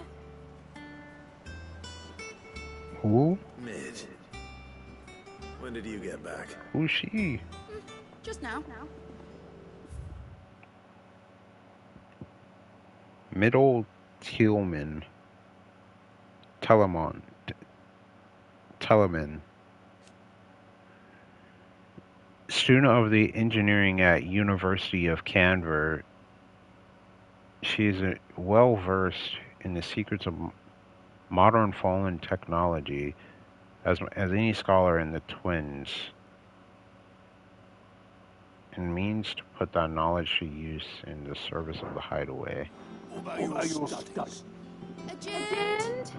Who? Mid. When did you get back? Who's she? Just now. Middle Tillman. Telemann. Student of the engineering at University of Canberra, she is well versed in the secrets of modern fallen technology, as any scholar in the twins, and means to put that knowledge to use in the service of the hideaway. What about your studies? Adjourned.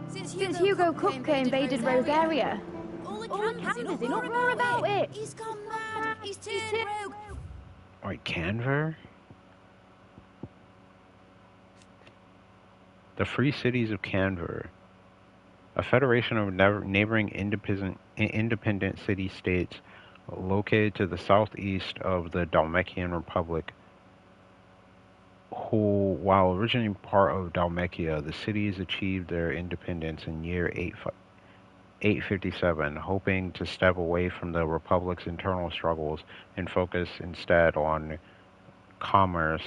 Since Hugo Kupka invaded Rosaria, All the campers campers in uproar about it. He's gone mad. He's turned rogue. Wait, Canver? The Free Cities of Canver, a federation of neighboring independent city-states located to the southeast of the Dalmatian Republic, who, while originally part of Dalmatia, the cities achieved their independence in year 857, hoping to step away from the Republic's internal struggles and focus instead on commerce,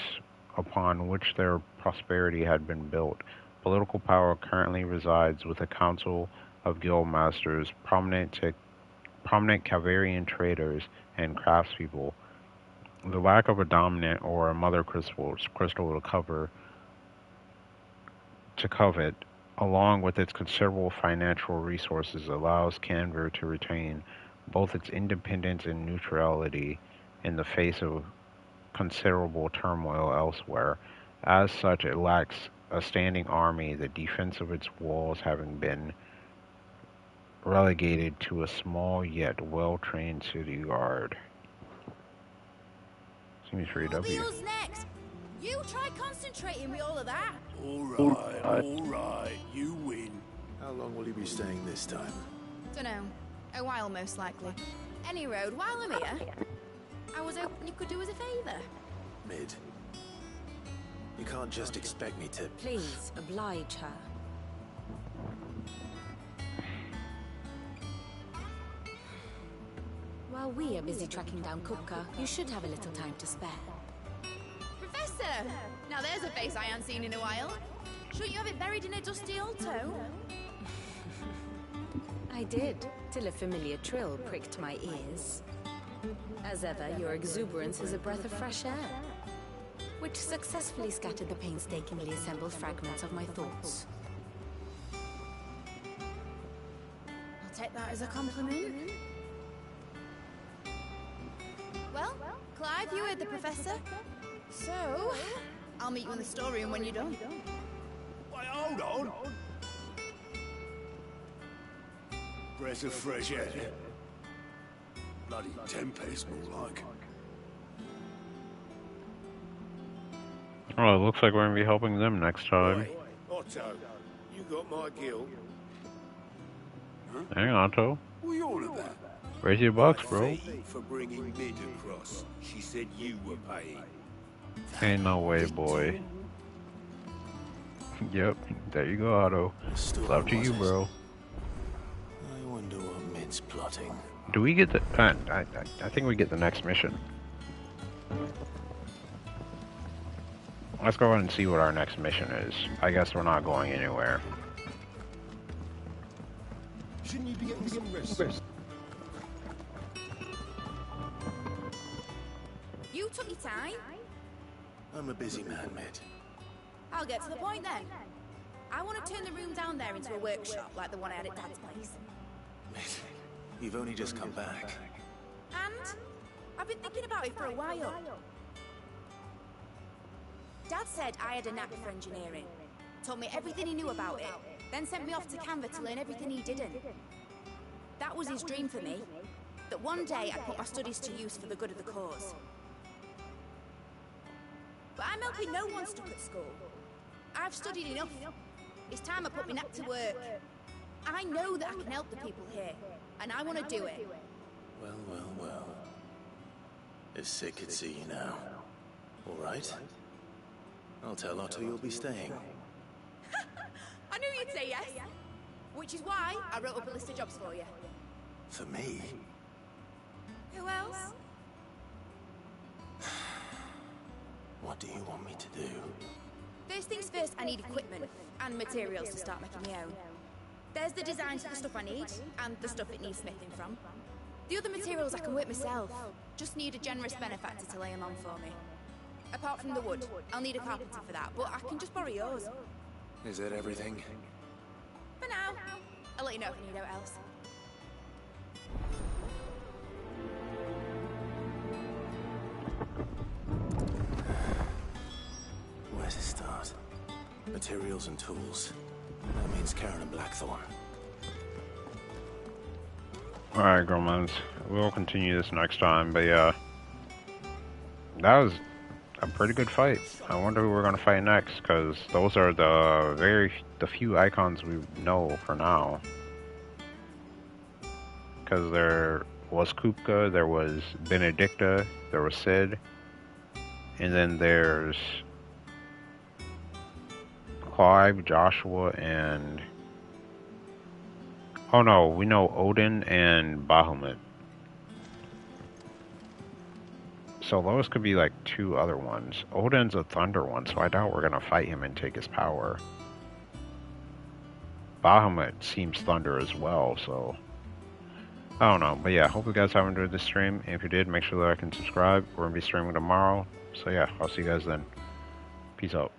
upon which their prosperity had been built. Political power currently resides with a council of guildmasters, prominent Calvarian traders, and craftspeople. The lack of a dominant or a mother crystal to covet, along with its considerable financial resources, allows Canver to retain both its independence and neutrality in the face of considerable turmoil elsewhere. As such, it lacks a standing army, the defense of its walls having been relegated to a small yet well-trained city guard. Seems pretty Who'll be W. us next? You try concentrating with all of that. Alright, you win. How long will you be staying this time? Dunno. A while, most likely. Any road, while I'm here, I was hoping you could do us a favour. Mid. You can't just expect me to... Please, oblige her. While we are busy tracking down Kupka, you should have a little time to spare. Professor! Now there's a face I haven't seen in a while. Shouldn't you have it buried in a dusty old toe? I did, till a familiar trill pricked my ears. As ever, your exuberance is a breath of fresh air, which successfully scattered the painstakingly assembled fragments of my thoughts. I'll take that as a compliment. Well, Clive, you heard the professor. So, I'll meet you in the storeroom when you're done. Wait, hold on. Breath of fresh air. Bloody tempest, more like. Well, it looks like we're gonna be helping them next time. Otto, you got my guilt. Huh? Hang on, Otto. What are you all about? Raise your bucks, bro. For bringing Mid across. She said you were paying. Ain't no way, boy. Yep, there you go, Otto. It's up to you, bro. I wonder what Mid's plotting. Do we get the... I think we get the next mission. Let's go ahead and see what our next mission is. I guess we're not going anywhere. Shouldn't you be getting some rest? You took your time. I'm a busy man, Mid. I'll get to the point then. I want to turn the room down there into a workshop like the one I had at Dad's place. Mid, you've only just come back. And I've been thinking about it for a while. Dad said I had a knack for engineering. Told me everything he knew about it, then sent me off to Canva to learn everything he didn't. That was his dream for me, that one day I'd put my studies to use for the good of the cause. But I'm helping no one stuck at school. I've studied enough. It's time I put my knack to work. I know that I can help the people here, and I want to do it. Well, well, well. If Sid could see you now. All right. I'll tell Otto you'll be staying. I knew you'd say yes. Which is why I wrote up a list of jobs for you. For me? Who else? What do you want me to do? First things first, I need equipment and materials to start making my own. There's the designs of the stuff I need, and the stuff it needs smithing from. The other materials I can work myself. Just need a generous benefactor to lay them on for me. Apart from the wood, I'll need a carpenter for that, but I can just borrow yours. Is that everything? For now. I'll let you know if I need out else. Where to start? Materials and tools. That means Karen and Blackthorn. Alright, Gromans. We'll continue this next time, but yeah. That was a pretty good fight. I wonder who we're gonna fight next, because those are the few icons we know for now. Because there was Kupka, there was Benedicta, there was Sid, and then there's Clive, Joshua, and... oh no, we know Odin and Bahamut. So those could be like two other ones. Odin's a thunder one, so I doubt we're gonna fight him and take his power. Bahamut seems thunder as well, so... I don't know, but yeah, hope you guys have enjoyed this stream. And if you did, make sure to like and subscribe. We're gonna be streaming tomorrow. So yeah, I'll see you guys then. Peace out.